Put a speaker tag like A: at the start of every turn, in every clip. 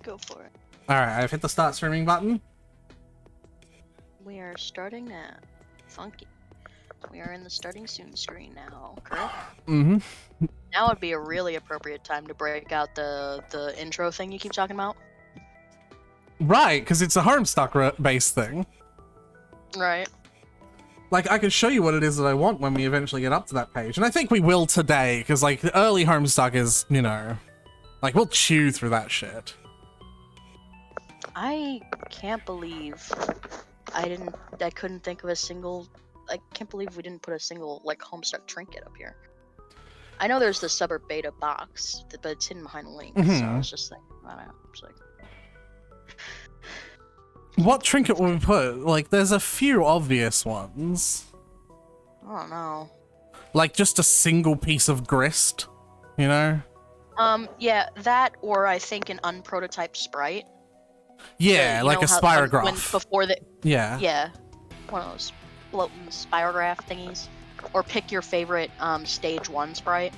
A: Go for it.
B: Alright, I've hit the start streaming button.
A: We are starting now. Funky. We are in the starting soon screen now, correct?
B: Mm-hmm.
A: Now would be a really appropriate time to break out the intro thing you keep talking about.
B: Right, because it's a Homestuck based thing.
A: Right.
B: Like, I can show you what it is that I want when we eventually get up to that page. And I think we will today, because, like, the early Homestuck is, you know... Like, we'll chew through that shit.
A: I can't believe I couldn't think of a single... I can't believe we didn't put a single, like, Homestuck trinket up here. I know there's the suburb beta box, but it's hidden behind a link, so I was just like, I don't know. It's like...
B: What trinket will we put? Like, there's a few obvious ones.
A: I don't know.
B: Like, just a single piece of grist, you know?
A: Yeah, that, or I think an unprototyped sprite.
B: Yeah, like a spirograph.
A: Before the...
B: Yeah.
A: Yeah. One of those floating spirograph thingies. Or pick your favorite, stage 1 sprite.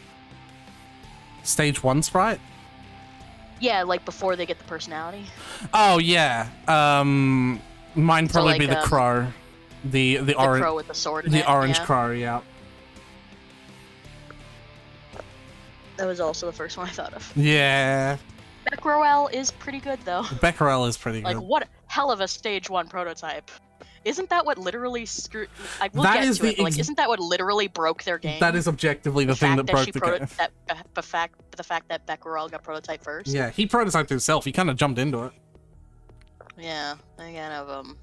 B: Stage 1 sprite?
A: Yeah, like before they get the personality.
B: Oh, yeah. Mine probably be the crow. The orange
A: crow with the sword in
B: the
A: it,
B: orange
A: yeah.
B: crow, yeah.
A: That was also the first one I thought of.
B: Yeah.
A: Becquerel is pretty good, though.
B: Becquerel is pretty good.
A: Like, what hell of a stage 1 prototype. Isn't that what literally screwed... Like, we'll
B: That
A: get
B: is
A: to it, but, like, isn't that what literally broke their game?
B: That is objectively the thing that broke the game.
A: The fact that Becquerel got prototyped first?
B: Yeah, he prototyped himself. He kind of jumped into it.
A: Yeah, I kind of,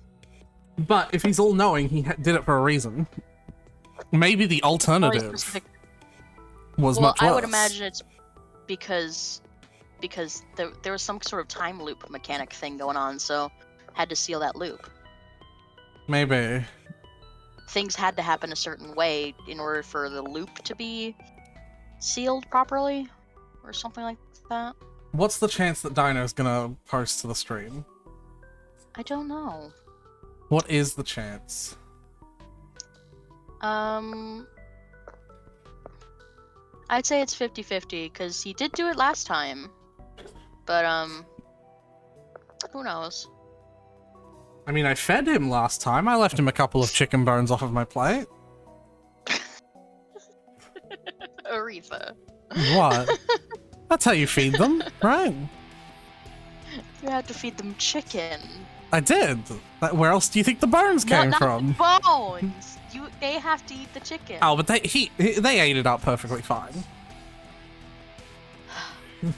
B: But if he's all-knowing, he did it for a reason. Maybe the alternative was much worse.
A: I would imagine it's because there was some sort of time loop mechanic thing going on, so had to seal that loop.
B: Maybe.
A: Things had to happen a certain way in order for the loop to be sealed properly, or something like that.
B: What's the chance that Dino's gonna post to the stream?
A: I don't know.
B: What is the chance?
A: I'd say it's 50-50, because he did do it last time. But, who knows?
B: I mean, I fed him last time. I left him a couple of chicken bones off of my plate.
A: Aretha.
B: What? That's how you feed them, right?
A: You had to feed them chicken.
B: I did. Where else do you think the bones came from?
A: Not bones! They have to eat the chicken.
B: Oh, but they ate it up perfectly fine.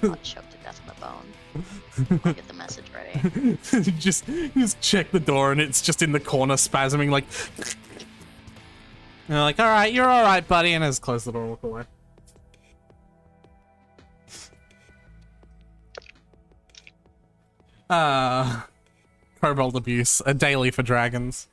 A: I'll choke to death on the bone. I'll get the message ready.
B: just check the door and it's just in the corner spasming like... And they're like, alright, you're alright, buddy, and I just close the door and walk away. Kobold abuse, a daily for dragons.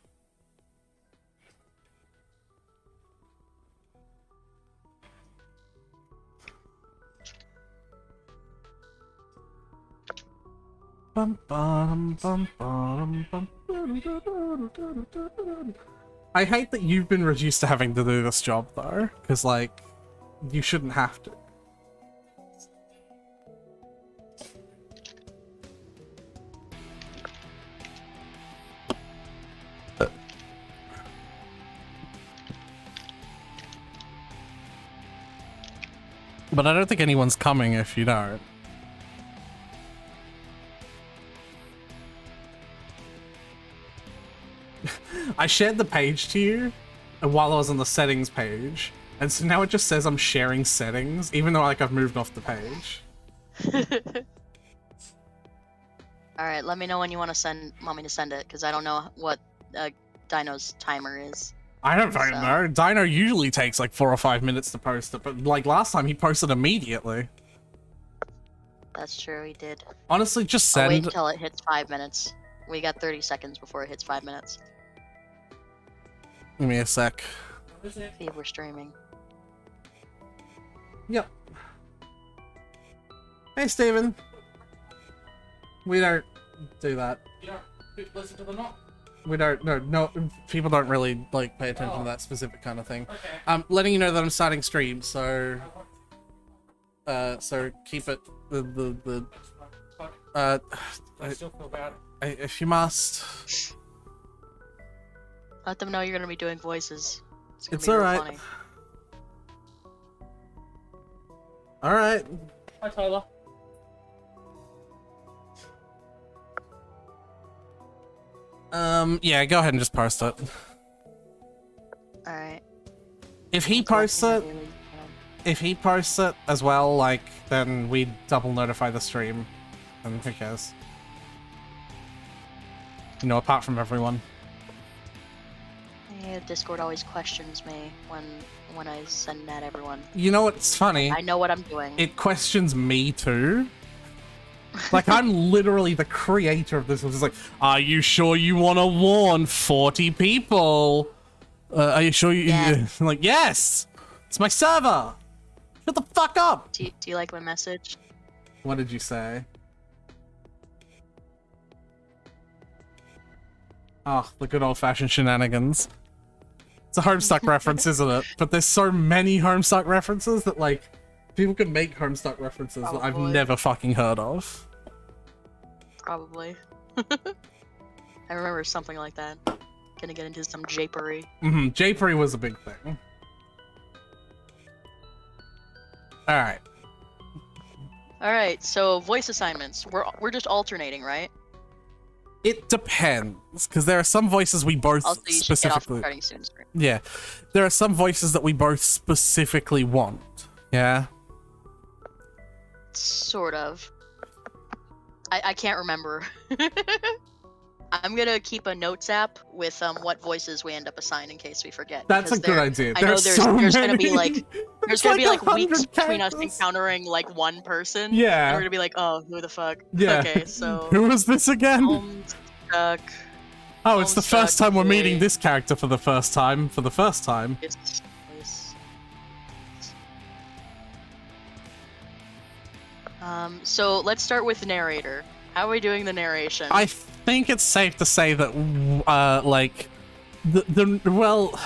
B: I hate that you've been reduced to having to do this job though, because like, you shouldn't have to. But I don't think anyone's coming if you don't. I shared the page to you while I was on the settings page, and so now it just says I'm sharing settings, even though like I've moved off the page.
A: Alright, let me know when you want me to send it, because I don't know what Dino's timer is.
B: I don't fucking know. Dino usually takes like 4 or 5 minutes to post it, but like last time he posted immediately.
A: That's true, he did.
B: Honestly, just send...
A: I'll wait until it hits 5 minutes. We got 30 seconds before it hits 5 minutes.
B: Give me a sec.
A: See if we're streaming.
B: Yep. Hey, Steven. We don't do that.
C: You don't listen to the knock?
B: We don't, no, people don't really, like, pay attention to that specific kind of thing.
C: Okay.
B: Letting you know that I'm starting stream, so... so keep it, I
C: still feel bad.
B: if you must.
A: Let them know you're gonna be doing voices. It's gonna
B: It's
A: be real
B: alright.
A: funny.
B: Alright.
C: Hi, Tyler.
B: Yeah, go ahead and just post it.
A: Alright.
B: If he posts it, as well, like, then we double notify the stream. And who cares? You know, apart from everyone.
A: Yeah, Discord always questions me when I send that everyone.
B: You know what's funny?
A: I know what I'm doing.
B: It questions me too. Like, I'm literally the creator of this. It's like, are you sure you want to warn 40 people? Are you sure you...
A: Yeah.
B: I'm like, yes! It's my server! Shut the fuck up!
A: Do you like my message?
B: What did you say? Oh, the good old-fashioned shenanigans. It's a Homestuck reference, isn't it? But there's so many Homestuck references that, like, people can make Homestuck references that I've
A: Probably.
B: never fucking heard of.
A: Probably. I remember something like that. Gonna get into some japery.
B: Japery was a big thing. Alright.
A: Alright, so voice assignments. We're just alternating, right?
B: It depends, because there are some voices we both
A: Also, you should get off
B: specifically...
A: recording soon. Stream.
B: Yeah. There are some voices that we both specifically want. Yeah?
A: Sort of. I can't remember. I'm gonna keep a notes app with what voices we end up assigning in case we forget.
B: That's a
A: because
B: good idea.
A: I know there's gonna be like
B: It's
A: gonna be like
B: 100
A: weeks between us
B: characters.
A: encountering like one person.
B: Yeah.
A: And we're gonna be like, oh, who the fuck?
B: Yeah.
A: Okay, so
B: Who was this again?
A: Homestuck.
B: Oh, it's the first
A: Homestuck
B: time we're meeting
A: voice.
B: this character for the first time.
A: Yes. So let's start with the narrator. How are we doing the narration?
B: I think it's safe to say that, like, well,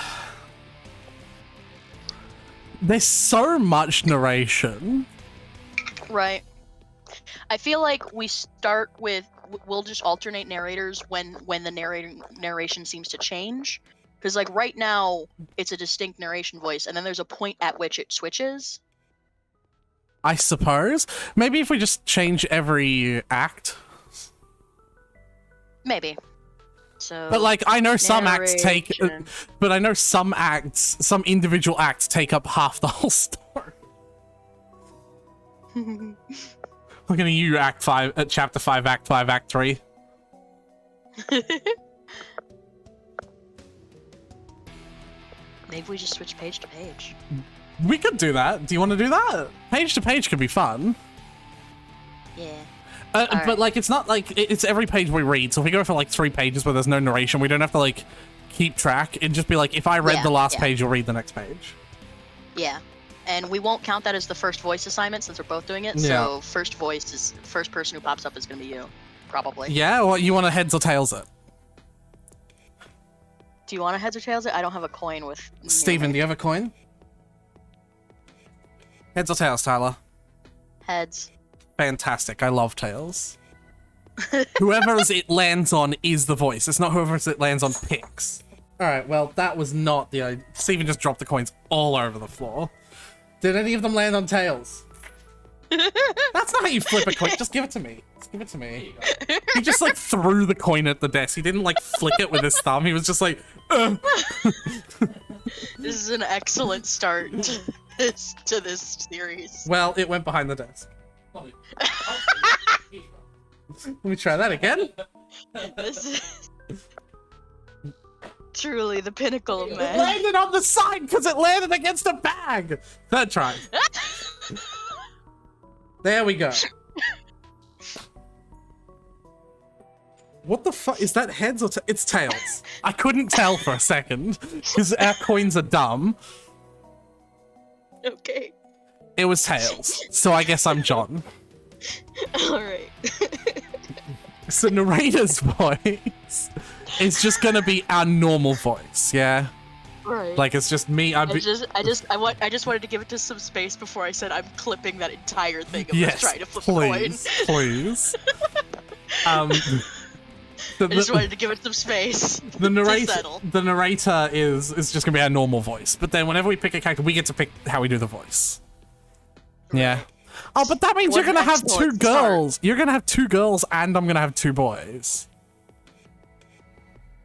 B: there's so much narration.
A: Right. I feel like we start with we'll just alternate narrators when the narration seems to change, because like right now it's a distinct narration voice, and then there's a point at which it switches.
B: I suppose. Maybe if we just change every act.
A: Maybe. So.
B: But like, I know some acts take,
A: narration.
B: but I know some some individual acts take up half the whole story. Look at you, Act 5, Chapter 5, Act 5, Act 3.
A: Maybe we just switch page to page.
B: We could do that. Do you want to do that? Page to page could be fun.
A: Yeah.
B: But like, it's not like it's every page we read. So if we go for like 3 pages where there's no narration, we don't have to like keep track. It'd just be like, if I read
A: Yeah,
B: the last
A: yeah.
B: page, you'll read the next page.
A: Yeah. And we won't count that as the first voice assignment since we're both doing it.
B: Yeah.
A: So first person who pops up is gonna be you, probably.
B: Yeah. Well, you want to heads or tails it?
A: Do you want to heads or tails it? I don't have a coin with.
B: Steven, do you have a coin? Heads or tails, Tyler?
A: Heads.
B: Fantastic. I love tails. Whoever it lands on is the voice. It's not whoever it lands on picks. Alright, well, that was not the idea. Steven just dropped the coins all over the floor. Did any of them land on tails? That's not how you flip a coin. Just give it to me. Just give it to me. He just, like, threw the coin at the desk. He didn't, like, flick it with his thumb. He was just like,
A: This is an excellent start to this series.
B: Well, it went behind the desk. Let me try that again.
A: This is truly the pinnacle,
B: It
A: man.
B: landed on the side because it landed against a bag. Third try. There we go. What the fuck? Is that heads or it's tails? I couldn't tell for a second because our coins are dumb.
A: Okay.
B: It was tails. So I guess I'm John.
A: Alright.
B: So narrator's voice is just gonna be our normal voice, yeah?
A: Right.
B: Like it's just me.
A: I just wanted to give it to some space before I said I'm clipping that entire thing of us
B: Yes,
A: trying to flip a coin.
B: please, please. The,
A: I just wanted to give it some space.
B: the narrator,
A: settle.
B: the narrator is just gonna be our normal voice, but then whenever we pick a character, we get to pick how we do the voice. Yeah. Oh, but that means
A: What
B: you're gonna
A: an
B: have two
A: excellent start.
B: girls. You're gonna have two girls, and I'm gonna have two boys.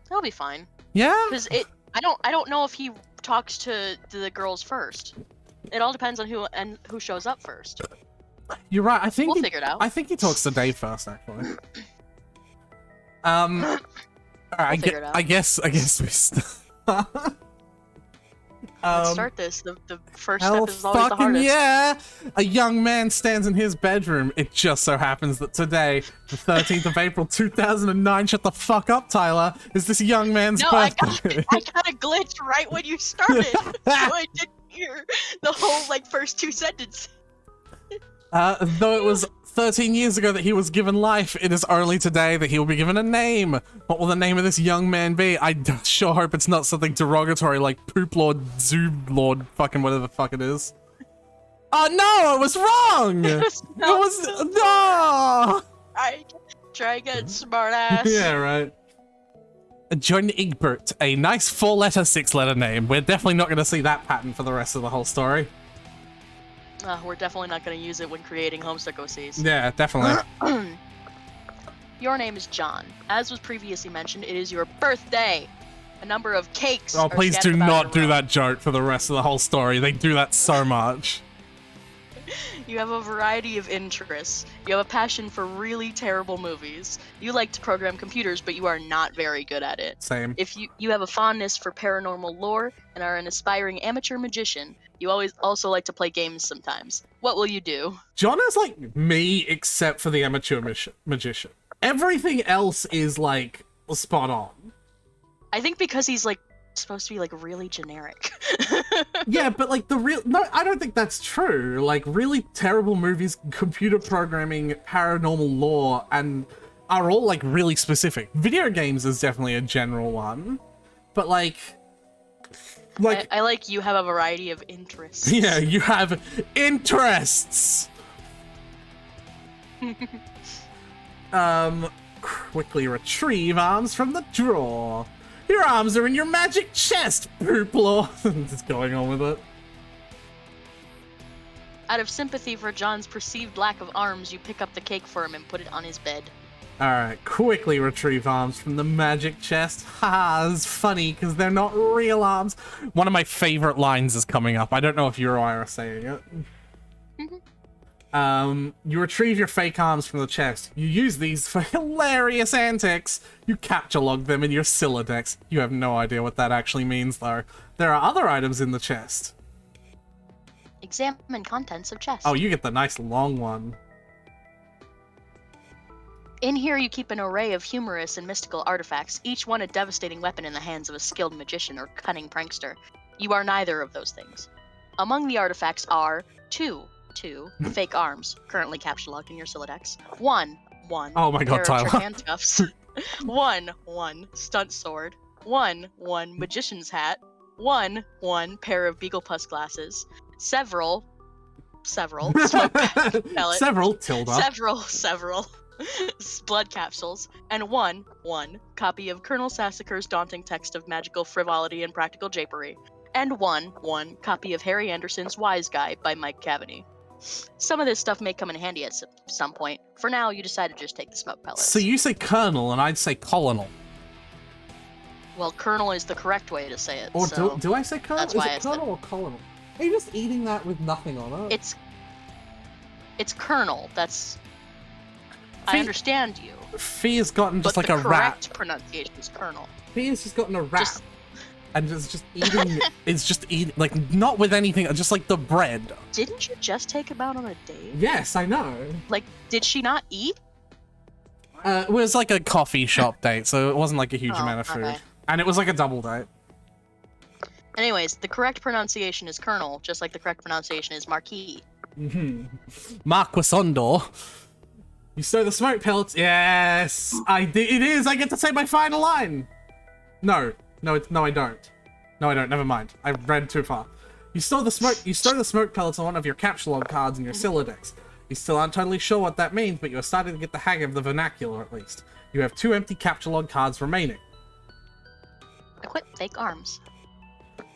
A: That'll be fine.
B: Yeah.
A: Because I don't know if he talks to the girls first. It all depends on who shows up first.
B: You're right. I think
A: We'll figure it out.
B: I think he talks to Dave first, actually. All right,
A: figure it out.
B: I guess we.
A: Let's start this. The first
B: Hell
A: step is always the
B: fucking
A: hardest.
B: yeah! A young man stands in his bedroom. It just so happens that today, the 13th of April 2009, shut the fuck up, Tyler, is this young man's
A: No, I
B: birthday.
A: got a glitch right when you started. So I didn't hear the whole first two sentences.
B: Though it was 13 years ago that he was given life, it is only today that he will be given a name. What will the name of this young man be? I sure hope it's not something derogatory like Poop Lord, Zoo Lord, fucking whatever the fuck it is. Oh no, it was wrong! It was no!
A: I try again, smart ass.
B: Yeah, right. John Egbert, a nice 4-letter, 6-letter name. We're definitely not going to see that pattern for the rest of the whole story.
A: We're definitely not going to use it when creating Homestuck OCs.
B: Yeah, definitely.
A: Your name is John. As was previously mentioned, it is your birthday. A number of cakes.
B: Oh,
A: are
B: please do
A: scattered about
B: not
A: in a
B: do
A: row.
B: that joke for the rest of the whole story. They do that so much.
A: You have a variety of interests. You have a passion for really terrible movies. You like to program computers, but you are not very good at it.
B: Same.
A: If you have a fondness for paranormal lore and are an aspiring amateur magician, you always also like to play games sometimes. What will you do?
B: John is like me, except for the amateur magician. Everything else is like spot on.
A: I think because he's supposed to be really generic.
B: Yeah, but no, I don't think that's true. Like really terrible movies, computer programming, paranormal lore, and are all really specific. Video games is definitely a general one, but like
A: I like you have a variety of interests.
B: yeah, you have interests. Quickly retrieve arms from the drawer. Your arms are in your magic chest, Poop Lord. Just going on with it.
A: Out of sympathy for John's perceived lack of arms, you pick up the cake for him and put it on his bed.
B: Alright, quickly retrieve arms from the magic chest. Haha, it's funny because they're not real arms. One of my favorite lines is coming up. I don't know if you or I are saying it. You retrieve your fake arms from the chest. You use these for hilarious antics. You capture log them in your Silodex. You have no idea what that actually means, though. There are other items in the chest.
A: Examine contents of chest.
B: Oh, you get the nice long one.
A: In here you keep an array of humorous and mystical artifacts, each one a devastating weapon in the hands of a skilled magician or cunning prankster. You are neither of those things. Among the artifacts are two fake arms, currently captured in your Silodex. One
B: Oh my god,
A: pair of
B: Tyler.
A: handcuffs. one stunt sword. One magician's hat. One pair of Beagle Puss glasses. Several smoke pellets.
B: Several tilde.
A: Several blood capsules, and one copy of Colonel Sassacre's daunting text of magical frivolity and practical japery, and one copy of Harry Anderson's Wise Guy by Mike Cavany. Some of this stuff may come in handy at some point. For now, you decide to just take the smoke pellets.
B: So you say colonel and I'd say colonel.
A: Well, colonel is the correct way to say it.
B: Or
A: so
B: do I say colonel?
A: that's
B: Is
A: why
B: it
A: I said-
B: colonel or colonel? Are you just eating that with nothing on it?
A: it's colonel. That's... I
B: Fee-
A: understand you.
B: Fee's gotten just
A: But
B: like
A: the
B: a rat.
A: correct pronunciation is colonel.
B: Fe's just gotten a rat.
A: Just-
B: And it's just eating, it's just eating, not with anything, just like the bread.
A: Didn't you just take him out on a date?
B: Yes, I know.
A: Did she not eat?
B: It was like a coffee shop date, so it wasn't like a huge amount of food.
A: Okay.
B: And it was like a double date.
A: Anyways, the correct pronunciation is colonel, just like the correct pronunciation is marquis.
B: Marquisondor. You stole the smoke pellets. Yes, I did. It is. I get to say my final line. No, I don't. No, I don't. Never mind. I read too far. You stole the smoke pellets on one of your capture log cards in your Silodex. You still aren't totally sure what that means, but you're starting to get the hang of the vernacular at least. You have 2 empty capture log cards remaining.
A: Equip fake arms.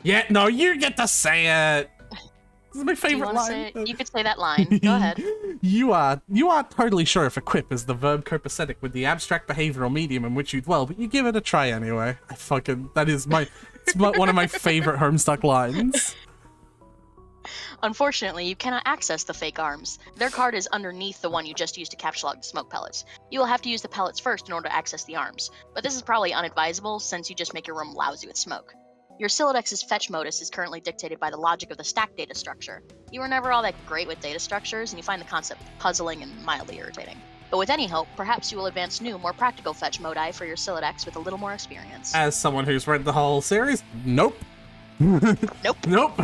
B: Yeah, no, you get to say it. This is my
A: Do you
B: favorite
A: want to
B: line.
A: say? You could say that line. Go ahead.
B: You are totally sure if equip is the verb copacetic with the abstract behavioral medium in which you dwell, but you give it a try anyway. That is one of my favorite Homestuck lines.
A: Unfortunately, you cannot access the fake arms. Their card is underneath the one you just used to capture log the smoke pellets. You will have to use the pellets first in order to access the arms, but this is probably unadvisable since you just make your room lousy with smoke. Your Silodex's fetch modus is currently dictated by the logic of the stack data structure. You were never all that great with data structures, and you find the concept puzzling and mildly irritating. But with any hope, perhaps you will advance new, more practical fetch modi for your Silodex with a little more experience.
B: As someone who's read the whole series, nope.
A: Nope.
B: Nope.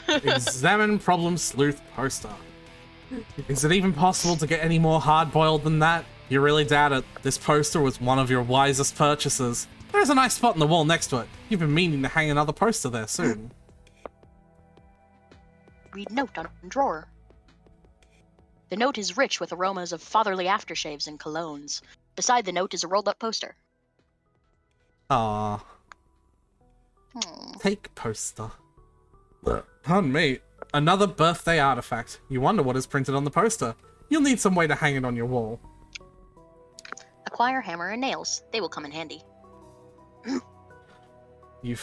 B: Examine problem sleuth poster. Is it even possible to get any more hard-boiled than that? You really doubt it. This poster was one of your wisest purchases. There's a nice spot in the wall next to it. You've been meaning to hang another poster there soon.
A: Read note on drawer. The note is rich with aromas of fatherly aftershaves and colognes. Beside the note is a rolled-up poster.
B: Ah. Take poster. Pardon me. Another birthday artifact. You wonder what is printed on the poster. You'll need some way to hang it on your wall.
A: Acquire hammer and nails. They will come in handy. You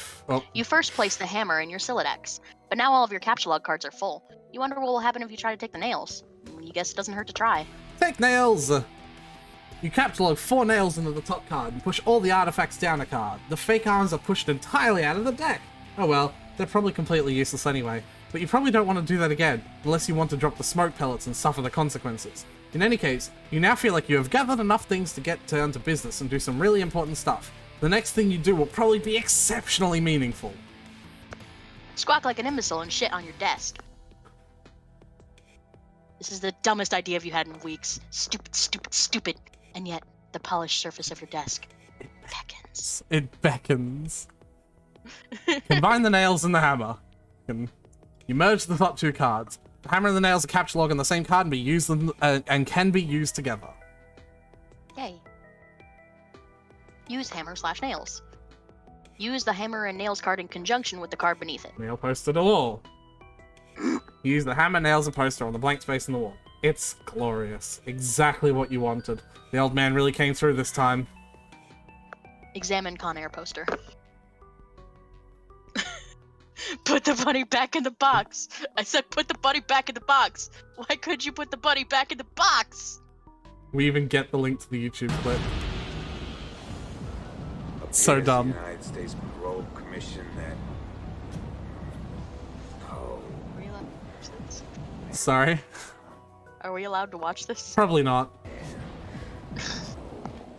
A: first place the hammer in your Silodex, but now all of your capture log cards are full. You wonder what will happen if you try to take the nails. You guess it doesn't hurt to try.
B: Take nails! You capture log 4 nails into the top card and push all the artifacts down a card. The fake arms are pushed entirely out of the deck. Oh well, they're probably completely useless anyway, but you probably don't want to do that again, unless you want to drop the smoke pellets and suffer the consequences. In any case, you now feel like you have gathered enough things to get down to business and do some really important stuff. The next thing you do will probably be exceptionally meaningful.
A: Squawk like an imbecile and shit on your desk. This is the dumbest idea you've had in weeks. Stupid, stupid, stupid. And yet, the polished surface of your desk beckons.
B: It beckons. Combine the nails and the hammer. You merge the top 2 cards. The hammer and the nails are capture log on the same card and can be used together.
A: Yay. Use hammer/nails. Use the hammer and nails card in conjunction with the card beneath it.
B: Nail poster to wall. Use the hammer, nails, and poster on the blank space in the wall. It's glorious. Exactly what you wanted. The old man really came through this time.
A: Examine Conair poster. Put the bunny back in the box. I said put the bunny back in the box. Why could you put the bunny back in the box?
B: We even get the link to the YouTube clip. So dumb.
D: United States Parole Commission that. Oh.
A: Are you allowed to watch this?
B: Sorry.
A: Are we allowed to watch this?
B: Probably not.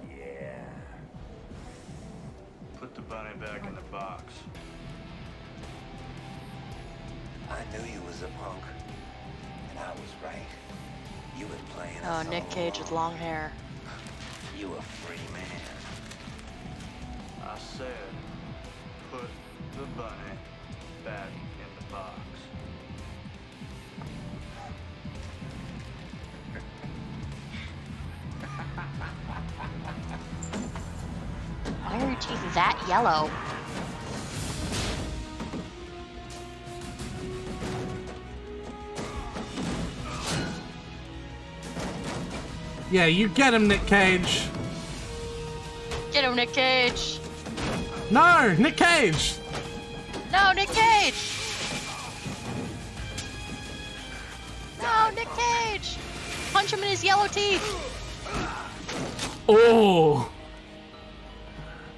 D: Yeah.
E: Put the bunny back in the box.
D: I knew you was a punk, and I was right. You been playing
A: Oh,
D: us
A: Nick
D: all
A: Cage with
D: along.
A: long hair.
D: You a free man.
E: I said, put the bunny back in the box.
A: Why are your teeth that yellow?
B: Yeah, you get him, Nick Cage.
A: Get him, Nick Cage!
B: No, Nick Cage.
A: No, Nick Cage! No, Nick Cage! Punch him in his yellow teeth!
B: Oh.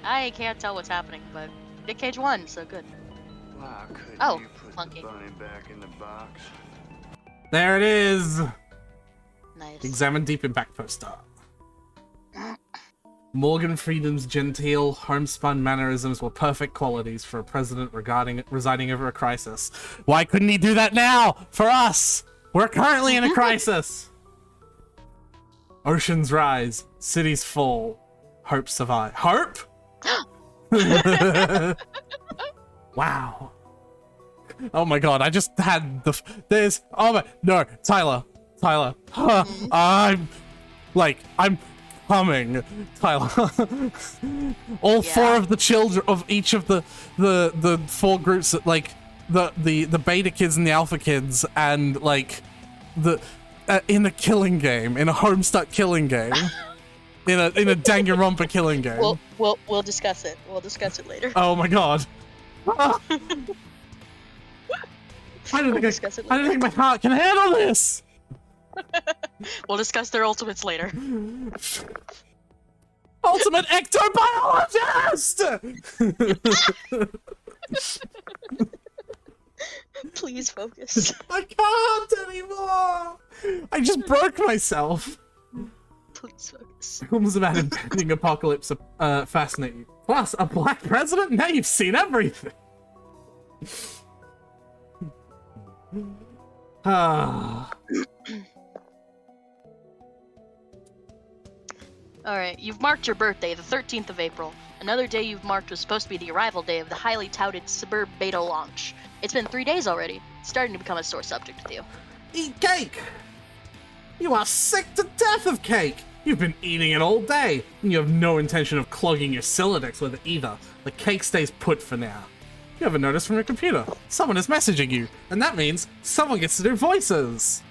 A: I can't tell what's happening, but Nick Cage won, so good.
E: Why couldn't
A: Oh,
E: you put
A: funky.
E: the bunny back in the box?
B: There it is.
A: Nice.
B: Examine deep impact poster. Morgan Freedom's genteel, homespun mannerisms were perfect qualities for a president residing over a crisis. Why couldn't he do that now? For us! We're currently in a crisis! Oceans rise, cities fall, hope survive. Hope? Wow. Oh my god, I just had there's... Oh my... No, Tyler. Tyler. I'm coming, Tyler. All four of the children of each of the four groups, like the beta kids and the alpha kids, and like the in a killing game, in a Homestuck killing game, in a Danganronpa killing game.
A: We'll discuss it. We'll discuss it later.
B: Oh my god. I don't think my heart can handle this.
A: We'll discuss their ultimates later.
B: Ultimate ectobiologist!
A: Please focus.
B: I can't anymore! I just broke myself.
A: Please focus.
B: Films about impending apocalypse fascinate you. Plus, a black president? Now you've seen everything.
A: Alright, you've marked your birthday, the 13th of April. Another day you've marked was supposed to be the arrival day of the highly touted Suburb Beta launch. It's been 3 days already. It's starting to become a sore subject with you.
B: Eat cake! You are sick to death of cake! You've been eating it all day, and you have no intention of clogging your Sylladex with it either. The cake stays put for now. You have a notice from your computer. Someone is messaging you, and that means someone gets to do voices.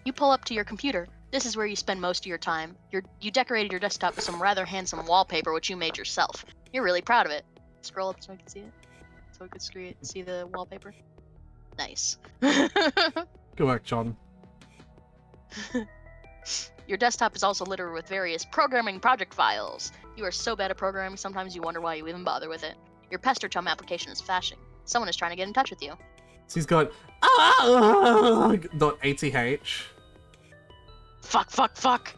A: You pull up to your computer. This is where you spend most of your time. You decorated your desktop with some rather handsome wallpaper, which you made yourself. You're really proud of it. Scroll up so I can see it. So we could see the wallpaper. Nice.
B: Good work, John.
A: Your desktop is also littered with various programming project files. You are so bad at programming, sometimes you wonder why you even bother with it. Your Pester Chum application is flashing. Someone is trying to get in touch with you.
B: So he's got .ath.
A: Fuck.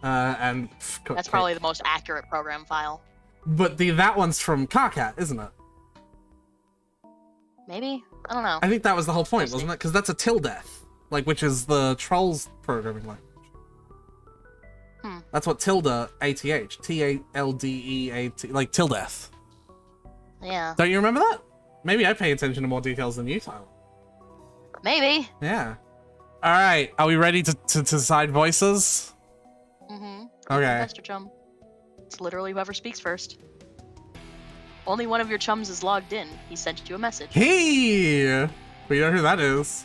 B: And
A: That's probably the most accurate program file.
B: But that one's from Carcat, isn't it?
A: Maybe? I don't know.
B: I think that was the whole point, wasn't it? Because that's a Tildeth, like, which is the Trolls programming language. That's what Tilda ATH, TALDEAT, like Tildeth.
A: Yeah.
B: Don't you remember that? Maybe I pay attention to more details than you, Tyler.
A: Maybe.
B: Yeah. All right, are we ready to decide voices?
A: Mm-hmm.
B: Okay.
A: Pester Chum. It's literally whoever speaks first. Only one of your chums is logged in. He sent you a message.
B: Hey! We know who that is.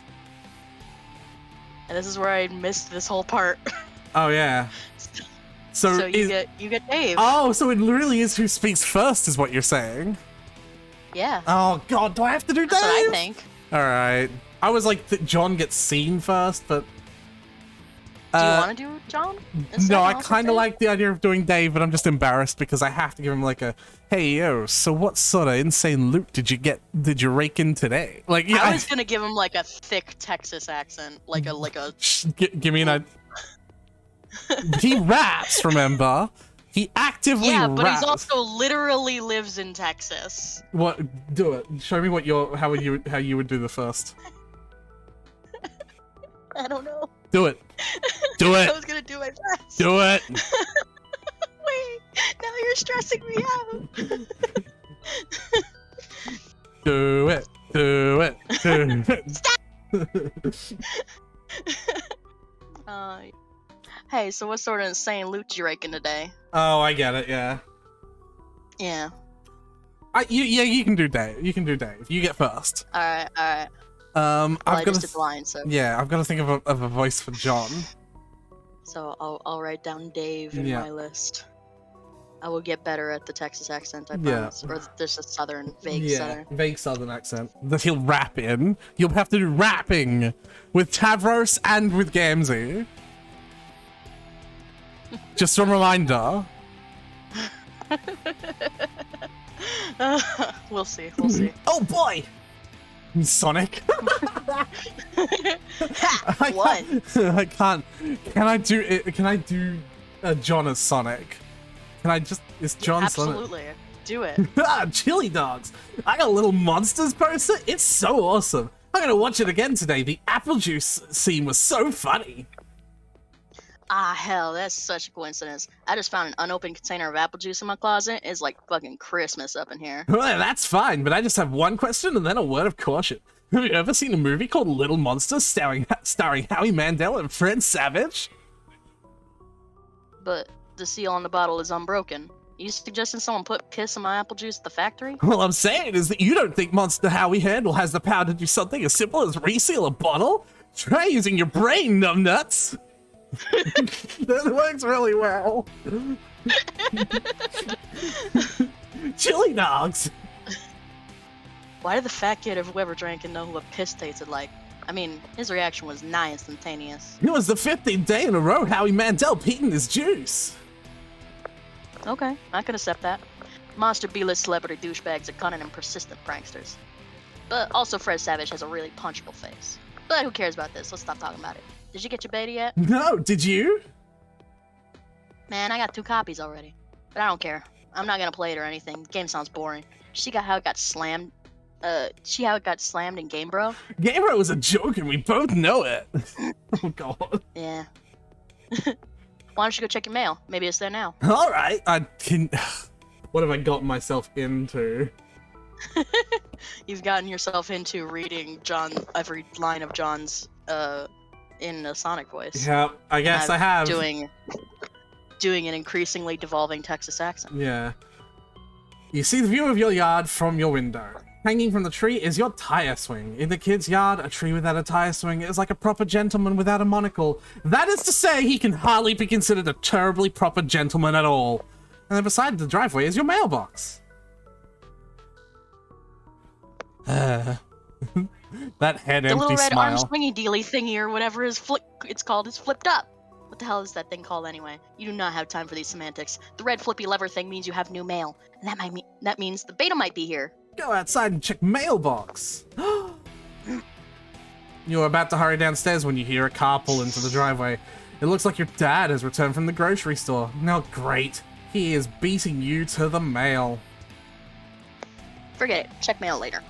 A: And this is where I missed this whole part.
B: Oh yeah.
A: So you get Dave.
B: Oh, so it literally is who speaks first, is what you're saying.
A: Yeah.
B: Oh god, do I have to do Dave?
A: That's what I think.
B: All right. I was like, John gets seen first, but.
A: Do you want to do John?
B: No, I kind of like the idea of doing Dave, but I'm just embarrassed because I have to give him like a, hey yo, so what sort of insane loot did you rake in today? Like, yeah,
A: I was gonna give him like a thick Texas accent, like a.
B: Give me an. He raps, remember? He actively raps.
A: Yeah, but he's also literally lives in Texas.
B: What? Do it. Show me what how you would do the first.
A: I don't know.
B: Do it. Do it.
A: I was gonna do my best.
B: Do it.
A: Wait, now you're stressing me out.
B: Do it. Do it. Do it.
A: Stop. Hey, so what sort of insane loot did you rake in today?
B: Oh, I get it. Yeah.
A: Yeah.
B: You can do Dave. You can do Dave. You get first.
A: All right.
B: I've
A: I
B: got
A: just did line, so.
B: Yeah, I've got to think of a voice for John.
A: So I'll write down Dave in my list. I will get better at the Texas accent, I promise. Or just a southern, vague southern
B: accent that he'll rap in. You'll have to do rapping with Tavros and with Gamzee. Just a reminder.
A: We'll see.
B: Oh boy! Sonic.
A: What?
B: I can't. Can I do it? Can I do John as Sonic? Can I just? It's John Sonic.
A: Absolutely. Do it.
B: Chili dogs. I got a little monsters poster. It's so awesome. I'm gonna watch it again today. The apple juice scene was so funny.
A: Ah, hell, that's such a coincidence. I just found an unopened container of apple juice in my closet. It's like fucking Christmas up in here.
B: Well, that's fine, but I just have one question and then a word of caution. Have you ever seen a movie called Little Monsters starring Howie Mandel and Fred Savage?
A: But the seal on the bottle is unbroken. You suggesting someone put piss in my apple juice at the factory?
B: All I'm saying is that you don't think Monster Howie Handel has the power to do something as simple as reseal a bottle? Try using your brain, numbnuts! That works really well. Chili dogs!
A: Why did the fat kid of whoever drank and know what piss tasted like? I mean, his reaction was nigh instantaneous.
B: It was the 15th day in a row Howie Mandel peed in his juice.
A: Okay, I can accept that. Monster B-list celebrity douchebags are cunning and persistent pranksters. But also Fred Savage has a really punchable face. But who cares about this? Let's stop talking about it. Did you get your beta yet?
B: No, did you?
A: Man, I got 2 copies already. But I don't care. I'm not gonna play it or anything. The game sounds boring. See how it got slammed? See how it got slammed in Game Bro?
B: Game Bro was a joke and we both know it. Oh god.
A: Yeah. Why don't you go check your mail? Maybe it's there now.
B: Alright, I can... What have I gotten myself into?
A: You've gotten yourself into reading every line of John's in a Sonic voice.
B: Yeah, I guess I have.
A: Doing an increasingly devolving Texas accent.
B: Yeah. You see the view of your yard from your window. Hanging from the tree is your tire swing. In the kid's yard, a tree without a tire swing is like a proper gentleman without a monocle. That is to say, he can hardly be considered a terribly proper gentleman at all. And then beside the driveway is your mailbox. That head
A: The
B: empty
A: little red
B: smile.
A: arm swingy dealy thingy or whatever it's called is flipped up. What the hell is that thing called anyway? You do not have time for these semantics. The red flippy lever thing means you have new mail, and that means the beta might be here.
B: Go outside and check mailbox. You're about to hurry downstairs when you hear a car pull into the driveway. It looks like your dad has returned from the grocery store. Now great. He is beating you to the mail.
A: Forget it. Check mail later.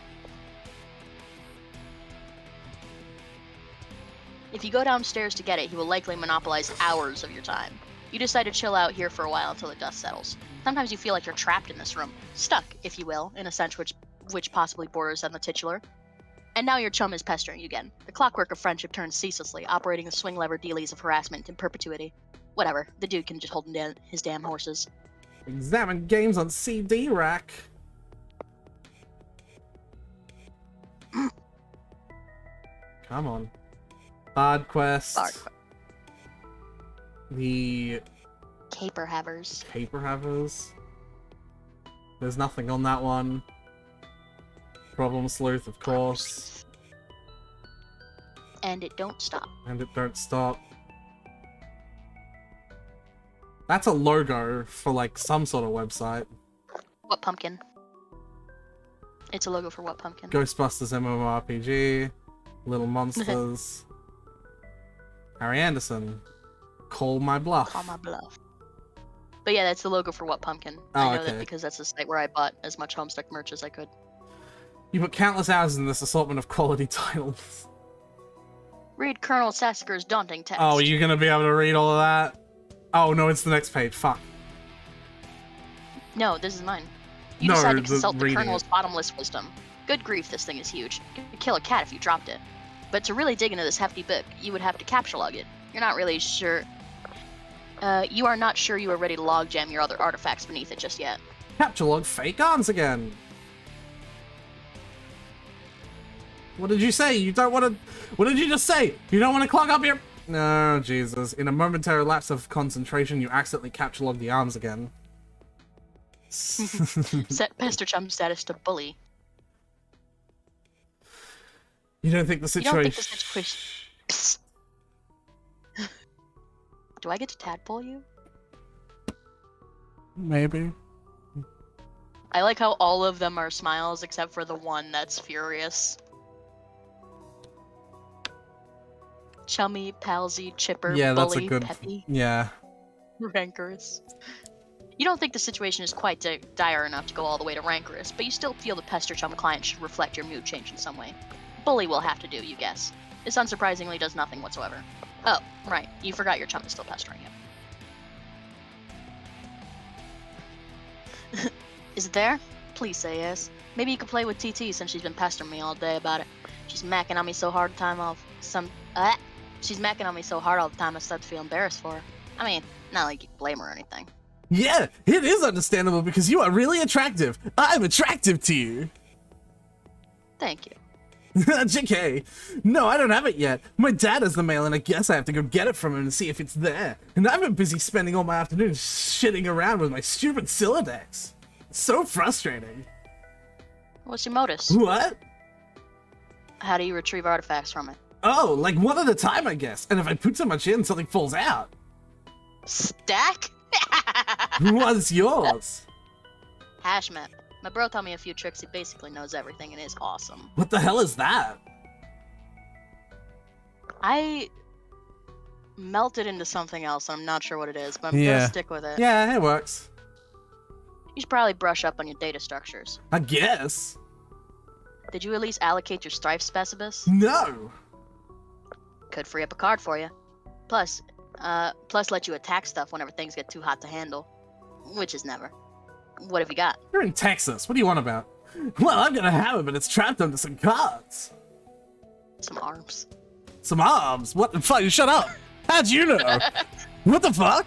A: If you go downstairs to get it, he will likely monopolize hours of your time. You decide to chill out here for a while until the dust settles. Sometimes you feel like you're trapped in this room, stuck, if you will, in a sense which possibly borders on the titular. And now your chum is pestering you again. The clockwork of friendship turns ceaselessly, operating the swing lever dealies of harassment in perpetuity. Whatever, the dude can just hold his damn horses.
B: Examine games on CD rack. Come on. Bard Quest. The
A: Caper Havers.
B: Paper Havers. There's nothing on that one. Problem Sleuth, of course.
A: And it don't stop.
B: And it don't stop. That's a logo for like some sort of website.
A: What pumpkin? It's a logo for what pumpkin?
B: Ghostbusters MMORPG. Little Monsters. Harry Anderson. Call my bluff.
A: Call my bluff. But yeah, that's the logo for what pumpkin.
B: Oh,
A: I know
B: okay.
A: that because that's the site where I bought as much Homestuck merch as I could.
B: You put countless hours in this assortment of quality titles.
A: Read Colonel Sassacre's daunting text.
B: Oh, are you gonna be able to read all of that? Oh no, it's the next page. Fuck.
A: No, this is mine. You
B: No,
A: decide to
B: the
A: consult the
B: reading
A: Colonel's
B: it.
A: bottomless wisdom. Good grief, this thing is huge. You'd kill a cat if you dropped it. But to really dig into this hefty book, you would have to captchalogue it. You're not really sure... you are not sure you are ready to logjam your other artifacts beneath it just yet.
B: Capture log fake arms again. What did you say? You don't want to... What did you just say? You don't want to clog up your... No, Jesus. In a momentary lapse of concentration, you accidentally capture log the arms again.
A: Set Pester Chum status to bully.
B: You don't think the
A: You
B: situation...
A: don't think the situation... Psst. Do I get to tadpole you?
B: Maybe.
A: I like how all of them are smiles except for the one that's furious. Chummy, palsy, chipper,
B: Yeah, that's
A: bully,
B: a good...
A: peppy,
B: Yeah.
A: rancorous. You don't think the situation is quite dire enough to go all the way to rancorous, but you still feel the Pester Chum client should reflect your mood change in some way. Bully will have to do, you guess. This unsurprisingly does nothing whatsoever. Oh, right. You forgot your chum is still pestering you. Is it there? Please say yes. Maybe you could play with TT since she's been pestering me all day about it. She's macking on me so hard She's macking on me so hard all the time I start to feel embarrassed for her. I mean, not like you can blame her or anything.
B: Yeah, it is understandable because you are really attractive. I'm attractive to you.
A: Thank you.
B: JK. No, I don't have it yet. My dad has the mail and I guess I have to go get it from him and see if it's there. And I've been busy spending all my afternoon shitting around with my stupid Silodex. It's so frustrating.
A: What's your modus?
B: What?
A: How do you retrieve artifacts from it?
B: Oh, like one at a time, I guess. And if I put so much in, something falls out.
A: Stack?
B: What's yours?
A: Hash map. My bro taught me a few tricks. He basically knows everything and is awesome.
B: What the hell is that?
A: I melted into something else. I'm not sure what it is, but I'm gonna stick with it.
B: Yeah, it works.
A: You should probably brush up on your data structures.
B: I guess.
A: Did you at least allocate your strife specibus?
B: No.
A: Could free up a card for you. Plus let you attack stuff whenever things get too hot to handle. Which is never. What have you got?
B: You're in Texas. What do you want about? Well, I'm gonna have it, but it's trapped under some cards.
A: Some arms.
B: Some arms? What the fuck? Shut up. How'd you know? What the fuck?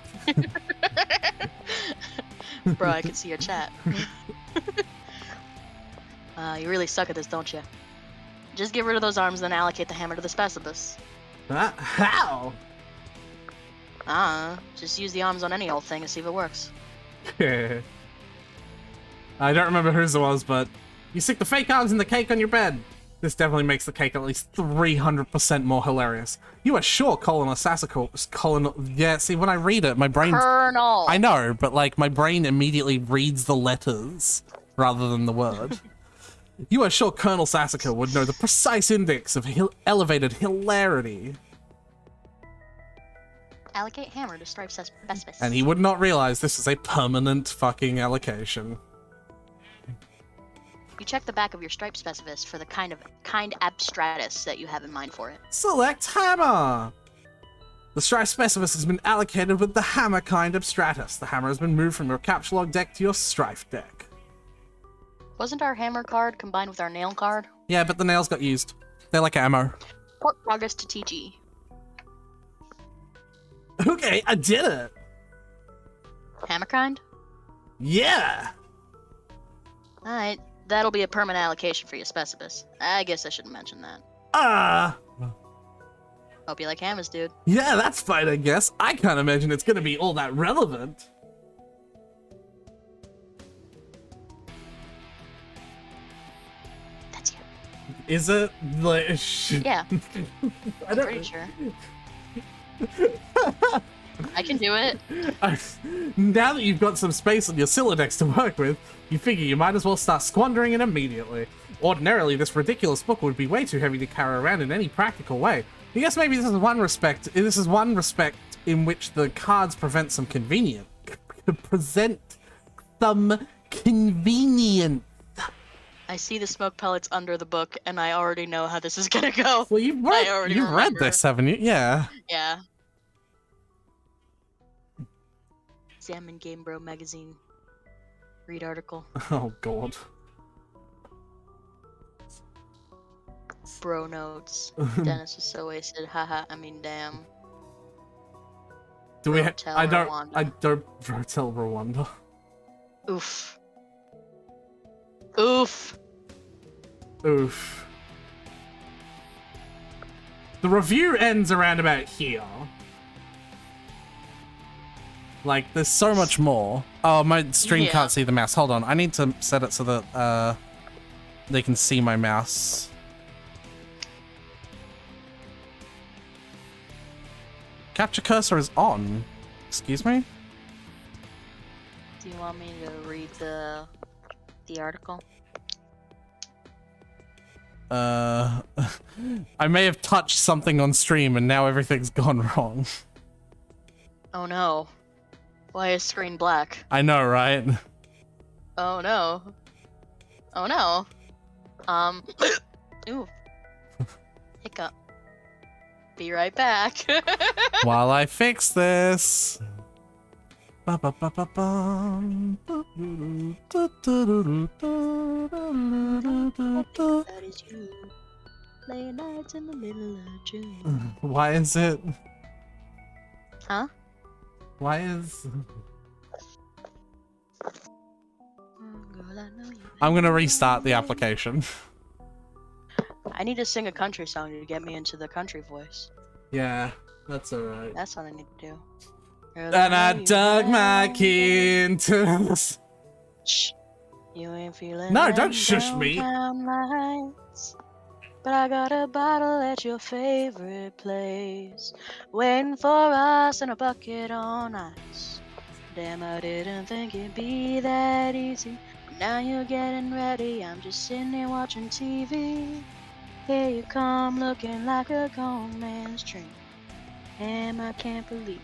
A: Bro, I can see your chat. You really suck at this, don't you? Just get rid of those arms, then allocate the hammer to the specibus.
B: How?
A: Just use the arms on any old thing and see if it works.
B: I don't remember whose it was, but you stick the fake arms in the cake on your bed. This definitely makes the cake at least 300% more hilarious. You are sure Colin yeah, see, when I read it, my brain...
A: Colonel!
B: I know, but, like, my brain immediately reads the letters rather than the word. You are sure Colonel Sassacre would know the precise index of elevated hilarity.
A: Allocate hammer to stripe specibus.
B: And he would not realize this is a permanent fucking allocation.
A: You check the back of your stripe specibus for the kind abstratus that you have in mind for it.
B: Select hammer! The stripe specibus has been allocated with the hammer kind abstratus. The hammer has been moved from your capture log deck to your strife deck.
A: Wasn't our hammer card combined with our nail card?
B: Yeah, but the nails got used. They're like ammo.
A: Port progress to TG.
B: Okay, I did it!
A: Hammer kind?
B: Yeah!
A: Alright, that'll be a permanent allocation for your specibus. I guess I shouldn't mention that. Hope you like hammers, dude.
B: Yeah, that's fine, I guess. I can't imagine it's gonna be all that relevant.
A: That's you.
B: Is it? Like,
A: Yeah.
B: I'm
A: Pretty sure. I can do it.
B: Now that you've got some space on your Silodex to work with, you figure you might as well start squandering it immediately. Ordinarily, this ridiculous book would be way too heavy to carry around in any practical way. I guess maybe this is one respect in which the cards present some convenience.
A: I see the smoke pellets under the book, and I already know how this is gonna go.
B: Well, you've read this, haven't you? Yeah.
A: Yeah. Examine Game Bro magazine. Read article.
B: Oh, God.
A: Bro notes. Dennis is so wasted. Haha. I mean, damn.
B: Do we?
A: Rotel
B: I don't.
A: Rwanda.
B: I don't. Rotel Rwanda.
A: Oof. Oof.
B: Oof. The review ends around about here. Like, there's so much more. Oh, my stream can't see the mouse. Hold on, I need to set it so that they can see my mouse. Capture cursor is on. Excuse me?
A: Do you want me to read the article?
B: I may have touched something on stream and now everything's gone wrong.
A: Oh no. Why is screen black?
B: I know, right?
A: Oh no. Oh no. Ooh. Hiccup. Be right back.
B: While I fix this. Ba-ba-ba-ba-bum.
A: That is you. Late nights in the middle of June.
B: Why is it?
A: Huh?
B: Why is...
A: Girl, I know you
B: I'm gonna restart the application.
A: I need to sing a country song to get me into the country voice.
B: Yeah, that's alright.
A: That's what I need to do. Girl,
B: And I
A: know you
B: dug my
A: well.
B: key into this.
A: Shh. You ain't feeling
B: No,
A: them
B: don't shush me.
A: downtown lights. But I got a bottle at your favorite place, waiting for us in a bucket on ice. Damn, I didn't think it'd be that easy. Now you're getting ready, I'm just sitting here watching TV. Here you come, looking like a grown man's dream. Damn, I can't believe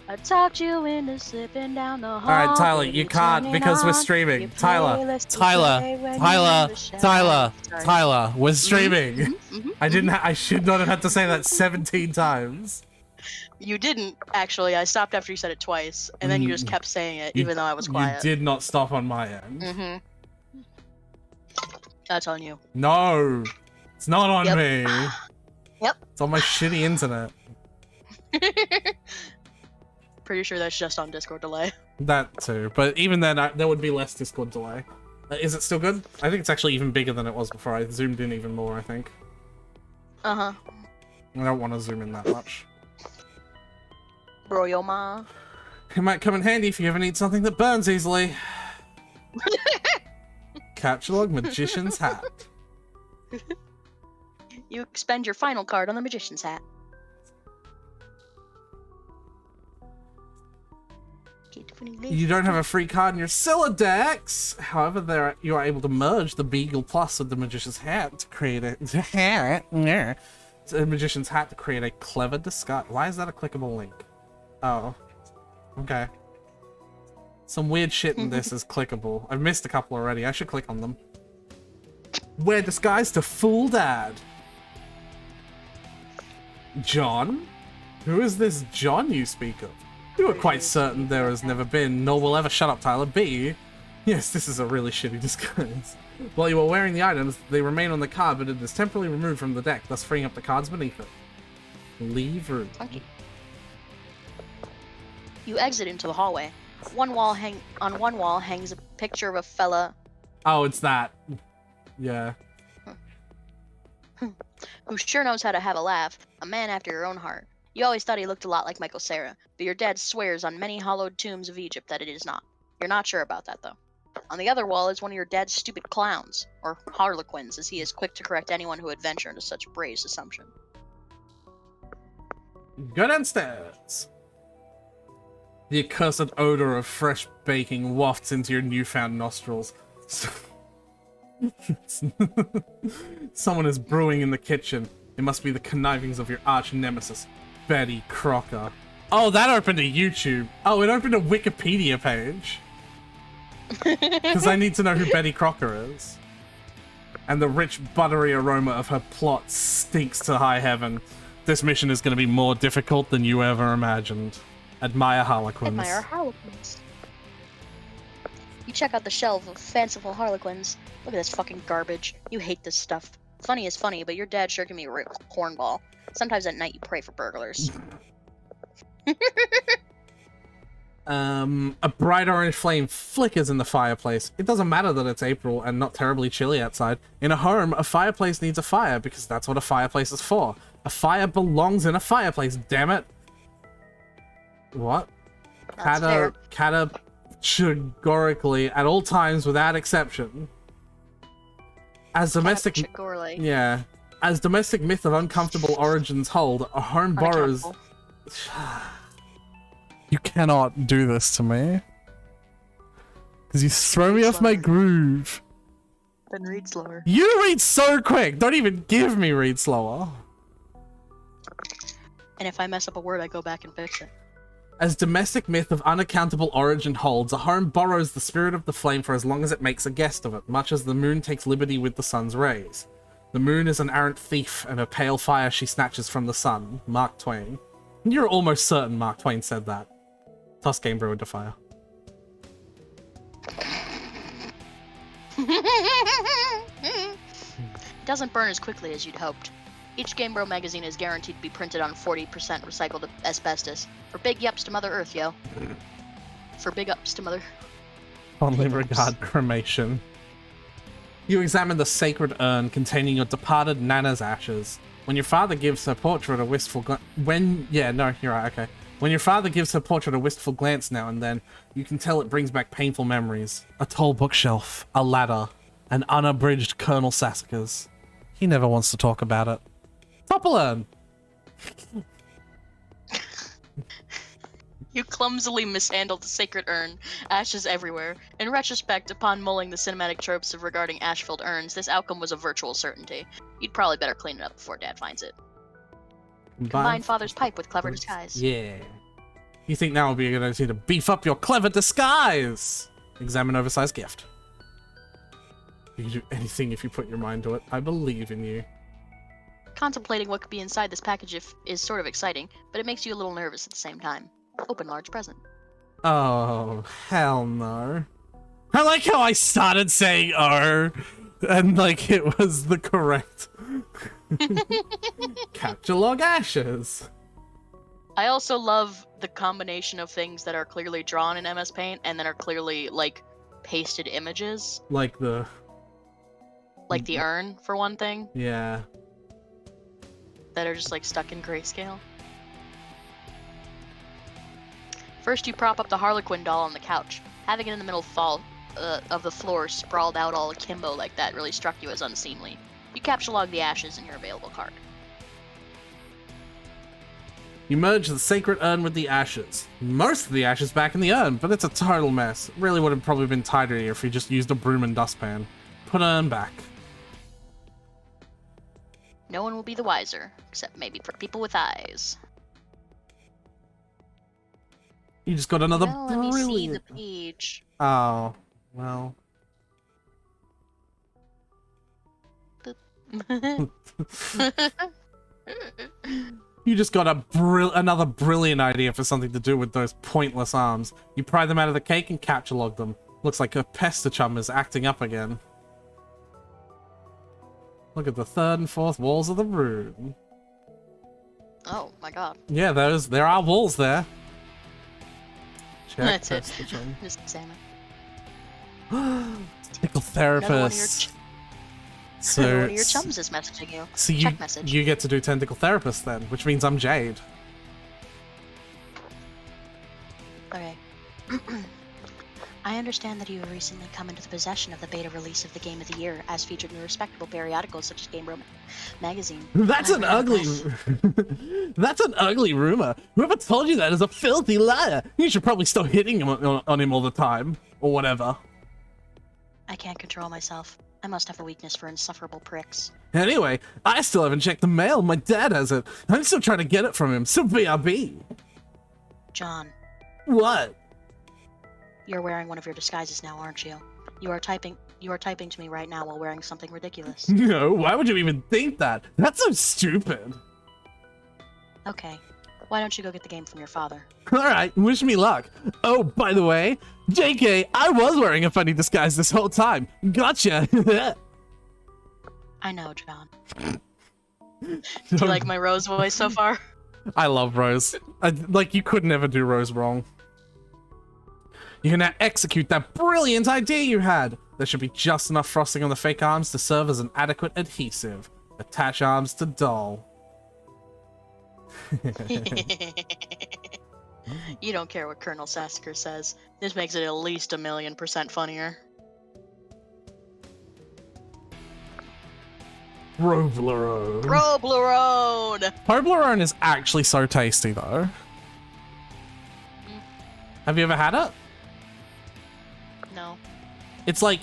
A: I talked you into slipping down the hall.
B: Alright, Tyler, you can't because we're streaming. Tyler, we're streaming. I should not have had to say that 17 times.
A: You didn't, actually. I stopped after you said it twice, and then you just kept saying it, even though I was quiet.
B: You did not stop on my end.
A: Mm-hmm. That's on you.
B: No, it's not on
A: Yep.
B: me.
A: Yep.
B: It's on my shitty internet.
A: Pretty sure that's just on Discord delay.
B: That too, but even then, there would be less Discord delay. Is it still good? I think it's actually even bigger than it was before. I zoomed in even more, I think.
A: Uh-huh.
B: I don't want to zoom in that much.
A: Bro, yo ma.
B: It might come in handy if you ever need something that burns easily. Capture log magician's hat.
A: You expend your final card on the magician's hat.
B: You don't have a free card in your Scylla decks. However, you are able to merge the Beagle Plus with the Magician's Hat to create a Magician's Hat to create a clever disguise. Why is that a clickable link? Oh, okay. Some weird shit in this is clickable. I've missed a couple already. I should click on them. Wear disguise to fool Dad. John? Who is this John you speak of? You are quite certain there has never been, nor will ever. Shut up, Tyler. B. Yes, this is a really shitty disguise. While you are wearing the items, they remain on the card, but it is temporarily removed from the deck, thus freeing up the cards beneath it. Leave room.
A: Funky. You exit into the hallway. On one wall hangs a picture of a fella
B: Oh, it's that. Yeah.
A: who sure knows how to have a laugh, a man after your own heart. You always thought he looked a lot like Michael Cera, but your dad swears on many hollowed tombs of Egypt that it is not. You're not sure about that, though. On the other wall is one of your dad's stupid clowns, or harlequins, as he is quick to correct anyone who would venture into such a brazen assumption.
B: Go downstairs. The accursed odor of fresh baking wafts into your newfound nostrils. Someone is brewing in the kitchen. It must be the connivings of your arch nemesis, Betty Crocker. Oh, that opened a YouTube. Oh, it opened a Wikipedia page. Because I need to know who Betty Crocker is. And the rich, buttery aroma of her plot stinks to high heaven. This mission is going to be more difficult than you ever imagined. Admire Harlequins.
A: Admire Harlequins. You check out the shelf of fanciful Harlequins. Look at this fucking garbage. You hate this stuff. Funny is funny, but your dad sure can be a real cornball. Sometimes at night you pray for burglars.
B: A bright orange flame flickers in the fireplace. It doesn't matter that it's April and not terribly chilly outside. In a home, a fireplace needs a fire because that's what a fireplace is for. A fire belongs in a fireplace, damn it. What?
A: That's fair.
B: Categorically, at all times without exception. As domestic...
A: Categorically.
B: Yeah. As domestic myth of uncomfortable origins hold, a home borrows... You cannot do this to me. Because you throw me off my groove.
A: Then read slower.
B: You read so quick! Don't even give me read slower.
A: And if I mess up a word, I go back and fix it.
B: As domestic myth of unaccountable origin holds, a home borrows the spirit of the flame for as long as it makes a guest of it, much as the moon takes liberty with the sun's rays. The moon is an errant thief, and her pale fire she snatches from the sun. Mark Twain. You're almost certain Mark Twain said that. Toss Game Brew into fire.
A: It doesn't burn as quickly as you'd hoped. Each Game Bro magazine is guaranteed to be printed on 40% recycled asbestos. For big yups to Mother Earth, yo. For big ups to Mother...
B: Fondly
A: Big ups.
B: regard cremation. You examine the sacred urn containing your departed Nana's ashes. When your father gives her portrait a wistful yeah, no, you're right, okay. When your father gives her portrait a wistful glance now and then, you can tell it brings back painful memories. A tall bookshelf, a ladder, an unabridged Colonel Sassacre's. He never wants to talk about it. Topple urn!
A: You clumsily mishandled the sacred urn, ashes everywhere. In retrospect, upon mulling the cinematic tropes of regarding ash-filled urns, this outcome was a virtual certainty. You'd probably better clean it up before Dad finds it. Combine father's pipe with clever disguise.
B: Yeah. You think now would be a good idea to beef up your clever disguise? Examine oversized gift. You can do anything if you put your mind to it. I believe in you.
A: Contemplating what could be inside this package is sort of exciting, but it makes you a little nervous at the same time. Open large present.
B: Oh, hell no. I like how I started saying "oh," and like it was the correct capture log ashes.
A: I also love the combination of things that are clearly drawn in MS Paint and then are clearly like pasted images.
B: Like the
A: urn, for one thing,
B: yeah.
A: that are just like stuck in grayscale. First, you prop up the Harlequin doll on the couch. Having it in the middle of the floor sprawled out all akimbo like that really struck you as unseemly. You capture log the ashes in your available card.
B: You merge the sacred urn with the ashes. Most of the ashes back in the urn, but it's a total mess. It really would have probably been tidier if you just used a broom and dustpan. Put urn back.
A: No one will be the wiser, except maybe for people with eyes.
B: You just got another
A: Well, let me see
B: brilliant...
A: the page.
B: Oh, well. You just got another brilliant idea for something to do with those pointless arms. You pry them out of the cake and capture log them. Looks like a pestichum is acting up again. Look at the third and fourth walls of the room.
A: Oh my god.
B: Yeah, there are walls there. Check
A: That's it.
B: pestichum.
A: Just examine.
B: Tickle
A: Another one of your
B: therapist.
A: another one of your chums is messaging you.
B: So
A: Check message.
B: you get to do tentacle therapist then, which means I'm Jade.
A: Okay. I understand that you have recently come into the possession of the beta release of the Game of the Year, as featured in respectable periodicals such as Game Bro magazine.
B: That's an
A: I'm
B: ugly. That's an ugly rumor. Whoever told you that is a filthy liar. You should probably stop hitting him on him all the time, or whatever.
A: I can't control myself. I must have a weakness for insufferable pricks.
B: Anyway, I still haven't checked the mail. My dad has it. I'm still trying to get it from him. So BRB.
A: John,
B: What?
A: you're wearing one of your disguises now, aren't you? You are typing to me right now while wearing something ridiculous.
B: No, why would you even think that? That's so stupid.
A: Okay. Why don't you go get the game from your father?
B: Alright, wish me luck. Oh, by the way, JK, I was wearing a funny disguise this whole time. Gotcha.
A: I know, John. Do you like my Rose voice so far?
B: I love Rose. Like, you could never do Rose wrong. You can now execute that brilliant idea you had. There should be just enough frosting on the fake arms to serve as an adequate adhesive. Attach arms to doll.
A: You don't care what Colonel Sassacre says. This makes it at least 1,000,000% funnier.
B: Roblerone.
A: Roblerone!
B: Toblerone is actually so tasty, though. Have you ever had it?
A: No.
B: It's like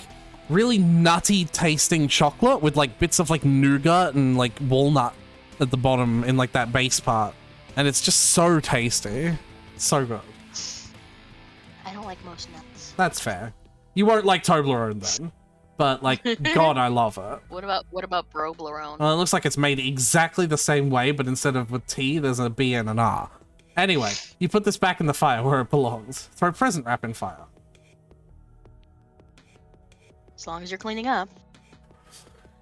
B: really nutty tasting chocolate with like bits of like nougat and like walnut at the bottom in like that base part. And it's just so tasty. So good.
A: I don't like most nuts.
B: That's fair. You won't like Toblerone then. but like, God, I love it.
A: What about Broblerone?
B: Well, it looks like it's made exactly the same way, but instead of with T, there's a B and an R. Anyway, you put this back in the fire where it belongs. Throw present wrap in fire.
A: As long as you're cleaning up.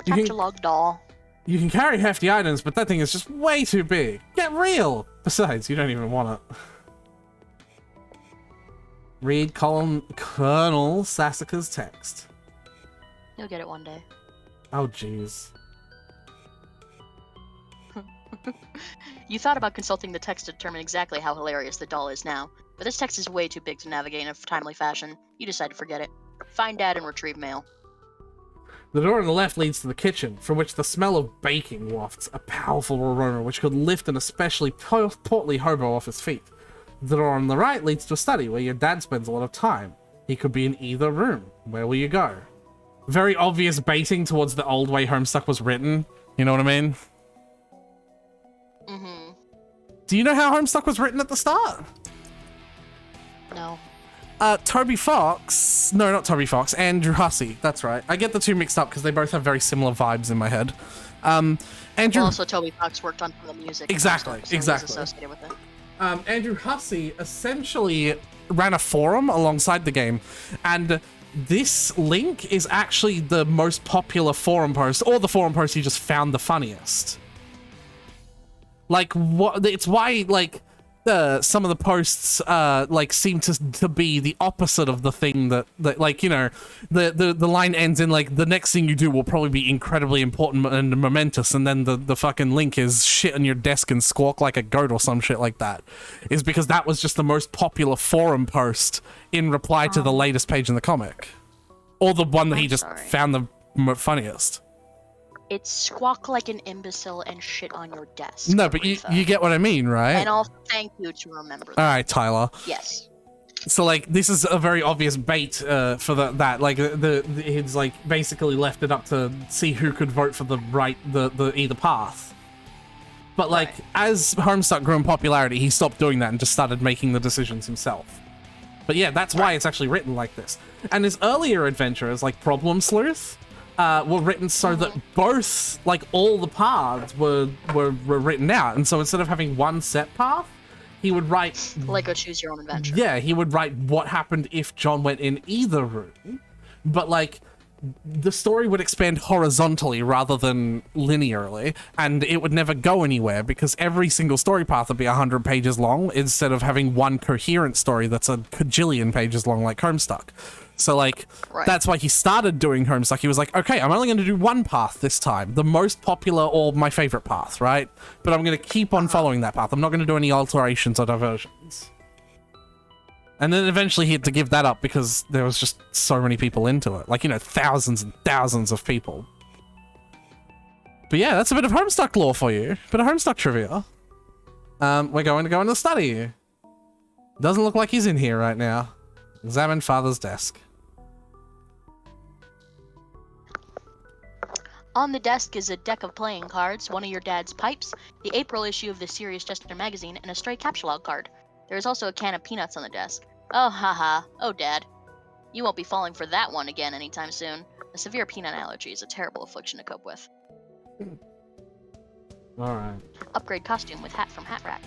B: You can-
A: Capture doll.
B: You can carry hefty items, but that thing is just way too big. Get real! Besides, you don't even want it. Read Colonel Sasaka's text.
A: You'll get it one day.
B: Oh, jeez.
A: You thought about consulting the text to determine exactly how hilarious the doll is now, but this text is way too big to navigate in a timely fashion. You decide to forget it. Find Dad and retrieve mail.
B: The door on the left leads to the kitchen, from which the smell of baking wafts a powerful aroma which could lift an especially portly hobo off his feet. The door on the right leads to a study where your dad spends a lot of time. He could be in either room. Where will you go? Very obvious baiting towards the old way Homestuck was written. You know what I mean?
A: Mm-hmm.
B: Do you know how Homestuck was written at the start?
A: No.
B: Toby Fox. No, not Toby Fox. Andrew Hussey. That's right. I get the two mixed up because they both have very similar vibes in my head. Andrew.
A: Well, also, Toby Fox worked on the music.
B: Exactly.
A: So
B: Exactly.
A: he's associated with it.
B: Andrew Hussey essentially ran a forum alongside the game, and this link is actually the most popular forum post, or the forum post he just found the funniest. Like, what? It's why, like, some of the posts, like, seem to be the opposite of the thing that like, you know, the line ends in, like, the next thing you do will probably be incredibly important and momentous, and then the fucking link is shit on your desk and squawk like a goat or some shit like that. Is because that was just the most popular forum post in reply to the latest page in the comic. Or the one that he just found the funniest.
A: It's squawk like an imbecile and shit on your desk.
B: No, but you get what I mean, right?
A: And also thank you to remember that.
B: All right, Tyler.
A: Yes.
B: So, like, this is a very obvious bait for that. Like, it's like basically left it up to see who could vote for the either path. But like, as Homestuck grew in popularity, he stopped doing that and just started making the decisions himself. But yeah, that's why it's actually written like this. And his earlier adventures, like Problem Sleuth, were written so that both, like, all the paths were written out. And so instead of having one set path, he would write...
A: Like a choose your own adventure.
B: Yeah, he would write what happened if John went in either room. But, like, the story would expand horizontally rather than linearly, and it would never go anywhere because every single story path would be 100 pages long instead of having one coherent story that's a cajillion pages long like Homestuck. So, like, that's why he started doing Homestuck. He was like, okay, I'm only going to do one path this time, the most popular or my favorite path, right? But I'm going to keep on following that path. I'm not going to do any alterations or diversions. And then eventually he had to give that up because there was just so many people into it. Like, you know, thousands and thousands of people. But yeah, that's a bit of Homestuck lore for you. Bit of Homestuck trivia. We're going to go in the study. Doesn't look like he's in here right now. Examine father's desk.
A: On the desk is a deck of playing cards, one of your dad's pipes, the April issue of the Serious Jester magazine, and a stray capsulog card. There is also a can of peanuts on the desk. Oh, haha. Oh, Dad. You won't be falling for that one again anytime soon. A severe peanut allergy is a terrible affliction to cope with.
B: Alright.
A: Upgrade costume with hat from Hat Rack.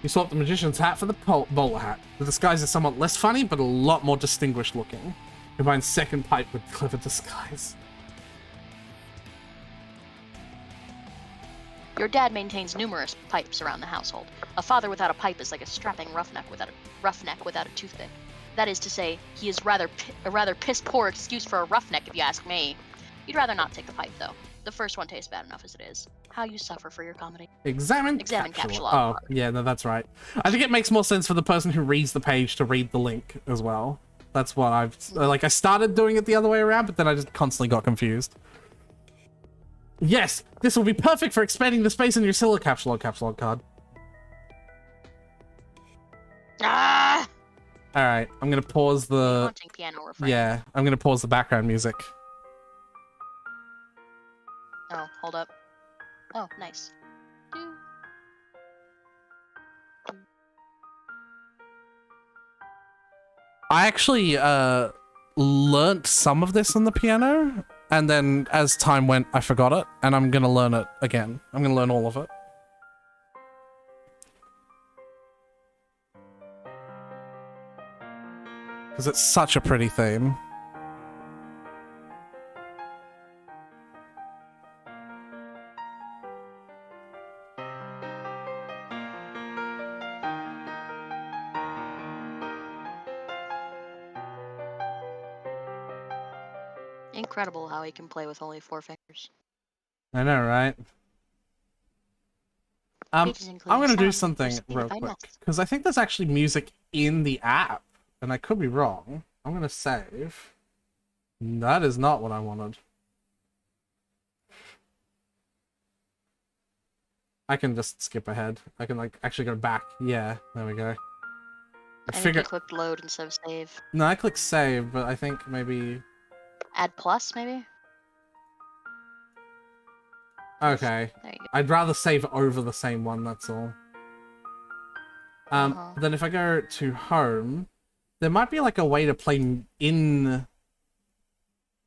B: You swapped the magician's hat for the bowler hat. The disguise is somewhat less funny, but a lot more distinguished looking. Combines second pipe with clever disguise.
A: Your dad maintains numerous pipes around the household. A father without a pipe is like a strapping roughneck without a toothpick. That is to say, he is a rather piss-poor excuse for a roughneck, if you ask me. You'd rather not take the pipe, though. The first one tastes bad enough as it is. How you suffer for your comedy.
B: Examine
A: capsulog.
B: Oh, yeah, no, that's right. I think it makes more sense for the person who reads the page to read the link as well. That's what I started doing it the other way around, but then I just constantly got confused. Yes, this will be perfect for expanding the space in your Scylla capsulog card.
A: Ah!
B: Alright, I'm gonna pause the...
A: Haunting piano refrain.
B: Yeah, I'm gonna pause the background music.
A: Oh, hold up. Oh, nice.
B: I actually learnt some of this on the piano. And then as time went, I forgot it, and I'm gonna learn it again. I'm gonna learn all of it. Because it's such a pretty theme.
A: Incredible how he can play with only 4 fingers.
B: I know, right?
A: Pages
B: I'm
A: include
B: gonna do
A: sound
B: something
A: recipes
B: real
A: by
B: quick,
A: Ness.
B: because I think there's actually music in the app, and I could be wrong. I'm gonna save. That is not what I wanted. I can just skip ahead. I can, like, actually go back. Yeah, there we go.
A: I think you clicked load instead of save.
B: No, I clicked save, but I think maybe...
A: Add plus, maybe?
B: Okay.
A: There you go.
B: I'd rather save over the same one, that's all. Then if I go to home, there might be like a way to play in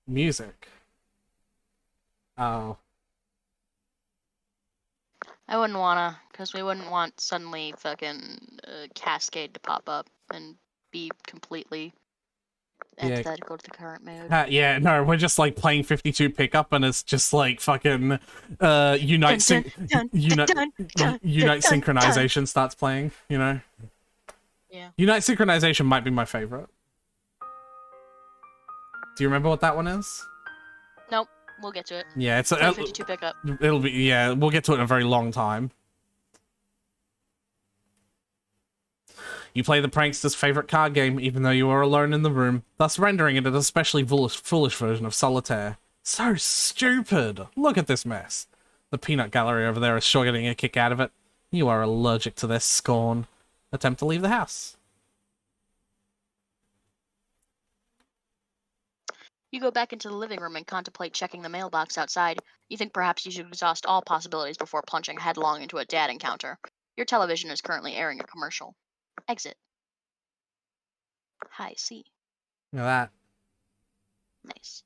B: music. Oh.
A: I wouldn't wanna, because we wouldn't want suddenly fucking Cascade to pop up and be completely antithetical to the current mood.
B: Yeah, no, we're just like playing 52 pickup and it's just like fucking Unite Synchronization starts playing, you know?
A: Yeah.
B: Unite Synchronization might be my favorite. Do you remember what that one is?
A: Nope, we'll get to it.
B: Yeah, it's a
A: 52 pickup.
B: It'll be, yeah, we'll get to it in a very long time. You play the prankster's favorite card game, even though you are alone in the room, thus rendering it an especially foolish version of solitaire. So stupid! Look at this mess. The peanut gallery over there is sure getting a kick out of it. You are allergic to their scorn. Attempt to leave the house.
A: You go back into the living room and contemplate checking the mailbox outside. You think perhaps you should exhaust all possibilities before plunging headlong into a dad encounter. Your television is currently airing a commercial. Exit. High C.
B: Look at that.
A: Nice.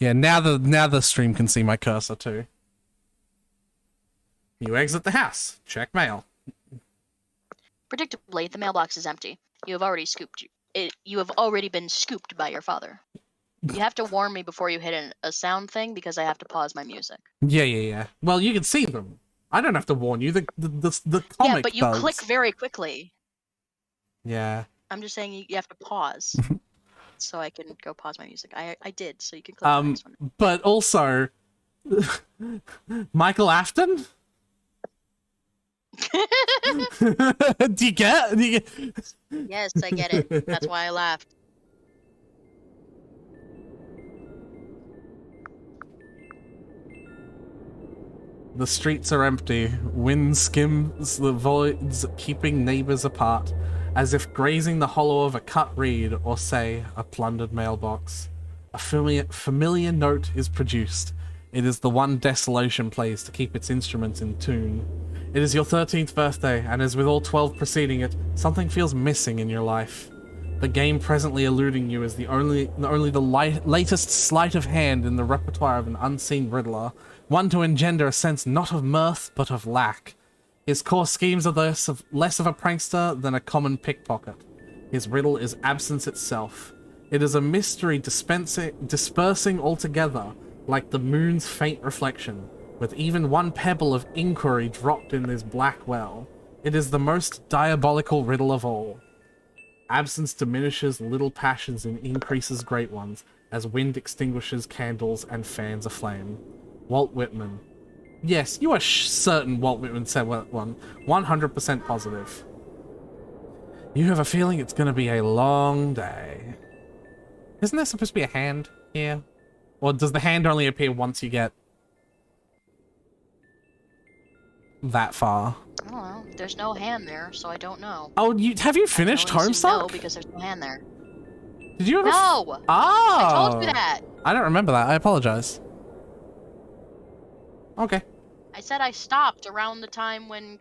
B: Yeah, now the stream can see my cursor too. You exit the house. Check mail.
A: Predictably, the mailbox is empty. You have already You have already been scooped by your father. You have to warn me before you hit a sound thing because I have to pause my music.
B: Yeah. Well, you can see them. I don't have to warn you. The comic
A: Yeah, but you
B: does.
A: click very quickly.
B: Yeah.
A: I'm just saying you have to pause so I can go pause my music. I did, so you can click the next one.
B: But also, Michael Afton? Do you get?
A: Yes, I get it. That's why I laughed.
B: The streets are empty. Wind skims the voids, keeping neighbors apart, as if grazing the hollow of a cut reed or, say, a plundered mailbox. A familiar note is produced. It is the one desolation plays to keep its instruments in tune. It is your 13th birthday, and as with all 12 preceding it, something feels missing in your life. The game presently eluding you is only the latest sleight of hand in the repertoire of an unseen riddler, one to engender a sense not of mirth, but of lack. His core schemes are less of a prankster than a common pickpocket. His riddle is absence itself. It is a mystery dispersing altogether, like the moon's faint reflection, with even one pebble of inquiry dropped in this black well. It is the most diabolical riddle of all. Absence diminishes little passions and increases great ones, as wind extinguishes candles and fans a flame. Walt Whitman. Yes, you are certain Walt Whitman said one. 100% positive. You have a feeling it's going to be a long day. Isn't there supposed to be a hand here? Or does the hand only appear once you get that far?
A: I don't know. There's no hand there, so I don't know.
B: Oh, have you finished Homestuck?
A: No, because there's no hand there.
B: Did you ever?
A: No!
B: Oh!
A: I told you that!
B: I don't remember that. I apologize. Okay.
A: I said I stopped around the time when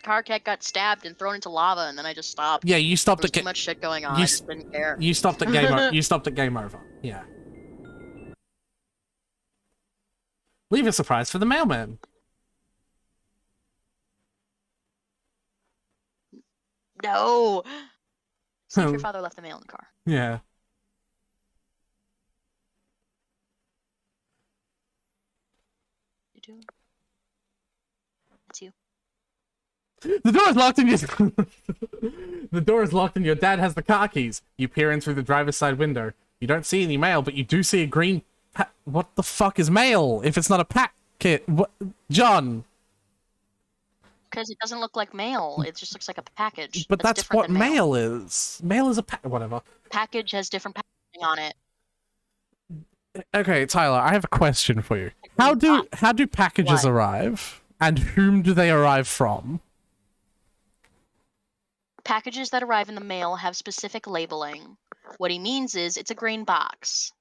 A: Carcat got stabbed and thrown into lava, and then I just stopped.
B: Yeah, you stopped
A: there was
B: at
A: too much shit going on. I just didn't care.
B: You stopped at game. You stopped at game over. Yeah. Leave a surprise for the mailman.
A: No. See if your father left the mail in the car.
B: Yeah.
A: You do. It's you.
B: The door is locked and the door is locked and your dad has the car keys. You peer in through the driver's side window. You don't see any mail, but you do see a green what the fuck is mail if it's not a packet? What, John?
A: Because it doesn't look like mail. It just looks like a package.
B: But that's
A: different
B: what
A: than
B: mail is. Mail is a whatever.
A: Package has different packaging on it.
B: Okay, Tyler, I have a question for you. How do packages
A: What?
B: arrive, and whom do they arrive from?
A: Packages that arrive in the mail have specific labeling. What he means is it's a green box,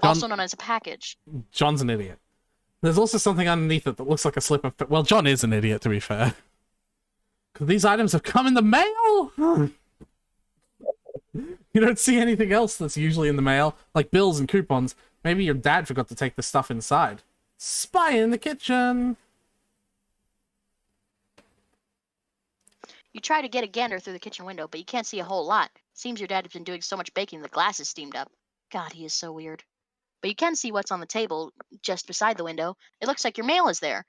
A: also known as a package.
B: John's an idiot. There's also something underneath it that looks like a slip of... Well, John is an idiot, to be fair. Because these items have come in the mail! You don't see anything else that's usually in the mail, like bills and coupons. Maybe your dad forgot to take the stuff inside. Spy in the kitchen!
A: You try to get a gander through the kitchen window, but you can't see a whole lot. Seems your dad has been doing so much baking the glass is steamed up. God, he is so weird. But you can see what's on the table just beside the window. It looks like your mail is there.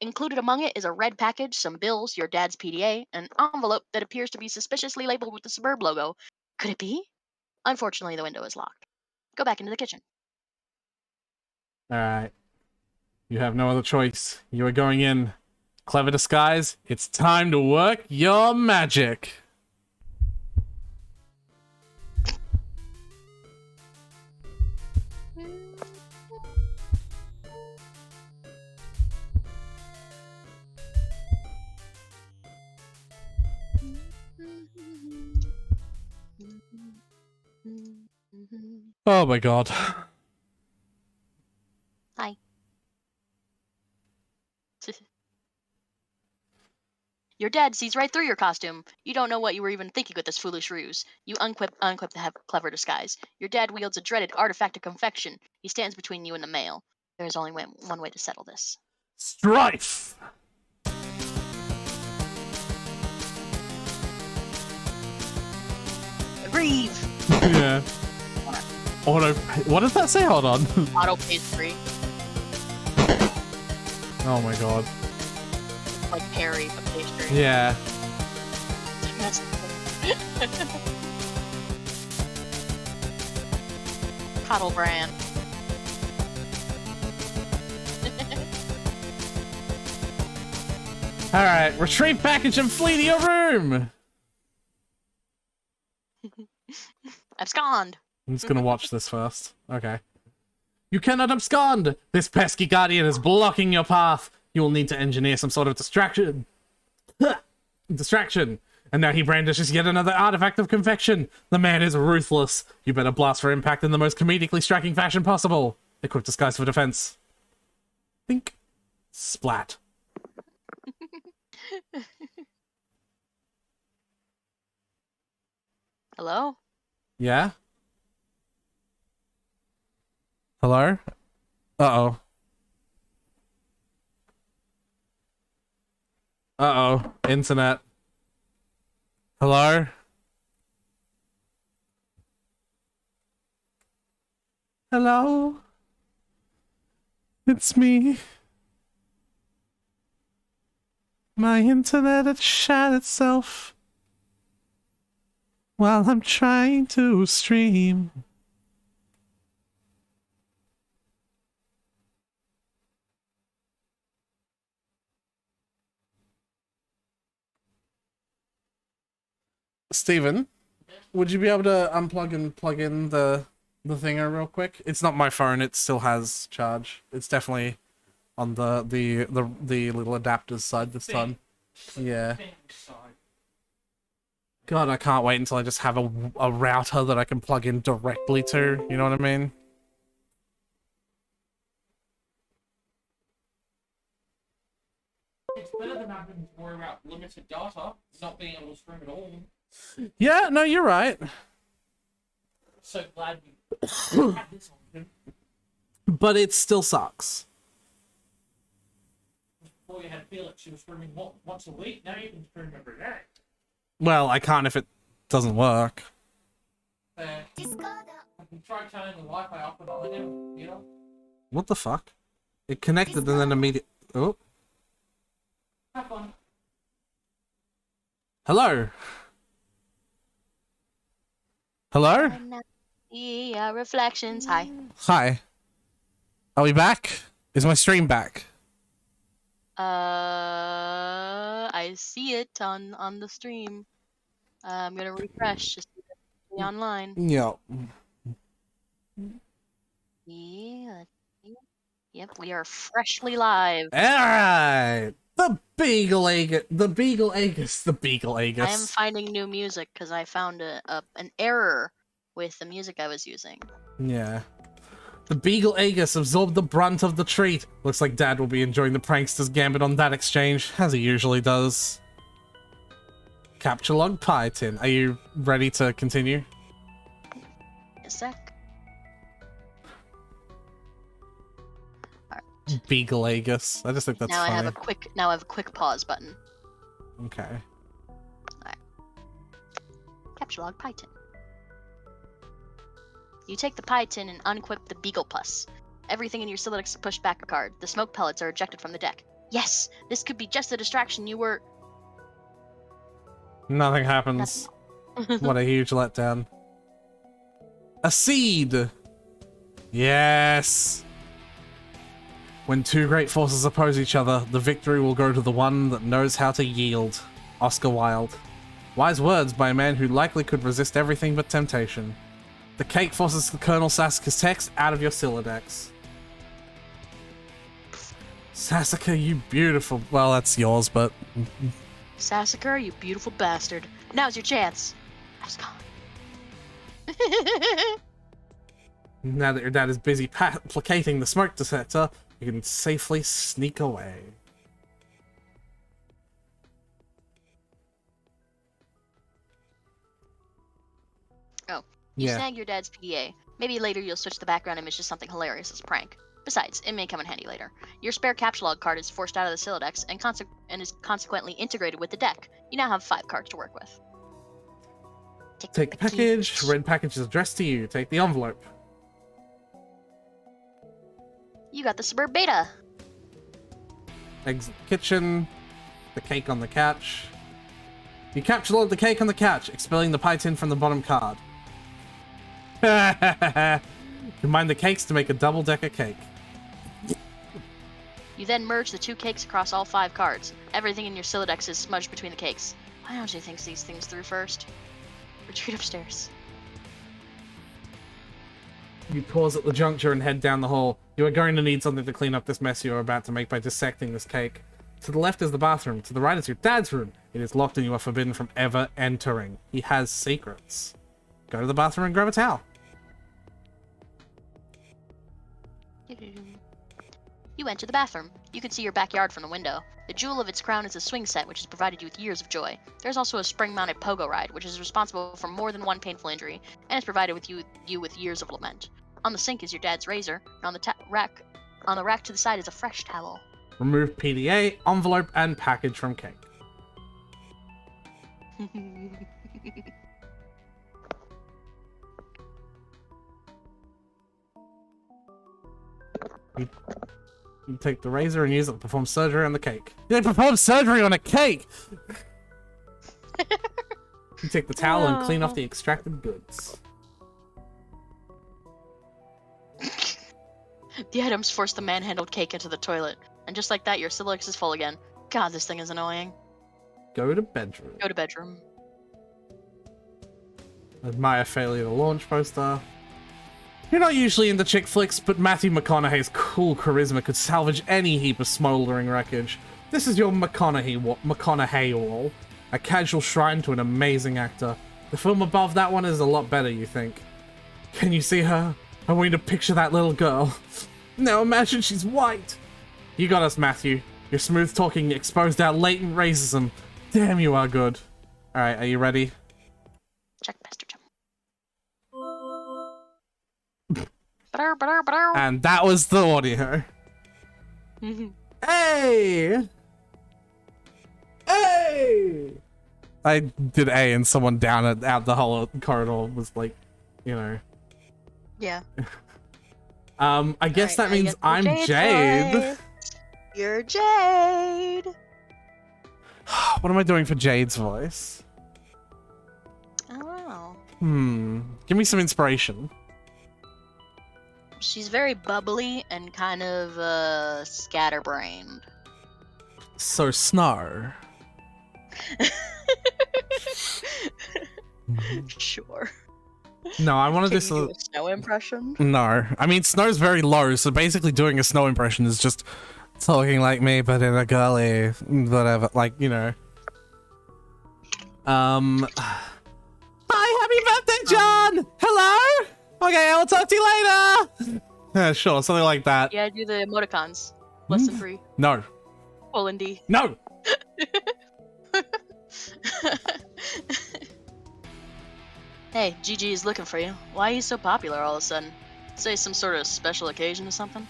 A: Included among it is a red package, some bills, your dad's PDA, and an envelope that appears to be suspiciously labeled with the Suburb logo. Could it be? Unfortunately, the window is locked. Go back into the kitchen.
B: Alright. You have no other choice. You are going in. Clever disguise. It's time to work your magic. Oh my god.
A: Hi. Your dad sees right through your costume. You don't know what you were even thinking with this foolish ruse. You unequip the clever disguise. Your dad wields a dreaded artifact of confection. He stands between you and the mail. There is only one way to settle this.
B: Strife!
A: Grieve!
B: Yeah. Auto... What does that say? Hold on.
A: Auto pastry.
B: Oh my god.
A: Like Perry from pastry.
B: Yeah.
A: That's Coddle brand.
B: Alright, retrieve package and flee to your room!
A: Abscond.
B: I'm just gonna watch this first. Okay. You cannot abscond! This pesky guardian is blocking your path! You will need to engineer some sort of distraction. Distraction! And now he brandishes yet another artifact of confection! The man is ruthless! You better blast for impact in the most comedically striking fashion possible! Equip disguise for defense. Think. Splat.
A: Hello?
B: Yeah? Hello? Uh-oh. Uh-oh. Internet. Hello? Hello? It's me. My internet had shot itself while I'm trying to stream. Steven, would you be able to unplug and plug in the thinger real quick? It's not my phone, it still has charge. It's definitely on the little adapters side this time. Yeah. God, I can't wait until I just have a router that I can plug in directly to, you know what I mean?
C: It's better than having to worry about limited data, not being able to stream at all.
B: Yeah, no, you're right.
C: So glad we had this option.
B: But it still sucks.
C: Before you had Felix, you were streaming once a week. Now you can stream every day.
B: Well, I can't if it doesn't work.
C: I can try turning the Wi-Fi off and on you, you know?
B: What the fuck? It connected and then immediately... Oh.
C: Have fun.
B: Hello? Hello?
A: Yeah, reflections. Hi.
B: Hi. Are we back? Is my stream back?
A: I see it on the stream. I'm gonna refresh just to be online.
B: Yeah.
A: Yeah. Let's see. Yep, we are freshly live.
B: Alright! The Beagle Agus. The Beagle Agus. The Beagle
A: I am
B: Agus.
A: finding new music because I found an error with the music I was using.
B: Yeah. The Beagle Agus absorbed the brunt of the treat. Looks like Dad will be enjoying the prankster's gambit on that exchange, as he usually does. Capture log pie tin. Are you ready to continue?
A: A sec.
B: Beagle Agus. I just think that's
A: Now
B: funny.
A: I have a quick pause button.
B: Okay.
A: Capture log pie tin. You take the pie tin and unequip the Beagle Plus. Everything in your Silex is pushed back a card. The smoke pellets are ejected from the deck. Yes, this could be just the distraction you were.
B: Nothing happens. What a huge letdown. A seed! Yes! When two great forces oppose each other, the victory will go to the one that knows how to yield. Oscar Wilde. Wise words by a man who likely could resist everything but temptation. The cake forces the Colonel Sasuke's text out of your Silodex. Sasuke, you beautiful... Well, that's yours, but...
A: Sasuke, you beautiful bastard. Now's your chance. I was gone.
B: Now that your dad is busy placating the smoke detector, you can safely sneak away.
A: Oh, you
B: Yeah.
A: snag your dad's PDA. Maybe later you'll switch the background image to something hilarious as a prank. Besides, it may come in handy later. Your spare capture log card is forced out of the Silodex and is consequently integrated with the deck. You now have 5 cards to work with.
B: Take the package. Red package is addressed to you. Take the envelope.
A: You got the Suburb Beta.
B: Exit the kitchen. The cake on the couch. You capture load the cake on the couch, expelling the pie tin from the bottom card. Combine the cakes to make a double-decker cake.
A: You then merge the 2 cakes across all 5 cards. Everything in your Silodex is smudged between the cakes. Why don't you think these things through first? Retreat upstairs.
B: You pause at the juncture and head down the hall. You are going to need something to clean up this mess you are about to make by dissecting this cake. To the left is the bathroom. To the right is your dad's room. It is locked and you are forbidden from ever entering. He has secrets. Go to the bathroom and grab a towel.
A: You enter the bathroom. You can see your backyard from the window. The jewel of its crown is a swing set, which has provided you with years of joy. There's also a spring-mounted pogo ride, which is responsible for more than one painful injury, and has provided you with years of lament. On the sink is your dad's razor, and on the rack to the side is a fresh towel.
B: Remove PDA, envelope, and package from cake. You take the razor and use it to perform surgery on the cake. You perform surgery on a cake! You take the towel and clean off the extracted goods.
A: The items force the manhandled cake into the toilet, and just like that, your Silex is full again. God, this thing is annoying.
B: Go to bedroom.
A: Go to bedroom.
B: Admire failure to launch poster. You're not usually into chick flicks, but Matthew McConaughey's cool charisma could salvage any heap of smoldering wreckage. This is your McConaughey wall. A casual shrine to an amazing actor. The film above that one is a lot better, you think. Can you see her? I want you to picture that little girl. Now imagine she's white. You got us, Matthew. Your smooth talking exposed our latent racism. Damn, you are good. Alright, are you ready?
A: Check Master Jump.
B: And that was the audio. Hey! I did A and someone down out the whole corridor was like, you know.
A: Yeah.
B: I guess that
A: Alright, now you
B: means
A: get the
B: I'm
A: Jade
B: Jade.
A: voice. You're Jade.
B: What am I doing for Jade's voice?
A: I don't know.
B: Give me some inspiration.
A: She's very bubbly and kind of scatterbrained.
B: So Snow.
A: Sure.
B: No, I wanted
A: Can
B: this.
A: you do a snow impression?
B: No, I mean Snow's very low, so basically doing a Snow impression is just talking like me, but in a girly, whatever, like you know. Hi, happy birthday, John! Hello. Okay, I'll talk to you later. Yeah, sure, something like that.
A: Yeah, do the emoticons. Less than 3.
B: No,
A: Full and D.
B: no.
A: Hey, Gigi is looking for you. Why are you so popular all of a sudden? Say some sort of special occasion or something?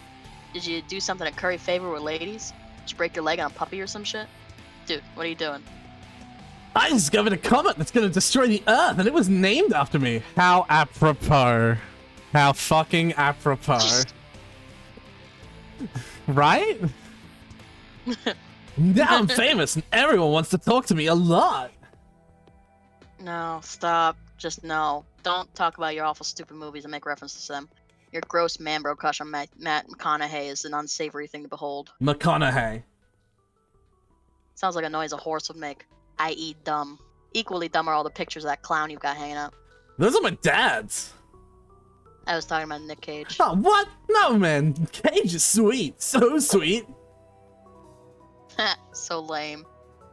A: Did you do something to curry favor with ladies? Did you break your leg on a puppy or some shit? Dude, what are you doing?
B: I discovered a comet that's gonna destroy the Earth, and it was named after me. How apropos. How fucking apropos. Right? Now I'm famous, and everyone wants to talk to me a lot.
A: No, stop. Just no. Don't talk about your awful stupid movies and make references to them. Your gross man-bro crush on Matt McConaughey is an unsavory thing to behold.
B: McConaughey.
A: Sounds like a noise a horse would make. I.e. dumb. Equally dumb are all the pictures of that clown you've got hanging up.
B: Those are my dad's.
A: I was talking about Nick Cage.
B: Oh, what? No, man. Cage is sweet. So sweet.
A: So lame.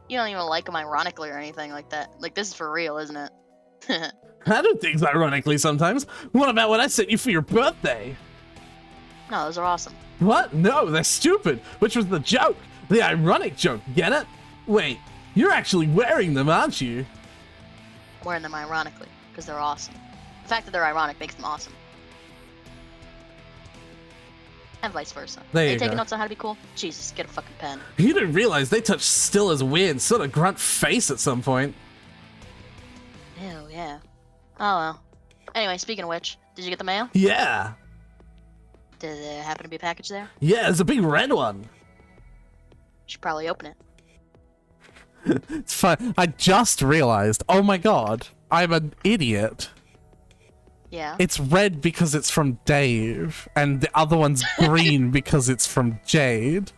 A: You don't even like him ironically or anything like that. Like, this is for real, isn't it?
B: I do things ironically sometimes. What about what I sent you for your birthday?
A: No, those are awesome.
B: What? No, they're stupid. Which was the joke? The ironic joke. Get it? Wait, you're actually wearing them, aren't you?
A: I'm wearing them ironically, because they're awesome. The fact that they're ironic makes them awesome. And vice versa.
B: There
A: Are
B: you
A: you taking
B: go.
A: notes on how to be cool? Jesus, get a fucking pen.
B: You didn't realize they touched Stilla's weird sort of grunt face at some point.
A: Ew, yeah. Oh well. Anyway, speaking of which, did you get the mail?
B: Yeah.
A: Did there happen to be a package there?
B: Yeah, it's a big red one.
A: Should probably open it.
B: It's fine. I just realized. Oh my god. I'm an idiot.
A: Yeah.
B: It's red because it's from Dave, and the other one's green because it's from Jade.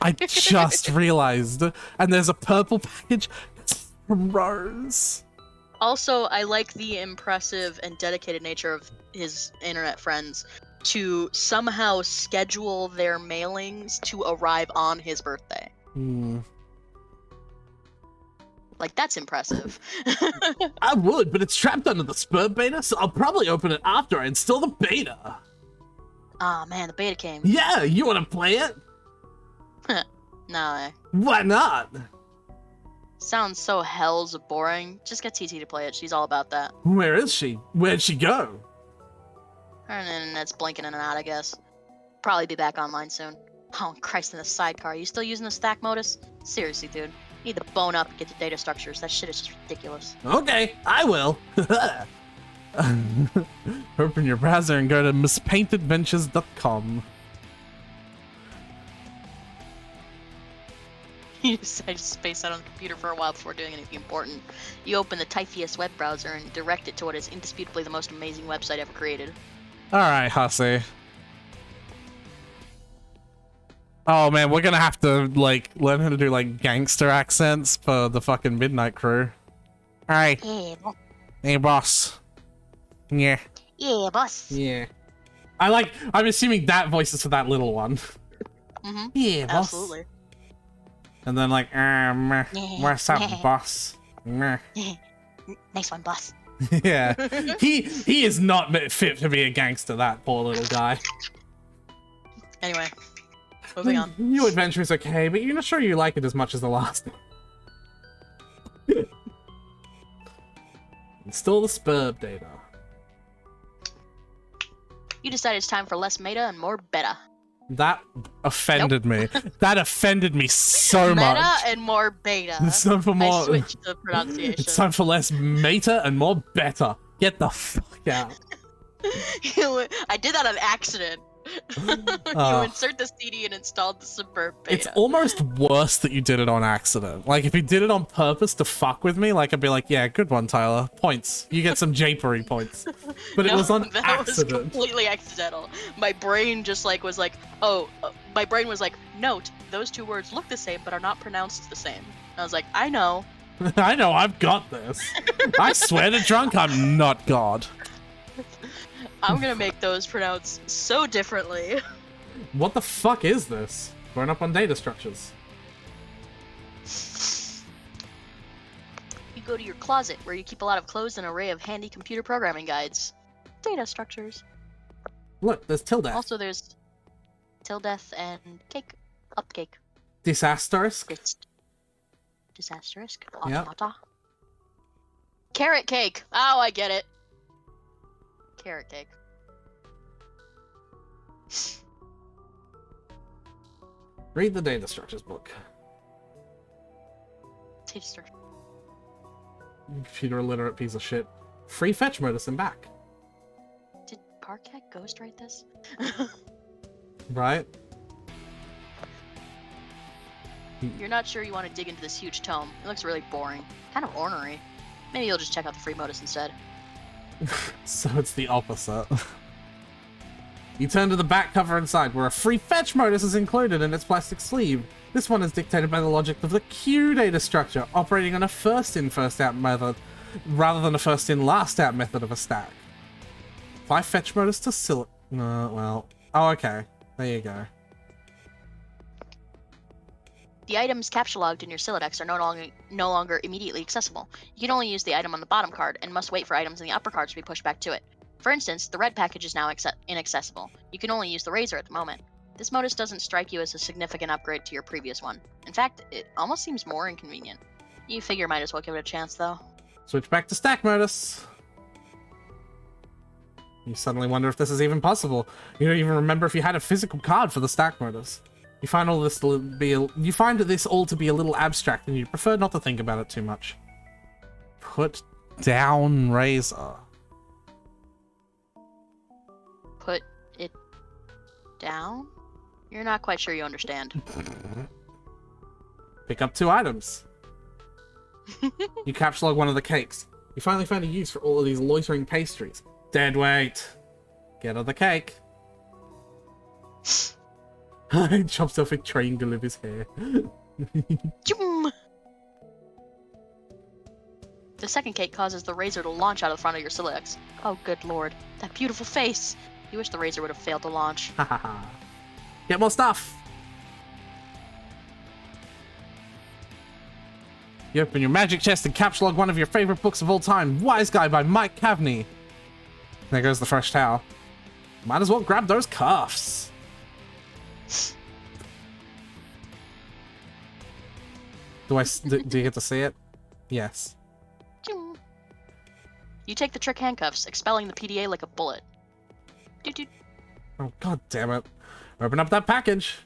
B: I just realized. And there's a purple package from Rose.
A: Also, I like the impressive and dedicated nature of his internet friends to somehow schedule their mailings to arrive on his birthday. Like, that's impressive.
B: I would, but it's trapped under the Spur beta, so I'll probably open it after I install the beta.
A: Aw, man, the beta came.
B: Yeah, you want to play it?
A: Nah,
B: Why not?
A: sounds so hells boring. Just get TT to play it. She's all about that.
B: Where is she? Where'd she go?
A: Her internet's blinking in and out, I guess. Probably be back online soon. Oh, Christ in the sidecar. You still using the stack modus? Seriously, dude. You need to bone up and get to data structures. That shit is just ridiculous.
B: Okay, I will. Open your browser and go to mispaintedventures.com.
A: You decide to space out on the computer for a while before doing anything important. You open the Typheus web browser and direct it to what is indisputably the most amazing website ever created.
B: Alright, Hussy. Oh man, we're gonna have to, like, learn how to do, like, gangster accents for the fucking Midnight Crew. Alright. Hey, boss. Yeah.
A: Yeah, boss.
B: Yeah. I'm assuming that voice is for that little one.
A: Mm-hmm.
B: Yeah, boss.
A: Absolutely.
B: And then, like, what's up, boss? Meh.
A: Nice one, boss.
B: Yeah. He is not fit to be a gangster, that poor little guy.
A: Anyway, moving on.
B: New adventure is okay, but you're not sure you like it as much as the last one. Install the Spurb data.
A: You decide it's time for less meta and more beta.
B: That offended me. That offended me so much.
A: Meta and more beta.
B: It's time for more.
A: I switched the pronunciation.
B: It's time for less meta and more beta. Get the fuck out.
A: I did that on accident. You insert the CD and installed the Suburb beta.
B: It's almost worse that you did it on accident. Like, if you did it on purpose to fuck with me, like, I'd be like, yeah, good one, Tyler. Points. You get some japery points. But it was on
A: that
B: accident.
A: was completely accidental. My brain just like was like, my brain was like, note, those two words look the same but are not pronounced the same. And I was like, I know.
B: I know, I've got this. I swear to drunk, I'm not God.
A: I'm gonna make those pronounced so differently.
B: What the fuck is this? Growing up on data structures.
A: You go to your closet where you keep a lot of clothes and an array of handy computer programming guides. Data structures.
B: Look, there's tilde.
A: Also, there's Tildeth and cake. Upcake.
B: Disasterisk.
A: Disasterisk.
B: Yep.
A: Automata. Carrot cake. Oh, I get it. Carrot cake.
B: Read the data structures book.
A: Data structure.
B: Computer illiterate piece of shit. Free fetch modus and back.
A: Did Parquet ghostwrite this?
B: Right?
A: You're not sure you want to dig into this huge tome. It looks really boring. Kind of ornery. Maybe you'll just check out the free modus instead.
B: So it's the opposite. You turn to the back cover inside, where a free fetch modus is included in its plastic sleeve. This one is dictated by the logic of the queue data structure, operating on a first-in, first-out method, rather than a first-in, last-out method of a stack. Apply fetch modus to well... Oh, okay. There you go.
A: The items captcha-logged in your Silodex are no longer immediately accessible. You can only use the item on the bottom card, and must wait for items in the upper cards to be pushed back to it. For instance, the red package is now inaccessible. You can only use the razor at the moment. This modus doesn't strike you as a significant upgrade to your previous one. In fact, it almost seems more inconvenient. You figure might as well give it a chance, though.
B: Switch back to stack modus. You suddenly wonder if this is even possible. You don't even remember if you had a physical card for the stack modus. You find this all to be a little abstract, and you prefer not to think about it too much. Put down razor.
A: Put it down? You're not quite sure you understand.
B: Pick up 2 items. You capture one of the cakes. You finally find a use for all of these loitering pastries. Dead weight. Get on the cake. He chops off a triangle of his hair.
A: Choom! The second cake causes the razor to launch out of the front of your Silex. Oh, good lord. That beautiful face! You wish the razor would have failed to launch.
B: Get more stuff! You open your magic chest and capture one of your favorite books of all time, Wise Guy by Mike Cavney. There goes the fresh towel. Might as well grab those cuffs. Do you get to see it? Yes.
A: You take the trick handcuffs, expelling the PDA like a bullet. Doot.
B: Oh, god damn it. Open up that package.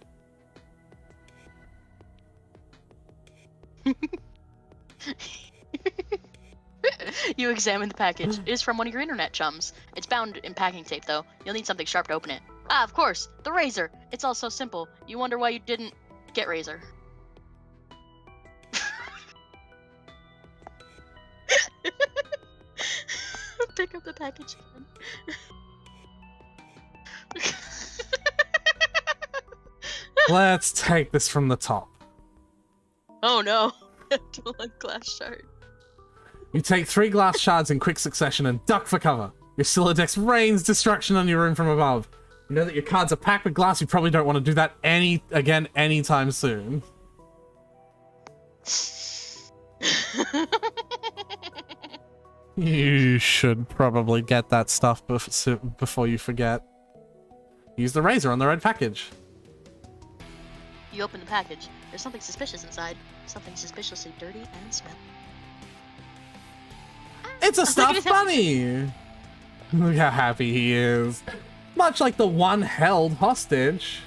A: You examine the package. It is from one of your internet chums. It's bound in packing tape, though. You'll need something sharp to open it. Ah, of course! The razor! It's all so simple. You wonder why you didn't get razor. Pick up the package again.
B: Let's take this from the top.
A: Oh no. One glass shard.
B: You take 3 glass shards in quick succession and duck for cover. Your Silodex rains destruction on your room from above. You know that your cards are packed with glass. You probably don't want to do that again anytime soon. You should probably get that stuff before you forget. Use the razor on the red package.
A: You open the package. There's something suspicious inside. Something suspiciously dirty and smelly.
B: It's a stuffed bunny! Look how happy he is. Much like the one held hostage.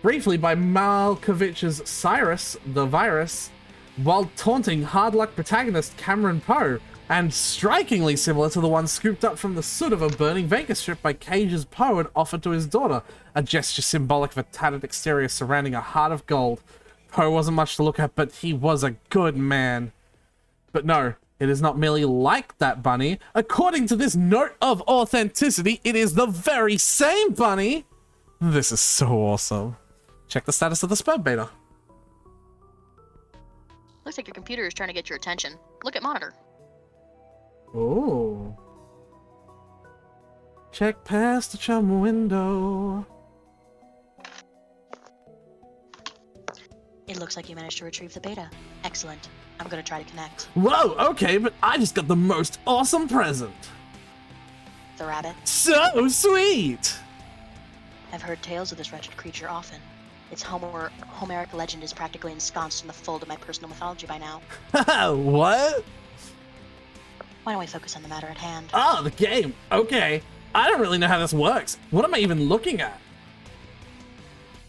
B: briefly by Malkovich's Cyrus the Virus, while taunting hard luck protagonist Cameron Poe, and strikingly similar to the one scooped up from the soot of a burning Vegas strip by Cage's Poe and offered to his daughter, a gesture symbolic of a tattered exterior surrounding a heart of gold. Poe wasn't much to look at, but he was a good man. But no, it is not merely like that bunny. According to this note of authenticity, it is the very same bunny. This is so awesome. Check the status of the spud beta.
A: Looks like your computer is trying to get your attention. Look at monitor.
B: Oh. Check past the chum window.
A: It looks like you managed to retrieve the beta. Excellent. I'm gonna try to connect.
B: Whoa, okay, but I just got the most awesome present.
A: The rabbit.
B: So sweet!
A: I've heard tales of this wretched creature often. Its Homeric legend is practically ensconced in the fold of my personal mythology by now.
B: What?
A: Why don't we focus on the matter at hand?
B: Oh, the game. Okay. I don't really know how this works. What am I even looking at?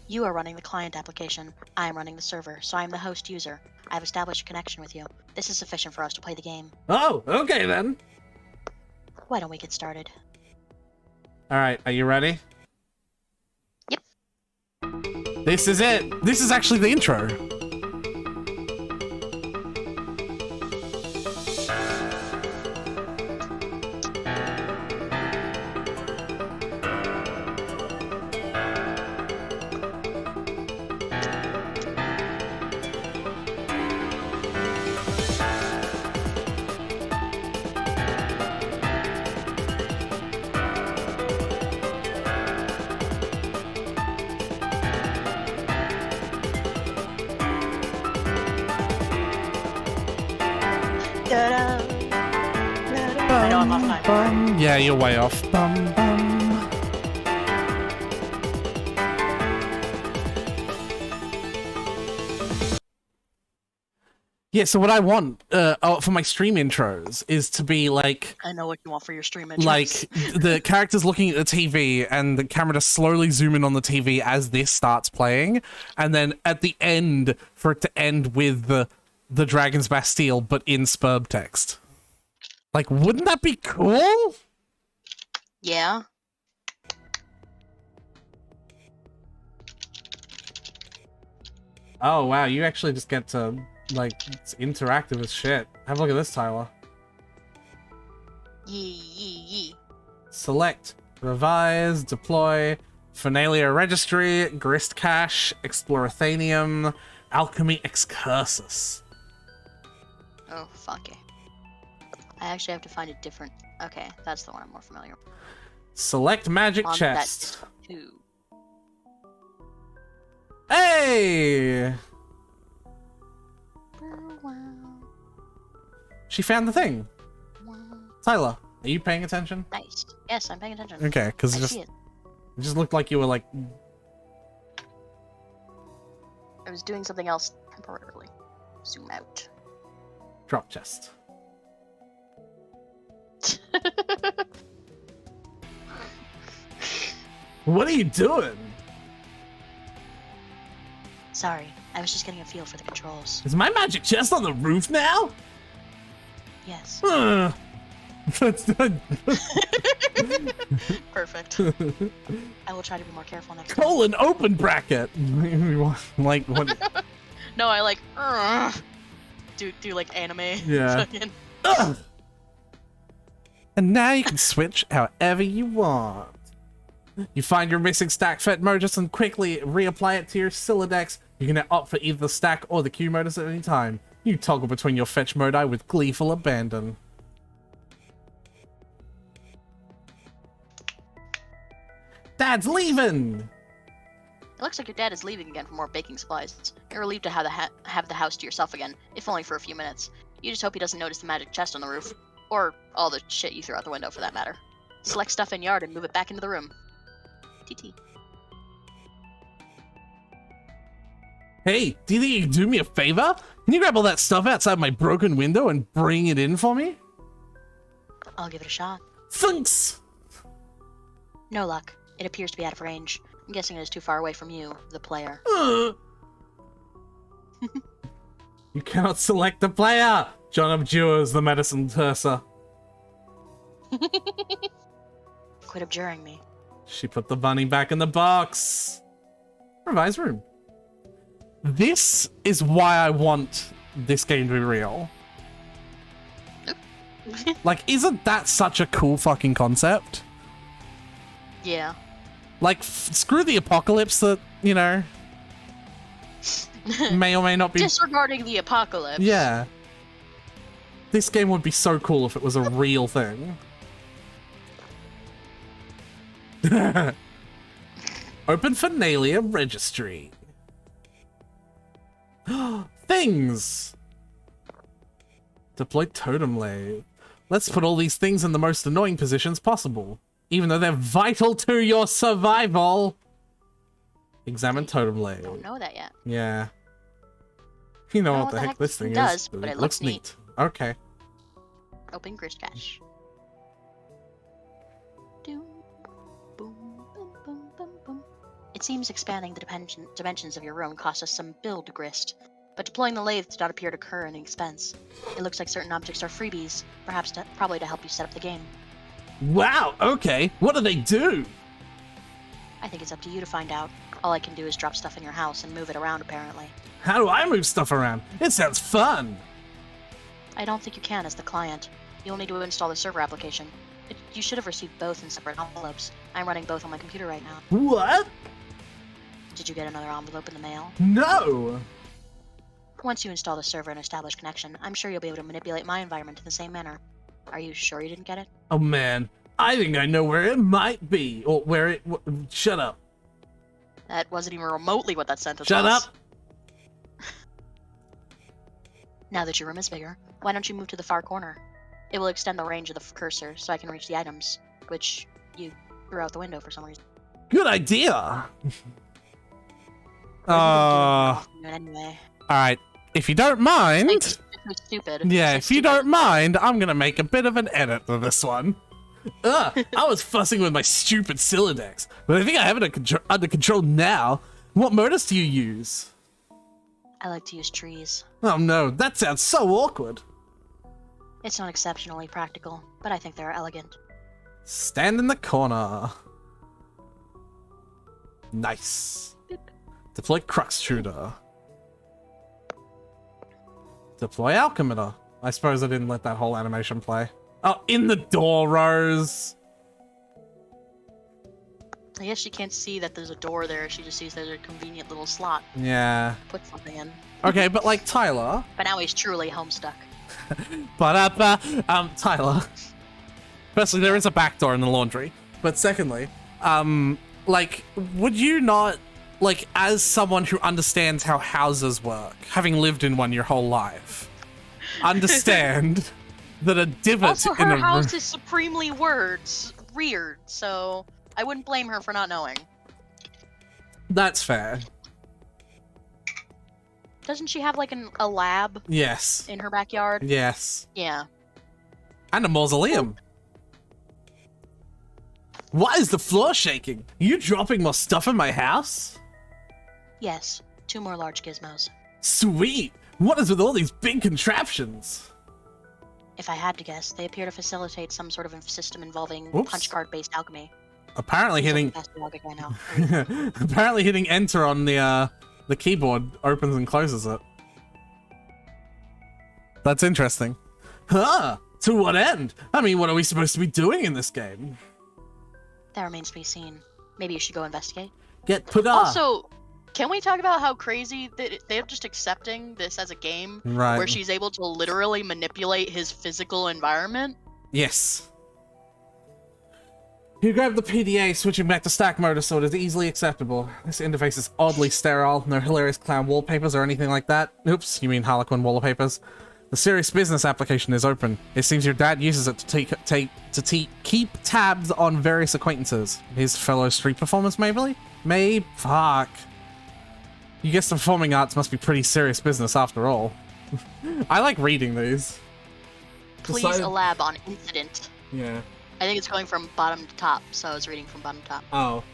A: You are running the client application. I am running the server, so I am the host user. I have established a connection with you. This is sufficient for us to play the game.
B: Oh, okay then.
A: Why don't we get started?
B: Alright, are you ready?
A: Yep.
B: This is it. This is actually the intro.
A: I know I'm off time.
B: Yeah, you're way off. Bum, bum. Yeah, so what I want for my stream intros is to be like...
A: I know what you want for your stream intros.
B: Like, the character's looking at the TV and the camera to slowly zoom in on the TV as this starts playing. And then at the end, for it to end with the Dragon's Bastille, but in Spurb text. Like, wouldn't that be cool?
A: Yeah.
B: Oh, wow, you actually just get to, like, it's interactive as shit. Have a look at this, Tyler.
A: Yee.
B: Select, revise, deploy, Finalia Registry, Grist Cache, Explorathanium, Alchemy Excursus.
A: Oh, fuck it. I actually have to find a different... Okay, that's the one I'm more familiar with.
B: Select Magic
A: On
B: Chest.
A: that too.
B: Hey! She found the thing. Tyler, are you paying attention?
A: Nice. Yes, I'm paying attention.
B: Okay, because
A: I see
B: it
A: it.
B: just looked like you were like...
A: I was doing something else temporarily. Zoom out.
B: Drop chest. What are you doing?
A: Sorry, I was just getting a feel for the controls.
B: Is my magic chest on the roof now?
A: Yes.
B: That's
A: Perfect. I will try to be more careful next time.
B: colon open bracket. Like what?
A: No, I like do like anime.
B: Yeah.
A: Fucking-
B: Ugh. And now you can switch however you want. You find your missing stack fet modus and quickly reapply it to your Sylladex. You can now opt for either the stack or the Q modus at any time. You toggle between your fetch modi with gleeful abandon. Dad's leaving!
A: It looks like your dad is leaving again for more baking supplies. You're relieved to have the house to yourself again, if only for a few minutes. You just hope he doesn't notice the magic chest on the roof. Or all the shit you threw out the window, for that matter. Select stuff in yard and move it back into the room. TT.
B: Hey, do you think you can do me a favor? Can you grab all that stuff outside my broken window and bring it in for me?
A: I'll give it a shot.
B: Thanks!
A: No luck. It appears to be out of range. I'm guessing it's too far away from you, the player.
B: You cannot select the player! John abjures the medicine cursor.
A: Quit abjuring me.
B: She put the bunny back in the box. Revised room. This is why I want this game to be real. Like, isn't that such a cool fucking concept?
A: Yeah.
B: Like, screw the apocalypse that, you know, may or may not be...
A: Disregarding the apocalypse.
B: Yeah. This game would be so cool if it was a real thing. Open Finalia Registry. Things! Deploy Totem Lathe. Let's put all these things in the most annoying positions possible, even though they're vital to your survival. Examine Totem Lathe.
A: Don't know that yet.
B: Yeah. You know
A: I don't
B: what the heck this thing is,
A: but it looks neat.
B: Okay.
A: Open grist cache. Doom, boom, boom, boom, boom, boom. It seems expanding the dimensions of your room costs us some build grist, but deploying the lathe did not appear to occur any expense. It looks like certain objects are freebies, probably to help you set up the game.
B: Wow, okay. What do they do?
A: I think it's up to you to find out. All I can do is drop stuff in your house and move it around, apparently.
B: How do I move stuff around? It sounds fun.
A: I don't think you can as the client. You'll need to install the server application. You should have received both in separate envelopes. I'm running both on my computer right now.
B: What?
A: Did you get another envelope in the mail?
B: No.
A: Once you install the server and establish connection, I'm sure you'll be able to manipulate my environment in the same manner. Are you sure you didn't get it?
B: Oh man, I think I know where it might be, or where it... Shut up.
A: That wasn't even remotely what that sentence
B: Shut
A: was.
B: up.
A: Now that your room is bigger, why don't you move to the far corner? It will extend the range of the cursor so I can reach the items, which you threw out the window for some reason.
B: Good idea.
A: Anyway.
B: Alright, if you don't mind...
A: It's stupid.
B: Yeah,
A: It's
B: if you
A: stupid.
B: don't mind, I'm gonna make a bit of an edit to this one. I was fussing with my stupid Silodex, but I think I have it under control now. What modus do you use?
A: I like to use trees.
B: Oh no, that sounds so awkward.
A: It's not exceptionally practical, but I think they're elegant.
B: Stand in the corner. Nice.
A: Boop.
B: Deploy Crux Shooter. Deploy Alchemitter. I suppose I didn't let that whole animation play. Oh, in the door, Rose.
A: I guess she can't see that there's a door there. She just sees there's a convenient little slot.
B: Yeah.
A: Put something in.
B: Okay, but like Tyler.
A: But now he's truly Homestuck.
B: Tyler. Firstly, there is a back door in the laundry. But secondly, like, would you not, like, as someone who understands how houses work, having lived in one your whole life, understand that a divot
A: Also,
B: in
A: her
B: a
A: house is supremely weird, so I wouldn't blame her for not knowing.
B: That's fair.
A: Doesn't she have like a lab
B: Yes.
A: in her backyard?
B: Yes.
A: Yeah.
B: And a mausoleum. Why is the floor shaking? Are you dropping more stuff in my house?
A: Yes. 2 more large gizmos.
B: Sweet. What is with all these big contraptions?
A: If I had to guess, they appear to facilitate some sort of system involving
B: Oops.
A: punch card-based alchemy.
B: Apparently hitting
A: That's the logic I know.
B: apparently hitting enter on the keyboard opens and closes it. That's interesting. Huh? To what end? I mean, what are we supposed to be doing in this game?
A: That remains to be seen. Maybe you should go investigate.
B: Get put up.
A: Also, can we talk about how crazy that they're just accepting this as a game
B: Right.
A: where she's able to literally manipulate his physical environment?
B: Yes. You grab the PDA, switching back to stack mode so it is easily acceptable. This interface is oddly sterile, no hilarious clown wallpapers or anything like that. Oops, you mean Harlequin wallpapers. The serious business application is open. It seems your dad uses it to keep tabs on various acquaintances. His fellow street performers, maybe? Fuck. You guess the performing arts must be pretty serious business after all. I like reading these.
A: Please
B: Decided-
A: a lab on incident.
B: Yeah.
A: I think it's going from bottom to top, so I was reading from bottom to top.
B: Oh.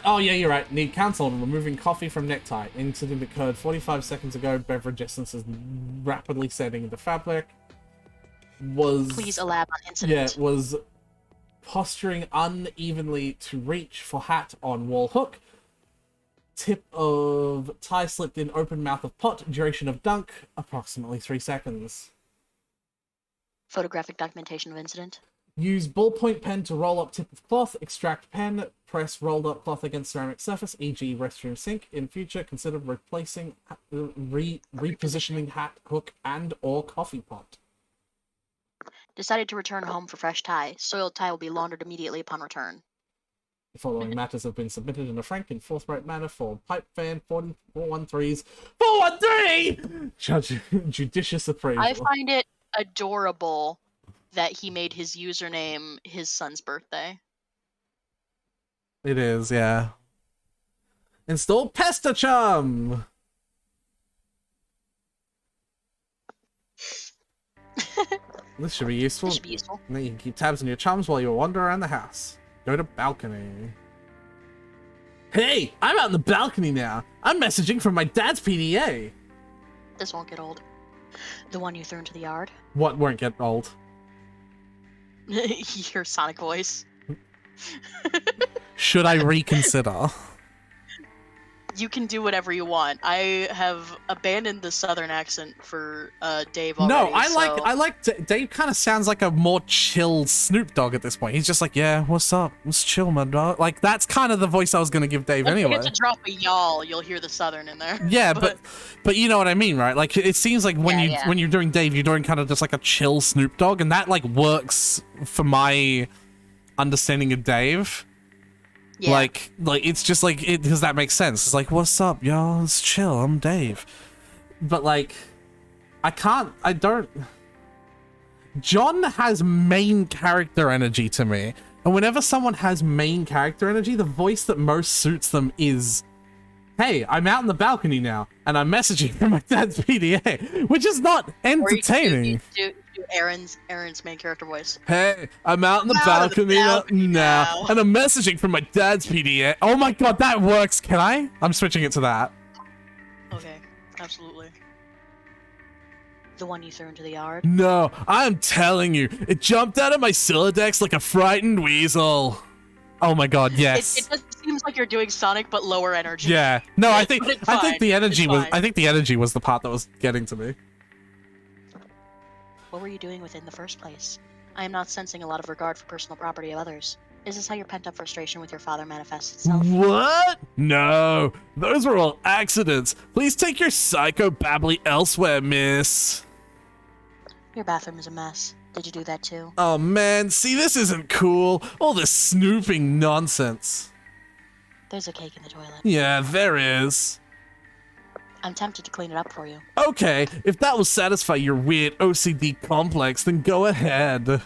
B: Oh yeah, you're right. Need counsel on removing coffee from necktie. Incident occurred 45 seconds ago. Beverage essence is rapidly setting into fabric.
A: Please elab on incident.
B: Yeah, was posturing unevenly to reach for hat on wall hook. Tip of tie slipped in open mouth of pot. Duration of dunk approximately 3 seconds.
A: Photographic documentation of incident.
B: Use ballpoint pen to roll up tip of cloth. Extract pen. Press rolled up cloth against ceramic surface, e.g. restroom sink. In future, consider replacing, repositioning hat, hook, and or coffee pot.
A: Decided to return home for fresh tie. Soiled tie will be laundered immediately upon return.
B: The following matters have been submitted in a frank and forthright manner for pipe fan 413's 413 judicious appraisal.
A: I find it adorable that he made his username his son's birthday.
B: It is, yeah. Install Pestachum! This should be useful.
A: This should be useful.
B: And then you can keep tabs on your chums while you wander around the house. Go to balcony. Hey, I'm out in the balcony now. I'm messaging from my dad's PDA.
A: This won't get old. The one you threw into the yard.
B: What won't get old?
A: Your Sonic voice.
B: Should I reconsider?
A: You can do whatever you want. I have abandoned the southern accent for Dave
B: No,
A: already.
B: I like Dave kind of sounds like a more chill Snoop Dogg at this point. He's just like, yeah, what's up? Let's chill, my dog. Like, that's kind of the voice I was going to give Dave
A: Once
B: anyway.
A: you get to drop a y'all, you'll hear the southern in there.
B: Yeah, but you know what I mean, right? Like, it seems like when when you're doing Dave, you're doing kind of just like a chill Snoop Dogg, and that like works for my understanding of Dave.
A: Yeah.
B: Like it's just like it because that makes sense. It's like, what's up, y'all? Let's chill. I'm Dave. But like, I don't. John has main character energy to me, and whenever someone has main character energy, the voice that most suits them is, "Hey, I'm out in the balcony now, and I'm messaging from my dad's PDA," which is not entertaining.
A: Or you do Aaron's main character voice.
B: Hey, I'm out in the balcony now, and I'm messaging from my dad's PDA. Oh my god, that works. Can I? I'm switching it to that.
A: Okay, absolutely. The one you threw into the yard?
B: No, I'm telling you, it jumped out of my Silodex like a frightened weasel. Oh my god, yes.
A: It just seems like you're doing Sonic, but lower energy.
B: Yeah. No, I think
A: fine.
B: the energy
A: It's
B: was
A: fine.
B: I think the energy was the part that was getting to me.
A: What were you doing within the first place? I am not sensing a lot of regard for personal property of others. Is this how your pent-up frustration with your father manifests itself?
B: What? No, those were all accidents. Please take your psycho-babbly elsewhere, miss.
A: Your bathroom is a mess. Did you do that too?
B: Oh man, see, this isn't cool. All this snooping nonsense.
A: There's a cake in the toilet.
B: Yeah, there is.
A: I'm tempted to clean it up for you.
B: Okay, if that will satisfy your weird OCD complex, then go ahead.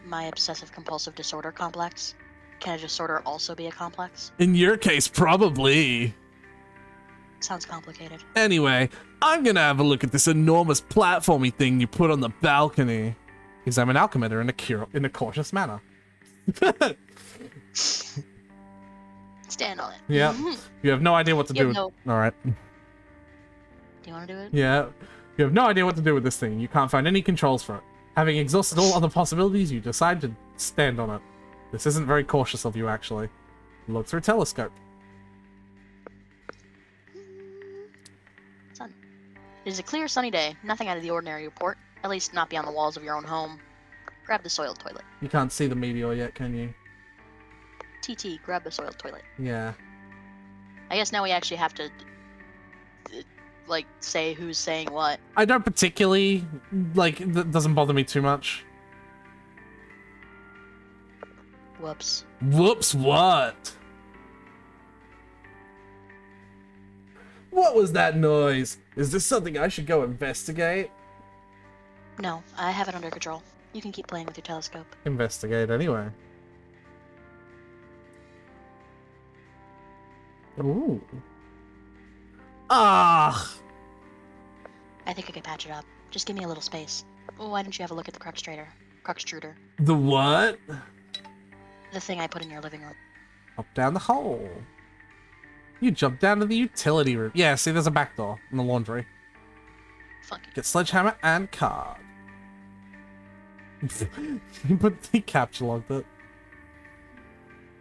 A: My obsessive-compulsive disorder complex? Can a disorder also be a complex?
B: In your case, probably.
A: Sounds complicated.
B: Anyway, I'm gonna have a look at this enormous platformy thing you put on the balcony. Examine Alchemitter in a cautious manner.
A: Stand on it.
B: Yeah. You have no idea what to
A: You
B: do
A: have
B: with Alright.
A: Do you want to do it?
B: Yeah. You have no idea what to do with this thing. You can't find any controls for it. Having exhausted all other possibilities, you decide to stand on it. This isn't very cautious of you, actually. Look through telescope.
A: Sun. It is a clear, sunny day. Nothing out of the ordinary report. At least not beyond the walls of your own home. Grab the soiled toilet.
B: You can't see the meteor yet, can you?
A: TT, grab the soiled toilet.
B: Yeah.
A: I guess now we actually have to, like, say who's saying what.
B: I don't particularly, like, that doesn't bother me too much.
A: Whoops.
B: Whoops, what? What was that noise? Is this something I should go investigate?
A: No, I have it under control. You can keep playing with your telescope.
B: Investigate anyway. Ooh. Ah!
A: I think I can patch it up. Just give me a little space. Why don't you have a look at the Cruxtruder?
B: The what?
A: The thing I put in your living room.
B: Hop down the hole. You jump down to the utility room. Yeah, see, there's a back door in the laundry.
A: Fuck it.
B: Get sledgehammer and card. You put the capture logged it.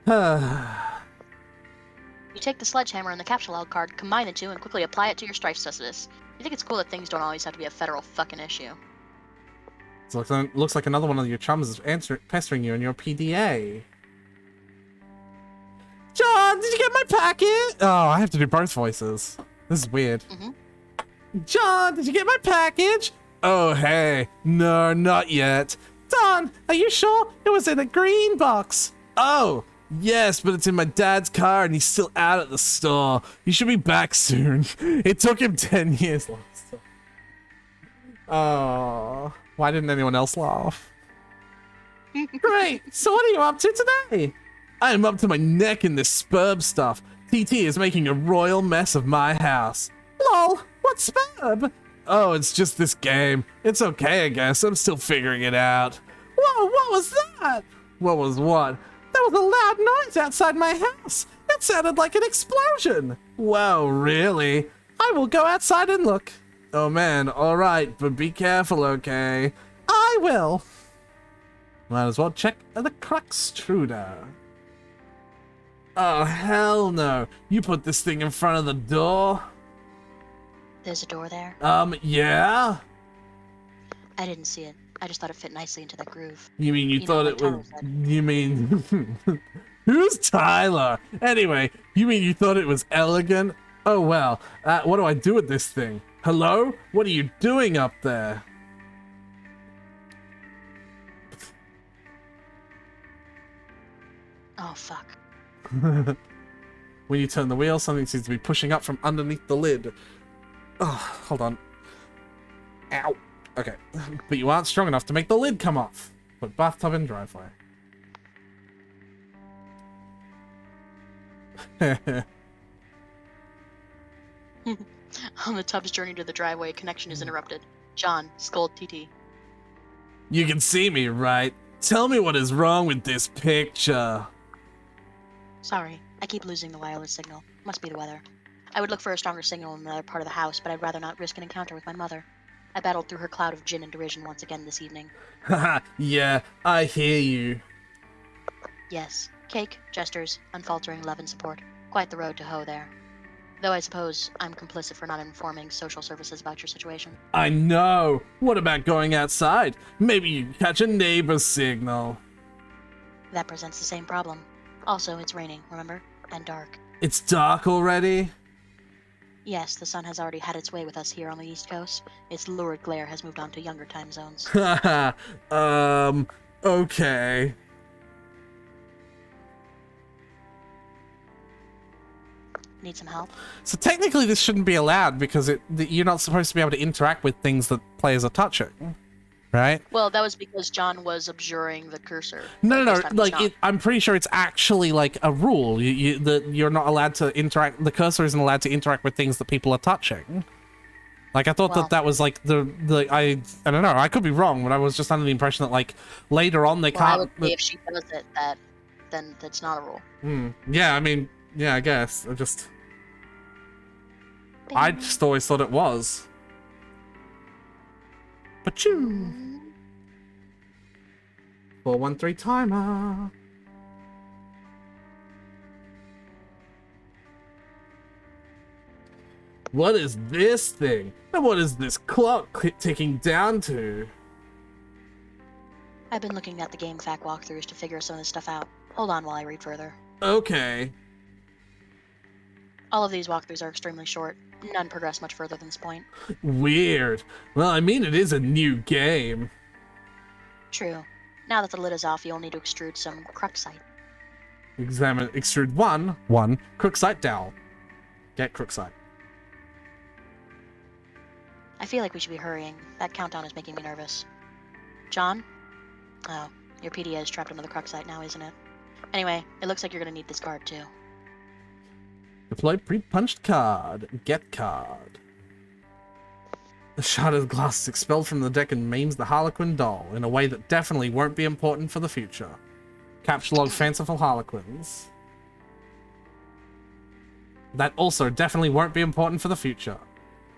A: You take the sledgehammer and the capsule log card, combine the two, and quickly apply it to your strife cestus. You think it's cool that things don't always have to be a federal fucking issue.
B: So looks like another one of your chums is pestering you in your PDA. John, did you get my packet? Oh, I have to do both voices. This is weird. John, did you get my package? Oh, hey. No, not yet. Don, are you sure? It was in a green box. Oh, yes, but it's in my dad's car and he's still out at the store. He should be back soon. It took him 10 years last time. Oh, why didn't anyone else laugh? Great, so what are you up to today? I am up to my neck in this spurb stuff. TT is making a royal mess of my house. Lol, what's spurb? Oh, it's just this game. It's okay, I guess. I'm still figuring it out. Whoa, what was that? What was what? There was a loud noise outside my house. It sounded like an explosion. Whoa, really? I will go outside and look. Oh man, alright, but be careful, okay? I will. Might as well check the Cruxtruder. Oh, hell no. You put this thing in front of the door?
A: There's a door there.
B: Yeah?
A: I didn't see it. I just thought it fit nicely into the groove.
B: You mean you
A: know
B: thought
A: what
B: it was...
A: Tyler said.
B: You mean... Who's Tyler? Anyway, you mean you thought it was elegant? Oh well, what do I do with this thing? Hello? What are you doing up there?
A: Oh, fuck.
B: When you turn the wheel, something seems to be pushing up from underneath the lid. Oh, hold on. Ow. Okay. But you aren't strong enough to make the lid come off. Put bathtub in driveway.
A: On the tub's journey to the driveway, connection is interrupted. John, scold TT.
B: You can see me, right? Tell me what is wrong with this picture.
A: Sorry, I keep losing the wireless signal. Must be the weather. I would look for a stronger signal in another part of the house, but I'd rather not risk an encounter with my mother. I battled through her cloud of gin and derision once again this evening.
B: Haha, yeah, I hear you.
A: Yes, cake, gestures, unfaltering love and support. Quite the road to hoe there. Though I suppose I'm complicit for not informing social services about your situation.
B: I know. What about going outside? Maybe you can catch a neighbor's signal.
A: That presents the same problem. Also, it's raining, remember? And dark.
B: It's dark already?
A: Yes, the sun has already had its way with us here on the East Coast. Its lurid glare has moved on to younger time zones.
B: Haha, okay.
A: Need some help?
B: So technically this shouldn't be allowed because you're not supposed to be able to interact with things that players are touching, right?
A: Well, that was because John was obscuring the cursor.
B: No,
A: This time he's not.
B: I'm pretty sure it's actually like a rule. That you're not allowed to interact. The cursor isn't allowed to interact with things that people are touching. Like I thought
A: Well-
B: that was like I don't know. I could be wrong, but I was just under the impression that like later on they
A: Well, I would
B: can't.
A: say if she does it, then that's not a rule.
B: Yeah, I mean, yeah, I guess. I just always thought it was. But you 413 timer. What is this thing? And what is this clock ticking down to?
A: I've been looking at the game fact walkthroughs to figure some of this stuff out. Hold on while I read further.
B: Okay.
A: All of these walkthroughs are extremely short. None progress much further than this point.
B: Weird. Well, I mean, it is a new game.
A: True. Now that the lid is off, you'll need to extrude some cruxite.
B: Examine, extrude one, Crooksite dowel. Get Crooksite.
A: I feel like we should be hurrying. That countdown is making me nervous. John? Oh, your PDA is trapped under the cruxite now, isn't it? Anyway, it looks like you're gonna need this card too.
B: Deploy pre-punched card. Get card. The shattered glass is expelled from the deck and maims the Harlequin doll in a way that definitely won't be important for the future. Capture log fanciful Harlequins. that also definitely won't be important for the future.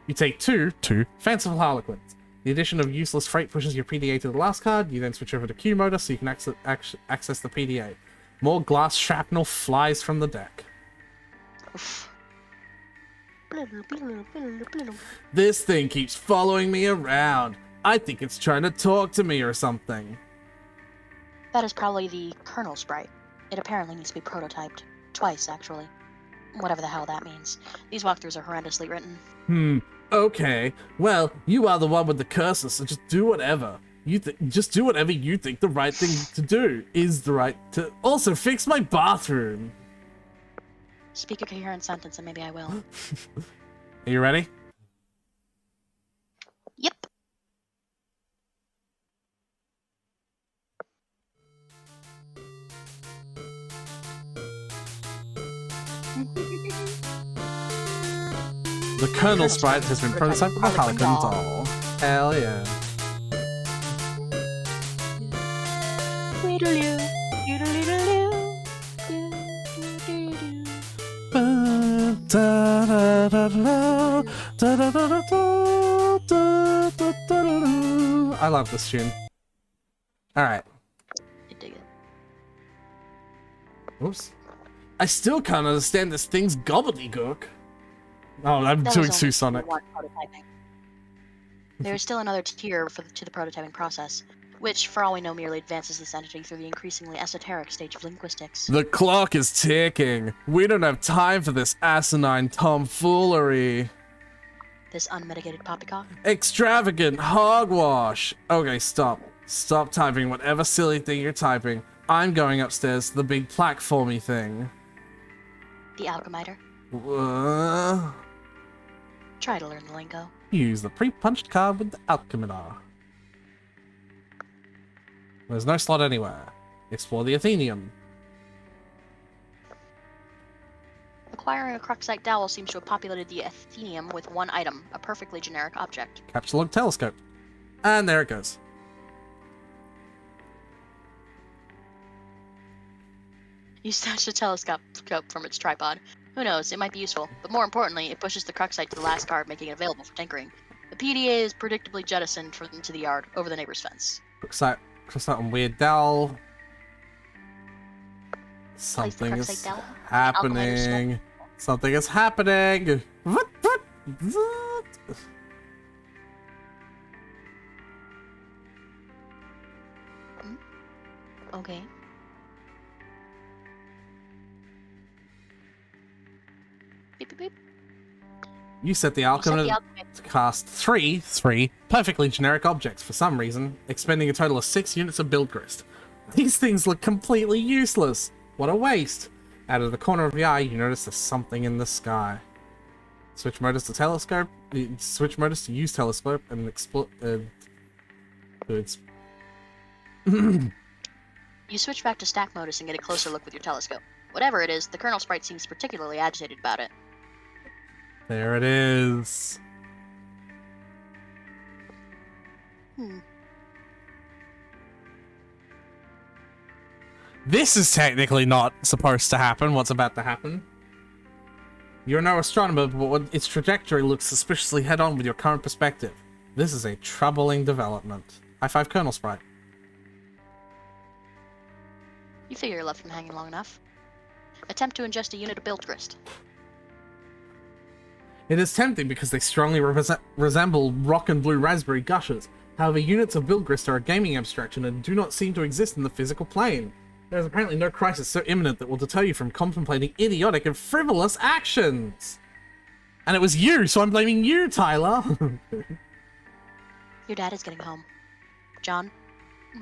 B: You take two fanciful harlequins. The addition of useless freight pushes your PDA to the last card. You then switch over to Q motor so you can access the PDA. More glass shrapnel flies from the deck. This thing keeps following me around. I think it's trying to talk to me or something.
A: That is probably the kernel sprite. It apparently needs to be prototyped. Twice, actually. Whatever the hell that means. These walkthroughs are horrendously written.
B: Okay. Well, you are the one with the curses, so just do whatever. Just do whatever you think the right thing to do is the right to... Also, fix my bathroom.
A: Speak a coherent sentence and maybe I will.
B: Are you ready?
A: Yep.
B: The Colonel Sprite has been prototyped with a Harlequin doll. Hell yeah. I love this tune. Alright.
A: I dig it.
B: Oops. I still can't understand this thing's gobbledygook. Oh, I'm
A: That
B: doing
A: was only
B: Sonic.
A: one prototyping. There is still another tier to the prototyping process, which, for all we know, merely advances this entity through the increasingly esoteric stage of linguistics.
B: The clock is ticking. We don't have time for this asinine tomfoolery.
A: This unmitigated poppycock?
B: Extravagant hogwash. Okay, stop. Stop typing whatever silly thing you're typing. I'm going upstairs to the big platformy thing.
A: The alchemiter? Try to learn the lingo.
B: Use the pre-punched card with the alchemitar. There's no slot anywhere. Explore the Athenium.
A: Acquiring a Cruxite dowel seems to have populated the Athenium with one item, a perfectly generic object.
B: Capture log telescope. And there it goes.
A: You snatch the telescope from its tripod. Who knows, it might be useful, but more importantly, it pushes the Cruxite to the last card, making it available for tinkering. The PDA is predictably jettisoned into the yard, over the neighbor's fence.
B: Cruxite on weird dowel.
A: Place the
B: Something
A: Cruxite
B: is
A: dowel.
B: happening. Something is happening.
A: Okay. Beep, beep, beep.
B: You set the
A: You set
B: alchemist
A: the alchemy.
B: to cast three perfectly generic objects for some reason, expending a total of 6 units of build grist. These things look completely useless. What a waste. Out of the corner of the eye, you notice there's something in the sky. Switch modus to telescope. Switch modus to use telescope and explore.
A: You switch back to stack modus and get a closer look with your telescope. Whatever it is, the kernel sprite seems particularly agitated about it.
B: There it is. This is technically not supposed to happen, what's about to happen. You're no astronomer, but its trajectory looks suspiciously head-on with your current perspective. This is a troubling development. High five, Colonel Sprite.
A: You figure you left him hanging long enough. Attempt to ingest a unit of build grist.
B: It is tempting because they strongly resemble rock and blue raspberry gushers. However, units of build grist are a gaming abstraction and do not seem to exist in the physical plane. There is apparently no crisis so imminent that will deter you from contemplating idiotic and frivolous actions. And it was you, so I'm blaming you, Tyler.
A: Your dad is getting home. John,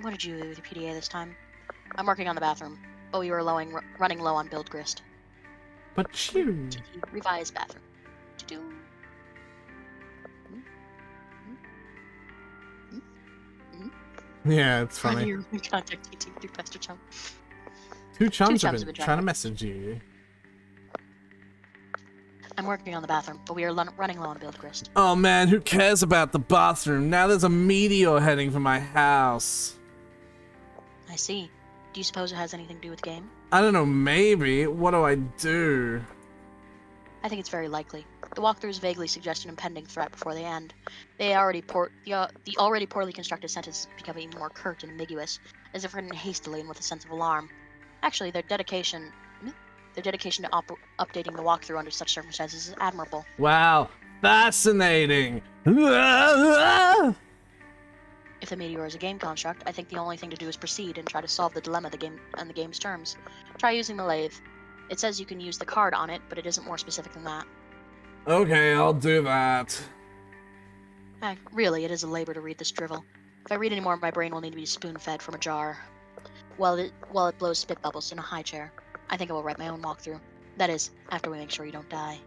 A: what did you do with your PDA this time? I'm working on the bathroom, but we were running low on build grist.
B: But you...
A: TT, revise bathroom. To-do.
B: Yeah, it's funny.
A: You contact TT with your Pastor Chum.
B: Two chums have been trying to message you.
A: I'm working on the bathroom, but we are running low on build grist.
B: Oh man, who cares about the bathroom? Now there's a meteor heading for my house.
A: I see. Do you suppose it has anything to do with the game?
B: I don't know, maybe. What do I do?
A: I think it's very likely. The walkthroughs vaguely suggest an impending threat before they end. The already poorly constructed sentences become even more curt and ambiguous, as if written hastily and with a sense of alarm. Actually, their dedication to updating the walkthrough under such circumstances is admirable.
B: Wow, fascinating.
A: If the meteor is a game construct, I think the only thing to do is proceed and try to solve the dilemma the game's terms. Try using the lathe. It says you can use the card on it, but it isn't more specific than that.
B: Okay, I'll do that.
A: Heck, really, it is a labor to read this drivel. If I read any more, my brain will need to be spoon-fed from a jar. While it blows spit bubbles in a high chair. I think I will write my own walkthrough. That is, after we make sure you don't die.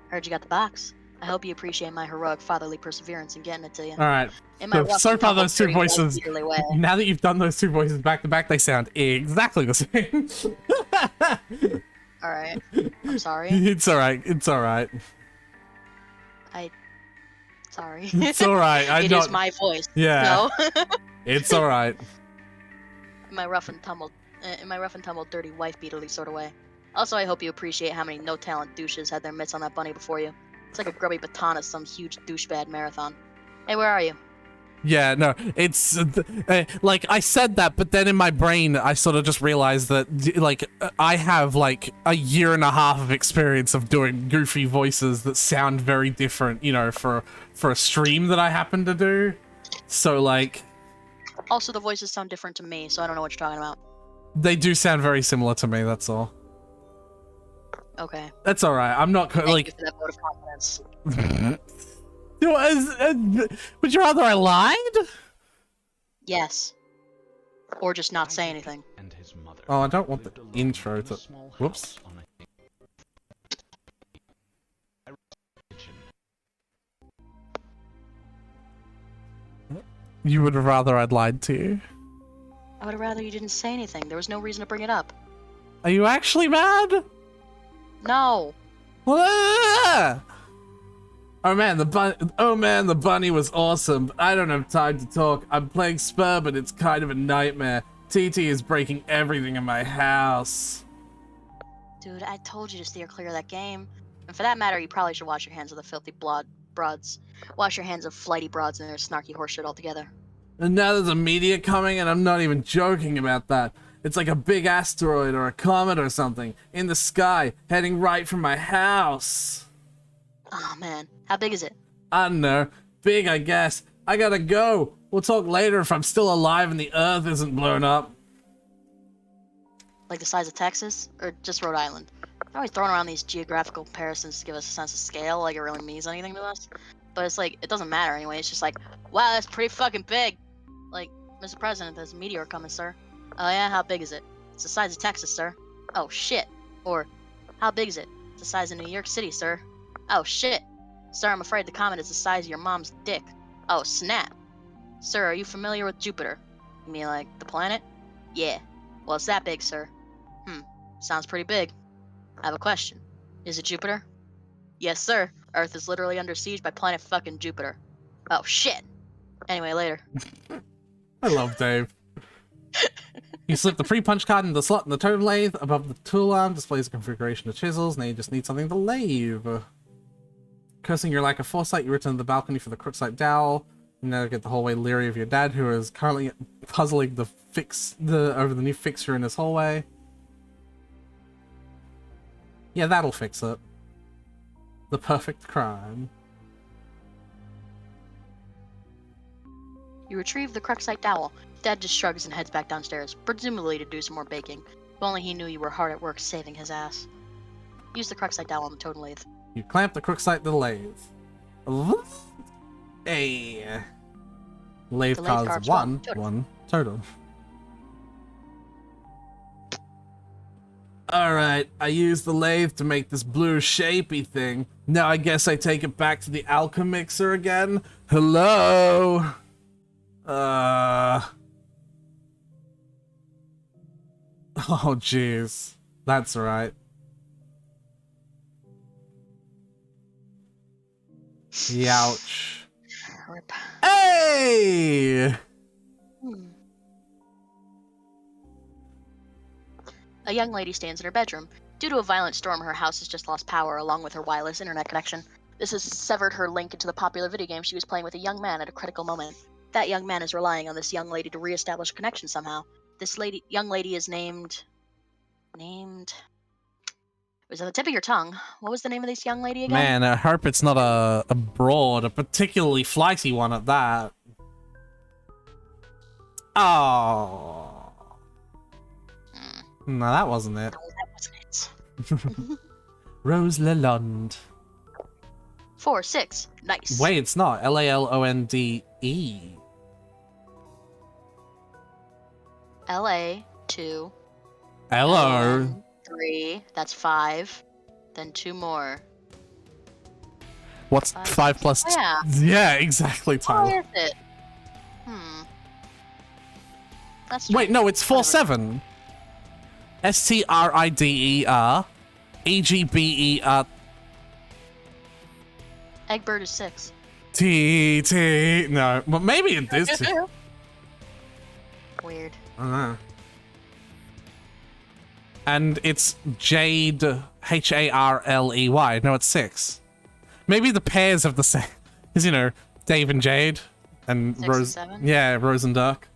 A: Heard you got the box. I hope you appreciate my heroic fatherly perseverance in getting it to you.
B: All right.
A: In my
B: So far, those two voices.
A: way.
B: Now that you've done those two voices back to back, they sound exactly the same.
A: All right. I'm sorry.
B: It's all right. It's all right.
A: Sorry.
B: It's all right.
A: It is my voice.
B: Yeah.
A: No.
B: It's all right.
A: in my rough and tumble, dirty wife beaterly sort of way. Also, I hope you appreciate how many no-talent douches had their mitts on that bunny before you. It's like a grubby baton of some huge douchebag marathon. Hey, where are you?
B: Yeah, no, it's like I said that, but then in my brain, I sort of just realized that like I have like a year and a half of experience of doing goofy voices that sound very different, you know, for a stream that I happen to do. So like,
A: Also, the voices sound different to me, so I don't know what you're talking about.
B: they do sound very similar to me. That's all.
A: Okay.
B: That's all right. I'm not
A: Thank
B: like.
A: you for that vote of confidence.
B: Would you rather I lied?
A: Yes. Or just not say anything.
B: Oh, I don't want the intro to. Whoops. You would rather I'd lied to you?
A: I would have rather you didn't say anything. There was no reason to bring it up.
B: Are you actually mad?
A: No.
B: Ah! Oh man, the bunny was awesome. But I don't have time to talk. I'm playing Spur, but it's kind of a nightmare. TT is breaking everything in my house.
A: Dude, I told you to steer clear of that game. And for that matter, you probably should wash your hands of the filthy broads. Wash your hands of flighty broads and their snarky horseshit altogether.
B: And now there's a meteor coming, and I'm not even joking about that. It's like a big asteroid or a comet or something in the sky, heading right for my house.
A: Oh man, how big is it?
B: I don't know. Big, I guess. I gotta go. We'll talk later if I'm still alive and the Earth isn't blown up.
A: Like the size of Texas? Or just Rhode Island? They're always throwing around these geographical comparisons to give us a sense of scale, like it really means anything to us. But it's like, it doesn't matter anyway. It's just like, wow, that's pretty fucking big. Like, Mr. President, there's a meteor coming, sir. Oh yeah, how big is it? It's the size of Texas, sir. Oh shit. Or, how big is it? It's the size of New York City, sir. Oh shit. Sir, I'm afraid the comet is the size of your mom's dick. Oh snap. Sir, are you familiar with Jupiter? You mean like the planet? Yeah. Well, it's that big, sir. Sounds pretty big. I have a question. Is it Jupiter? Yes, sir. Earth is literally under siege by planet fucking Jupiter. Oh shit. Anyway, later.
B: I love Dave. You slip the pre-punch card into the slot in the totem lathe. Above the tool arm displays a configuration of chisels. Now you just need something to lathe. Cursing your lack of foresight, you return to the balcony for the Crookside dowel. You now get the whole way leery of your dad, who is currently puzzling over the new fixture in his hallway. Yeah, that'll fix it. The perfect crime.
A: You retrieve the Crookside dowel. Dad just shrugs and heads back downstairs, presumably to do some more baking. If only he knew you were hard at work saving his ass. Use the Crookside dowel on the totem lathe.
B: You clamp the Crookside to the lathe. Hey. Lathe
A: The lathe
B: cards
A: cards
B: one
A: totem.
B: totem. Alright, I used the lathe to make this blue shapey thing. Now I guess I take it back to the alchemixer again. Hello? Oh jeez. That's right. Youch.
A: Rip.
B: Hey!
A: A young lady stands in her bedroom. Due to a violent storm, her house has just lost power along with her wireless internet connection. This has severed her link into the popular video game she was playing with a young man at a critical moment. That young man is relying on this young lady to reestablish a connection somehow. This young lady is named... It was on the tip of your tongue. What was the name of this young lady again?
B: Man, I hope it's not a broad, a particularly flighty one at that. Oh. No, that wasn't it.
A: No, that wasn't it.
B: Rose Lalonde.
A: 4, 6. Nice.
B: Wait, it's not. Lalonde.
A: LA, 2.
B: Hello.
A: 3. That's 5. Then 2 more.
B: What's 5 plus?
A: Oh, yeah.
B: Yeah, exactly, Tyler.
A: Where is it? That's
B: Wait,
A: strange.
B: no, it's
A: Whatever.
B: 47. Strider Egber
A: Egbert is 6.
B: T. No, well, maybe it is.
A: Weird.
B: I don't know. And it's Jade, Harley. No, it's 6. Maybe the pairs have the same. Because, you know, Dave and Jade. And
A: 6
B: Rose.
A: and 7?
B: Yeah, Rose and Dirk.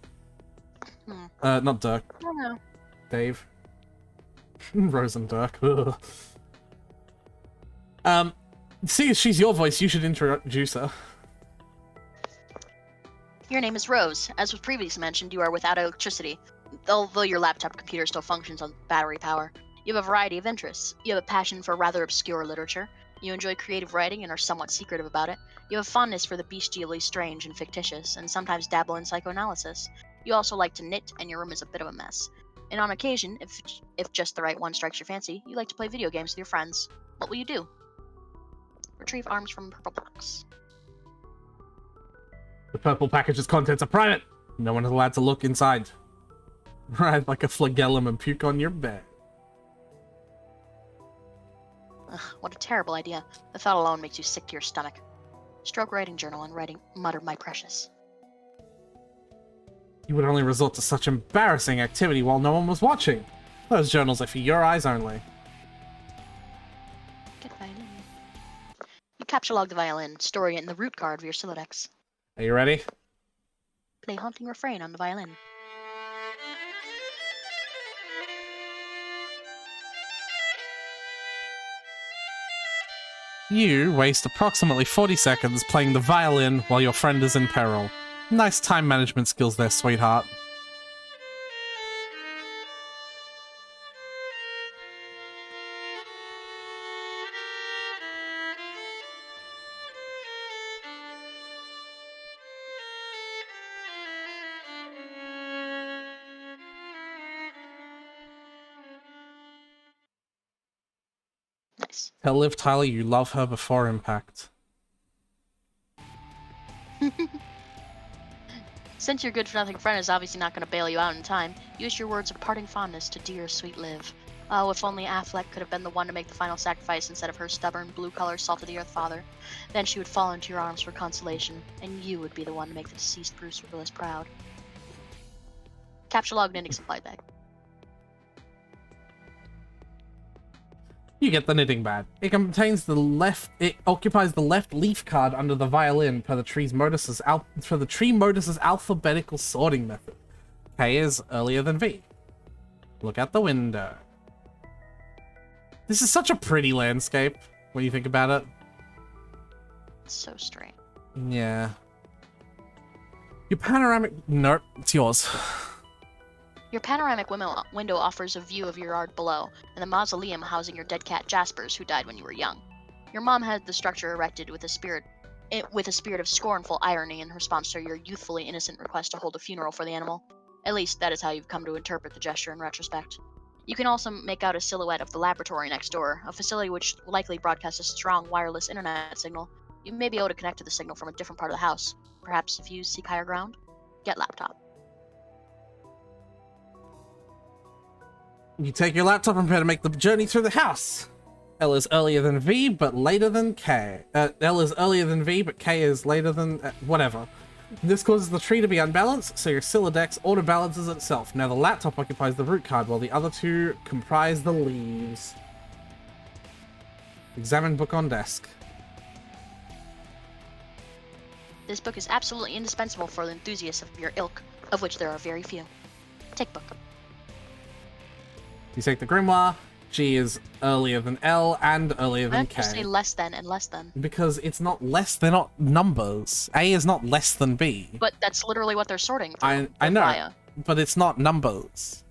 B: Not Dirk.
A: I don't know.
B: Dave. Rose and Dirk. Ugh. See, she's your voice. You should introduce her.
A: Your name is Rose. As was previously mentioned, you are without electricity, although your laptop computer still functions on battery power. You have a variety of interests. You have a passion for rather obscure literature. You enjoy creative writing and are somewhat secretive about it. You have a fondness for the bestially strange and fictitious, and sometimes dabble in psychoanalysis. You also like to knit, and your room is a bit of a mess. And on occasion, if just the right one strikes your fancy, you like to play video games with your friends. What will you do? Retrieve arms from purple box.
B: The purple package's contents are private. No one is allowed to look inside. Ride like a flagellum and puke on your bed.
A: Ugh, what a terrible idea. The thought alone makes you sick to your stomach. Stroke writing journal and writing, mutter my precious.
B: You would only resort to such embarrassing activity while no one was watching. Those journals are for your eyes only.
A: Get violin. You capture log the violin, storing it in the root card of your Silodex.
B: Are you ready?
A: Play haunting refrain on the violin.
B: You waste approximately 40 seconds playing the violin while your friend is in peril. Nice time management skills there, sweetheart.
A: Nice.
B: Tell Liv Tyler you love her before impact.
A: Since your good-for-nothing friend is obviously not going to bail you out in time, use your words of parting fondness to dear, sweet Liv. Oh, if only Affleck could have been the one to make the final sacrifice instead of her stubborn, blue-collar, salt-of-the-earth father. Then she would fall into your arms for consolation, and you would be the one to make the deceased Bruce Willis proud. Capture log knitting supply bag.
B: You get the knitting bag. It contains the left. It occupies the left leaf card under the violin per the tree modus's alphabetical sorting method. K is earlier than V. Look out the window. This is such a pretty landscape when you think about it.
A: It's so strange.
B: Yeah. Your panoramic. Nope, it's yours.
A: Your panoramic window offers a view of your yard below, and the mausoleum housing your dead cat Jaspers, who died when you were young. Your mom had the structure erected with a spirit of scornful irony in response to your youthfully innocent request to hold a funeral for the animal. At least, that is how you've come to interpret the gesture in retrospect. You can also make out a silhouette of the laboratory next door, a facility which likely broadcasts a strong wireless internet signal. You may be able to connect to the signal from a different part of the house. Perhaps if you seek higher ground? Get laptop.
B: You take your laptop and prepare to make the journey through the house. L is earlier than V, but later than K. L is earlier than V, but K is later than... whatever. This causes the tree to be unbalanced, so your Silodex auto-balances itself. Now the laptop occupies the root card, while the other two comprise the leaves. Examine book on desk.
A: This book is absolutely indispensable for the enthusiasts of your ilk, of which there are very few. Take book.
B: You take the grimoire. G is earlier than L and earlier
A: Why
B: than
A: don't you say
B: K.
A: less than and less than?
B: Because it's not less, they're not numbers. A is not less than B.
A: But that's literally what they're sorting through.
B: I know,
A: via.
B: but it's not numbers.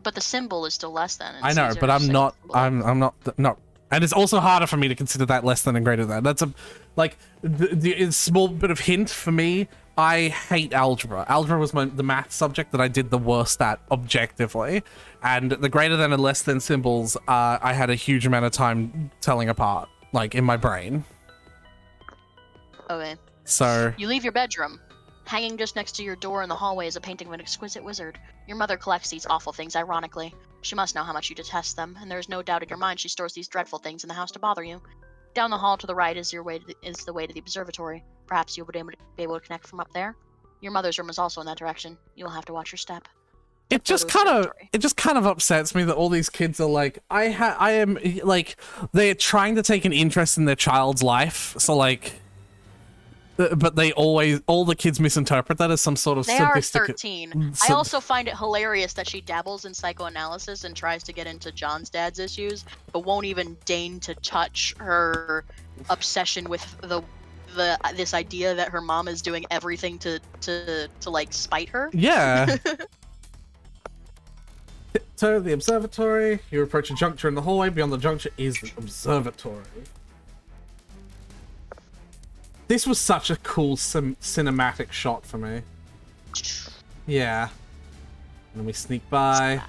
A: But the symbol is still less than. and
B: I know,
A: C's
B: but
A: are
B: I'm
A: second
B: not,
A: symbol.
B: I'm not, no. And it's also harder for me to consider that less than and greater than. That's a, like, the small bit of hint for me. I hate algebra. Algebra was the math subject that I did the worst at objectively. And the greater than and less than symbols, I had a huge amount of time telling apart, like, in my brain.
A: Okay.
B: So,
A: You leave your bedroom. Hanging just next to your door in the hallway is a painting of an exquisite wizard. Your mother collects these awful things ironically. She must know how much you detest them, and there is no doubt in your mind she stores these dreadful things in the house to bother you. Down the hall to the right is the way to the observatory. Perhaps you'll be able to connect from up there. Your mother's room is also in that direction. You'll have to watch your step.
B: it just kind of upsets me that all these kids are like, I am, like, they're trying to take an interest in their child's life. So, like, but they always, all the kids misinterpret that as some sort of
A: They are
B: sadistic...
A: 13. I also find it hilarious that she dabbles in psychoanalysis and tries to get into John's dad's issues, but won't even deign to touch her obsession with this idea that her mom is doing everything to like spite her.
B: Yeah. So the observatory. You approach a juncture in the hallway. Beyond the juncture is the observatory. This was such a cool cinematic shot for me. Yeah. And we sneak by.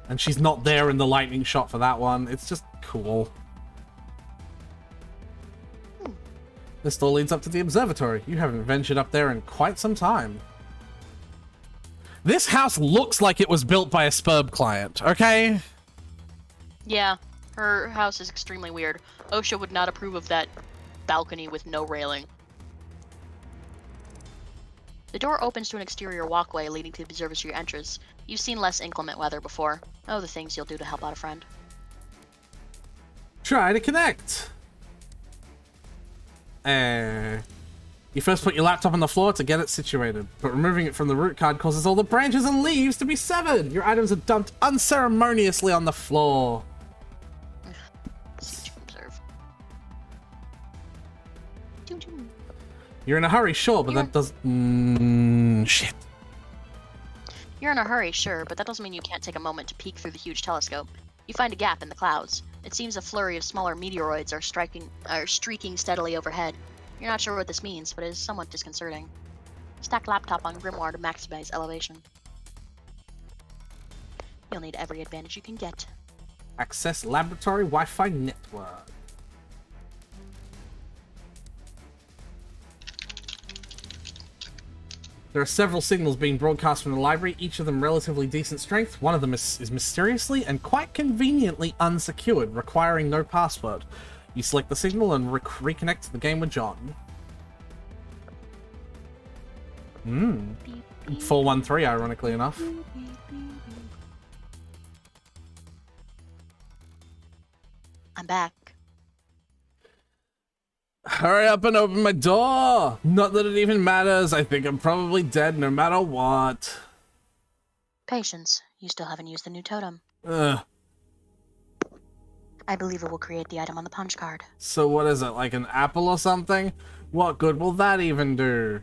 B: And she's not there in the lightning shot for that one. It's just cool. This door leads up to the observatory. You haven't ventured up there in quite some time. This house looks like it was built by a Spurb client, okay?
A: Yeah, her house is extremely weird. OSHA would not approve of that balcony with no railing. The door opens to an exterior walkway leading to the observatory entrance. You've seen less inclement weather before. Oh, the things you'll do to help out a friend.
B: Try to connect. You first put your laptop on the floor to get it situated, but removing it from the root card causes all the branches and leaves to be severed. Your items are dumped unceremoniously on the floor. You're in a hurry, sure, but that does... shit.
A: You're in a hurry, sure, but that doesn't mean you can't take a moment to peek through the huge telescope. You find a gap in the clouds. It seems a flurry of smaller meteoroids are streaking steadily overhead. You're not sure what this means, but it is somewhat disconcerting. Stack laptop on Grimoire to maximize elevation. You'll need every advantage you can get.
B: Access laboratory Wi-Fi network. There are several signals being broadcast from the library, each of them relatively decent strength. One of them is mysteriously and quite conveniently unsecured, requiring no password. You select the signal and reconnect to the game with John. 413, ironically enough.
A: I'm back.
B: Hurry up and open my door! Not that it even matters. I think I'm probably dead no matter what.
A: Patience. You still haven't used the new totem.
B: Ugh.
A: I believe it will create the item on the punch card.
B: So what is it, like an apple or something? What good will that even do?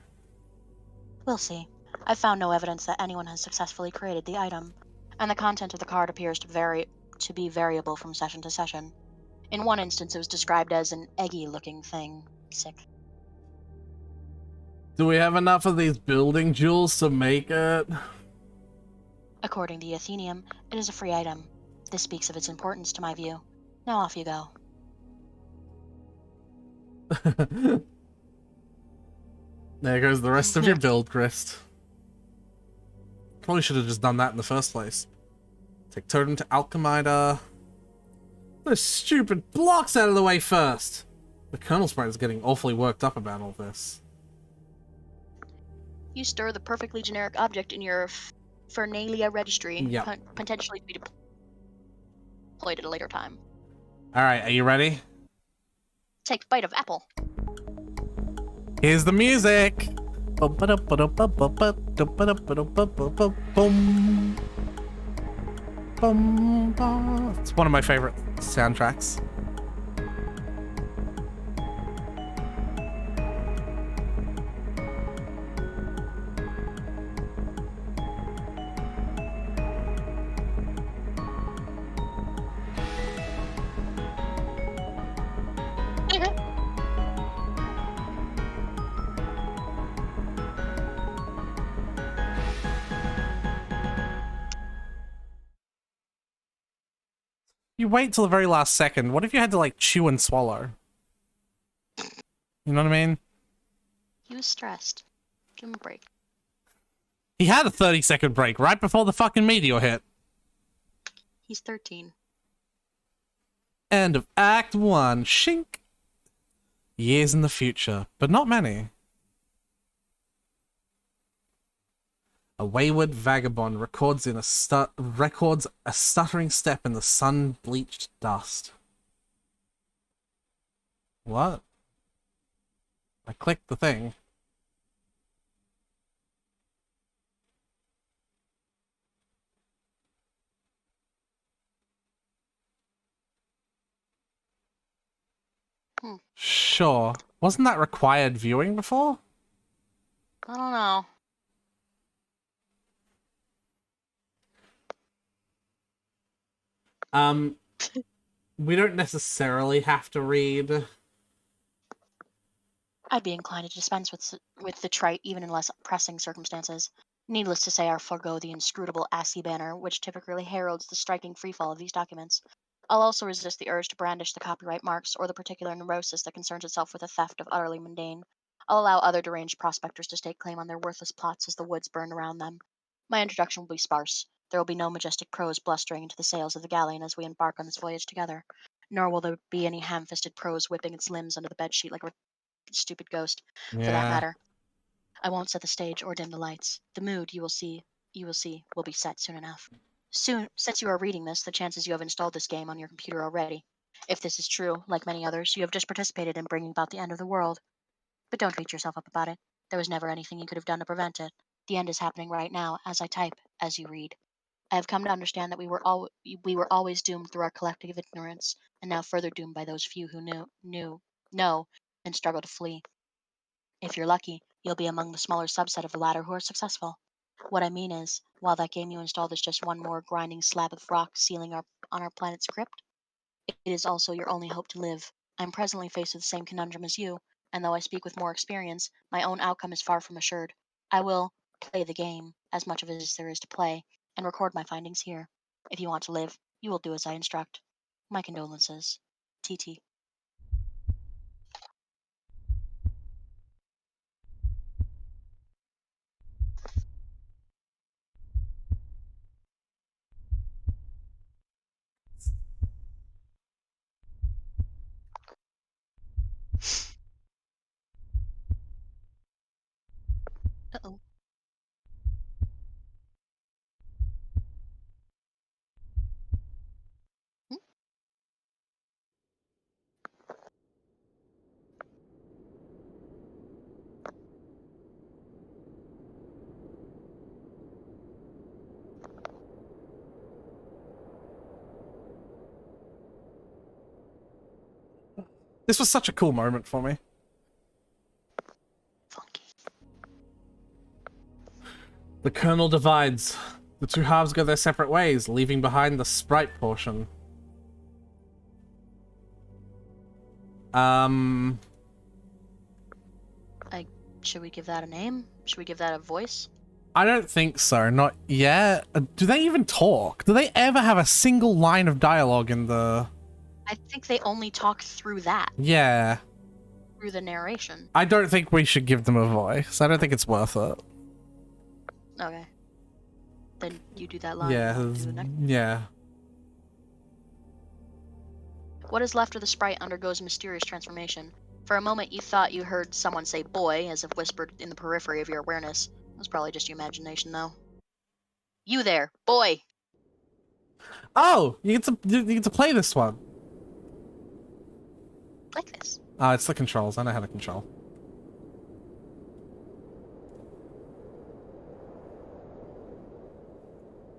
A: We'll see. I've found no evidence that anyone has successfully created the item, and the content of the card appears to be variable from session to session. In one instance, it was described as an eggy-looking thing. Sick.
B: Do we have enough of these building jewels to make it?
A: According to the Athenium, it is a free item. This speaks of its importance to my view. Now off you go.
B: There goes the rest of your build, Grist. Probably should have just done that in the first place. Take totem to Alchemida. Those stupid blocks out of the way first! The Colonel Sprite is getting awfully worked up about all this.
A: You stir the perfectly generic object in your Fernalia registry,
B: Yep.
A: potentially to be deployed at a later time.
B: Alright, are you ready?
A: Take a bite of apple.
B: Here's the music! It's one of my favorite soundtracks. You wait till the very last second. What if you had to, like, chew and swallow? You know what I mean?
A: He was stressed. Give him a break.
B: He had a 30-second break right before the fucking meteor hit.
A: He's 13.
B: End of Act 1. Shink. Years in the future, but not many. A wayward vagabond records a stuttering step in the sun-bleached dust. What? I clicked the thing. Sure. Wasn't that required viewing before?
A: I don't know.
B: We don't necessarily have to read.
A: I'd be inclined to dispense with the trite even in less pressing circumstances. Needless to say, I forego the inscrutable ASCII banner, which typically heralds the striking freefall of these documents. I'll also resist the urge to brandish the copyright marks or the particular neurosis that concerns itself with the theft of utterly mundane. I'll allow other deranged prospectors to stake claim on their worthless plots as the woods burn around them. My introduction will be sparse. There will be no majestic prose blustering into the sails of the galleon as we embark on this voyage together. Nor will there be any ham-fisted prose whipping its limbs under the bedsheet like a stupid ghost, for that matter. I won't set the stage or dim the lights. The mood, you will see, will be set soon enough. Soon, since you are reading this, the chances you have installed this game on your computer already. If this is true, like many others, you have just participated in bringing about the end of the world. But don't beat yourself up about it. There was never anything you could have done to prevent it. The end is happening right now, as I type, as you read. I have come to understand that we were always doomed through our collective ignorance, and now further doomed by those few who know, and struggle to flee. If you're lucky, you'll be among the smaller subset of the latter who are successful. What I mean is, while that game you installed is just one more grinding slab of rock sealing on our planet's crypt, it is also your only hope to live. I am presently faced with the same conundrum as you, and though I speak with more experience, my own outcome is far from assured. I will play the game, as much of it as there is to play, and record my findings here. If you want to live, you will do as I instruct. My condolences. TT. Uh-oh. Hmm?
B: This was such a cool moment for me.
A: Funky.
B: The kernel divides. The two halves go their separate ways, leaving behind the sprite portion.
A: Should we give that a name? Should we give that a voice?
B: I don't think so, not yet. Do they even talk? Do they ever have a single line of dialogue in the...
A: I think they only talk through that,
B: Yeah.
A: through the narration.
B: I don't think we should give them a voice. I don't think it's worth it.
A: Okay. Then you do that line.
B: Yeah,
A: and I'll do the next.
B: yeah.
A: What is left of the sprite undergoes a mysterious transformation. For a moment, you thought you heard someone say boy, as if whispered in the periphery of your awareness. It was probably just your imagination, though. You there, boy!
B: Oh, you get to play this one.
A: Like this.
B: Oh, it's the controls. I know how to control.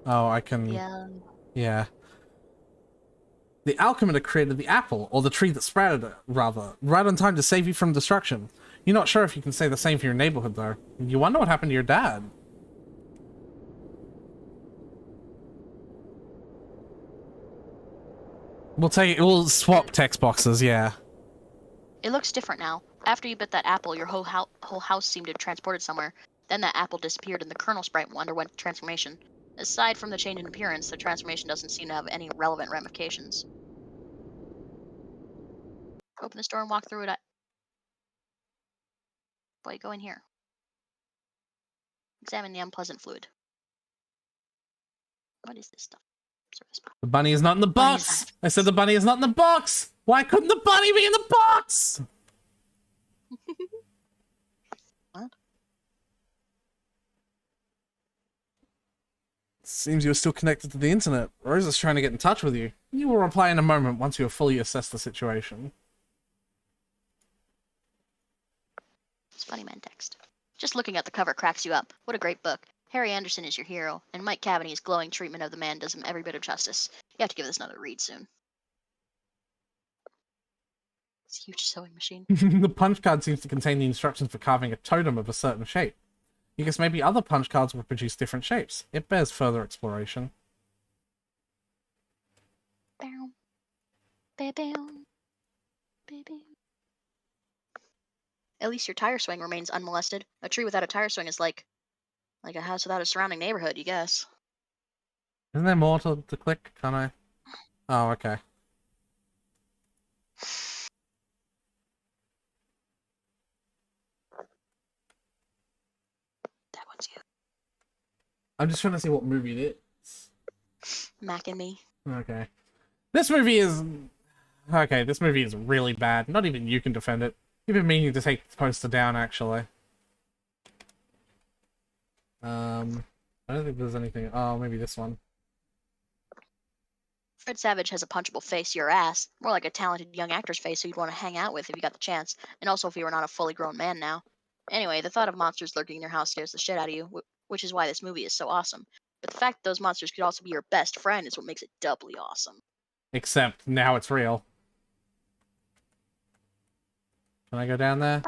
B: Oh, I can...
A: Yeah.
B: Yeah. The alchemist created the apple, or the tree that sprouted it, rather, right on time to save you from destruction. You're not sure if you can say the same for your neighborhood, though. You wonder what happened to your dad. We'll swap text boxes, yeah.
A: It looks different now. After you bit that apple, your whole house seemed to have transported somewhere. Then that apple disappeared and the kernel sprite underwent transformation. Aside from the change in appearance, the transformation doesn't seem to have any relevant ramifications. Open this door and walk through it. Boy, go in here. Examine the unpleasant fluid. What is this stuff? Surface box.
B: The bunny is not in the
A: Bunny is
B: box!
A: not.
B: I said the bunny is not in the box! Why couldn't the bunny be in the box?
A: What?
B: Seems you're still connected to the internet. Rosa's trying to get in touch with you. You will reply in a moment once you have fully assessed the situation.
A: It's funny man text. Just looking at the cover cracks you up. What a great book. Harry Anderson is your hero, and Mike Cavanagh's glowing treatment of the man does him every bit of justice. You have to give this another read soon. It's a huge sewing machine.
B: The punch card seems to contain the instructions for carving a totem of a certain shape. You guess maybe other punch cards will produce different shapes. It bears further exploration.
A: Bow. Ba-bow. Ba-bow. At least your tire swing remains unmolested. A tree without a tire swing is like a house without a surrounding neighborhood, you guess.
B: Isn't there more to click? Can I? Oh, okay.
A: That one's you.
B: I'm just trying to see what movie it is.
A: Mac and me.
B: Okay. This movie is... Okay, this movie is really bad. Not even you can defend it. You've been meaning to take the poster down, actually. I don't think there's anything... Oh, maybe this one.
A: Fred Savage has a punchable face, your ass. More like a talented young actor's face who you'd want to hang out with if you got the chance. And also if you were not a fully grown man now. Anyway, the thought of monsters lurking in your house scares the shit out of you, which is why this movie is so awesome. But the fact that those monsters could also be your best friend is what makes it doubly awesome.
B: Except now it's real. Can I go down there?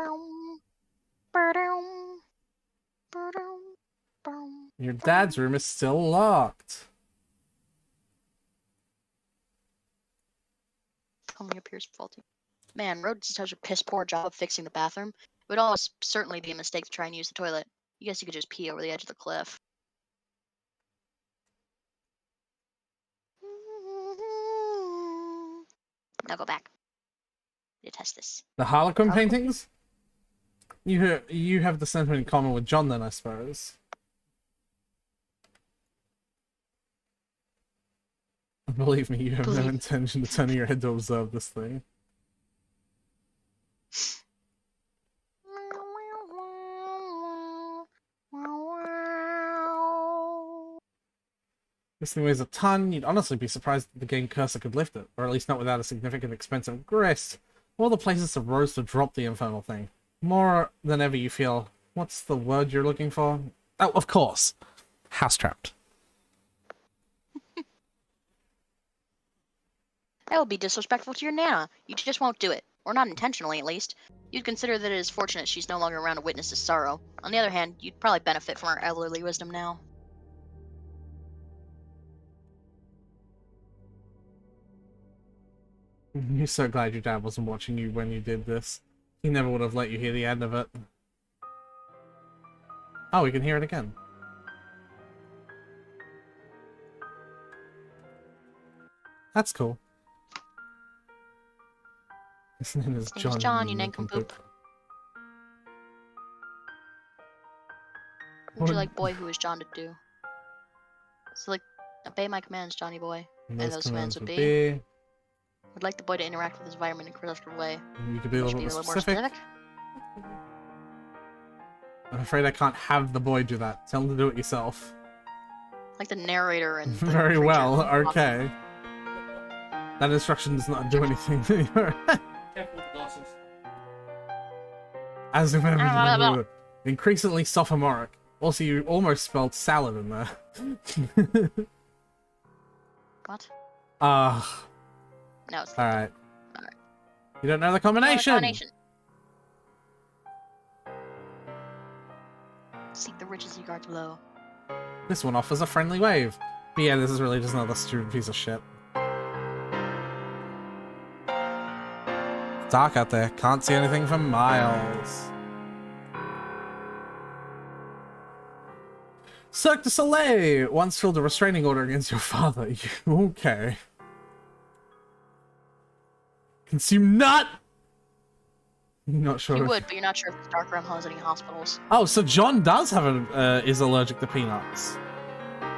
B: Your dad's room is still locked.
A: Only appears faulty. Man, Rhodes does such a piss poor job of fixing the bathroom. It would almost certainly be a mistake to try and use the toilet. You guess you could just pee over the edge of the cliff. Now go back. Test this.
B: The Harlequin
A: Harlequin?
B: paintings? You have the sentiment in common with John then, I suppose. Believe me, you have no intention of turning your head to observe this thing. This thing weighs a ton. You'd honestly be surprised that the game cursor could lift it, or at least not without a significant expense of grist. All the places of Rose to drop the infernal thing. More than ever you feel... What's the word you're looking for? Oh, of course. House-trapped.
A: That would be disrespectful to your Nana. You just won't do it. Or not intentionally, at least. You'd consider that it is fortunate she's no longer around to witness his sorrow. On the other hand, you'd probably benefit from her elderly wisdom now.
B: You're so glad your dad wasn't watching you when you did this. He never would have let you hear the end of it. Oh, we can hear it again. That's cool. His name is
A: His name is John, you nincompoop. What would you like boy who is John to do? So like, obey my commands, Johnny boy.
B: And
A: those commands would be... Would like the boy to interact with his environment in a constructive way.
B: You could be a little
A: Be
B: bit
A: a little
B: more
A: more
B: specific.
A: specific.
B: I'm afraid I can't have the boy do that. Tell him to do it yourself.
A: Like the narrator and the
B: Very
A: creature.
B: well, okay. That instruction does not do anything.
C: Careful with the glasses.
B: As if increasingly sophomoric. Also, you almost spelled salad in there.
A: What?
B: Ah,
A: No, it's
B: alright.
A: Alright.
B: You don't know the
A: No,
B: combination!
A: combination. Seek the riches you guard below.
B: This one offers a friendly wave. But yeah, this is really just another stupid piece of shit. It's dark out there. Can't see anything for miles. Cirque du Soleil once filled a restraining order against your father. Okay. Consume nut! Not sure.
A: You
B: if-
A: would, but you're not sure if the Dark Realm has any hospitals.
B: Oh, so John does have is allergic to peanuts.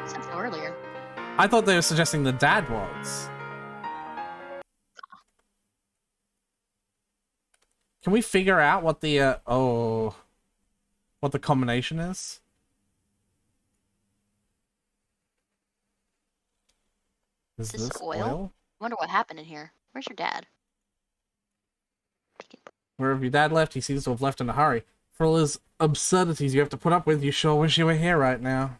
A: Said so earlier.
B: I thought they were suggesting the dad was. Can we figure out what the what the combination is? Is
A: This
B: this
A: oil?
B: oil?
A: I wonder what happened in here. Where's your dad?
B: Where have your dad left? He seems to have left in a hurry. For all his absurdities you have to put up with, you sure wish you were here right now.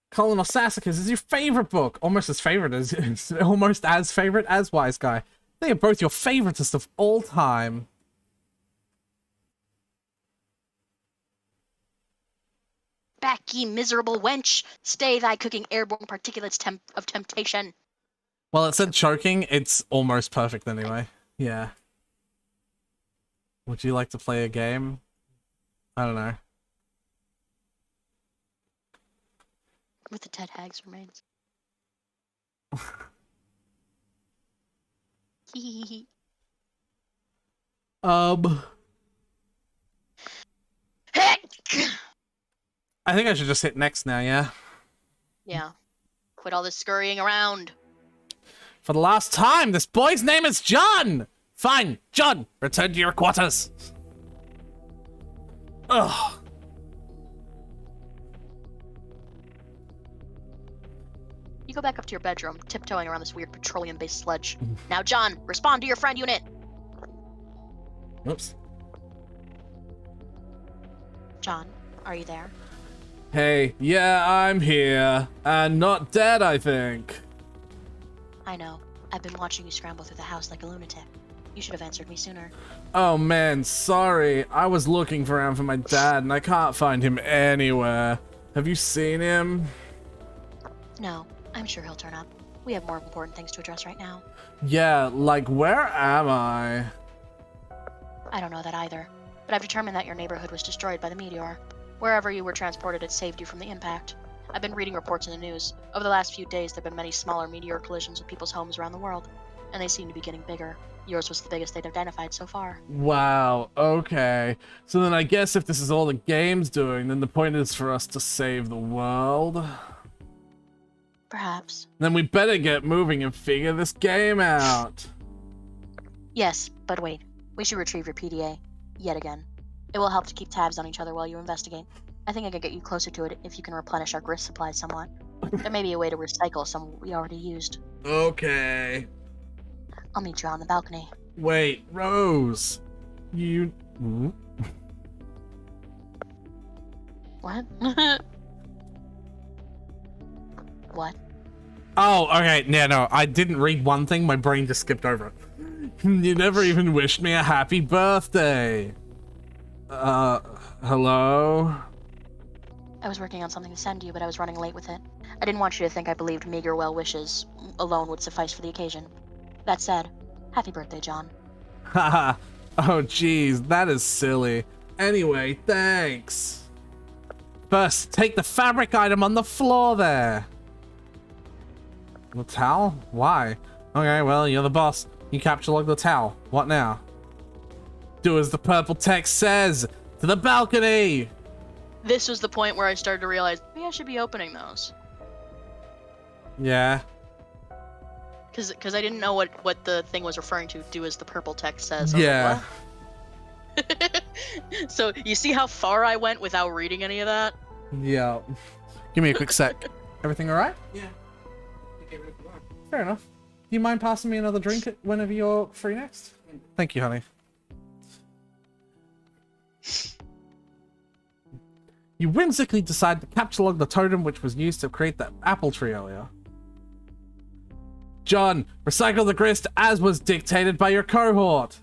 B: Colonel Sassacus is your favorite book. Almost as favorite as Wise Guy. They are both your favoritist of all time.
A: Back, ye miserable wench! Stay thy cooking airborne particulates of temptation.
B: Well, it said choking. It's almost perfect anyway. Yeah. Would you like to play a game? I don't know.
A: With the Ted Hags remains. Hehehe.
B: I think I should just hit next now, yeah?
A: Yeah. Quit all this scurrying around.
B: For the last time, this boy's name is John! Fine, John, return to your quarters. Ugh.
A: You go back up to your bedroom, tiptoeing around this weird petroleum-based sludge. Now, John, respond to your friend unit!
B: Whoops.
A: John, are you there?
B: Hey, yeah, I'm here. And not dead, I think.
A: I know. I've been watching you scramble through the house like a lunatic. You should have answered me sooner.
B: Oh man, sorry. I was looking around for my dad and I can't find him anywhere. Have you seen him?
A: No, I'm sure he'll turn up. We have more important things to address right now.
B: Yeah, like where am I?
A: I don't know that either, but I've determined that your neighborhood was destroyed by the meteor. Wherever you were transported, it saved you from the impact. I've been reading reports in the news. Over the last few days, there have been many smaller meteor collisions with people's homes around the world, and they seem to be getting bigger. Yours was the biggest they'd identified so far.
B: Wow, okay. So then I guess if this is all the game's doing, then the point is for us to save the world?
A: Perhaps.
B: Then we better get moving and figure this game out.
A: Yes, but wait. We should retrieve your PDA. Yet again. It will help to keep tabs on each other while you investigate. I think I could get you closer to it if you can replenish our grist supply somewhat. There may be a way to recycle some we already used.
B: Okay.
A: I'll meet you on the balcony.
B: Wait, Rose. You... Hmm?
A: What? What?
B: Oh, okay. Yeah, no, I didn't read one thing. My brain just skipped over it. You never even wished me a happy birthday. Hello?
A: I was working on something to send you, but I was running late with it. I didn't want you to think I believed meager well wishes alone would suffice for the occasion. That said, happy birthday, John.
B: Haha. Oh, jeez, that is silly. Anyway, thanks. First, take the fabric item on the floor there. The towel? Why? Okay, well, you're the boss. You capture the towel. What now? Do as the purple text says. To the balcony!
A: This was the point where I started to realize maybe I should be opening those.
B: Yeah.
A: Because I didn't know what the thing was referring to. Do as the purple text says. I was
B: Yeah.
A: like, what? So you see how far I went without reading any of that?
B: Yeah. Give me a quick sec. Everything alright?
C: Yeah. Okay, ready to go.
B: Fair enough. Do you mind passing me another drink whenever you're free next? Thank you, honey. You whimsically decide to capture the totem which was used to create that apple tree earlier. John, recycle the grist as was dictated by your cohort.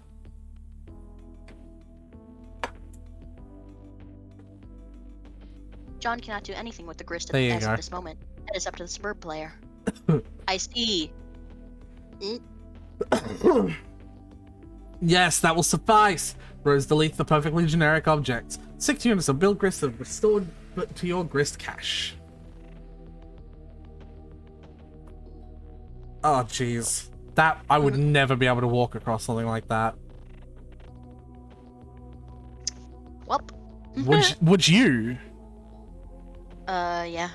A: John cannot do anything with the grist
B: There you
A: as
B: go.
A: of this moment. That is up to the suburb player. I see.
B: Yes, that will suffice. Rose deletes the perfectly generic objects. 6 units of build grist are restored to your grist cache. Oh, jeez. That, I would never be able to walk across something like that.
A: Welp.
B: Would you?
A: Yeah.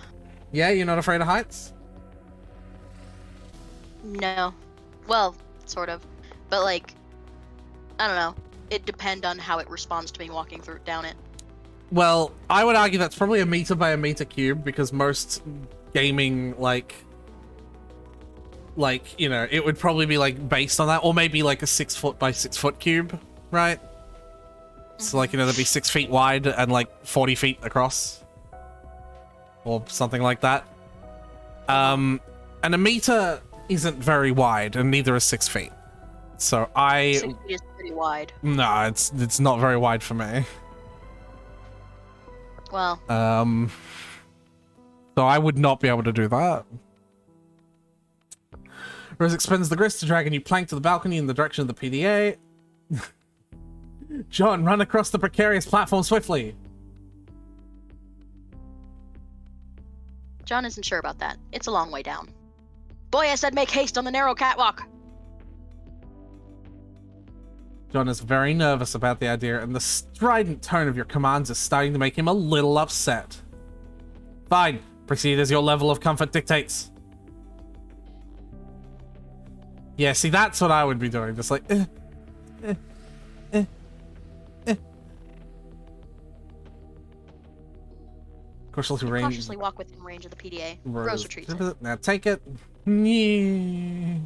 B: Yeah, you're not afraid of heights?
A: No. Well, sort of. But like, I don't know. It depends on how it responds to me walking down it.
B: Well, I would argue that's probably a meter by a meter cube because most gaming, like, you know, it would probably be like based on that, or maybe like a 6 foot by 6 foot cube, right? So like, you know, that'd be 6 feet wide and like 40 feet across, or something like that. And a meter isn't very wide, and neither is 6 feet. So
A: 6 feet is pretty wide.
B: no, it's not very wide for me.
A: Well,
B: So I would not be able to do that. Rose expends the grist to drag a new plank to the balcony in the direction of the PDA. John, run across the precarious platform swiftly.
A: John isn't sure about that. It's a long way down. Boy, I said make haste on the narrow catwalk.
B: John is very nervous about the idea, and the strident tone of your commands is starting to make him a little upset. Fine, proceed as your level of comfort dictates. Yeah, see, that's what I would be doing. Just like,
A: Cautiously walk within range of the PDA. Rose retreats it.
B: Now take it. You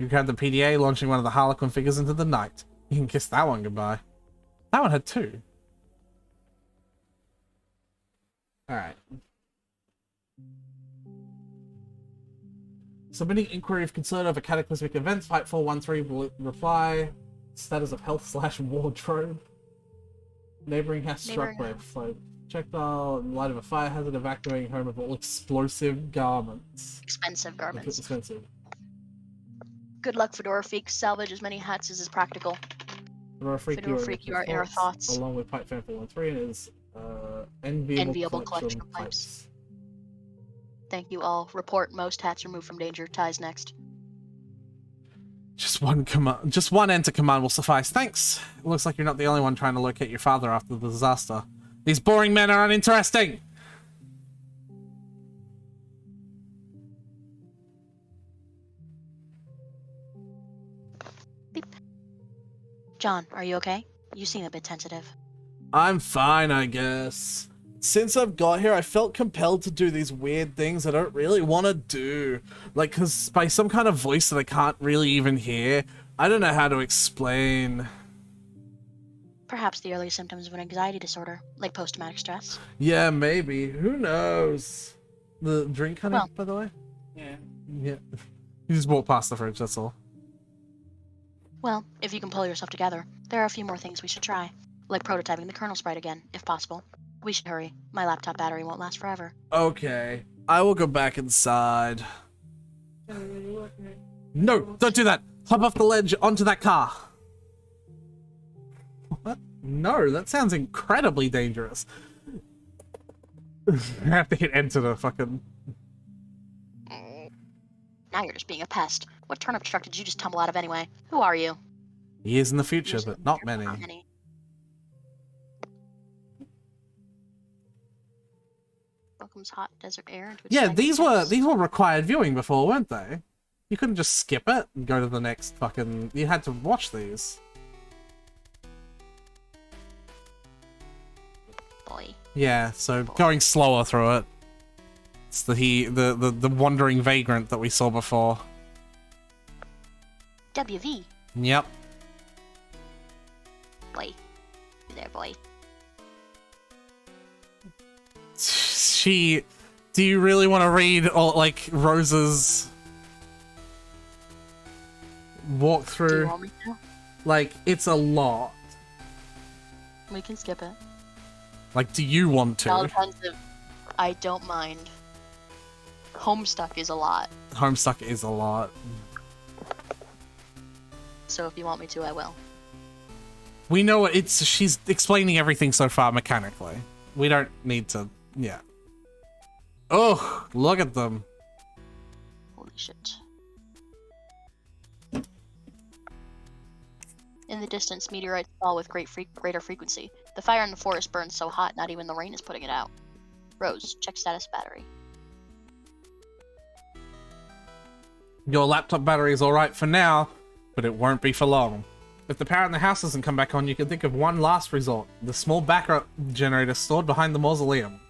B: grab the PDA, launching one of the Harlequin figures into the night. You can kiss that one goodbye. That one had 2. Alright. Submitting inquiry of concern over cataclysmic events. Fight 413 will reply. Status of health / wardrobe. Neighboring house struck by a float. Projectile in light of a fire hazard, evacuating home of all explosive garments.
A: Expensive garments.
B: Expensive.
A: Good luck, Fedora Freak. Salvage as many hats as is practical.
B: Fedora Freak,
A: you are in our thoughts.
B: Along with Pipe Fan 413 and his enviable collection of pipes.
A: Thank you all. Report most hats removed from danger. Ties next.
B: Just one enter command will suffice. Thanks. It looks like you're not the only one trying to locate your father after the disaster. These boring men are uninteresting.
A: Beep. John, are you okay? You seem a bit tentative.
B: I'm fine, I guess. Since I've got here, I felt compelled to do these weird things I don't really want to do. Like, because by some kind of voice that I can't really even hear, I don't know how to explain.
A: Perhaps the early symptoms of an anxiety disorder, like post-traumatic stress.
B: Yeah, maybe. Who knows? The drink, honey,
A: Well-
B: by the way?
C: Yeah.
B: Yeah. You just walked past the fridge, that's all.
A: Well, if you can pull yourself together, there are a few more things we should try. Like prototyping the kernel sprite again, if possible. We should hurry. My laptop battery won't last forever.
B: Okay. I will go back inside. No, don't do that! Hop off the ledge onto that car! What? No, that sounds incredibly dangerous. I have to hit enter to fucking...
A: Now you're just being a pest. What turnip truck did you just tumble out of anyway? Who are you?
B: Years in the future, but not many.
A: Not many. Welcomes hot desert air into its
B: Yeah,
A: shiny
B: these
A: face.
B: were required viewing before, weren't they? You couldn't just skip it and go to the next fucking... You had to watch these.
A: Boy.
B: Yeah, so going slower through it. It's the wandering vagrant that we saw before.
A: WV.
B: Yep.
A: Boy. You there, boy.
B: Do you really want to read all, like, Rose's walkthrough?
A: Do you want me to?
B: Like, it's a lot.
A: We can skip it.
B: Like, do you want to?
A: All depends if I don't mind. Homestuck is a lot.
B: Homestuck is a lot.
A: So if you want me to, I will.
B: We know she's explaining everything so far mechanically. We don't need to, yeah. Oh, look at them.
A: Holy shit. In the distance, meteorites fall with greater frequency. The fire in the forest burns so hot, not even the rain is putting it out. Rose, check status battery.
B: Your laptop battery is alright for now, but it won't be for long. If the power in the house doesn't come back on, you can think of one last resort. The small backup generator stored behind the mausoleum.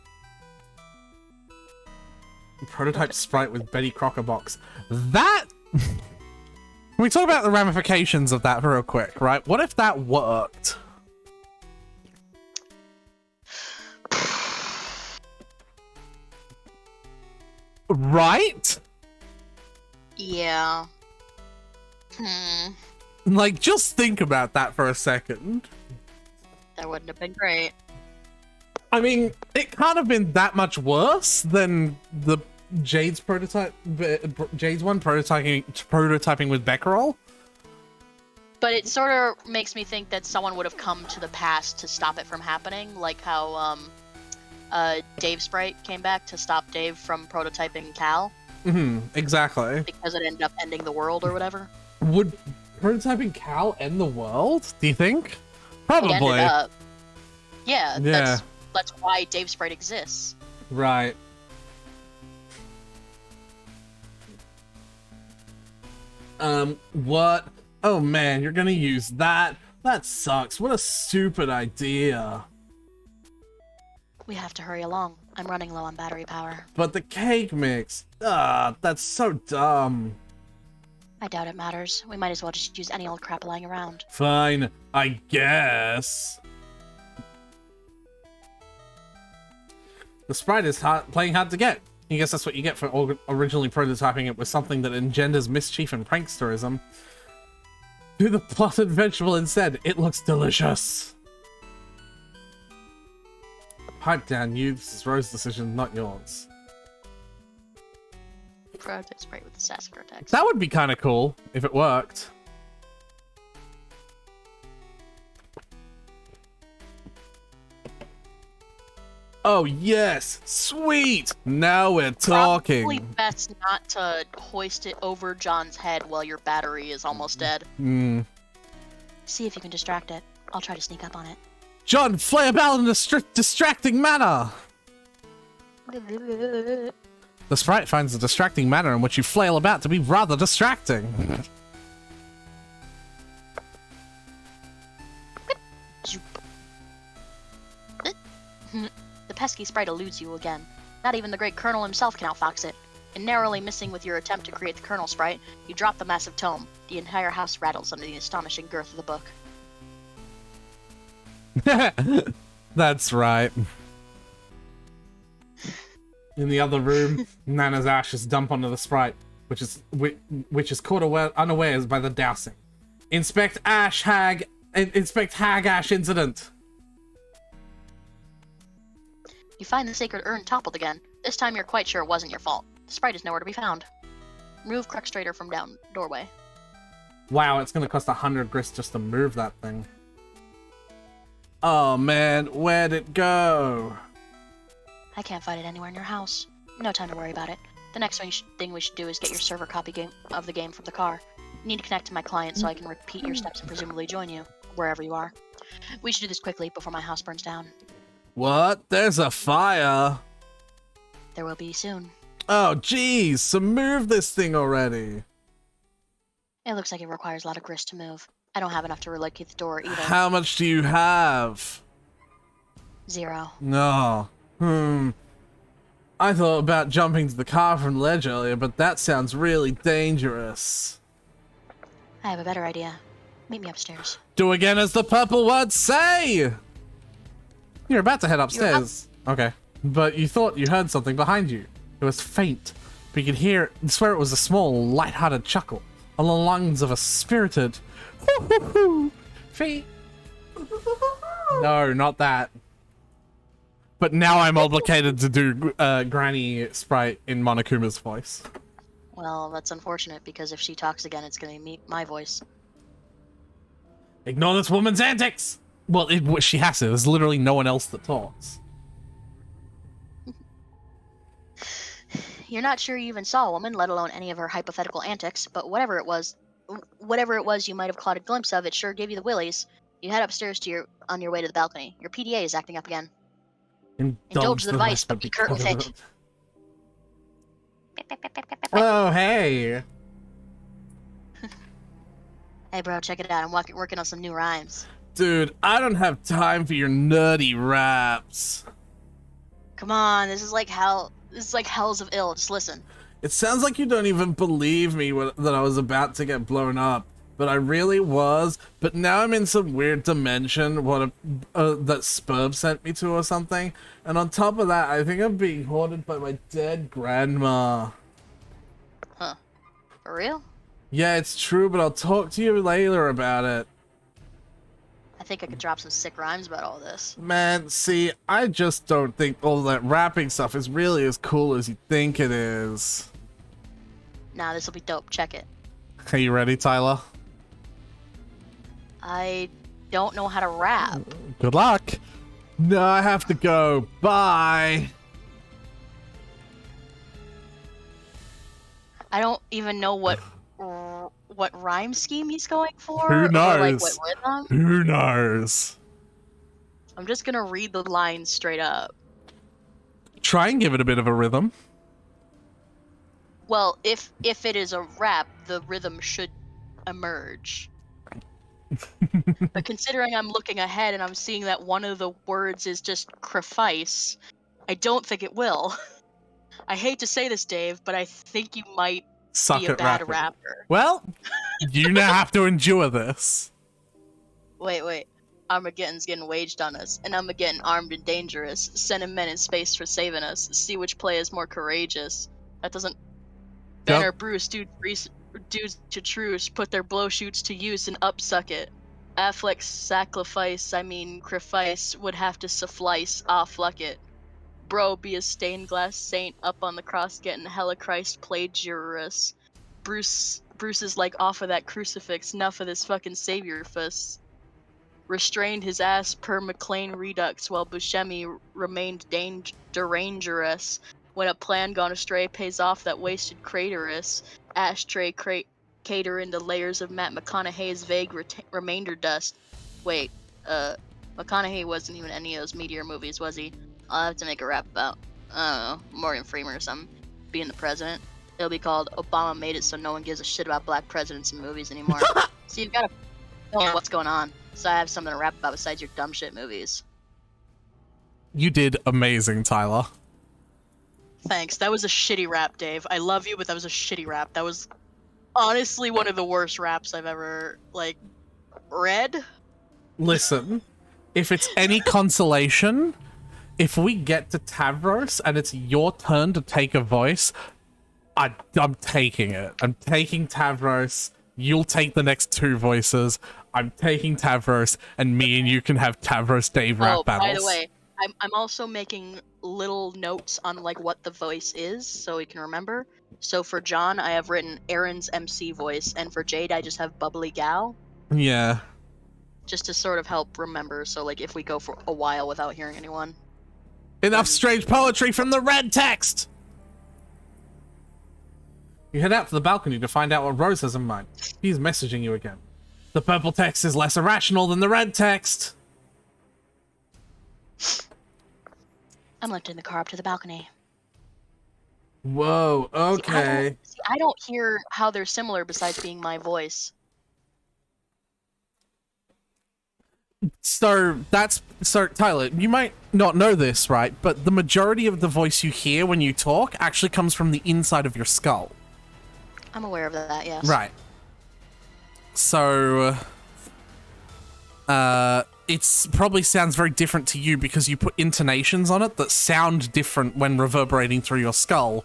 B: Prototype sprite with Betty Crocker box. That... Can we talk about the ramifications of that real quick, right? What if that worked? Right?
A: Yeah.
B: Like, just think about that for a second.
A: That wouldn't have been great.
B: I mean, it can't have been that much worse than the Jade's prototype, Jade's one prototyping with Becquerel.
A: But it sort of makes me think that someone would have come to the past to stop it from happening, like how Dave Sprite came back to stop Dave from prototyping Cal.
B: Exactly.
A: Because it ended up ending the world or whatever.
B: Would prototyping Cal end the world, do you think? Probably.
A: It ended up. Yeah. That's why Dave Sprite exists.
B: Right. What? Oh man, you're gonna use that? That sucks. What a stupid idea.
A: We have to hurry along. I'm running low on battery power.
B: But the cake mix. That's so dumb.
A: I doubt it matters. We might as well just use any old crap lying around.
B: Fine, I guess. The sprite is playing hard to get. I guess that's what you get for originally prototyping it with something that engenders mischief and pranksterism. Do the plotted vegetable instead. It looks delicious. Pipe down, you. This is Rose's decision, not yours.
A: Prototype Sprite with the sassy vertex.
B: That would be kind of cool if it worked. Oh yes, sweet. Now we're talking.
A: Probably best not to hoist it over John's head while your battery is almost dead. See if you can distract it. I'll try to sneak up on it.
B: John, flay about in a distracting manner. The sprite finds the distracting manner in which you flail about to be rather distracting.
A: The pesky sprite eludes you again. Not even the great Colonel himself can outfox it. And narrowly missing with your attempt to create the Colonel sprite, you drop the massive tome. The entire house rattles under the astonishing girth of the book.
B: That's right. In the other room, Nana's ashes dump onto the sprite, which is caught unawares by the dousing. Inspect Hag Ash incident.
A: You find the sacred urn toppled again. This time you're quite sure it wasn't your fault. The sprite is nowhere to be found. Remove Cruxtrader from down doorway.
B: Wow, it's gonna cost 100 grist just to move that thing. Oh man, where'd it go?
A: I can't find it anywhere in your house. No time to worry about it. The next thing we should do is get your server copy of the game from the car. You need to connect to my client so I can repeat your steps and presumably join you, wherever you are. We should do this quickly before my house burns down.
B: What? There's a fire?
A: There will be soon.
B: Oh geez, so move this thing already.
A: It looks like it requires a lot of grist to move. I don't have enough to relocate the door either.
B: How much do you have?
A: 0.
B: No. I thought about jumping to the car from the ledge earlier, but that sounds really dangerous.
A: I have a better idea. Meet me upstairs.
B: Do again as the purple words say! You're about to head upstairs. Okay. But you thought you heard something behind you. It was faint, but you could hear it, swear it was a small, light-hearted chuckle on the lungs of a spirited feet. No, not that. But now I'm obligated to do Granny Sprite in Monokuma's voice.
A: Well, that's unfortunate because if she talks again, it's gonna be my voice.
B: Ignore this woman's antics! Well, she has to. There's literally no one else that talks.
A: You're not sure you even saw a woman, let alone any of her hypothetical antics, but whatever it was you might have caught a glimpse of, it sure gave you the willies. You head upstairs on your way to the balcony. Your PDA is acting up again. Indulge the device, but be curt with it.
B: Oh, hey!
A: Hey, bro, check it out. I'm working on some new rhymes.
B: Dude, I don't have time for your nerdy raps.
A: Come on, this is like hell. This is like hells of ill. Just listen.
B: It sounds like you don't even believe me that I was about to get blown up. But I really was. But now I'm in some weird dimension that Spurb sent me to or something. And on top of that, I think I'm being haunted by my dead grandma.
A: Huh. For real?
B: Yeah, it's true, but I'll talk to you later about it.
A: I think I could drop some sick rhymes about all this.
B: Man, see, I just don't think all that rapping stuff is really as cool as you think it is.
A: Nah, this'll be dope. Check it.
B: Are you ready, Tyler?
A: I don't know how to rap.
B: Good luck. No, I have to go. Bye.
A: I don't even know what rhyme scheme he's going for.
B: Who
A: Or like
B: knows?
A: what rhythm.
B: Who knows?
A: I'm just gonna read the lines straight up.
B: Try and give it a bit of a rhythm.
A: Well, if it is a rap, the rhythm should emerge. But considering I'm looking ahead and I'm seeing that one of the words is just crefice, I don't think it will. I hate to say this, Dave, but I think you might
B: Suck
A: be a
B: at
A: bad
B: rapping.
A: rapper.
B: Well, you now have to endure this.
A: Wait. Armageddon's getting waged on us, and Armageddon armed and dangerous, sending men in space for saving us. See which play is more courageous. That doesn't... Banner Bruce, dudes to truce, put their blow shoots to use and upsuck it. Affleck's sacrifice, crefice, would have to suffice, fluck it. Bro, be a stained glass saint up on the cross getting hella Christ plagiarist. Bruce is like off of that crucifix, enough of this fucking savior fuss. Restrained his ass per McLean Redux while Buscemi remained dangerous. When a plan gone astray pays off that wasted craterus, ashtray cater into layers of Matt McConaughey's vague remainder dust. Wait, McConaughey wasn't even any of those Meteor movies, was he? I'll have to make a rap about, I don't know, Morgan Freeman or something, being the president. It'll be called Obama Made It So No One Gives a Shit About Black Presidents in Movies Anymore. So you've got to know what's going on. So I have something to rap about besides your dumb shit movies.
B: You did amazing, Tyler.
A: Thanks. That was a shitty rap, Dave. I love you, but that was a shitty rap. That was honestly one of the worst raps I've ever, read.
B: Listen, if it's any consolation, if we get to Tavros and it's your turn to take a voice, I'm taking it. I'm taking Tavros. You'll take the next two voices. I'm taking Tavros, and me and you can have Tavros Dave rap battles.
A: By the way, I'm also making little notes on what the voice is, so we can remember. So for John, I have written Aaron's MC voice, and for Jade, I just have Bubbly Gal.
B: Yeah.
A: Just to sort of help remember, so if we go for a while without hearing anyone.
B: Enough strange poetry from the red text! You head out to the balcony to find out what Rose has in mind. He's messaging you again. The purple text is less irrational than the red text.
A: I'm lifting the car up to the balcony.
B: Whoa, okay.
A: I don't hear how they're similar besides being my voice.
B: So Tyler, you might not know this, right? But the majority of the voice you hear when you talk actually comes from the inside of your skull.
A: I'm aware of that, yes.
B: Right. So, it's probably sounds very different to you because you put intonations on it that sound different when reverberating through your skull,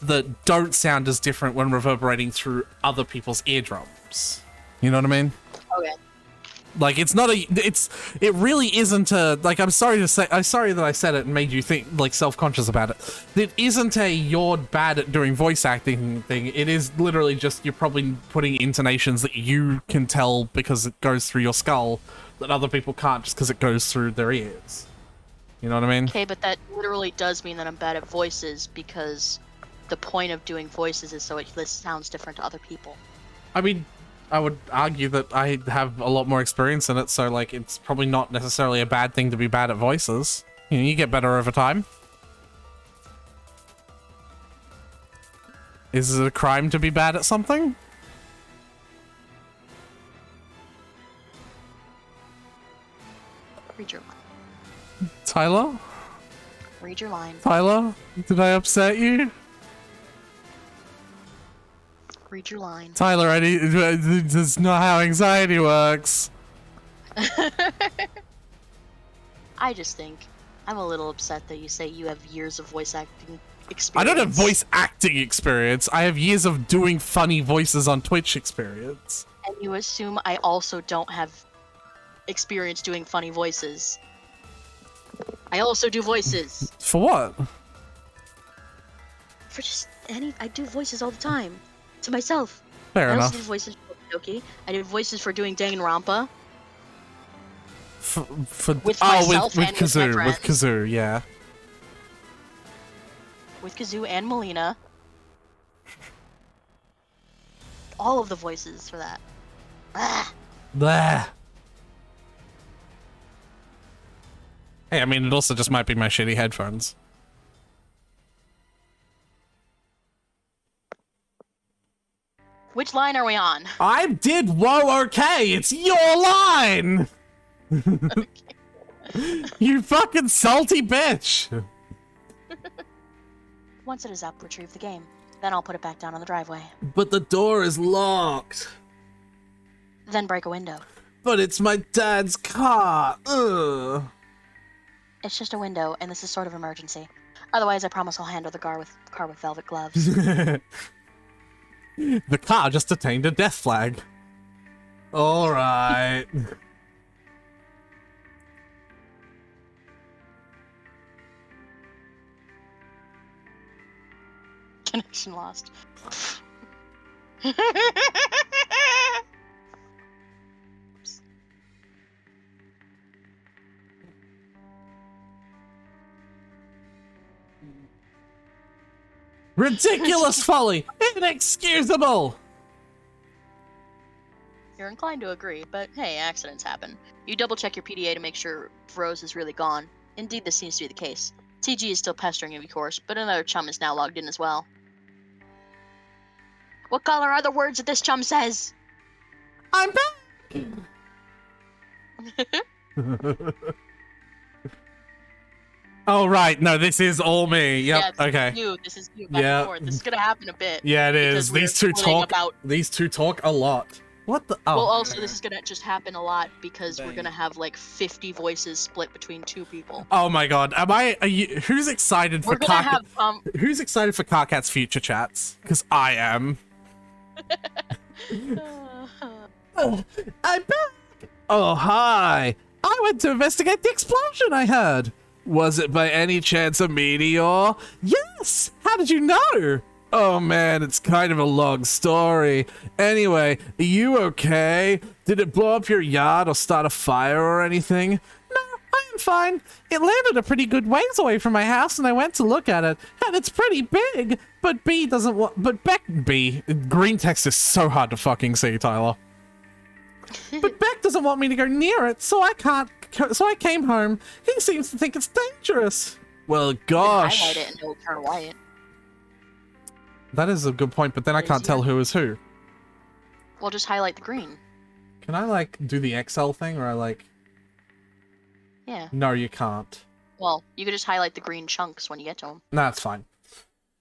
B: that don't sound as different when reverberating through other people's eardrums. You know what I mean?
A: Okay.
B: Like, it's not it really isn't a, like, I'm sorry that I said it and made you think, like, self-conscious about it. It isn't a you're bad at doing voice acting thing. It is literally just you're probably putting intonations that you can tell because it goes through your skull that other people can't just because it goes through their ears. You know what I mean?
A: Okay, but that literally does mean that I'm bad at voices because the point of doing voices is so this sounds different to other people.
B: I mean, I would argue that I have a lot more experience in it, so, like, it's probably not necessarily a bad thing to be bad at voices. You know, you get better over time. Is it a crime to be bad at something?
A: Read your line.
B: Tyler?
A: Read your line.
B: Tyler? Did I upset you?
A: Read your line.
B: Tyler, that's not how anxiety works.
A: I just think I'm a little upset that you say you have years of voice acting
B: I
A: experience.
B: don't have voice acting experience. I have years of doing funny voices on Twitch experience.
A: And you assume I also don't have experience doing funny voices. I also do voices.
B: For what?
A: For just I do voices all the time. To myself.
B: Fair
A: I
B: enough.
A: also did voices for Doki. I did voices for doing Danganronpa.
B: For
A: With myself
B: with
A: and with my
B: Kazoo,
A: friends.
B: with Kazoo, yeah.
A: With Kazoo and Melina. All of the voices for that. Ah.
B: Blah. Hey, I mean, it also just might be my shitty headphones.
A: Which line are we on?
B: I did whoa, okay, it's your line! You fucking salty bitch!
A: Once it is up, retrieve the game. Then I'll put it back down on the driveway.
B: But the door is locked.
A: Then break a window.
B: But it's my dad's car. Ugh.
A: It's just a window, and this is sort of emergency. Otherwise, I promise I'll handle the car with velvet gloves.
B: The car just attained a death flag. Alright.
A: Connection lost.
B: Ridiculous folly! Inexcusable!
A: You're inclined to agree, but hey, accidents happen. You double check your PDA to make sure Rose is really gone. Indeed, this seems to be the case. TG is still pestering him, of course, but another chum is now logged in as well. What color are the words that this chum says?
B: I'm back! Oh, right. No, this is all me. Yep.
A: Yeah,
B: Okay.
A: This is you. Back and forth. This is gonna happen a bit.
B: Yeah, it is.
A: because we're splitting about.
B: These two talk a lot. What the? Oh.
A: Well, also, this is gonna just happen a lot because we're gonna have like 50 voices split between two people.
B: Oh my god. Are you? Who's excited for
A: We're gonna have
B: Who's excited for Carcat's future chats? Because I am. Oh, I'm back. Oh, hi. I went to investigate the explosion I heard. Was it by any chance a meteor? Yes! How did you know? Oh man, it's kind of a long story. Anyway, are you okay? Did it blow up your yard or start a fire or anything? No, I am fine. It landed a pretty good ways away from my house and I went to look at it, and it's pretty big. But B doesn't want. But B. Green text is so hard to fucking see, Tyler. But Beck doesn't want me to go near it, so I can't. So I came home. He seems to think it's dangerous. Well, gosh.
A: Highlight it and it'll turn white.
B: That is a good point, but then I can't tell who is who.
A: Well, just highlight the green.
B: Can I, like, do the XL thing, or I, like...
A: Yeah.
B: No, you can't.
A: Well, you could just highlight the green chunks when you get to them.
B: No, that's fine.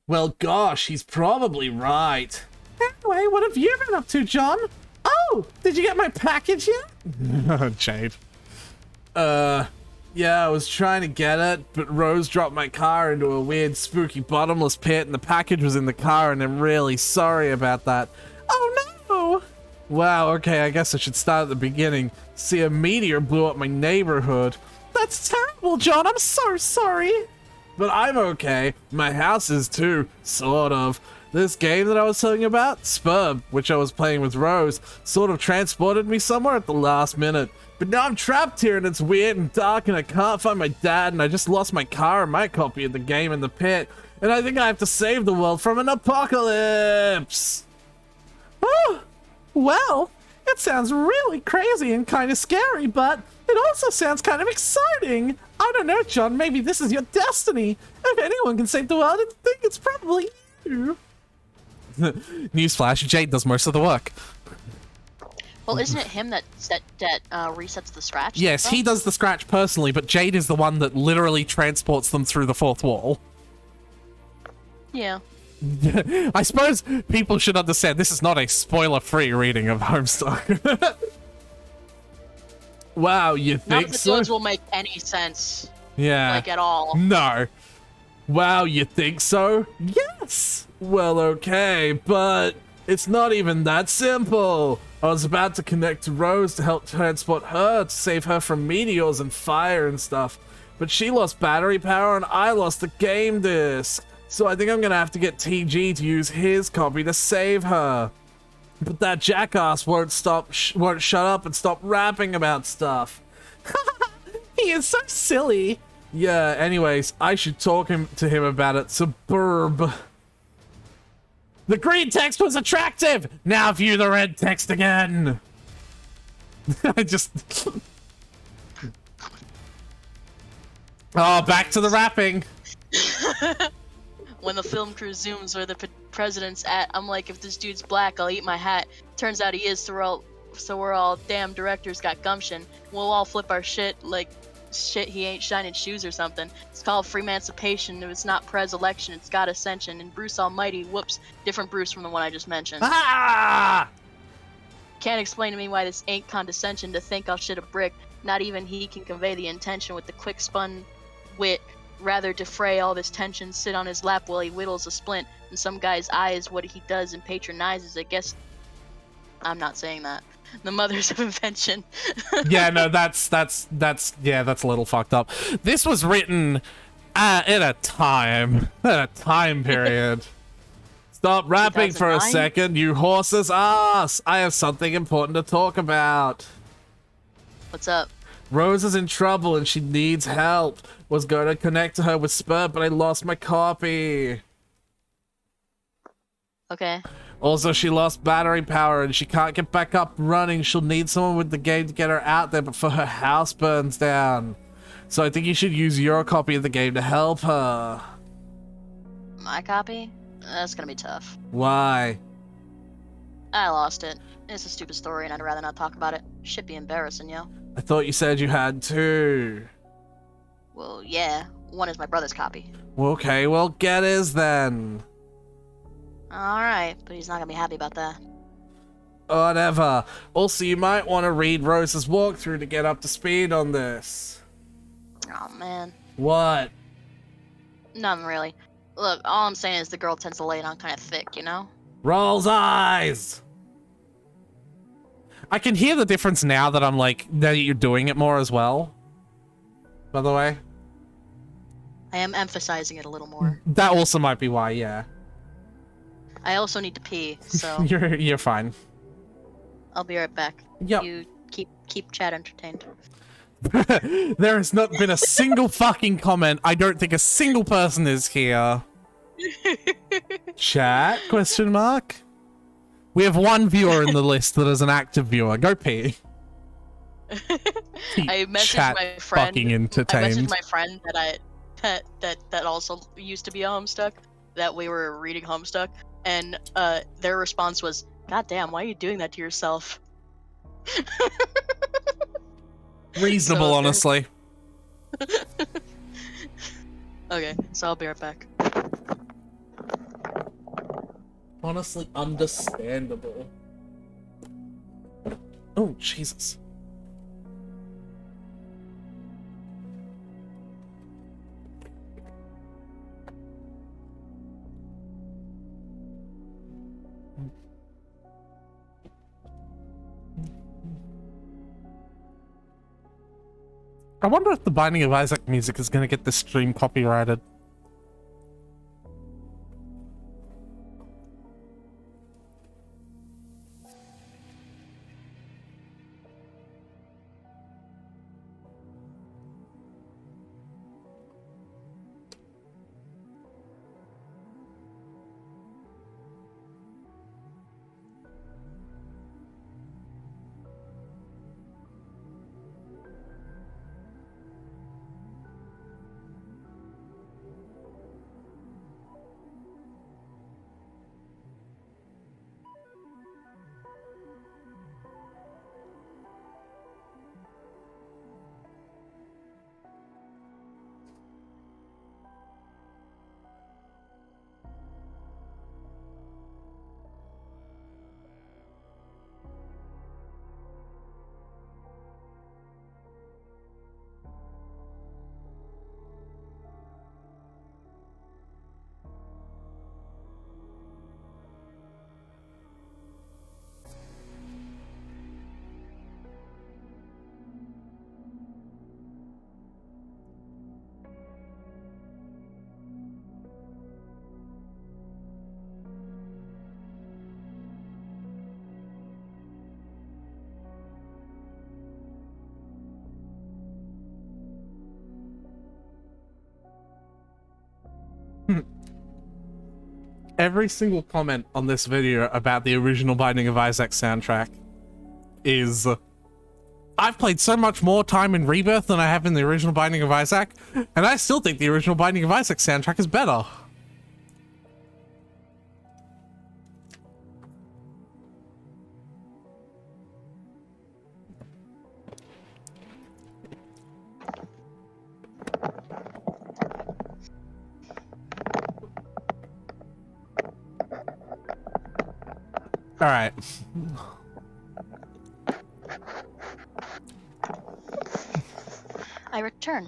B: Well, gosh, he's probably right. Anyway, what have you been up to, John? Oh, did you get my package yet? Jade. Yeah, I was trying to get it, but Rose dropped my car into a weird, spooky, bottomless pit, and the package was in the car, and I'm really sorry about that. Oh, no! Wow, okay, I guess I should start at the beginning. See, a meteor blew up my neighborhood. That's terrible, John, I'm so sorry. But I'm okay. My house is too, sort of. This game that I was telling you about, Spurb, which I was playing with Rose, sort of transported me somewhere at the last minute. But now I'm trapped here and it's weird and dark and I can't find my dad and I just lost my car and my copy of the game in the pit. And I think I have to save the world from an apocalypse. Oh, well, it sounds really crazy and kind of scary, but it also sounds kind of exciting. I don't know, John, maybe this is your destiny. If anyone can save the world, I think it's probably you. Newsflash, Jade does most of the work.
A: Well, isn't it him that resets the scratch?
B: Yes, he does the scratch personally, but Jade is the one that literally transports them through the fourth wall.
A: Yeah.
B: I suppose people should understand this is not a spoiler-free reading of Homestuck. Wow, you think
A: None of
B: so?
A: those will make any sense.
B: Yeah.
A: Like, at all.
B: No. Wow, you think so? Yes! Well, okay, but it's not even that simple. I was about to connect to Rose to help transport her, to save her from meteors and fire and stuff. But she lost battery power and I lost the game disc. So I think I'm gonna have to get TG to use his copy to save her. But that jackass won't shut up and stop rapping about stuff. He is so silly. Yeah, anyways, I should talk to him about it. Suburb. The green text was attractive! Now view the red text again! I just... Oh, back to the rapping!
A: When the film crew zooms where the president's at, I'm like, if this dude's black, I'll eat my hat. Turns out he is, so we're all damn directors got gumption. We'll all flip our shit like shit he ain't shining shoes or something. It's called free emancipation. If it's not Prez election, it's got ascension. And Bruce Almighty, whoops, different Bruce from the one I just mentioned.
B: Ah!
A: Can't explain to me why this ain't condescension to think I'll shit a brick. Not even he can convey the intention with the quick spun wit. Rather defray all this tension, sit on his lap while he whittles a splint. In some guy's eyes, what he does and patronizes, I guess. I'm not saying that. The mothers of invention.
B: Yeah, no, that's a little fucked up. This was written in a time period. Stop rapping for a
A: 2009?
B: second, you horse's ass. I have something important to talk about.
A: What's up?
B: Rose is in trouble and she needs help. Was going to connect to her with Spurt, but I lost my copy.
A: Okay.
B: Also, she lost battery power and she can't get back up running. She'll need someone with the game to get her out there before her house burns down. So I think you should use your copy of the game to help her.
A: My copy? That's gonna be tough.
B: Why?
A: I lost it. It's a stupid story and I'd rather not talk about it. Should be embarrassing, yo.
B: I thought you said you had two.
A: Well, yeah. One is my brother's copy.
B: Okay, well, get his then.
A: Alright, but he's not gonna be happy about that.
B: Whatever. Also, you might want to read Rose's walkthrough to get up to speed on this.
A: Oh, man.
B: What?
A: Nothing really. Look, all I'm saying is the girl tends to lay it on kind of thick, you know?
B: Rolls eyes! I can hear the difference now that I'm like, that you're doing it more as well. By the way.
A: I am emphasizing it a little more.
B: That also might be why, yeah.
A: I also need to pee, so
B: You're fine.
A: I'll be right back.
B: Yep.
A: You keep chat entertained.
B: There has not been a single fucking comment. I don't think a single person is here. Chat? Question mark? We have one viewer in the list that is an active viewer. Go pee.
A: I messaged
B: Chat
A: my friend.
B: fucking
A: I
B: entertained.
A: messaged my friend that also used to be a Homestuck. That we were reading Homestuck, and their response was, "God damn, why are you doing that to yourself?"
B: Reasonable,
A: So,
B: honestly.
A: Okay, so I'll be right back.
B: Honestly, understandable. Oh, Jesus. I wonder if the Binding of Isaac music is going to get this stream copyrighted. Every single comment on this video about the original Binding of Isaac soundtrack is... I've played so much more time in Rebirth than I have in the original Binding of Isaac, and I still think the original Binding of Isaac soundtrack is better. All right.
A: I return.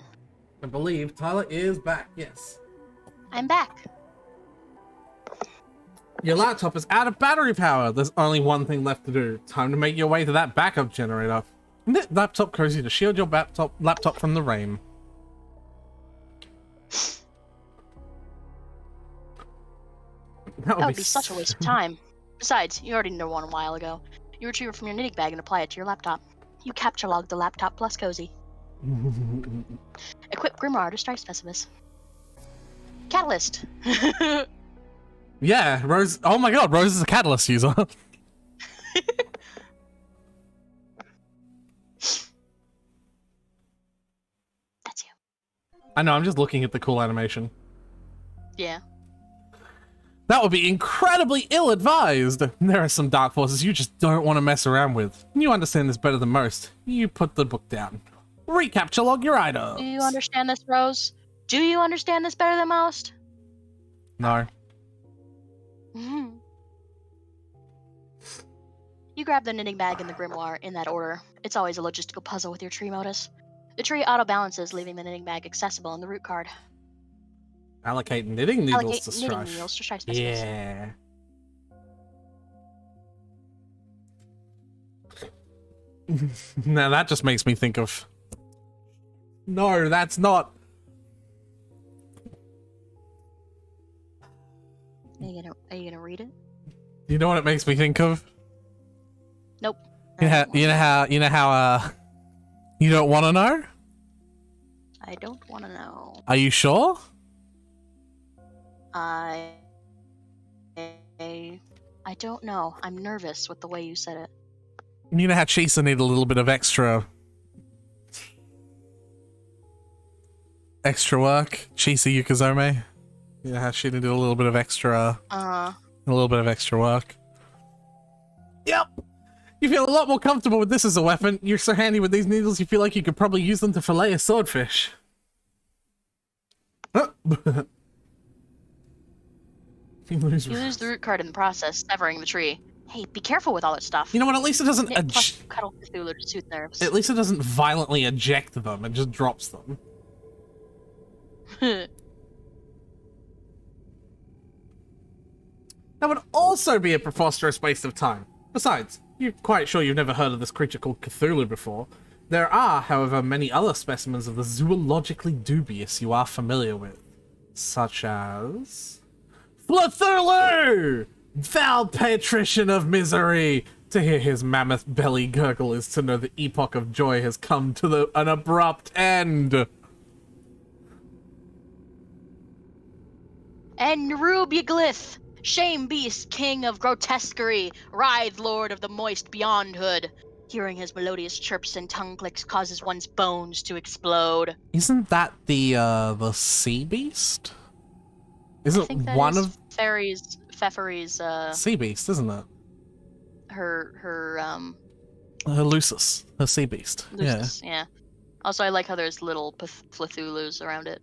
B: I believe Tyler is back, yes.
A: I'm back.
B: Your laptop is out of battery power. There's only one thing left to do. Time to make your way to that backup generator. Knit laptop cozy to shield your laptop from the rain.
A: That would be such a waste of time. Besides, you already know one a while ago. You retrieve it from your knitting bag and apply it to your laptop. You capture log the laptop plus cozy. Equip Grimoire to strike specimens. Catalyst.
B: Yeah, Rose. Oh my god, Rose is a catalyst user.
A: That's you.
B: I know, I'm just looking at the cool animation.
A: Yeah.
B: That would be incredibly ill-advised. There are some dark forces you just don't want to mess around with. You understand this better than most. You put the book down. Recapture log your items.
A: Do you understand this, Rose? Do you understand this better than most?
B: No.
A: Mm-hmm. You grab the knitting bag and the grimoire in that order. It's always a logistical puzzle with your tree modus. The tree auto-balances, leaving the knitting bag accessible in the root card.
B: Allocate knitting needles
A: Allocate
B: to
A: knitting
B: strife.
A: needles to strife specimens.
B: Yeah. Now that just makes me think of... No, that's not...
A: Are you gonna read it?
B: You know what it makes me think of?
A: Nope.
B: You know how you don't want to know?
A: I don't want to know.
B: Are you sure?
A: I don't know. I'm nervous with the way you said it.
B: You know how Chisa need a little bit of extra work? Chisa Yukazome? You know how she needed a little bit of extra work? Yep! You feel a lot more comfortable with this as a weapon. You're so handy with these needles you feel like you could probably use them to fillet a swordfish. You lose.
A: You lose the root card in the process, severing the tree. Hey, be careful with all that stuff.
B: You know what? At least it doesn't.
A: Knit plus cuddle Cthulhu to soothe nerves.
B: At least it doesn't violently eject them. It just drops them. That would also be a preposterous waste of time. Besides, you're quite sure you've never heard of this creature called Cthulhu before. There are, however, many other specimens of the zoologically dubious you are familiar with, such as Cthulhu! Foul patrician of misery! To hear his mammoth belly gurgle is to know the epoch of joy has come to an abrupt end.
A: And Nerubuglyph, shame beast, king of grotesquerie, writhe lord of the moist beyondhood. Hearing his melodious chirps and tongue clicks causes one's bones to explode.
B: Isn't that the sea beast?
A: I
B: Isn't
A: think that
B: one
A: is
B: of
A: Pfeffery's,
B: sea beast, isn't it?
A: her
B: Lucis, her sea beast.
A: Lucis, yeah. Also, I like how there's little Cthulhus around it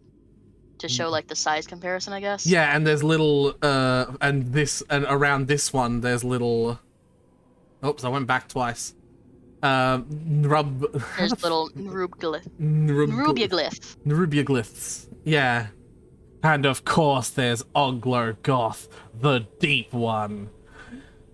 A: to show like the size comparison, I guess.
B: Yeah, and there's little and around this one there's little. Oops, I went back twice. There's
A: little Nerubuglyph.
B: Yeah. And of course there's Oglo Goth, the Deep One.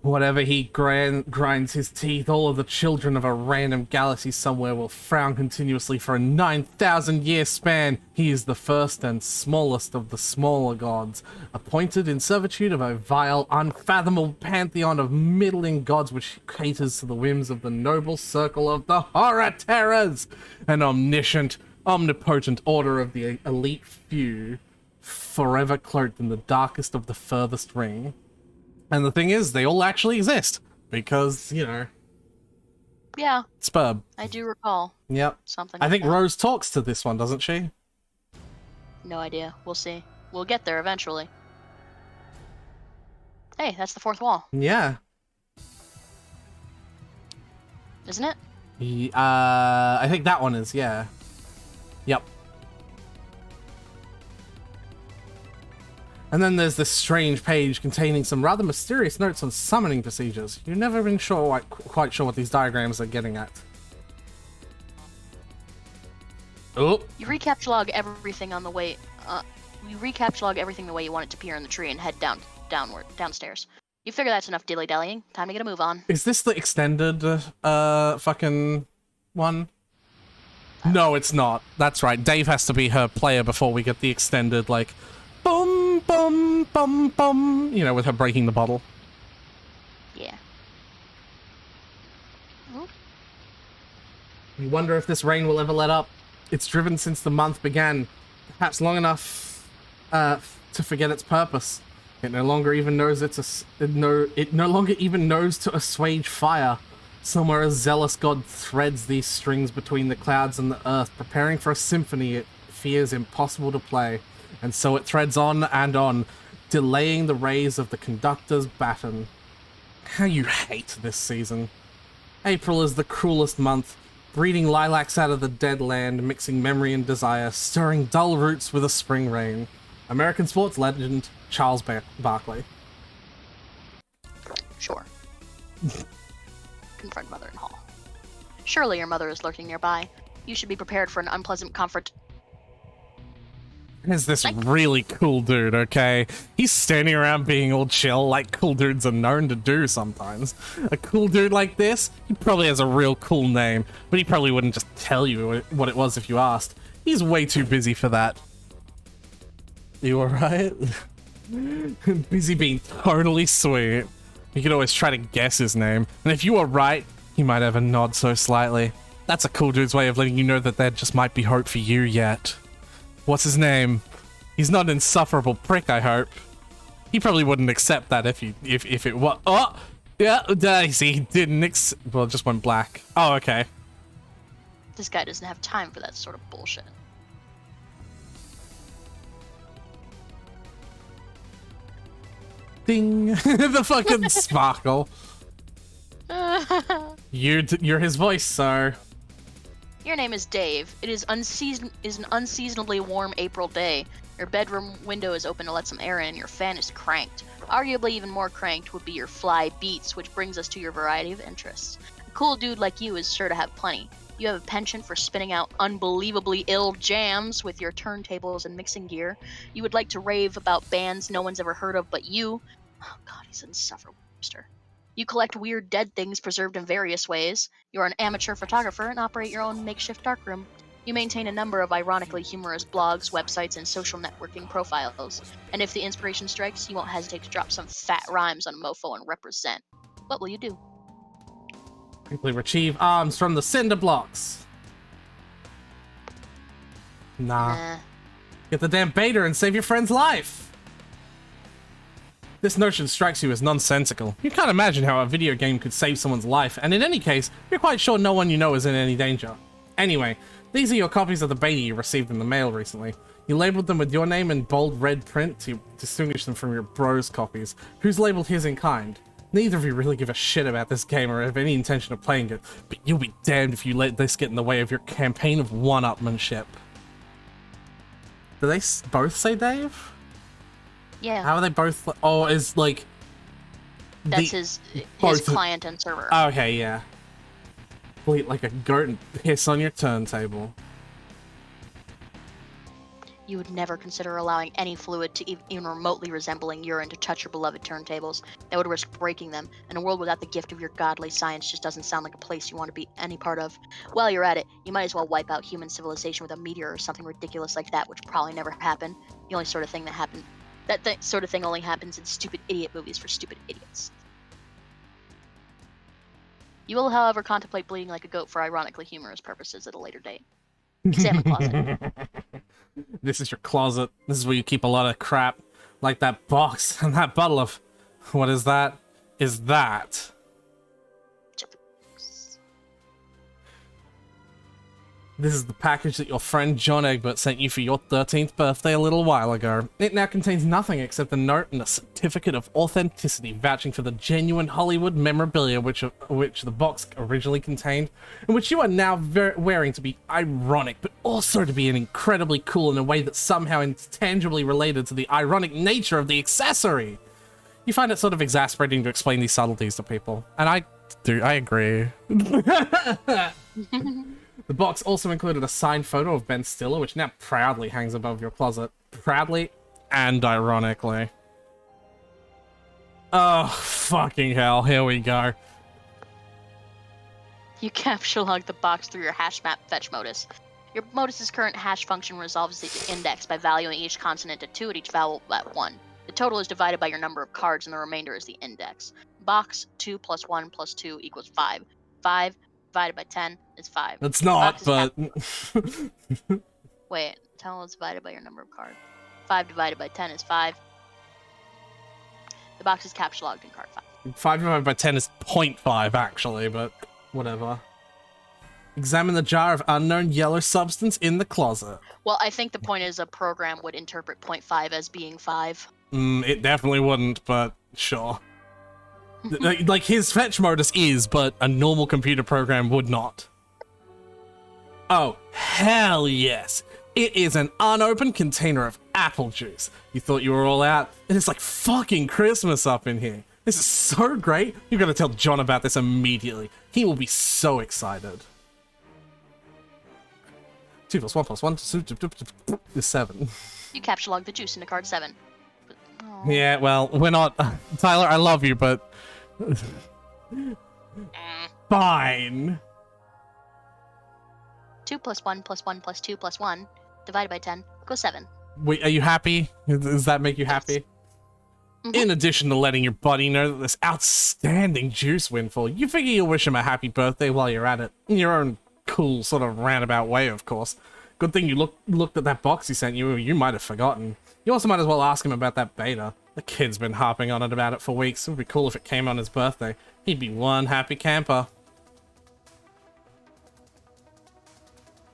B: Whatever he grinds his teeth, all of the children of a random galaxy somewhere will frown continuously for a 9,000-year span. He is the first and smallest of the smaller gods, appointed in servitude of a vile, unfathomable pantheon of middling gods which caters to the whims of the noble circle of the horror terrors, an omniscient, omnipotent order of the elite few, forever cloaked in the darkest of the furthest ring. And the thing is, they all actually exist, because, you know...
A: Yeah.
B: Spurb.
A: I do recall.
B: Yep.
A: Something
B: I
A: like
B: think
A: that.
B: Rose talks to this one, doesn't she?
A: No idea. We'll see. We'll get there eventually. Hey, that's the fourth wall,
B: Yeah.
A: isn't it?
B: I think that one is, yeah. Yep. And then there's this strange page containing some rather mysterious notes on summoning procedures. You've never been quite sure what these diagrams are getting at. Oh.
A: You recapture log everything on the way. You recapture log everything the way you want it to appear in the tree and head downstairs. You figure that's enough dilly-dallying. Time to get a move on.
B: Is this the extended, fucking one? No, it's not. That's right. Dave has to be her player before we get the extended, like, bum, bum, bum, bum, you know, with her breaking the bottle.
A: Yeah.
B: You wonder if this rain will ever let up. It's driven since the month began, perhaps long enough to forget its purpose. It no longer even knows it no longer even knows to assuage fire. Somewhere a zealous god threads these strings between the clouds and the earth, preparing for a symphony it fears impossible to play. And so it threads on, delaying the rays of the conductor's baton. How you hate this season. April is the cruelest month, breeding lilacs out of the dead land, mixing memory and desire, stirring dull roots with a spring rain. American sports legend Charles Barkley.
A: Sure. Confront mother in hall. Surely your mother is lurking nearby. You should be prepared for an unpleasant comfort.
B: There's this really cool dude, okay? He's standing around being all chill like cool dudes are known to do sometimes. A cool dude like this, he probably has a real cool name, but he probably wouldn't just tell you what it was if you asked. He's way too busy for that. You alright? Busy being totally sweet. You could always try to guess his name, and if you were right, he might have a nod so slightly. That's a cool dude's way of letting you know that there just might be hope for you yet. What's his name? He's not an insufferable prick, I hope. He probably wouldn't accept that if it was. Oh! Yeah, I see, he didn't well, it just went black. Oh, okay.
A: This guy doesn't have time for that sort of bullshit.
B: Ding! The fucking sparkle. You're his voice, sir.
A: Your name is Dave. It is an unseasonably warm April day. Your bedroom window is open to let some air in. Your fan is cranked. Arguably even more cranked would be your fly beats, which brings us to your variety of interests. A cool dude like you is sure to have plenty. You have a penchant for spinning out unbelievably ill jams with your turntables and mixing gear. You would like to rave about bands no one's ever heard of but you. Oh god, he's an insufferable hipster. You collect weird dead things preserved in various ways. You're an amateur photographer and operate your own makeshift darkroom. You maintain a number of ironically humorous blogs, websites, and social networking profiles. And if the inspiration strikes, you won't hesitate to drop some fat rhymes on Mofo and represent. What will you do?
B: Quickly retrieve arms from the cinder blocks. Nah. Get the damn beta and save your friend's life. This notion strikes you as nonsensical. You can't imagine how a video game could save someone's life, and in any case, you're quite sure no one you know is in any danger. Anyway, these are your copies of the beta you received in the mail recently. You labeled them with your name in bold red print to distinguish them from your bro's copies, who's labeled his in kind. Neither of you really give a shit about this game or have any intention of playing it, but you'll be damned if you let this get in the way of your campaign of one-upmanship. Do they both say Dave?
A: Yeah.
B: How are they both? Oh, is like...
A: That's his client and server.
B: Okay, yeah. Bleat like a goat and piss on your turntable.
A: You would never consider allowing any fluid to even remotely resembling urine to touch your beloved turntables. That would risk breaking them, and a world without the gift of your godly science just doesn't sound like a place you want to be any part of. While you're at it, you might as well wipe out human civilization with a meteor or something ridiculous like that, which probably never happened. The only sort of thing that happened... That sort of thing only happens in stupid idiot movies for stupid idiots. You will, however, contemplate bleeding like a goat for ironically humorous purposes at a later date. Examine closet.
B: This is your closet. This is where you keep a lot of crap. Like that box and that bottle of... What is that? Is that... This is the package that your friend John Egbert sent you for your 13th birthday a little while ago. It now contains nothing except a note and a certificate of authenticity vouching for the genuine Hollywood memorabilia which the box originally contained, and which you are now wearing to be ironic, but also to be incredibly cool in a way that's somehow intangibly related to the ironic nature of the accessory. You find it sort of exasperating to explain these subtleties to people, and I agree. The box also included a signed photo of Ben Stiller, which now proudly hangs above your closet. Proudly and ironically. Oh, fucking hell. Here we go.
A: You capture log the box through your hash map fetch modus. Your modus's current hash function resolves the index by valuing each consonant at 2 and each vowel at 1. The total is divided by your number of cards, and the remainder is the index. Box 2 plus 1 plus 2 equals 5. 5 divided by 10 is 5.
B: It's not, but...
A: Wait, total is divided by your number of cards. 5 divided by 10 is 5. The box is caps logged in card 5.
B: 5 divided by 10 is 0.5, actually, but whatever. Examine the jar of unknown yellow substance in the closet.
A: Well, I think the point is a program would interpret 0.5 as being 5.
B: It definitely wouldn't, but sure. Like, his fetch modus is, but a normal computer program would not. Oh, hell yes. It is an unopened container of apple juice. You thought you were all out, and it's like fucking Christmas up in here. This is so great. You've got to tell John about this immediately. He will be so excited. 2 plus 1 plus 1 is 7.
A: You capture log the juice into card 7.
B: Yeah, well, we're not... Tyler, I love you, but... Fine.
A: 2 plus 1 plus 1 plus 2 plus 1 divided by 10 equals 7.
B: Wait, are you happy? Does that make you happy?
A: Mm-hmm.
B: In addition to letting your buddy know that this outstanding juice windfall, you figure you'll wish him a happy birthday while you're at it. In your own cool, sort of roundabout way, of course. Good thing you looked at that box he sent you. You might have forgotten. You also might as well ask him about that beta. The kid's been harping on it about it for weeks. It would be cool if it came on his birthday. He'd be one happy camper.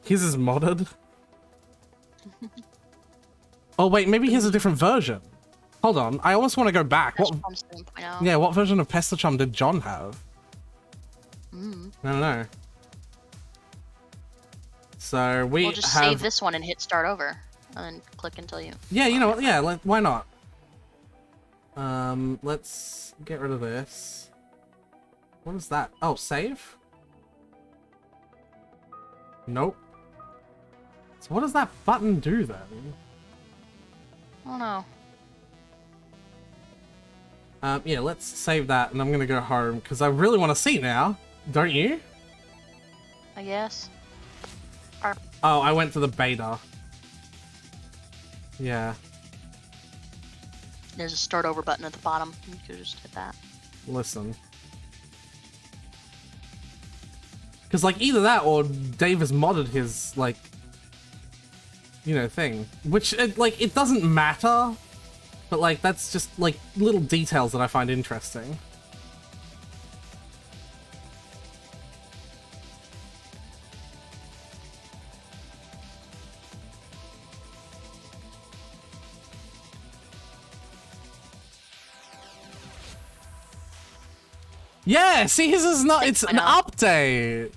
B: His is modded. Oh wait, maybe here's a different version. Hold on, I almost want to go back. What? Yeah, what version of Pestachum did John have? I don't know. So we
A: We'll just
B: have...
A: save this one and hit start over, and then click until you.
B: Yeah, you know what? Yeah, why not? Let's get rid of this. What is that? Oh, save? Nope. So what does that button do then?
A: I don't know.
B: Yeah, let's save that, and I'm gonna go home because I really want to see now. Don't you?
A: I guess.
B: Oh, I went to the beta. Yeah.
A: There's a start over button at the bottom. You could just hit that.
B: Listen. Because, like, either that or Dave has modded his, like, you know, thing. Which, it doesn't matter. But, like, that's just, like, little details that I find interesting. Yeah, see, his is not, it's an update.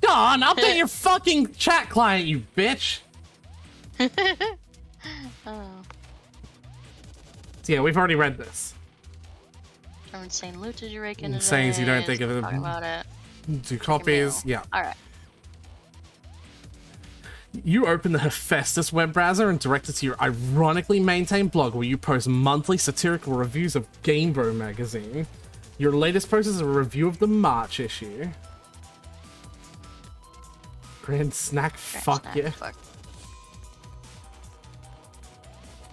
B: Go on, update your fucking chat client, you bitch.
A: Oh.
B: So yeah, we've already read this.
A: How insane loot did you rake in
B: Insane,
A: today?
B: you don't think of it.
A: Talking about it.
B: 2 copies, yeah.
A: Alright.
B: You open the Hephaestus web browser and direct it to your ironically maintained blog where you post monthly satirical reviews of Game Bro magazine. Your latest post is a review of the March issue. Grand snack, fuck
A: snack,
B: yeah.
A: fuck.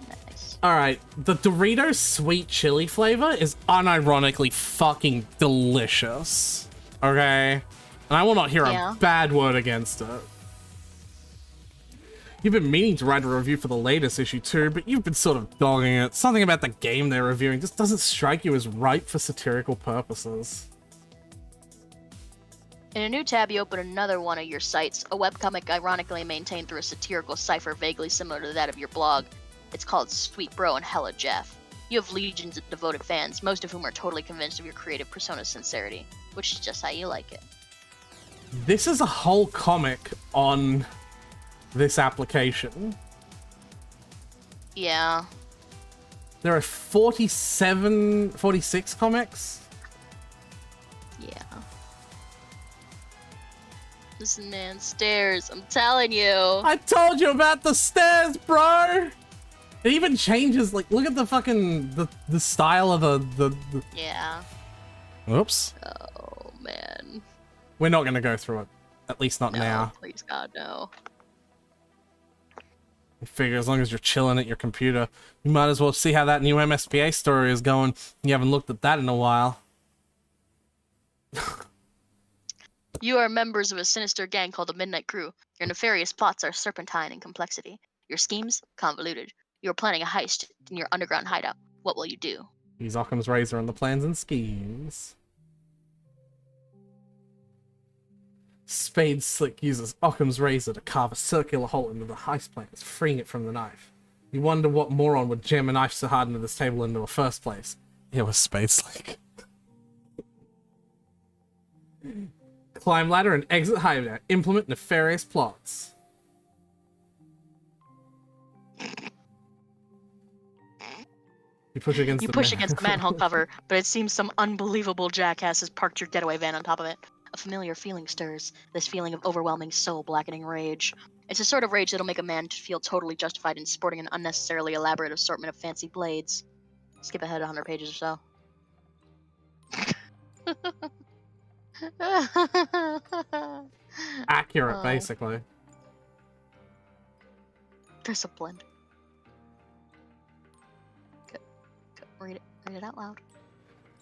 A: Nice.
B: Alright, the Doritos sweet chili flavor is unironically fucking delicious. Okay? And I will not hear a bad word against it. You've been meaning to write a review for the latest issue too, but you've been sort of dogging it. Something about the game they're reviewing just doesn't strike you as ripe for satirical purposes.
A: In a new tab, you open another one of your sites, a webcomic ironically maintained through a satirical cipher vaguely similar to that of your blog. It's called Sweet Bro and Hella Jeff. You have legions of devoted fans, most of whom are totally convinced of your creative persona's sincerity, which is just how you like it.
B: This is a whole comic on this application.
A: Yeah.
B: There are 46 comics.
A: Yeah. This man stairs, I'm telling you.
B: I told you about the stairs, bro! It even changes, like, look at the fucking, the style of the...
A: Yeah.
B: Oops.
A: Oh, man.
B: We're not gonna go through it. At least not
A: No,
B: now.
A: please God, no.
B: I figure as long as you're chilling at your computer, you might as well see how that new MSPA story is going. You haven't looked at that in a while.
A: You are members of a sinister gang called the Midnight Crew. Your nefarious plots are serpentine in complexity. Your schemes, convoluted. You are planning a heist in your underground hideout. What will you do?
B: Use Occam's razor on the plans and schemes. Spade Slick uses Occam's razor to carve a circular hole into the heist plans, freeing it from the knife. You wonder what moron would jam a knife so hard into this table into the first place. It was Spade Slick. Climb ladder and exit hideout. Implement nefarious plots. You push against
A: the manhole cover, but it seems some unbelievable jackass has parked your getaway van on top of it. A familiar feeling stirs, this feeling of overwhelming soul-blackening rage. It's a sort of rage that'll make a man feel totally justified in sporting an unnecessarily elaborate assortment of fancy blades. Skip ahead 100 pages or so.
B: Accurate, basically.
A: Disciplined. Good. Read it out loud.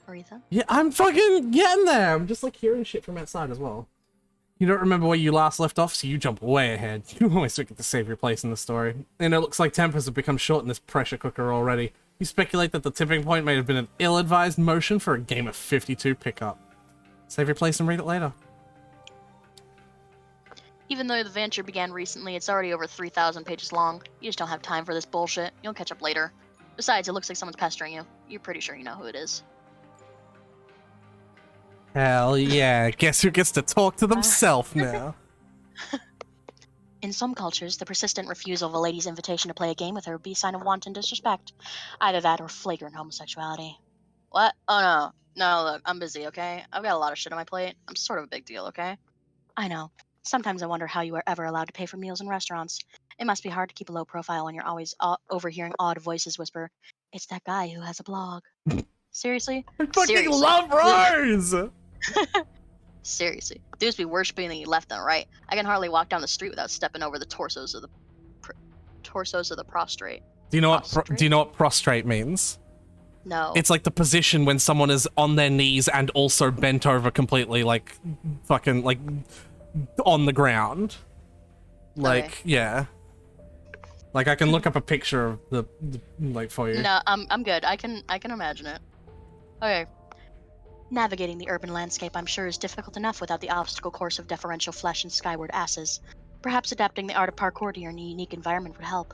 A: Aretha?
B: Yeah, I'm fucking getting there. I'm just like hearing shit from outside as well. You don't remember where you last left off, so you jump way ahead. You always forget to save your place in the story. And it looks like tempers have become short in this pressure cooker already. You speculate that the tipping point may have been an ill-advised motion for a game of 52 pickup. Save your place and read it later.
A: Even though the venture began recently, it's already over 3,000 pages long. You just don't have time for this bullshit. You'll catch up later. Besides, it looks like someone's pestering you. You're pretty sure you know who it is.
B: Hell yeah, guess who gets to talk to themselves now?
A: In some cultures, the persistent refusal of a lady's invitation to play a game with her would be a sign of wanton disrespect. Either that or flagrant homosexuality. What? Oh no. No, look, I'm busy, okay? I've got a lot of shit on my plate. I'm sort of a big deal, okay? I know. Sometimes I wonder how you are ever allowed to pay for meals in restaurants. It must be hard to keep a low profile when you're always overhearing odd voices whisper, "It's that guy who has a blog." Seriously?
B: I fucking
A: Seriously.
B: love Rose!
A: Seriously. Dudes be worshiping the left and right. I can hardly walk down the street without stepping over the torsos of the prostrate.
B: Do you know what prostrate means?
A: No.
B: It's like the position when someone is on their knees and also bent over completely, like, fucking, like, on the ground. Like,
A: Okay.
B: yeah. Like, I can look up a picture of the like, for you.
A: No, I'm good. I can imagine it. Okay. Navigating the urban landscape, I'm sure, is difficult enough without the obstacle course of deferential flesh and skyward asses. Perhaps adapting the art of parkour to your unique environment would help.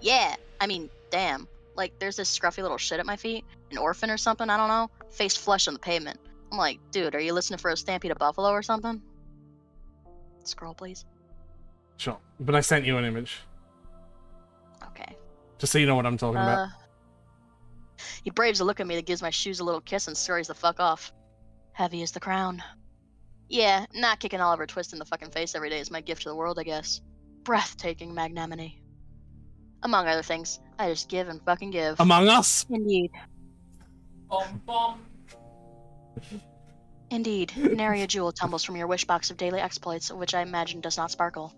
A: Yeah, I mean, damn. Like, there's this scruffy little shit at my feet, an orphan or something, I don't know, face flush on the pavement. I'm like, dude, are you listening for a stampede of buffalo or something? Scroll, please.
B: Sure. But I sent you an image.
A: Okay.
B: Just so you know what I'm talking about.
A: He braves a look at me that gives my shoes a little kiss and scurries the fuck off. Heavy as the crown. Yeah, not kicking Oliver Twist in the fucking face every day is my gift to the world, I guess. Breathtaking magnanimity. Among other things, I just give and fucking give.
B: Among Us?
A: Indeed.
C: Bum.
A: Indeed, nary a jewel tumbles from your wish box of daily exploits, which I imagine does not sparkle.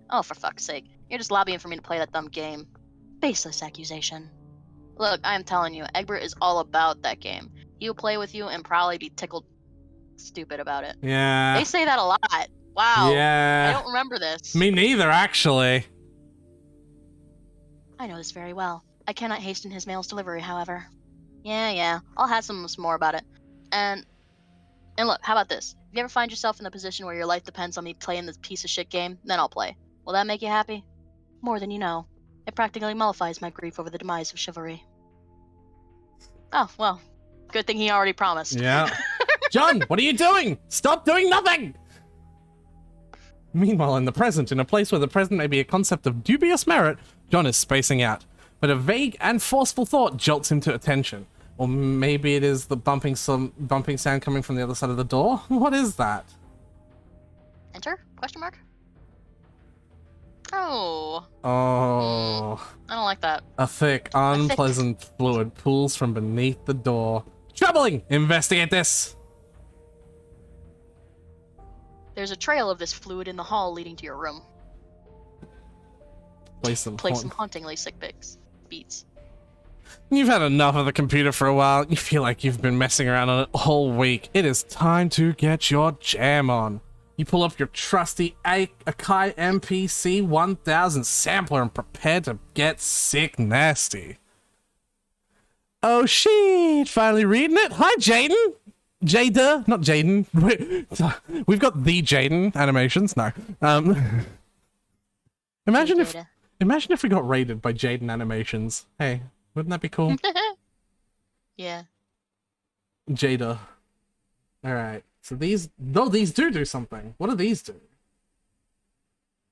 A: Oh, for fuck's sake. You're just lobbying for me to play that dumb game. Baseless accusation. Look, I am telling you, Egbert is all about that game. He'll play with you and probably be tickled stupid about it.
B: Yeah.
A: They say that a lot. Wow.
B: Yeah.
A: I don't remember this.
B: Me neither, actually.
A: I know this very well. I cannot hasten his mail's delivery, however. Yeah, I'll have some more about it. And look, how about this? If you ever find yourself in the position where your life depends on me playing this piece of shit game, then I'll play. Will that make you happy? More than you know. It practically nullifies my grief over the demise of chivalry. Oh, well. Good thing he already promised.
B: Yeah. John, what are you doing? Stop doing nothing! Meanwhile, in the present, in a place where the present may be a concept of dubious merit, John is spacing out. But a vague and forceful thought jolts him to attention. Or maybe it is the bumping sound coming from the other side of the door? What is that?
A: Enter? Question mark? Oh.
B: Oh.
A: I don't like that.
B: A thick, unpleasant fluid pools from beneath the door. Troubling! Investigate this!
A: There's a trail of this fluid in the hall leading to your room.
B: Play some
A: hauntingly sick beats.
B: You've had enough of the computer for a while. You feel like you've been messing around on it all week. It is time to get your jam on. You pull up your trusty Akai MPC 1000 sampler and prepare to get sick nasty. Oh shit, finally reading it. Hi Jaden. Jada, not Jaden. We've got the Jaden animations. No. Imagine if we got raided by Jaden animations. Hey, wouldn't that be cool?
A: Yeah.
B: Jada. Alright. So these do something. What do these do?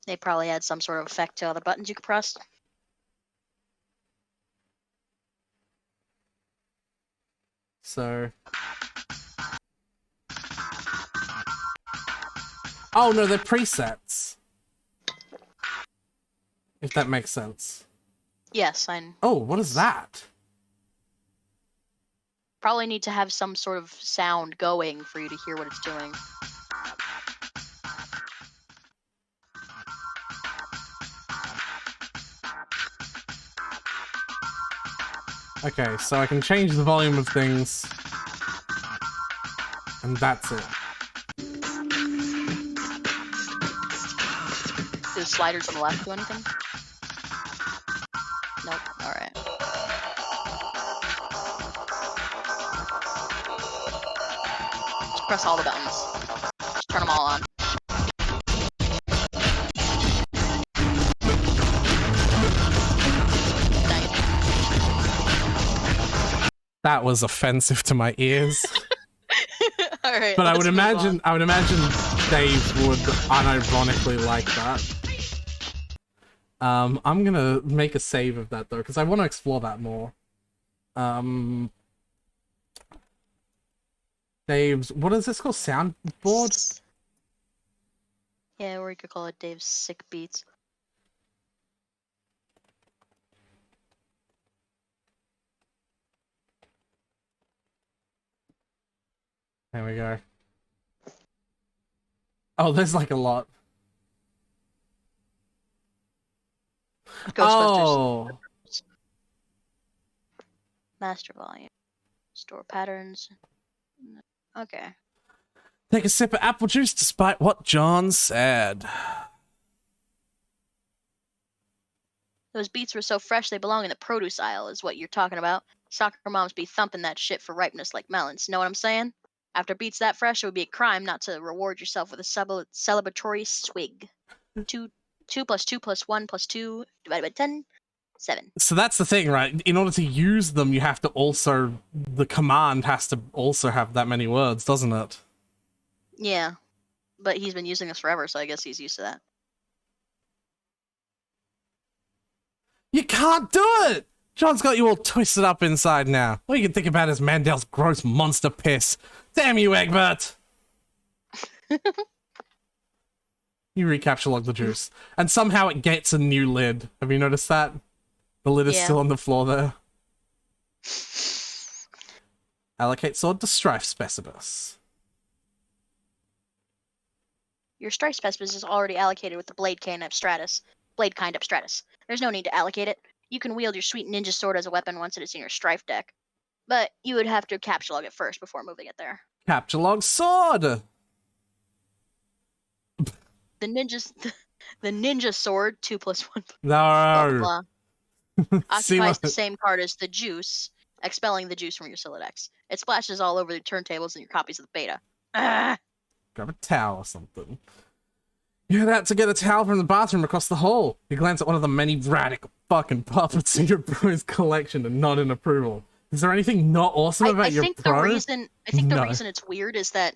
A: They probably add some sort of effect to all the buttons you could press.
B: So... Oh no, they're presets. If that makes sense.
A: Yes,
B: Oh, what is that?
A: Probably need to have some sort of sound going for you to hear what it's doing.
B: Okay, so I can change the volume of things. And that's it.
A: Do the sliders on the left do anything? Nope. Alright. Just press all the buttons. Just turn them all on.
B: That was offensive to my ears.
A: Alright.
B: But I would imagine Dave would unironically like that. I'm gonna make a save of that though, because I want to explore that more. Dave's, what is this called? Soundboard?
A: Yeah, or you could call it Dave's Sick Beats.
B: There we go. Oh, there's like a lot.
A: Ghostbusters.
B: Oh,
A: Master volume. Store patterns. Okay.
B: take a sip of apple juice despite what John said.
A: Those beets were so fresh they belong in the produce aisle, is what you're talking about. Soccer moms be thumping that shit for ripeness like melons. Know what I'm saying? After beets that fresh, it would be a crime not to reward yourself with a celebratory swig. 2 plus 2 plus 1 plus 2 divided by 10, 7.
B: So that's the thing, right? In order to use them, you have to also... The command has to also have that many words, doesn't it?
A: Yeah. But he's been using this forever, so I guess he's used to that.
B: You can't do it! John's got you all twisted up inside now. All you can think about is Mandel's gross monster piss. Damn you, Egbert! You recapture log the juice. And somehow it gets a new lid. Have you noticed that? The lid is
A: Yeah.
B: still on the floor there. Allocate sword to Strife Specibus.
A: Your strike specimen is already allocated with the blade kind of stratus. There's no need to allocate it. You can wield your sweet ninja sword as a weapon once it is in your strife deck. But you would have to capture log it first before moving it there.
B: Capture log sword!
A: The ninja sword, 2 plus 1,
B: No!
A: blah, blah, blah,
B: See
A: occupies
B: what-
A: the same card as the juice, expelling the juice from your Silodex. It splashes all over the turntables and your copies of the beta. Ah!
B: Grab a towel or something. You head out to get a towel from the bathroom across the hall. You glance at one of the many radical fucking puppets in your bro's collection and nod in approval. Is there anything not awesome about
A: I
B: your
A: think
B: bro?
A: the reason the
B: No.
A: reason it's weird is that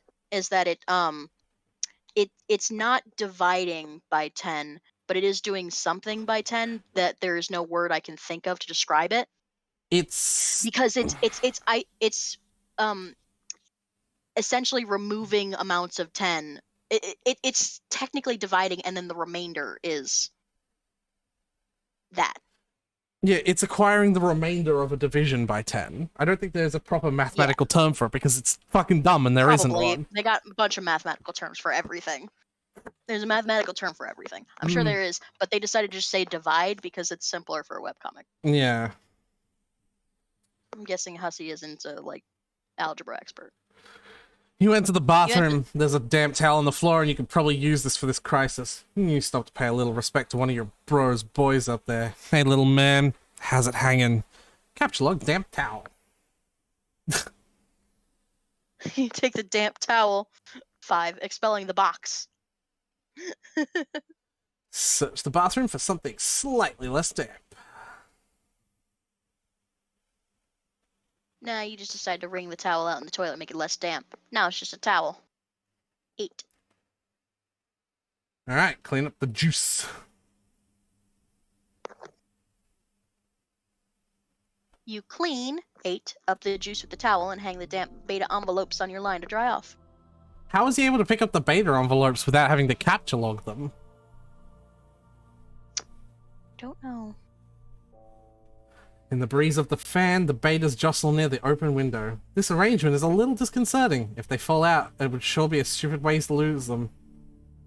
A: it's not dividing by 10, but it is doing something by 10 that there is no word I can think of to describe it,
B: It's...
A: because it's essentially removing amounts of 10. It's technically dividing, and then the remainder is that.
B: Yeah, it's acquiring the remainder of a division by 10. I don't think there's a proper mathematical term for it because it's fucking dumb and there isn't
A: Probably.
B: one.
A: They got a bunch of mathematical terms for everything. There's a mathematical term for everything. I'm sure there is, but they decided to just say divide because it's simpler for a webcomic.
B: Yeah.
A: I'm guessing Hussey isn't a, algebra expert.
B: You enter the bathroom, there's a damp towel on the floor, and you could probably use this for this crisis. You stop to pay a little respect to one of your bro's boys up there. Hey, little man, how's it hanging? Capture log, damp towel.
A: You take the damp towel. 5, expelling the box.
B: Search the bathroom for something slightly less damp.
A: Nah, you just decide to wring the towel out in the toilet and make it less damp. Now it's just a towel. 8.
B: Alright, clean up the juice.
A: You clean 8 up the juice with the towel and hang the damp beta envelopes on your line to dry off.
B: How was he able to pick up the beta envelopes without having to capture log them?
A: Don't know.
B: In the breeze of the fan, the betas jostle near the open window. This arrangement is a little disconcerting. If they fall out, it would sure be a stupid way to lose them.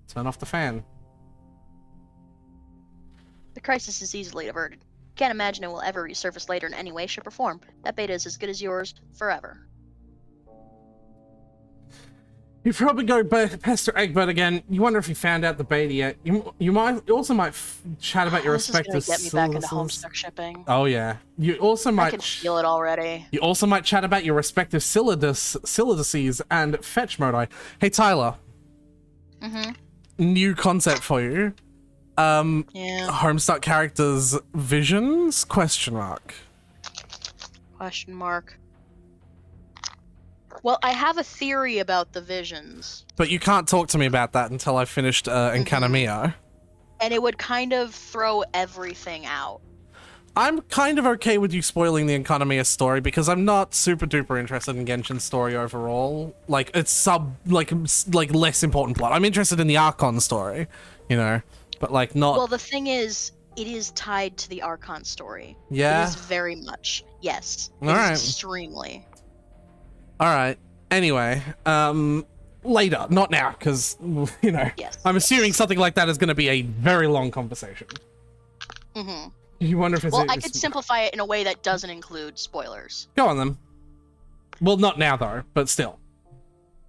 B: Turn off the fan.
A: The crisis is easily averted. Can't imagine it will ever resurface later in any way, shape, or form. That beta is as good as yours forever.
B: You probably go pester Egbert again. You wonder if he found out the beta yet. You also might chat about your
A: This is
B: respective
A: gonna get me back into
B: syllabuses.
A: Homestuck shipping.
B: Oh yeah. You also
A: I
B: might
A: can feel it already.
B: You also might chat about your respective syllabuses and fetch modi. Hey Tyler. New concept for you.
A: Yeah.
B: Homestuck characters visions? Question mark.
A: Question mark. Well, I have a theory about the visions.
B: But you can't talk to me about that until I've finished Encanamio.
A: and it would kind of throw everything out.
B: I'm kind of okay with you spoiling the Economia story because I'm not super duper interested in Genshin's story overall. Like, it's like less important plot. I'm interested in the Archon story, you know, but like not.
A: Well, the thing is, it is tied to the Archon story.
B: Yeah.
A: It is very much. Yes. It
B: All
A: is
B: right.
A: extremely.
B: All right. Anyway, later, not now, because you know,
A: Yes.
B: I'm assuming something like that is going to be a very long conversation.
A: Mm-hmm.
B: You wonder if it's.
A: Well, I could simplify it in a way that doesn't include spoilers.
B: Go on then. Well, not now though, but still.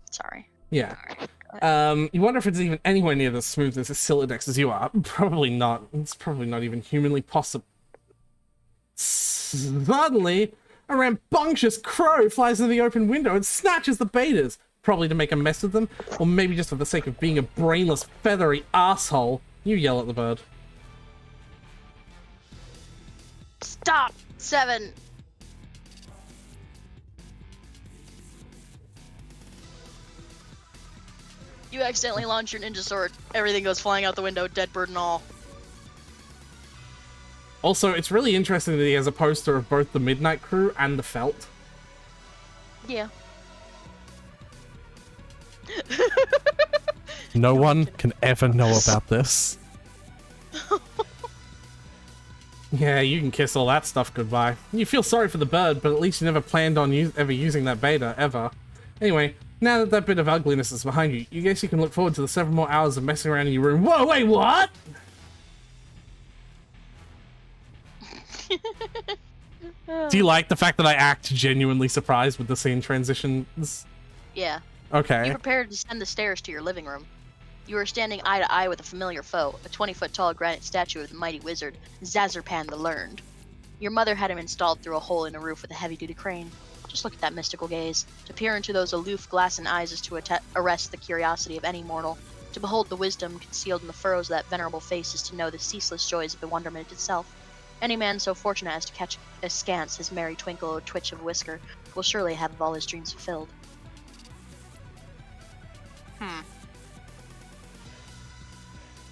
A: Sorry.
B: Yeah.
A: Alright.
B: You wonder if it's even anywhere near as smooth as Silodex as you are. Probably not. It's probably not even humanly possible. Suddenly, a rambunctious crow flies into the open window and snatches the betas. Probably to make a mess of them, or maybe just for the sake of being a brainless, feathery asshole. You yell at the bird.
A: Stop! 7. You accidentally launch your ninja sword. Everything goes flying out the window, dead bird and all.
B: Also, it's really interesting that he has a poster of both the Midnight Crew and the Felt.
A: Yeah.
B: No one can ever know about this. Yeah, you can kiss all that stuff goodbye. You feel sorry for the bird, but at least you never planned on ever using that beta, ever. Anyway, now that that bit of ugliness is behind you, you guess you can look forward to the several more hours of messing around in your room. Whoa, wait, what? Do you like the fact that I act genuinely surprised with the scene transitions?
A: Yeah.
B: Okay.
A: You prepared to descend the stairs to your living room. You were standing eye to eye with a familiar foe, a 20-foot-tall granite statue of the mighty wizard, Zazarpan the Learned. Your mother had him installed through a hole in the roof with a heavy-duty crane. Just look at that mystical gaze. To peer into those aloof glassy eyes is to arrest the curiosity of any mortal. To behold the wisdom concealed in the furrows of that venerable face is to know the ceaseless joys of bewilderment itself. Any man so fortunate as to catch askance his merry twinkle or twitch of whisker will surely have all his dreams fulfilled.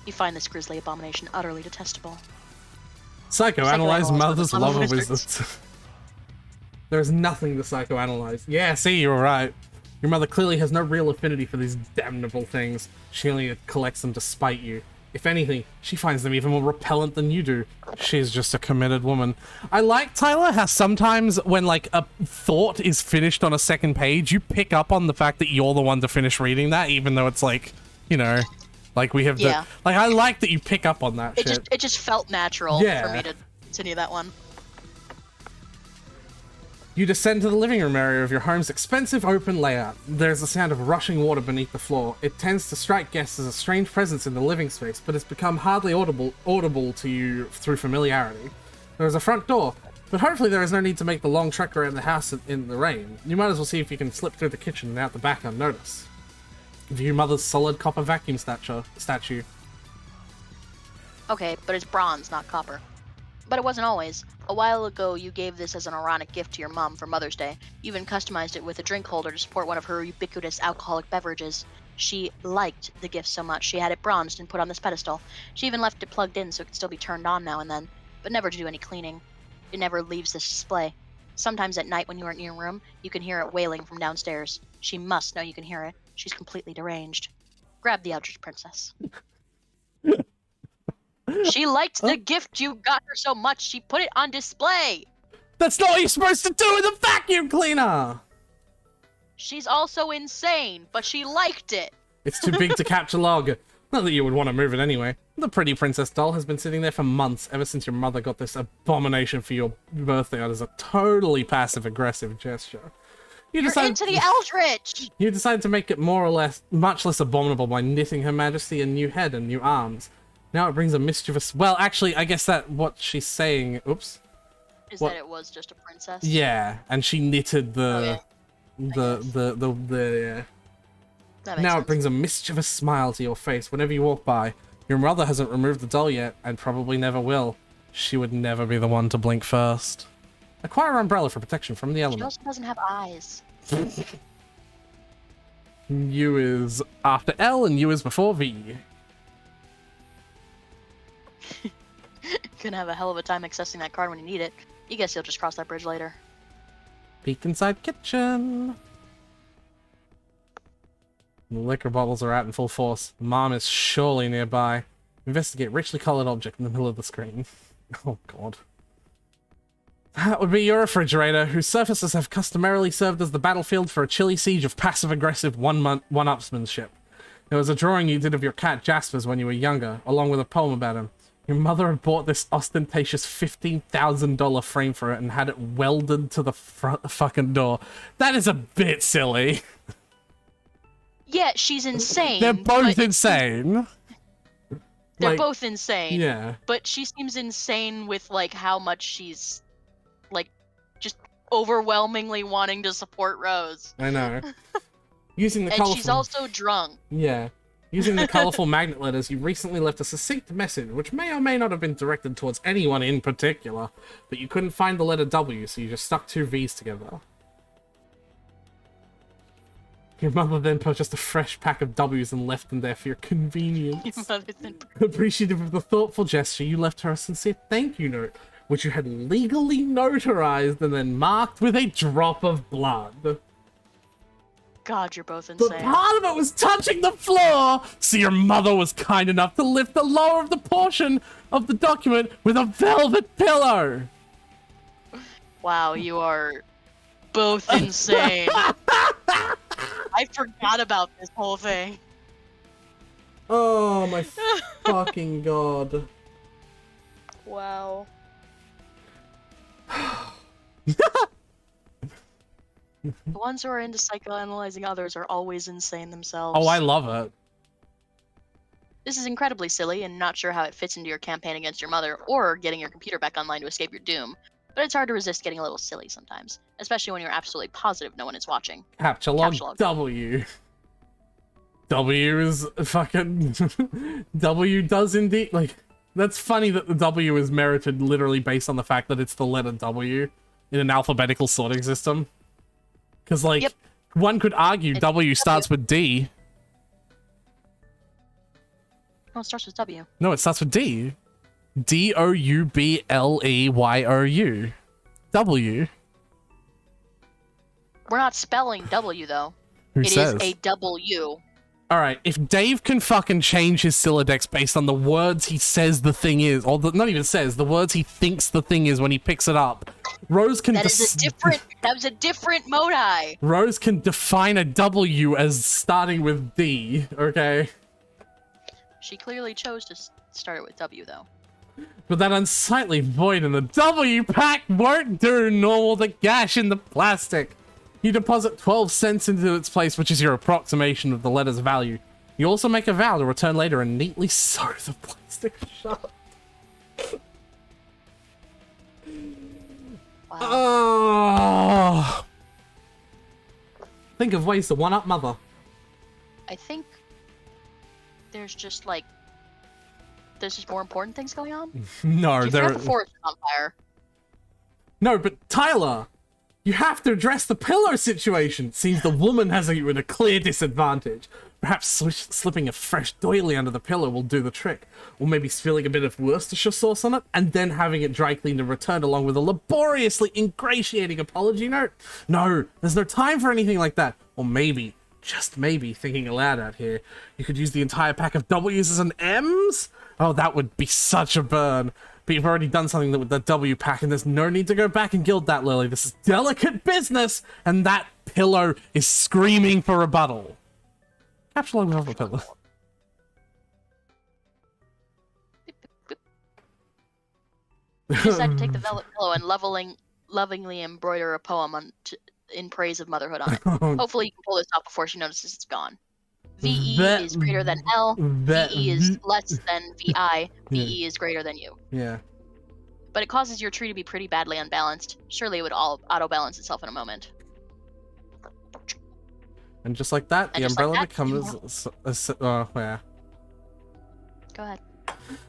A: You find this grisly abomination utterly detestable.
B: Psychoanalyze mother's love of
A: wizards.
B: wizards. There's nothing to psychoanalyze. Yeah, see, you're right. Your mother clearly has no real affinity for these damnable things. She only collects them to spite you. If anything, she finds them even more repellent than you do. She's just a committed woman. I like, Tyler, how sometimes when, like, a thought is finished on a second page, you pick up on the fact that you're the one to finish reading that, even though it's like, you know, like we have
A: Yeah.
B: Like, I like that you pick up on that shit.
A: It just felt natural
B: Yeah.
A: for me to continue that one.
B: You descend to the living room area of your home's expensive open layout. There's the sound of rushing water beneath the floor. It tends to strike guests as a strange presence in the living space, but it's become hardly audible to you through familiarity. There is a front door, but hopefully there is no need to make the long trek around the house in the rain. You might as well see if you can slip through the kitchen and out the back unnoticed. View Mother's solid copper vacuum statue.
A: Okay, but it's bronze, not copper. But it wasn't always. A while ago, you gave this as an ironic gift to your mom for Mother's Day. You even customized it with a drink holder to support one of her ubiquitous alcoholic beverages. She liked the gift so much, she had it bronzed and put on this pedestal. She even left it plugged in so it could still be turned on now and then, but never to do any cleaning. It never leaves this display. Sometimes at night when you aren't in your room, you can hear it wailing from downstairs. She must know you can hear it. She's completely deranged. Grab the Eldritch Princess. She liked the gift you got her so much, she put it on display.
B: That's not what you're supposed to do with a vacuum cleaner!
A: She's also insane, but she liked it.
B: It's too big to capture log. Not that you would want to move it anyway. The pretty princess doll has been sitting there for months, ever since your mother got this abomination for your birthday out as a totally passive-aggressive gesture.
A: You're into the Eldritch!
B: You decided to make it much less abominable by knitting Her Majesty a new head and new arms. Now it brings a mischievous... Well, actually, I guess that what she's saying... Oops.
A: Is
B: What?
A: that it was just a princess?
B: Yeah, and she knitted the...
A: That makes
B: Now
A: sense.
B: it brings a mischievous smile to your face whenever you walk by. Your mother hasn't removed the doll yet, and probably never will. She would never be the one to blink first. Acquire umbrella for protection from the
A: She
B: elements.
A: also doesn't have eyes.
B: U is after L and U is before V.
A: Gonna have a hell of a time accessing that card when you need it. You guess you'll just cross that bridge later.
B: Peek inside kitchen. The liquor bottles are out in full force. Mom is surely nearby. Investigate richly colored object in the middle of the screen. Oh god. That would be your refrigerator, whose surfaces have customarily served as the battlefield for a chilly siege of passive-aggressive one-upsmanship. There was a drawing you did of your cat Jaspers when you were younger, along with a poem about him. Your mother had bought this ostentatious $15,000 frame for it and had it welded to the fucking door. That is a bit silly.
A: Yeah, she's insane.
B: They're both insane.
A: They're both insane.
B: Yeah.
A: But she seems insane with, like, how much she's, like, just overwhelmingly wanting to support Rose.
B: I know. Using the
A: And
B: colorful...
A: she's also drunk.
B: Yeah. Using the colorful magnet letters, you recently left a succinct message, which may or may not have been directed towards anyone in particular, but you couldn't find the letter W, so you just stuck two V's together. Your mother then purchased a fresh pack of W's and left them there for your convenience. Appreciative of the thoughtful gesture, you left her a sincere thank you note, which you had legally notarized and then marked with a drop of blood.
A: God, you're both
B: But
A: insane.
B: part of it was touching the floor, so your mother was kind enough to lift the lower of the portion of the document with a velvet pillow.
A: Wow, you are both insane. I forgot about this whole thing.
B: Oh my fucking god.
A: Wow. The ones who are into psychoanalyzing others are always insane themselves.
B: Oh, I love it.
A: This is incredibly silly and not sure how it fits into your campaign against your mother or getting your computer back online to escape your doom. But it's hard to resist getting a little silly sometimes, especially when you're absolutely positive no one is watching.
B: Capture log W. W is fucking... W does indeed... Like, that's funny that the W is merited literally based on the fact that it's the letter W in an alphabetical sorting system. Because, like,
A: Yep.
B: one could argue W starts with D.
A: No, it starts with W.
B: No, it starts with D. D-O-U-B-L-E-Y-O-U. W.
A: We're not spelling W, though.
B: Who
A: It
B: says?
A: is a W.
B: Alright, if Dave can fucking change his Sylladex based on the words he says the thing is, or not even says, the words he thinks the thing is when he picks it up, Rose can
A: That was a different modi.
B: Rose can define a W as starting with D, okay?
A: She clearly chose to start it with W, though.
B: But that unsightly void in the W pack won't do, nor will the gash in the plastic. You deposit 12 cents into its place, which is your approximation of the letter's value. You also make a vow to return later and neatly sew the plastic shut.
A: Wow.
B: Oh. Think of ways to one-up mother.
A: I think there's just like more important things going on.
B: No,
A: You forgot the forest is on fire.
B: No, but Tyler, you have to address the pillow situation. Seems the woman has you at a clear disadvantage. Perhaps slipping a fresh doily under the pillow will do the trick. Or maybe spilling a bit of Worcestershire sauce on it, and then having it dry cleaned and returned along with a laboriously ingratiating apology note. No, there's no time for anything like that. Or maybe, just maybe, thinking aloud out here, you could use the entire pack of W's as an M's? Oh, that would be such a burn. But you've already done something with the W pack, and there's no need to go back and gild that, Lily. This is delicate business, and that pillow is screaming for rebuttal. Capture log of the pillow.
A: You decide to take the velvet pillow and lovingly embroider a poem in praise of motherhood on it. Hopefully you can pull this off before she notices it's gone. VE is greater than L, VE is less than VI, VE is greater than U.
B: Yeah.
A: But it causes your tree to be pretty badly unbalanced. Surely it would all auto-balance itself in a moment.
B: And just like that, the
A: And just like
B: umbrella
A: that,
B: becomes... oh, yeah.
A: Go ahead.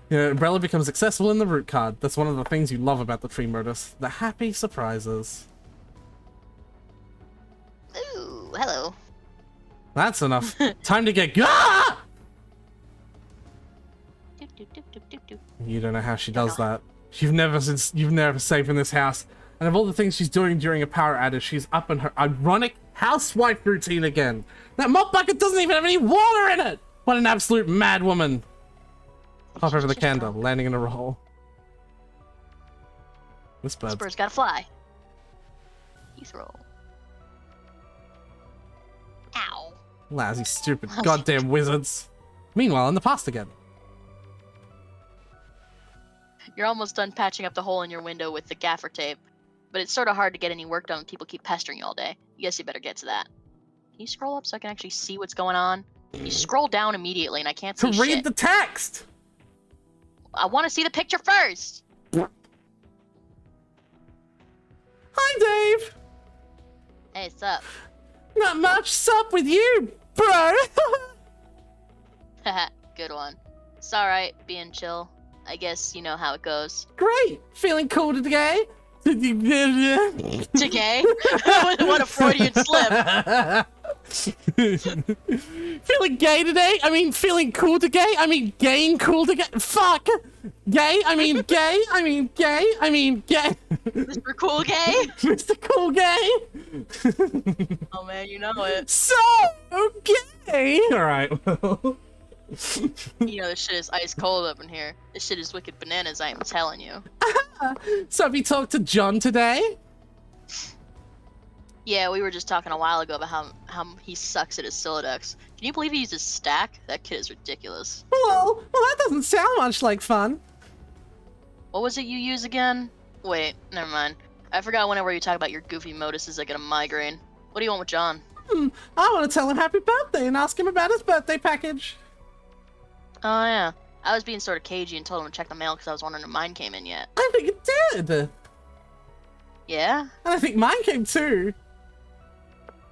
B: Yeah, umbrella becomes accessible in the root card. That's one of the things you love about the tree modus. The happy surprises.
A: Ooh, hello.
B: That's enough. Time to get... Ah! You don't know how she does that. You've never safe in this house. And of all the things she's doing during a power outage, she's up in her ironic housewife routine again. That mop bucket doesn't even have any water in it! What an absolute mad woman. Hop over the candle, landing in a roll. This bird's
A: gotta fly. You throw. Ow.
B: Lousy, stupid, goddamn wizards. Meanwhile, in the past again.
A: You're almost done patching up the hole in your window with the gaffer tape, but it's sort of hard to get any work done when people keep pestering you all day. Guess you better get to that. Can you scroll up so I can actually see what's going on? You scroll down immediately and I can't see
B: shit. To read the text!
A: I want to see the picture first!
B: Hi, Dave!
A: Hey, what's up?
B: Not much. Sup with you, bro?
A: Haha, good one. It's alright, being chill. I guess you know how it goes.
B: Great! Feeling cool today?
A: Today? What a Freudian slip.
B: Feeling gay today? I mean, feeling cool today? I mean, gay and cool today? Fuck! Gay? I mean, gay? I mean, gay? I mean, gay?
A: Mr. Cool Gay?
B: Mr. Cool Gay?
A: Oh man, you know it.
B: So gay! Alright, well...
A: You know this shit is ice cold up in here. This shit is wicked bananas, I am telling you.
B: So have you talked to John today?
A: Yeah, we were just talking a while ago about how he sucks at his Silodex. Can you believe he uses stack? That kid is ridiculous.
B: Well, that doesn't sound much like fun.
A: What was it you use again? Wait, never mind. I forgot whenever you talk about your goofy moduses I get a migraine. What do you want with John?
B: I want to tell him happy birthday and ask him about his birthday package.
A: Oh yeah. I was being sort of cagey and told him to check the mail because I was wondering if mine came in yet.
B: I think it did.
A: Yeah?
B: And I think mine came too.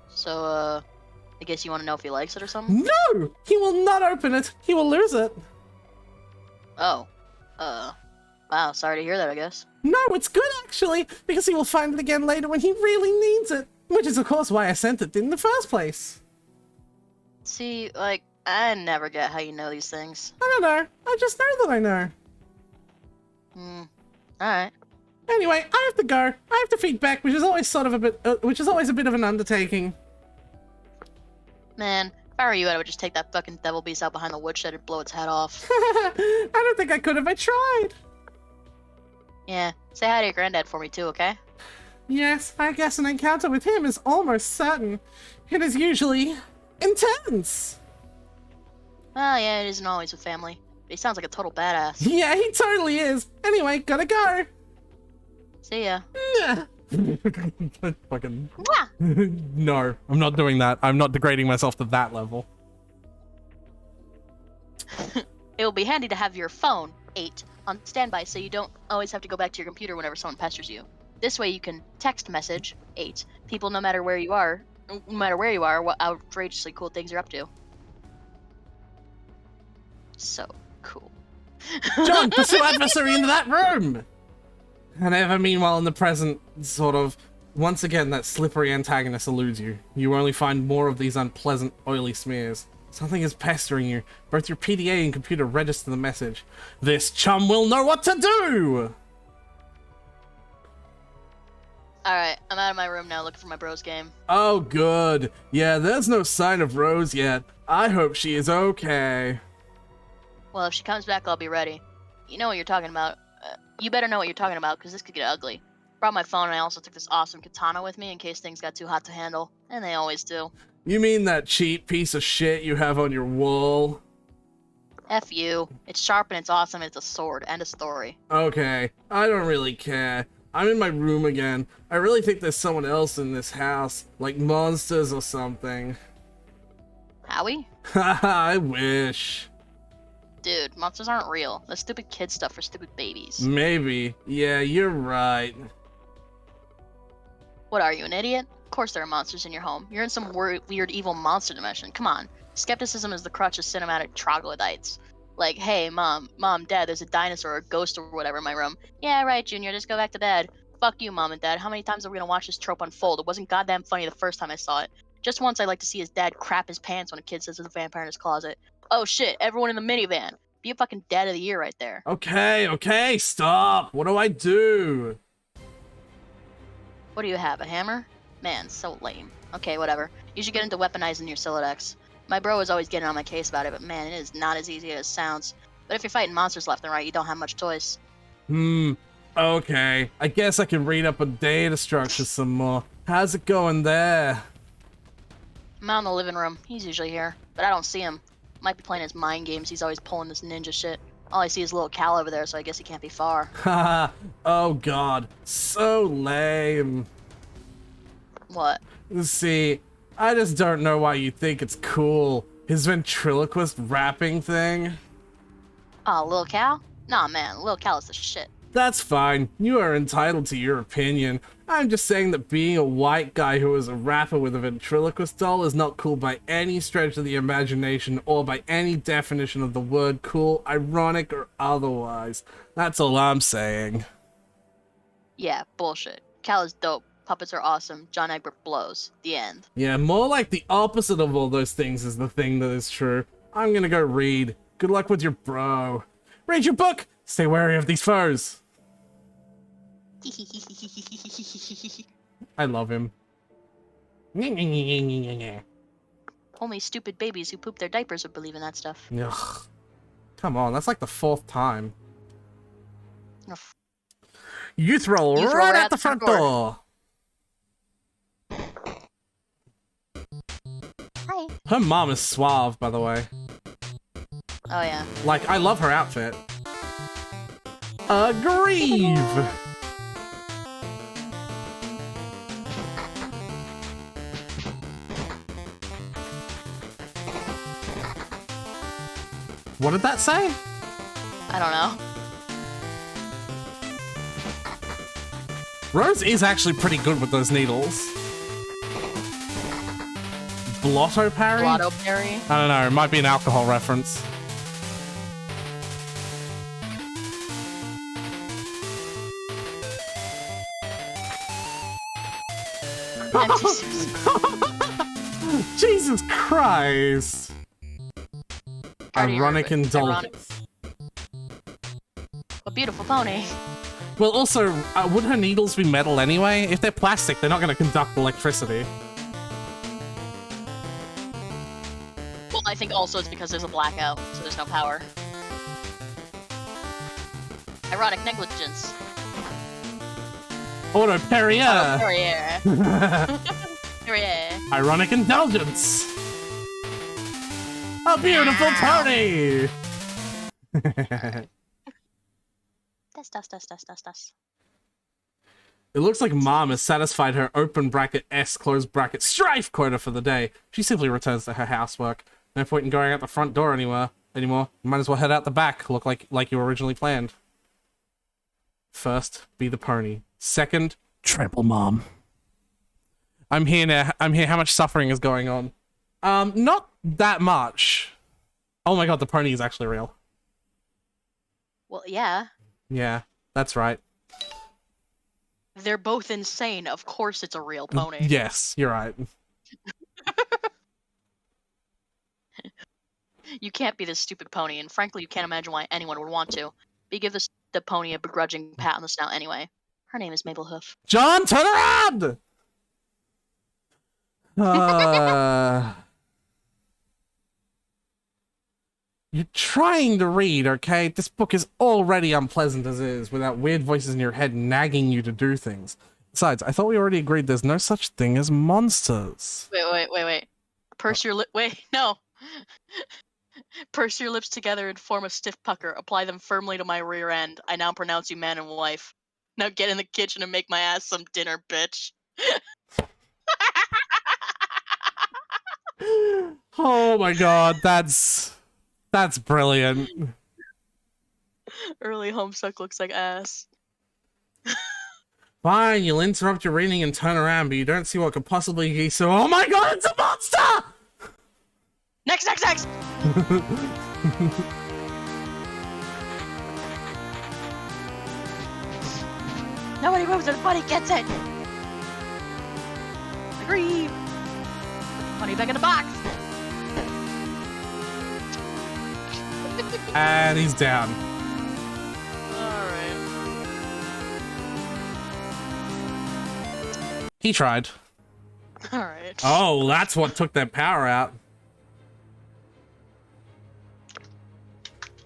A: So, I guess you want to know if he likes it or something?
B: No! He will not open it. He will lose it.
A: Oh. Wow, sorry to hear that, I guess.
B: No, it's good actually, because he will find it again later when he really needs it. Which is of course why I sent it in the first place.
A: See, like, I never get how you know these things.
B: I don't know. I just know that I know.
A: Alright.
B: Anyway, I have to go. I have to feed Beck, which is always a bit of an undertaking.
A: Man, if I were you, I would just take that fucking devil beast out behind the woodshed and blow its head off.
B: I don't think I could if I tried.
A: Yeah, say hi to your granddad for me too, okay?
B: Yes, I guess an encounter with him is almost certain. It is usually intense.
A: Well, yeah, it isn't always with family. But he sounds like a total badass.
B: Yeah, he totally is. Anyway, gotta go.
A: See ya.
B: Fucking...
A: Mwah!
B: No, I'm not doing that. I'm not degrading myself to that level.
A: It will be handy to have your phone, 8, on standby so you don't always have to go back to your computer whenever someone pesters you. This way you can text message, 8, people no matter where you are, what outrageously cool things you're up to. So cool.
B: John, pursue adversary into that room! And ever meanwhile in the present, sort of, once again that slippery antagonist eludes you. You only find more of these unpleasant, oily smears. Something is pestering you. Both your PDA and computer register the message. This chum will know what to do!
A: Alright, I'm out of my room now looking for my bros game.
B: Oh, good. Yeah, there's no sign of Rose yet. I hope she is okay.
A: Well, if she comes back, I'll be ready. You know what you're talking about. You better know what you're talking about, because this could get ugly. Brought my phone, and I also took this awesome katana with me in case things got too hot to handle. And they always do.
B: You mean that cheap piece of shit you have on your wall?
A: F you. It's sharp and it's awesome and it's a sword. End of story.
B: Okay, I don't really care. I'm in my room again. I really think there's someone else in this house. Like monsters or something.
A: Howie?
B: Haha, I wish.
A: Dude, monsters aren't real. That's stupid kid stuff for stupid babies.
B: Maybe. Yeah, you're right.
A: What are you, an idiot? Of course there are monsters in your home. You're in some weird evil monster dimension. Come on. Skepticism is the crutch of cinematic troglodytes. Like, hey, mom, dad, there's a dinosaur or a ghost or whatever in my room. Yeah, right, Junior, just go back to bed. Fuck you, mom and dad. How many times are we gonna watch this trope unfold? It wasn't goddamn funny the first time I saw it. Just once I'd like to see his dad crap his pants when a kid says there's a vampire in his closet. Oh shit, everyone in the minivan. Be a fucking dad of the year right there.
B: Okay, stop. What do I do?
A: What do you have, a hammer? Man, so lame. Okay, whatever. You should get into weaponizing your Silodex. My bro was always getting on my case about it, but man, it is not as easy as it sounds. But if you're fighting monsters left and right, you don't have much choice.
B: Okay. I guess I can read up on data structure some more. How's it going there?
A: I'm out in the living room. He's usually here, but I don't see him. Might be playing his mind games. He's always pulling this ninja shit. All I see is little Cal over there, so I guess he can't be far.
B: Haha. Oh god. So lame.
A: What?
B: See, I just don't know why you think it's cool. His ventriloquist rapping thing.
A: Oh, Lil Cal? Nah, man, Lil Cal is the shit.
B: That's fine. You are entitled to your opinion. I'm just saying that being a white guy who is a rapper with a ventriloquist doll is not cool by any stretch of the imagination or by any definition of the word cool, ironic, or otherwise. That's all I'm saying.
A: Yeah, bullshit. Cal is dope. Puppets are awesome. John Egbert blows. The end.
B: Yeah, more like the opposite of all those things is the thing that is true. I'm gonna go read. Good luck with your bro. Read your book! Stay wary of these foes. I love him.
A: Only stupid babies who poop their diapers would believe in that stuff.
B: Ugh. Come on, that's like the 4th time.
A: Ugh.
B: You throw right out the front door.
A: Hi.
B: Her mom is suave, by the way.
A: Oh yeah.
B: Like, I love her outfit. Grieve! What did that say?
A: I don't know.
B: Rose is actually pretty good with those needles. Blotto parry?
A: Blotto parry.
B: I don't know, it might be an alcohol reference. Jesus Christ! Ironic indulgence.
A: A beautiful pony.
B: Well, also, would her needles be metal anyway? If they're plastic, they're not going to conduct electricity.
A: Well, I think also it's because there's a blackout, so there's no power. Ironic negligence.
B: Auto Perrier!
A: Perrier. Perrier.
B: Ironic indulgence! A beautiful pony!
A: Das.
B: It looks like Mom has satisfied her open bracket S close bracket strife quota for the day. She simply returns to her housework. No point in going out the front door anymore. Might as well head out the back. Look like you originally planned. First, be the pony. Second, trample Mom. I'm here now. I'm here. How much suffering is going on? Not that much. Oh my god, the pony is actually real.
A: Well, yeah.
B: Yeah, that's right.
A: They're both insane. Of course it's a real pony.
B: Yes, you're right.
A: You can't be this stupid pony, and frankly, you can't imagine why anyone would want to. But you give the pony a begrudging pat on the snout anyway. Her name is Mabel Hoof.
B: John, turn around! You're trying to read, okay? This book is already unpleasant as is, without weird voices in your head nagging you to do things. Besides, I thought we already agreed there's no such thing as monsters.
A: Wait. Purse your wait, no. Purse your lips together and form a stiff pucker. Apply them firmly to my rear end. I now pronounce you man and wife. Now get in the kitchen and make my ass some dinner, bitch.
B: Oh my god, that's brilliant.
A: Early Homestuck looks like ass.
B: Fine, you'll interrupt your reading and turn around, but you don't see what could possibly be so— oh my god, it's a monster!
A: Next! Nobody moves and Bunny gets it! Agree! Bunny back in the box!
B: And he's down.
A: Alright.
B: He tried.
A: Alright.
B: Oh, that's what took their power out.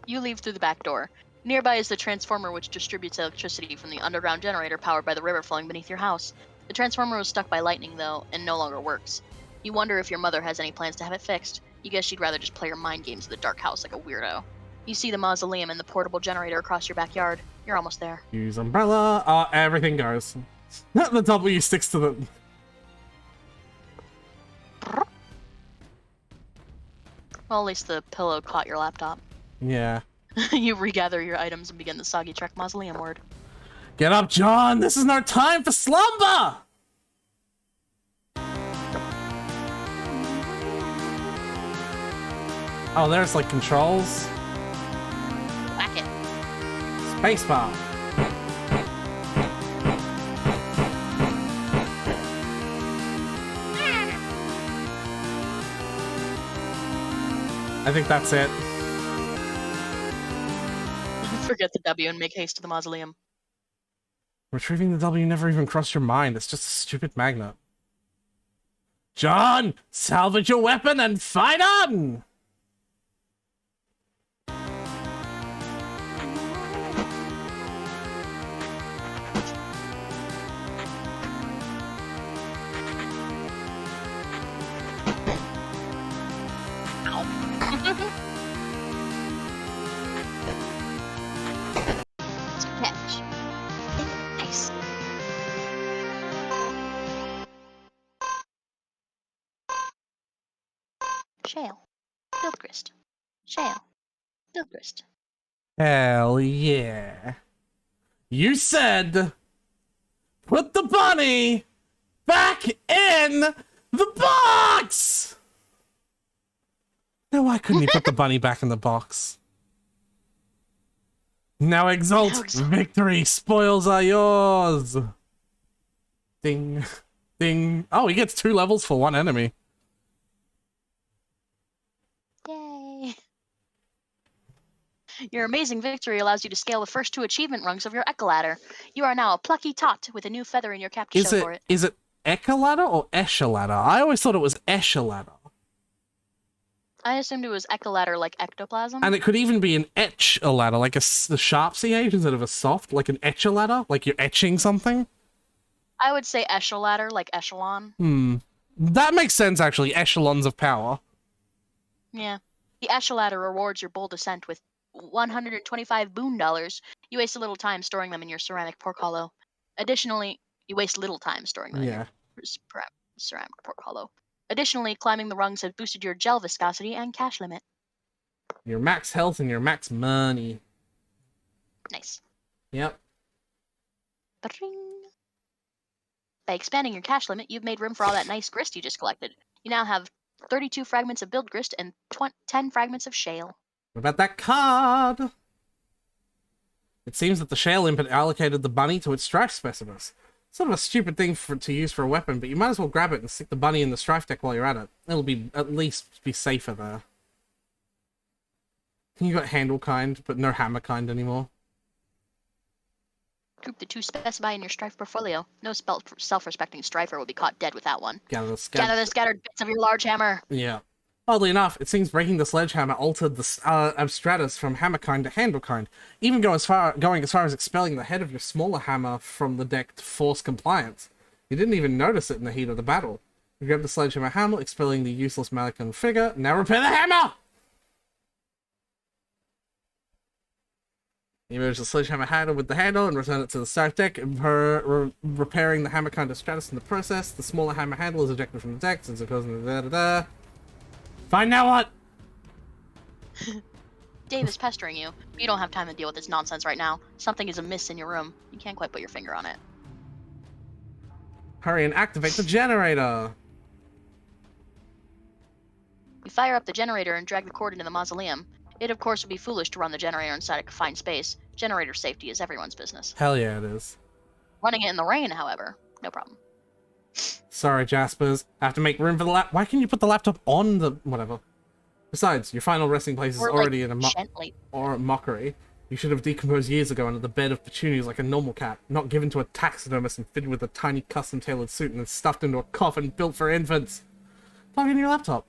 A: You leave through the back door. Nearby is the transformer which distributes electricity from the underground generator powered by the river flowing beneath your house. The transformer was struck by lightning, though, and no longer works. You wonder if your mother has any plans to have it fixed. You guess she'd rather just play her mind games in the dark house like a weirdo. You see the mausoleum and the portable generator across your backyard. You're almost there.
B: Use umbrella. Everything goes. The W sticks to the...
A: Well, at least the pillow caught your laptop.
B: Yeah.
A: You regather your items and begin the soggy trek mausoleum ward.
B: Get up, John! This is no time for slumber! Oh, there's like controls.
A: Whack it.
B: Spacebar. I think that's it.
A: Forget the W and make haste to the mausoleum.
B: Retrieving the W never even crossed your mind. It's just a stupid magnet. John, salvage your weapon and fight on!
A: Catch. Nice. Shale. Biltgrist. Shale. Biltgrist.
B: Hell yeah. You said, put the bunny back in the box! Now why couldn't you put the bunny back in the box? Now exult,
A: Now exult.
B: Victory, spoils are yours! Ding, ding. Oh, he gets 2 levels for 1 enemy.
A: Yay. Your amazing victory allows you to scale the first 2 achievement rungs of your Echo-Ladder. You are now a plucky tot with a new feather in your cap to show for it.
B: Is it Echo-Ladder or Escher-Ladder? I always thought it was Escher-Ladder.
A: I assumed it was Echo-Ladder like ectoplasm.
B: And it could even be an etch-a-ladder, like the sharp CH instead of a soft, like an etch-a-ladder, like you're etching something.
A: I would say Echelon like echelon.
B: That makes sense, actually. Echelons of power.
A: Yeah. The Echelon rewards your bold ascent with 125 boon dollars. You waste a little time storing them in your ceramic pork hollow. Additionally, you waste little time storing them in your ceramic pork hollow. Additionally, climbing the rungs has boosted your gel viscosity and cash limit.
B: Your max health and your max money.
A: Nice.
B: Yep.
A: Ba-ding. By expanding your cash limit, you've made room for all that nice grist you just collected. You now have 32 fragments of build grist and 10 fragments of shale.
B: What about that card? It seems that the shale imp had allocated the bunny to its strife specimens. Sort of a stupid thing to use for a weapon, but you might as well grab it and stick the bunny in the strife deck while you're at it. It'll be at least be safer there. You got handle kind, but no hammer kind anymore.
A: Group the 2 specified in your strife portfolio. No self-respecting strifer will be caught dead with that one.
B: Gather the
A: scattered bits of your large hammer.
B: Yeah. Oddly enough, it seems breaking the sledgehammer altered the abstratus from hammer kind to handle kind, even going as far as expelling the head of your smaller hammer from the deck to force compliance. You didn't even notice it in the heat of the battle. You grabbed the sledgehammer handle, expelling the useless mannequin figure. Now repair the hammer! You merge the sledgehammer handle with the handle and return it to the start deck, repairing the hammer kind of stratus in the process. The smaller hammer handle is ejected from the deck since it goes into da-da-da. Fine, now what?
A: Dave is pestering you. You don't have time to deal with this nonsense right now. Something is amiss in your room. You can't quite put your finger on it.
B: Hurry and activate the generator.
A: You fire up the generator and drag the cord into the mausoleum. It, of course, would be foolish to run the generator inside a confined space. Generator safety is everyone's business.
B: Hell yeah, it is.
A: Running it in the rain, however, no problem.
B: Sorry, Jaspers. I have to make room for the Why can't you put the laptop on the... whatever. Besides, your final resting place is
A: Or,
B: already
A: like,
B: in a
A: gently.
B: mockery. You should have decomposed years ago under the bed of petunias like a normal cat, not given to a taxidermist and fitted with a tiny custom-tailored suit and then stuffed into a coffin built for infants. Plug in your laptop.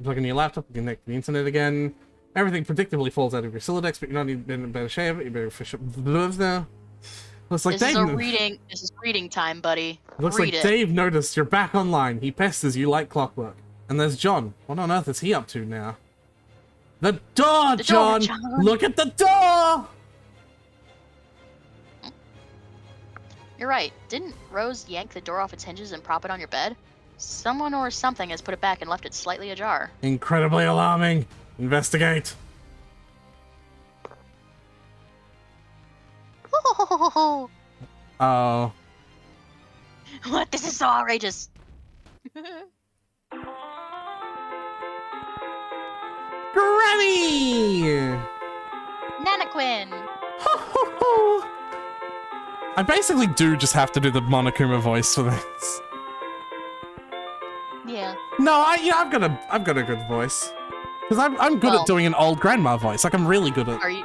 B: Plug in your laptop, you connect to the internet again. Everything predictably falls out of your Sylladex, but you're not even in a better shape. You better fish up. Now. Looks like
A: This
B: Dave.
A: is reading time, buddy.
B: Looks
A: Read
B: like
A: it.
B: Dave noticed you're back online. He pesters you like clockwork. And there's John. What on earth is he up to now? The door,
A: The door,
B: John!
A: John!
B: Look at the door!
A: You're right. Didn't Rose yank the door off its hinges and prop it on your bed? Someone or something has put it back and left it slightly ajar.
B: Incredibly alarming. Investigate. Oh.
A: What? This is so outrageous.
B: Granny!
A: Nanaquin!
B: I basically do just have to do the Monokuma voice for this.
A: Yeah.
B: No, I've got a good voice. Because I'm good
A: Well-
B: at doing an old grandma voice. Like, I'm really good at...
A: Are you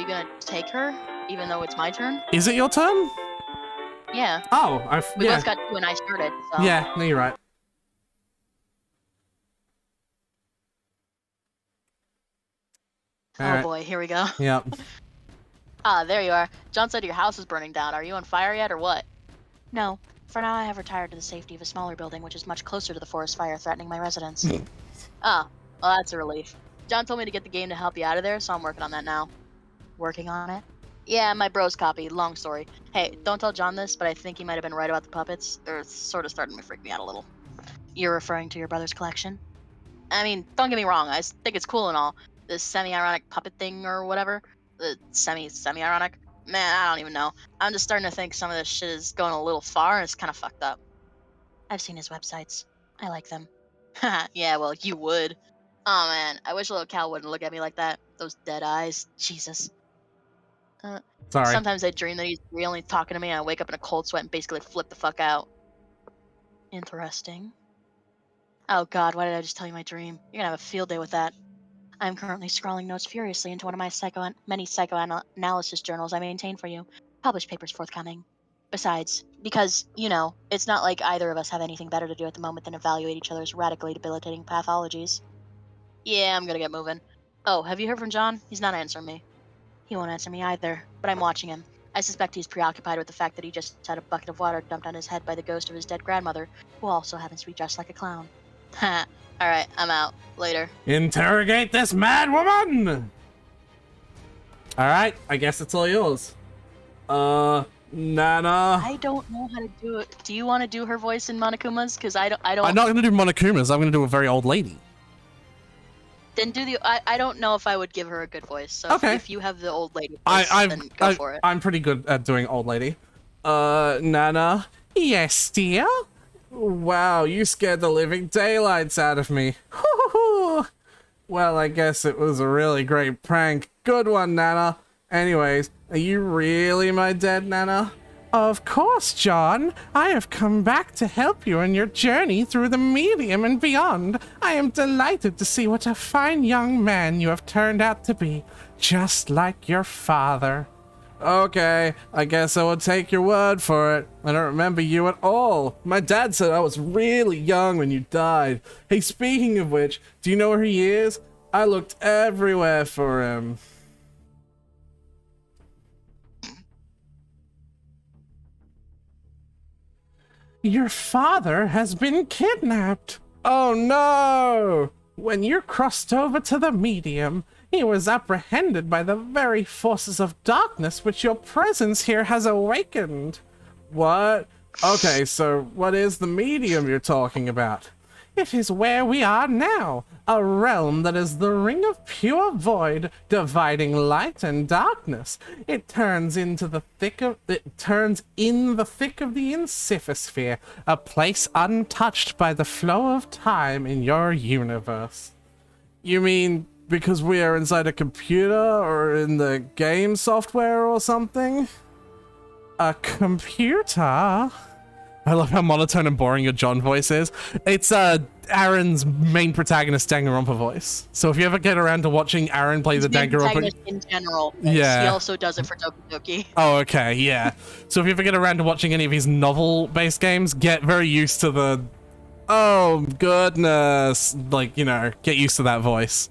A: gonna take her, even though it's my turn?
B: Is it your turn?
A: Yeah.
B: Oh,
A: We
B: yeah.
A: both got 2 and I started, so...
B: Yeah, no, you're right.
A: Oh
B: Alright.
A: boy, here we go.
B: Yep.
A: Ah, there you are. John said your house is burning down. Are you on fire yet, or what? No. For now, I have retired to the safety of a smaller building, which is much closer to the forest fire threatening my residence. Ah, well, that's a relief. John told me to get the game to help you out of there, so I'm working on that now. Working on it? Yeah, my bro's copy. Long story. Hey, don't tell John this, but I think he might have been right about the puppets. They're sort of starting to freak me out a little. You're referring to your brother's collection? I mean, don't get me wrong. I think it's cool and all. This semi-ironic puppet thing or whatever. The semi-ironic. Man, I don't even know. I'm just starting to think some of this shit is going a little far and it's kind of fucked up. I've seen his websites. I like them. Haha, yeah, well, you would. Oh man, I wish little Cal wouldn't look at me like that. Those dead eyes. Jesus.
B: Sorry.
A: Sometimes I dream that he's really talking to me and I wake up in a cold sweat and basically flip the fuck out. Interesting. Oh god, why did I just tell you my dream? You're gonna have a field day with that. I'm currently scrawling notes furiously into one of my many psychoanalysis journals I maintain for you. Published papers forthcoming. Besides, because, you know, it's not like either of us have anything better to do at the moment than evaluate each other's radically debilitating pathologies. Yeah, I'm gonna get moving. Oh, have you heard from John? He's not answering me. He won't answer me either, but I'm watching him. I suspect he's preoccupied with the fact that he just had a bucket of water dumped on his head by the ghost of his dead grandmother, who also happens to be dressed like a clown. Ha. Alright, I'm out. Later.
B: Interrogate this mad woman! Alright, I guess it's all yours. Nana.
A: I don't know how to do it. Do you want to do her voice in Monokuma's? Because I don't.
B: I'm not gonna do Monokuma's, I'm gonna do a very old lady.
A: Then do the. I don't know if I would give her a good voice. So
B: Okay.
A: if you have the old lady voice, then go for it.
B: I'm pretty good at doing old lady. Nana. Yes, dear? Wow, you scared the living daylights out of me. Well, I guess it was a really great prank. Good one, Nana. Anyways, are you really my dead Nana? Of course, John. I have come back to help you in your journey through the medium and beyond. I am delighted to see what a fine young man you have turned out to be, just like your father. Okay, I guess I will take your word for it. I don't remember you at all. My dad said I was really young when you died. Hey, speaking of which, do you know where he is? I looked everywhere for him. Your father has been kidnapped. Oh no! When you crossed over to the medium, he was apprehended by the very forces of darkness which your presence here has awakened. What? Okay, so what is the medium you're talking about? It is where we are now, a realm that is the ring of pure void, dividing light and darkness. It turns in the thick of the Insifosphere, a place untouched by the flow of time in your universe. You mean because we are inside a computer or in the game software or something? A computer? I love how monotone and boring your John voice is. It's Aaron's main protagonist Danganronpa voice. So if you ever get around to watching Aaron play the Danganronpa...
A: in general. Yes.
B: Yeah.
A: He also does it for Doki Doki.
B: Oh, okay, yeah. So if you ever get around to watching any of his novel-based games, get very used to the... Oh, goodness. Like, you know, get used to that voice.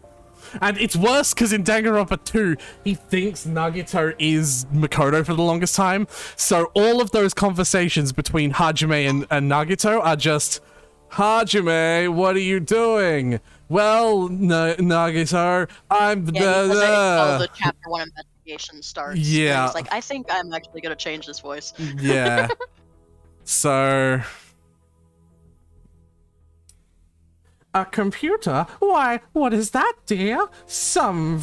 B: And it's worse because in Danganronpa 2, he thinks Nagito is Makoto for the longest time. So all of those conversations between Hajime and Nagito are just, Hajime, what are you doing? Well, Nagito, I'm...
A: all the chapter 1 investigation starts.
B: Yeah.
A: He's like, I think I'm actually going to change this voice.
B: Yeah. So... A computer? Why, what is that, dear? Some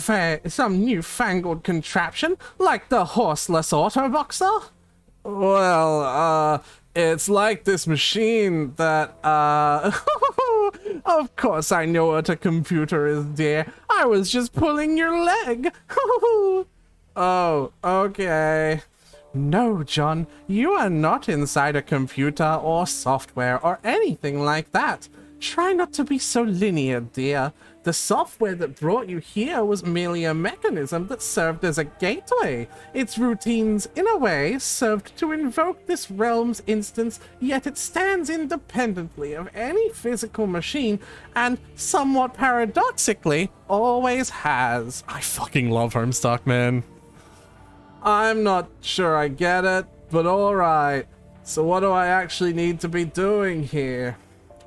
B: newfangled contraption, like the horseless autoboxer? Well, it's like this machine that, of course I know what a computer is, dear. I was just pulling your leg. Oh, okay. No, John, you are not inside a computer or software or anything like that. Try not to be so linear, dear. The software that brought you here was merely a mechanism that served as a gateway. Its routines, in a way, served to invoke this realm's instance, yet it stands independently of any physical machine, and, somewhat paradoxically, always has. I fucking love Homestuck, man. I'm not sure I get it, but alright. So what do I actually need to be doing here?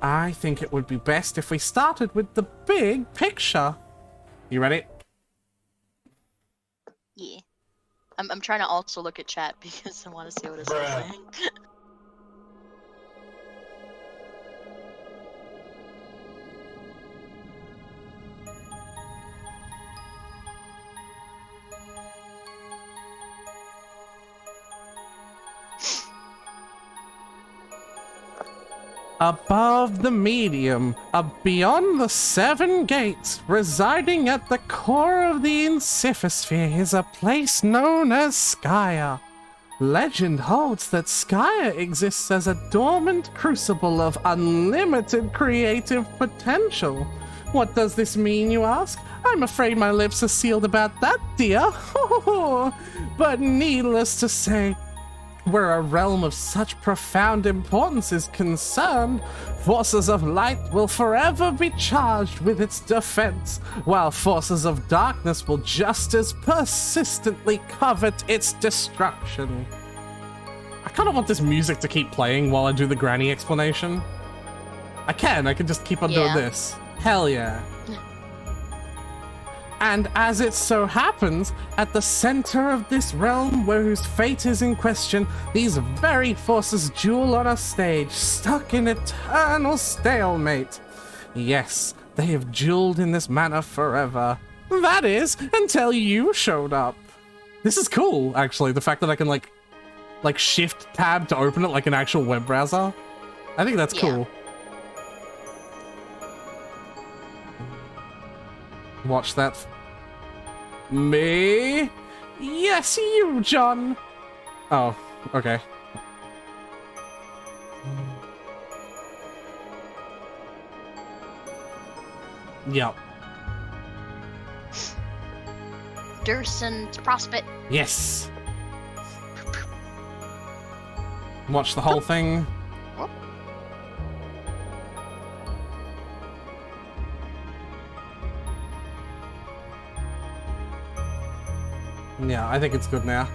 B: I think it would be best if we started with the big picture. You ready?
A: Yeah. I'm trying to also look at chat because I want to see what it's saying.
B: Above the medium, beyond the 7 gates, residing at the core of the Inciphosphere is a place known as Skya. Legend holds that Skya exists as a dormant crucible of unlimited creative potential. What does this mean, you ask? I'm afraid my lips are sealed about that, dear. But needless to say, where a realm of such profound importance is concerned, forces of light will forever be charged with its defense, while forces of darkness will just as persistently covet its destruction. I kind of want this music to keep playing while I do the granny explanation. I can just keep on doing this. Hell yeah. And as it so happens, at the center of this realm whose fate is in question, these very forces duel on a stage, stuck in eternal stalemate. Yes, they have dueled in this manner forever. That is, until you showed up. This is cool, actually, the fact that I can, like shift tab to open it like an actual web browser. I think that's cool. Watch that. Me? Yes, you, John. Oh, okay. Yep.
A: Durson Prospect.
B: Yes. Watch the whole thing. Yeah, I think it's good now.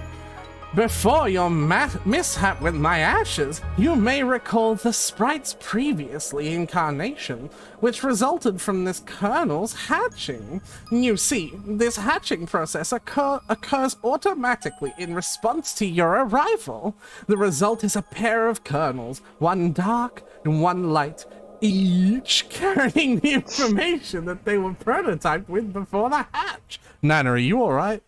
B: Before your mishap with my ashes, you may recall the sprite's previously incarnation, which resulted from this kernel's hatching. You see, this hatching process occurs automatically in response to your arrival. The result is a pair of kernels, one dark and one light, each carrying the information that they were prototyped with before the hatch. Nana, are you alright?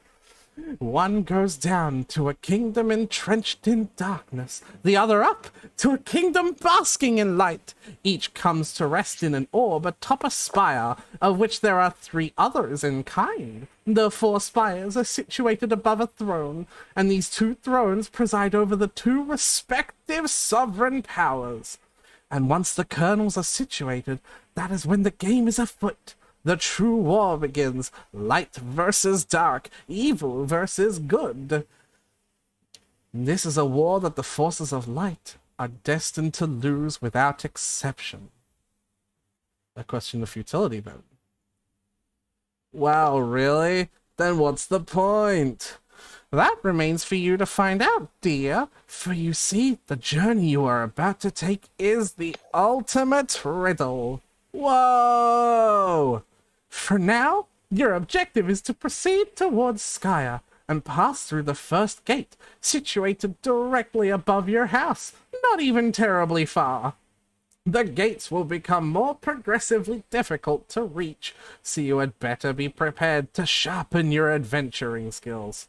B: One goes down to a kingdom entrenched in darkness, the other up to a kingdom basking in light. Each comes to rest in an orb atop a spire, of which there are 3 others in kind. The 4 spires are situated above a throne, and these 2 thrones preside over the 2 respective sovereign powers. And once the kernels are situated, that is when the game is afoot. The true war begins. Light versus dark. Evil versus good. This is a war that the forces of light are destined to lose without exception. A question of futility, then. Wow, really? Then what's the point? That remains for you to find out, dear. For you see, the journey you are about to take is the ultimate riddle. Whoa! For now, your objective is to proceed towards Skya and pass through the first gate, situated directly above your house, not even terribly far. The gates will become more progressively difficult to reach, so you had better be prepared to sharpen your adventuring skills.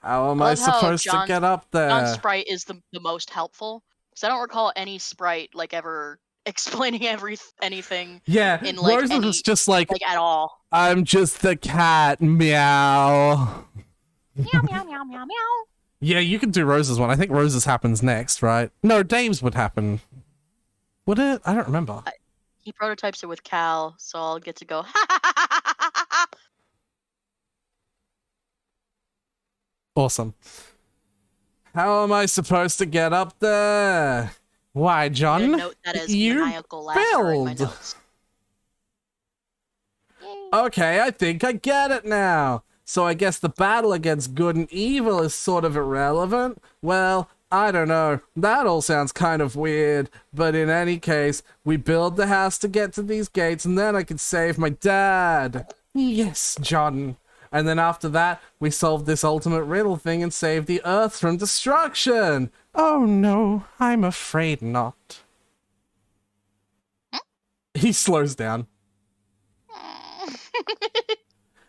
B: How am I
A: love how
B: supposed to get up there?
A: John's sprite is the most helpful, because I don't recall any sprite like ever explaining anything.
B: Yeah,
A: in like
B: Roses
A: any,
B: is just like
A: at all.
B: I'm just the cat, meow.
A: Meow meow meow meow meow.
B: Yeah, you can do Rose's one. I think Rose's happens next, right? No, Dave's would happen. Would it? I don't remember.
A: He prototypes it with Cal, so I'll get to go.
B: Awesome. How am I supposed to get up there? Why, John?
A: Note that as
B: you
A: maniacal laughter in my
B: failed.
A: notes.
B: Okay, I think I get it now. So I guess the battle against good and evil is sort of irrelevant? Well, I don't know. That all sounds kind of weird. But in any case, we build the house to get to these gates, and then I can save my dad. Yes, John. And then after that, we solve this ultimate riddle thing and save the Earth from destruction. Oh no, I'm afraid not. He slows down.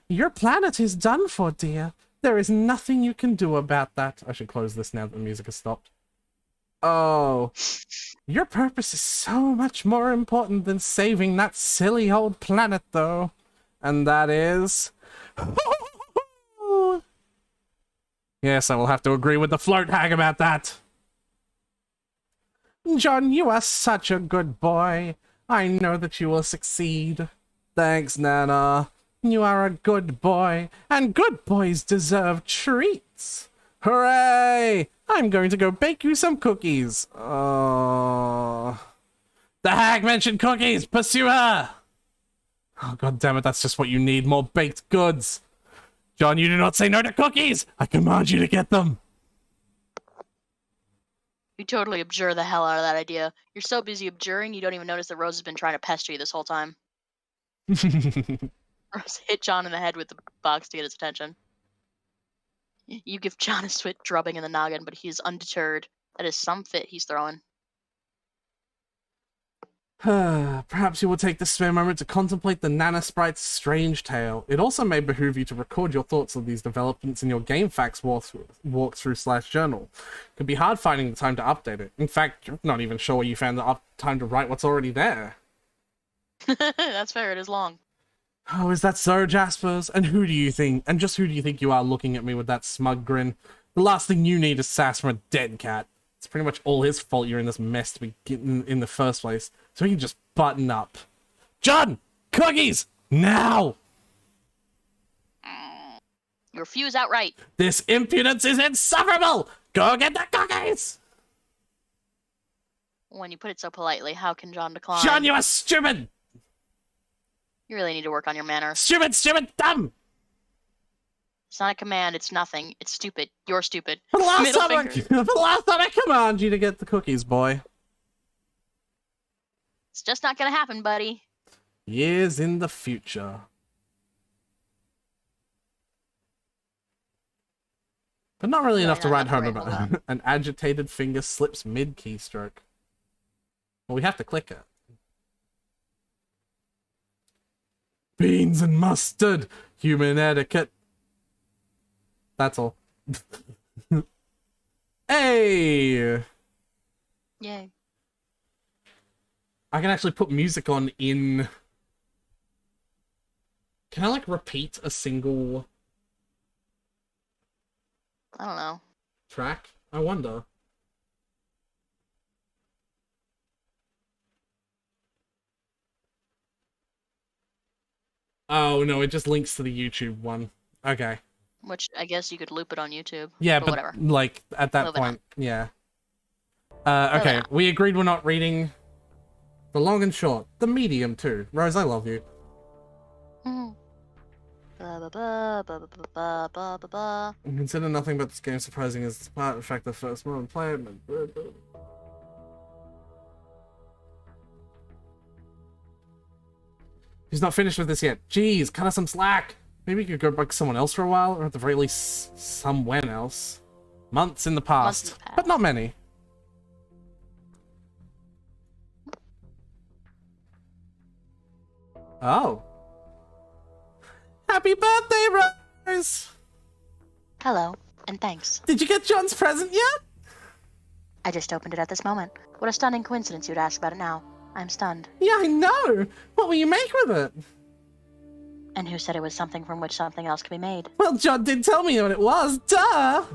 B: Your planet is done for, dear. There is nothing you can do about that. I should close this now that the music has stopped. Oh. Your purpose is so much more important than saving that silly old planet, though. And that is... Yes, I will have to agree with the float hag about that. John, you are such a good boy. I know that you will succeed. Thanks, Nana. You are a good boy, and good boys deserve treats. Hooray! I'm going to go bake you some cookies. Oh. The hag mentioned cookies! Pursue her! Oh, god damn it, that's just what you need, more baked goods. John, you do not say no to cookies! I command you to get them!
A: You totally abjure the hell out of that idea. You're so busy abjuring, you don't even notice that Rose has been trying to pester you this whole time. Rose hit John in the head with the box to get his attention. You give John a swift drubbing in the noggin, but he is undeterred. That is some fit he's throwing.
B: Perhaps you will take this spare moment to contemplate the Nana Sprite's strange tale. It also may behoove you to record your thoughts of these developments in your GameFAQs walkthrough/journal. It can be hard finding the time to update it. In fact, you're not even sure where you found the time to write what's already there.
A: That's fair, it is long.
B: Oh, is that so, Jaspers? And who do you think? And just who do you think you are looking at me with that smug grin? The last thing you need is sass from a dead cat. It's pretty much all his fault you're in this mess to begin in the first place. So he can just button up. John! Cookies! Now!
A: You refuse outright.
B: This impudence is insufferable! Go get the cookies!
A: When you put it so politely, how can John decline?
B: John, you are stupid!
A: You really need to work on your manners.
B: Stupid, stupid, dumb!
A: It's not a command, it's nothing. It's stupid. You're stupid.
B: For the last
A: Middle
B: time
A: finger.
B: for the last time I command you to get the cookies, boy.
A: It's just not gonna happen, buddy.
B: Years in the future. But not really enough to
A: not
B: write home
A: ramble
B: about. An agitated finger slips mid-keystroke. Well, we have to click it. Beans and mustard. Human etiquette. That's all. Hey!
A: Yay.
B: I can actually put music on in... Can I, like, repeat a single
A: I don't know.
B: track? I wonder. Oh, no, it just links to the YouTube one. Okay.
A: Which I guess you could loop it on YouTube.
B: Yeah, but
A: whatever.
B: like, at that
A: Moving on.
B: point, yeah.
A: Moving
B: Okay,
A: on.
B: we agreed we're not reading the long and short. The medium, too. Rose, I love you.
A: Mhm. Ba ba ba ba ba ba ba ba ba.
B: Consider nothing but this game surprising as part of fact the first one player. He's not finished with this yet. Jeez, cut us some slack. Maybe you could go back to someone else for a while, or at the very least, someone else. Months in the past, but not many. Oh. Happy birthday, Rose!
A: Hello, and thanks.
B: Did you get John's present yet?
A: I just opened it at this moment. What a stunning coincidence you'd ask about it now. I'm stunned.
B: Yeah, I know. What will you make with it?
A: And who said it was something from which something else could be made?
B: Well, John did tell me what it was. Duh!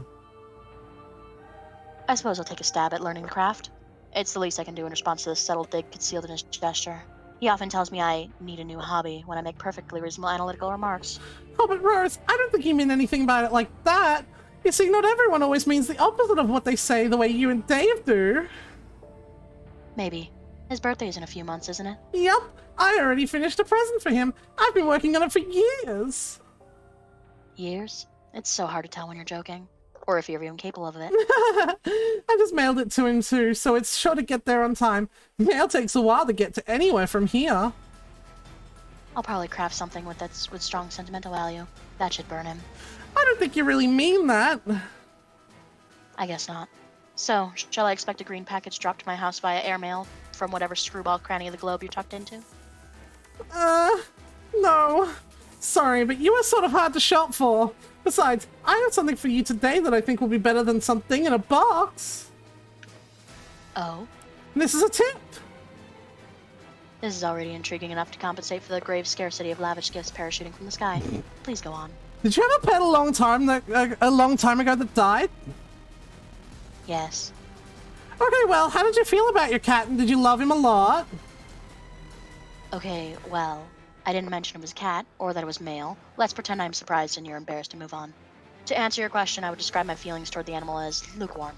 A: I suppose I'll take a stab at learning the craft. It's the least I can do in response to the subtle dig concealed in his gesture. He often tells me I need a new hobby when I make perfectly reasonable analytical remarks.
B: Oh, but Rose, I don't think you mean anything about it like that. You see, not everyone always means the opposite of what they say the way you and Dave do.
A: Maybe. His birthday is in a few months, isn't it?
B: Yep, I already finished a present for him. I've been working on it for years.
A: Years? It's so hard to tell when you're joking. Or if you're even capable of it.
B: I just mailed it to him too, so it's sure to get there on time. Mail takes a while to get to anywhere from here.
A: I'll probably craft something with strong sentimental value. That should burn him.
B: I don't think you really mean that.
A: I guess not. So, shall I expect a green package dropped to my house via airmail from whatever screwball cranny of the globe you're tucked into?
B: No. Sorry, but you were sort of hard to shop for. Besides, I have something for you today that I think will be better than something in a box.
A: Oh?
B: This is a tip.
A: This is already intriguing enough to compensate for the grave scarcity of lavish gifts parachuting from the sky. Please go on.
B: Did you have a pet a long time ago that died?
A: Yes.
B: Okay, well, how did you feel about your cat, and did you love him a lot?
A: Okay, well, I didn't mention it was a cat, or that it was male. Let's pretend I'm surprised and you're embarrassed to move on. To answer your question, I would describe my feelings toward the animal as lukewarm.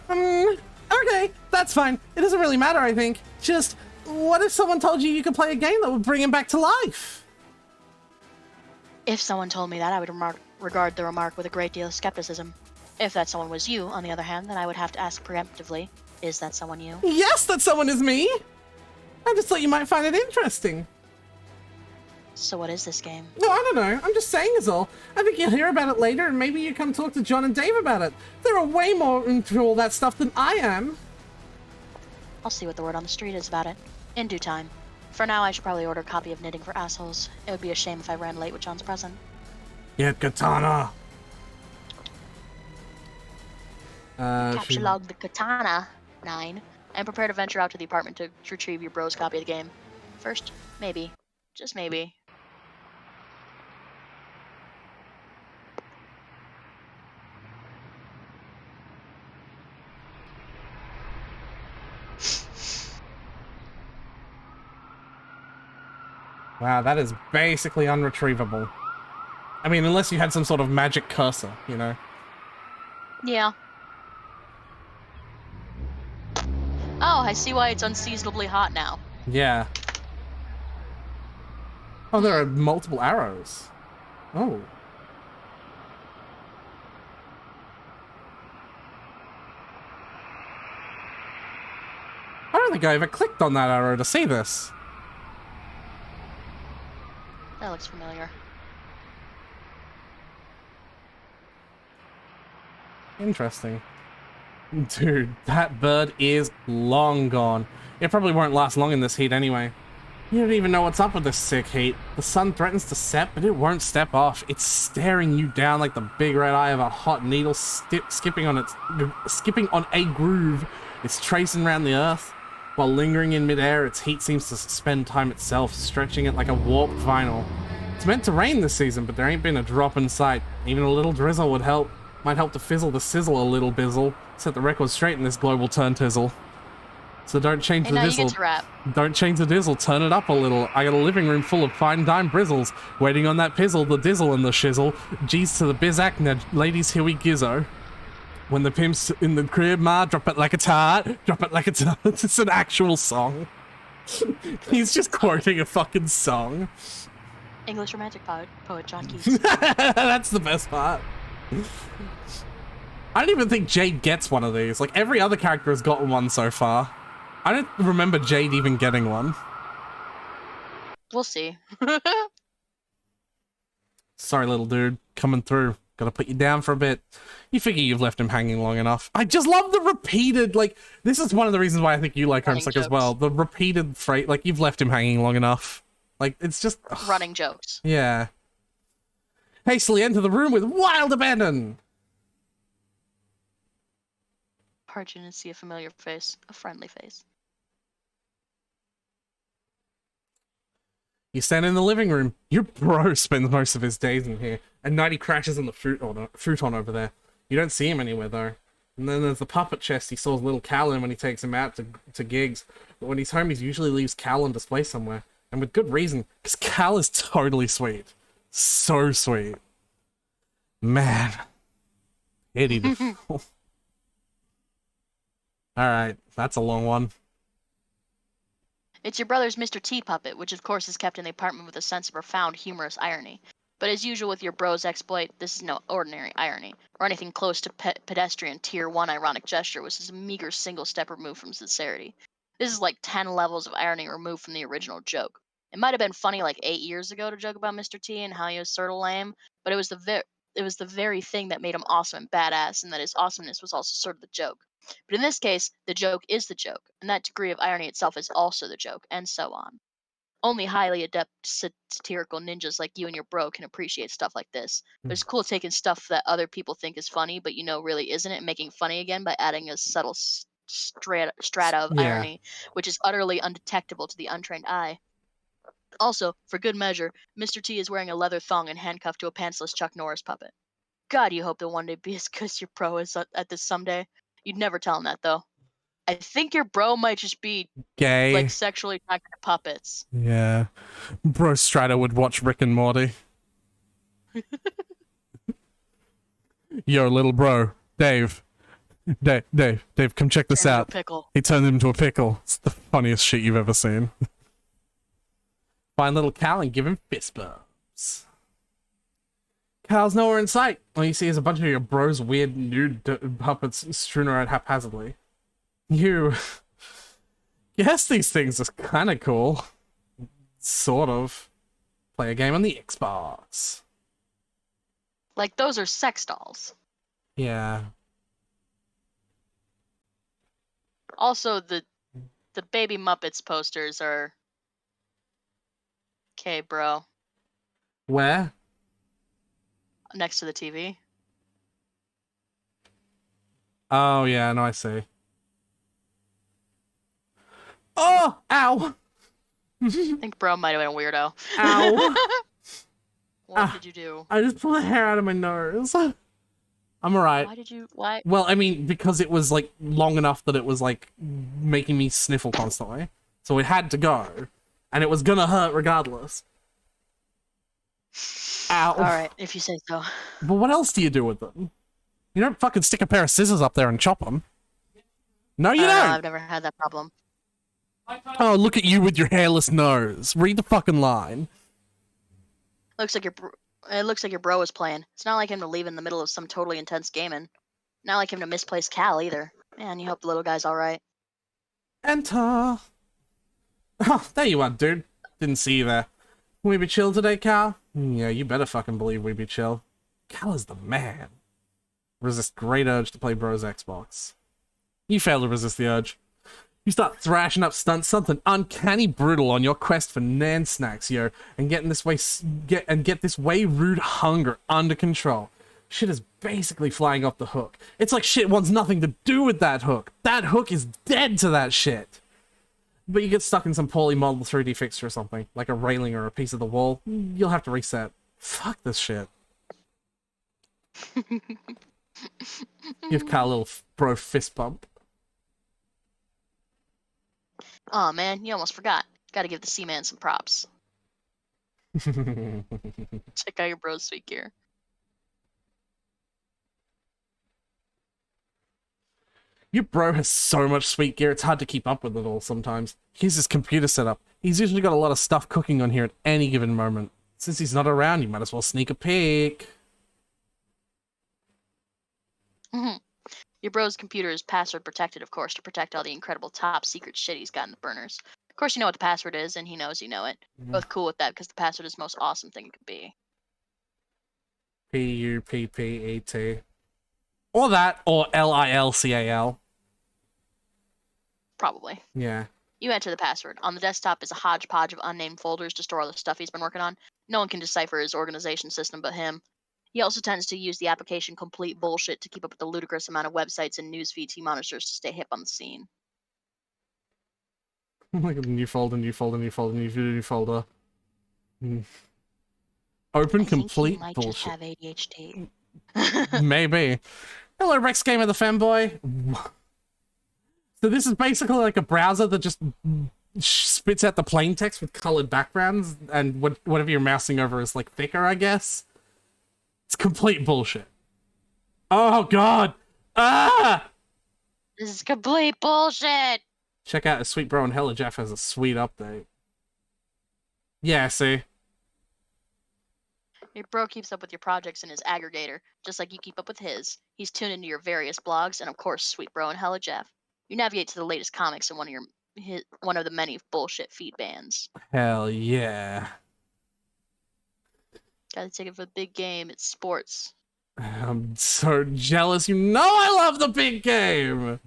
B: Okay, that's fine. It doesn't really matter, I think. Just, what if someone told you you could play a game that would bring him back to life?
A: If someone told me that, I would regard the remark with a great deal of skepticism. If that someone was you, on the other hand, then I would have to ask preemptively, is that someone you?
B: Yes, that someone is me! I just thought you might find it interesting.
A: So what is this game?
B: No, I don't know. I'm just saying is all. I think you'll hear about it later, and maybe you come talk to John and Dave about it. They're way more into all that stuff than I am.
A: I'll see what the word on the street is about it. In due time. For now, I should probably order a copy of Knitting for Assholes. It would be a shame if I ran late with John's present.
B: Get katana.
A: Capture log the katana, 9, and prepare to venture out to the apartment to retrieve your bro's copy of the game. First, maybe. Just maybe.
B: Wow, that is basically unretrievable. I mean, unless you had some sort of magic cursor, you know?
A: Yeah. Oh, I see why it's unseasonably hot now.
B: Yeah. Oh, there are multiple arrows. Oh. I don't think I ever clicked on that arrow to see this.
A: That looks familiar.
B: Interesting. Dude, that bird is long gone. It probably won't last long in this heat anyway. You don't even know what's up with this sick heat. The sun threatens to set, but it won't step off. It's staring you down like the big red eye of a hot needle skipping on a groove. It's tracing around the earth. While lingering in midair, its heat seems to suspend time itself, stretching it like a warped vinyl. It's meant to rain this season, but there ain't been a drop in sight. Even a little drizzle would help. Might help to fizzle the sizzle a little bizzle. Set the record straight in this global turn-tizzle. So don't change the
A: Hey, now you get
B: dizzle.
A: to rap.
B: Don't change the dizzle, turn it up a little. I got a living room full of fine dime brizzles. Waiting on that pizzle, the dizzle and the shizzle. G's to the bizac, now ladies, here we gizzo. When the pimp's in the crib, ma, drop it like a tart. Drop it like a tart. It's an actual song. He's just quoting a fucking song.
A: English romantic poet John Keats.
B: That's the best part. I don't even think Jade gets one of these. Like, every other character has gotten one so far. I don't remember Jade even getting one.
A: We'll see.
B: Sorry, little dude. Coming through. Gotta put you down for a bit. You figure you've left him hanging long enough. I just love the repeated, like, this is one of the reasons why I think you like
A: Running
B: Homestuck as
A: jokes.
B: well. The repeated phrase, like, you've left him hanging long enough. Like, it's just...
A: Running jokes.
B: Yeah. Hastily enter the room with wild abandon!
A: Arjun and see a familiar face. A friendly face.
B: You stand in the living room. Your bro spends most of his days in here. At night he crashes on the futon over there. You don't see him anywhere though. And then there's the puppet chest he saws little Cal in when he takes him out to gigs. But when he's home, he usually leaves Cal on display somewhere. And with good reason, because Cal is totally sweet. So sweet. Man. Eddie the Fool. Alright, that's a long one.
A: It's your brother's Mr. T puppet, which of course is kept in the apartment with a sense of profound humorous irony. But as usual with your bro's exploit, this is no ordinary irony, or anything close to pedestrian tier 1 ironic gesture, which is a meager single step removed from sincerity. This is like 10 levels of irony removed from the original joke. It might have been funny like 8 years ago to joke about Mr. T and how he was sort of lame, but it was the very thing that made him awesome and badass, and that his awesomeness was also sort of the joke. But in this case, the joke is the joke, and that degree of irony itself is also the joke, and so on. Only highly adept satirical ninjas like you and your bro can appreciate stuff like this. But it's cool taking stuff that other people think is funny, but you know really isn't it, and making funny again by adding a subtle strata of irony, which is utterly undetectable to the untrained eye. Also, for good measure, Mr. T is wearing a leather thong and handcuffed to a pantsless Chuck Norris puppet. God, you hope to one day be as good as your bro is at this someday. You'd never tell him that, though. I think your bro might just be
B: Gay.
A: like sexually attracted to puppets.
B: Yeah. Bro Strider would watch Rick and Morty. Yo, little bro. Dave, come check this
A: Turn into a
B: out.
A: pickle.
B: He turned into a pickle. It's the funniest shit you've ever seen. Find little Cal and give him fist bumps. Cal's nowhere in sight. All you see is a bunch of your bro's weird nude puppets strewn around haphazardly. You guess these things are kind of cool. Sort of. Play a game on the Xbox.
A: Like those are sex dolls.
B: Yeah.
A: Also, the Baby Muppets posters are. Okay, bro.
B: Where?
A: Next to the TV.
B: Oh, yeah, no, I see. Oh! Ow!
A: I think bro might have been a weirdo.
B: Ow!
A: What did you do?
B: I just pulled a hair out of my nose. I'm alright.
A: Why did you? Why?
B: Well, I mean, because it was, like, long enough that it was, like, making me sniffle constantly. So it had to go. And it was gonna hurt regardless. Ow.
A: Alright, if you say so.
B: But what else do you do with them? You don't fucking stick a pair of scissors up there and chop them. No, you
A: I don't know,
B: don't.
A: I've never had that problem.
B: Oh, look at you with your hairless nose. Read the fucking line.
A: It looks like your bro is playing. It's not like him to leave in the middle of some totally intense gaming. Not like him to misplace Cal either. Man, you hope the little guy's alright.
B: Enter. Oh, there you are, dude. Didn't see you there. We be chill today, Cal? Yeah, you better fucking believe we be chill. Cal is the man. Resist great urge to play Bro's Xbox. You fail to resist the urge. You start thrashing up stunts, something uncanny brutal on your quest for Nan snacks, yo, and get this way rude hunger under control. Shit is basically flying off the hook. It's like shit wants nothing to do with that hook. That hook is dead to that shit. But you get stuck in some poorly modeled 3D fixture or something, like a railing or a piece of the wall, you'll have to reset. Fuck this shit. Give Carl a little bro fist bump.
A: Oh man, you almost forgot. Gotta give the Seaman some props. Check out your bro's sweet gear.
B: Your bro has so much sweet gear, it's hard to keep up with it all sometimes. Here's his computer setup. He's usually got a lot of stuff cooking on here at any given moment. Since he's not around, you might as well sneak a peek.
A: Your bro's computer is password protected, of course, to protect all the incredible top secret shit he's got in the burners. Of course, you know what the password is, and he knows you know it. Both cool with that because the password is the most awesome thing it could be.
B: P-U-P-P-E-T. Or that, or L-I-L-C-A-L.
A: Probably.
B: Yeah.
A: You enter the password. On the desktop is a hodgepodge of unnamed folders to store all the stuff he's been working on. No one can decipher his organization system but him. He also tends to use the application Complete Bullshit to keep up with the ludicrous amount of websites and news feeds he monitors to stay hip on the scene.
B: Like a new folder, new folder, new folder, new folder. Open complete
A: he might
B: bullshit.
A: just have ADHD.
B: Maybe. Hello, Rex Gamer the Femboy. So this is basically like a browser that just spits out the plain text with colored backgrounds, and whatever you're mousing over is like thicker, I guess. It's complete bullshit. Oh god! Ah!
A: This is complete bullshit!
B: Check out a Sweet Bro and Hella Jeff has a sweet update. Yeah, see?
A: Your bro keeps up with your projects in his aggregator, just like you keep up with his. He's tuned into your various blogs, and of course, Sweet Bro and Hella Jeff. You navigate to the latest comics in one of the many bullshit feed bands.
B: Hell yeah.
A: Got a ticket for the big game. It's sports.
B: I'm so jealous. You know I love the big game!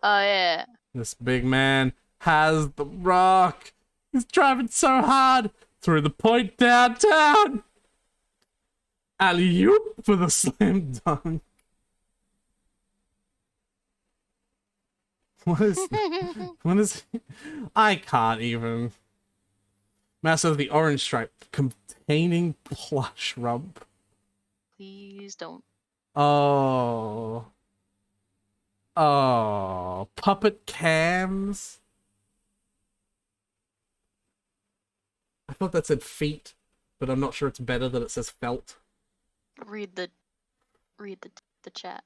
A: Oh, yeah.
B: This big man has the rock. He's driving so hard through the point downtown. Alley-oop for the slam dunk. What is I can't even. Master of the orange stripe containing plush rump.
A: Please don't.
B: Oh. Oh, puppet cams. I thought that said feet, but I'm not sure it's better that it says felt.
A: Read the chat.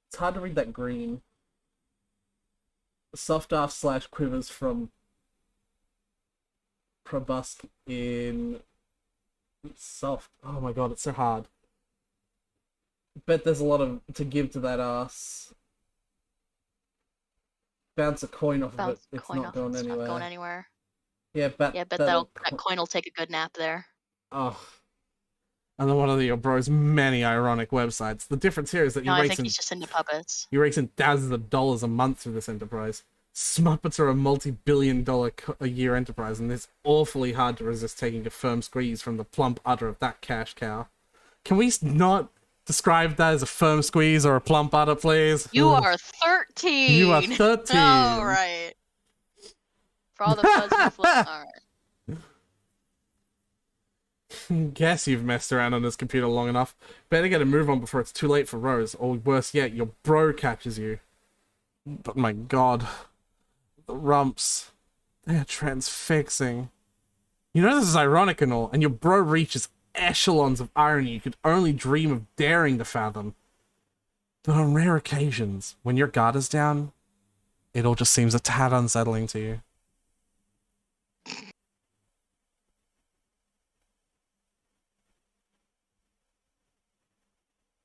B: It's hard to read that green. Soft off / quivers from Probusk in soft. Oh my god, it's so hard. Bet there's a lot of to give to that ass. Bounce a coin off of it. It's not going anywhere.
A: Not going anywhere.
B: Yeah, bet
A: that coin will take a good nap there.
B: Oh. And then one of your bro's many ironic websites. The difference here is that
A: I think he's just into puppets.
B: you rake in thousands of dollars a month through this enterprise. Smuppets are a multi-billion-dollar a year enterprise, and it's awfully hard to resist taking a firm squeeze from the plump udder of that cash cow. Can we not describe that as a firm squeeze or a plump udder, please?
A: You are 13!
B: You are 13!
A: All right. For all the fuzzy alright.
B: Guess you've messed around on this computer long enough. Better get a move on before it's too late for Rose, or worse yet, your bro catches you. But my god. The rumps. They are transfixing. You know this is ironic and all, and your bro reaches echelons of irony you could only dream of daring to fathom. But on rare occasions, when your guard is down, it all just seems a tad unsettling to you.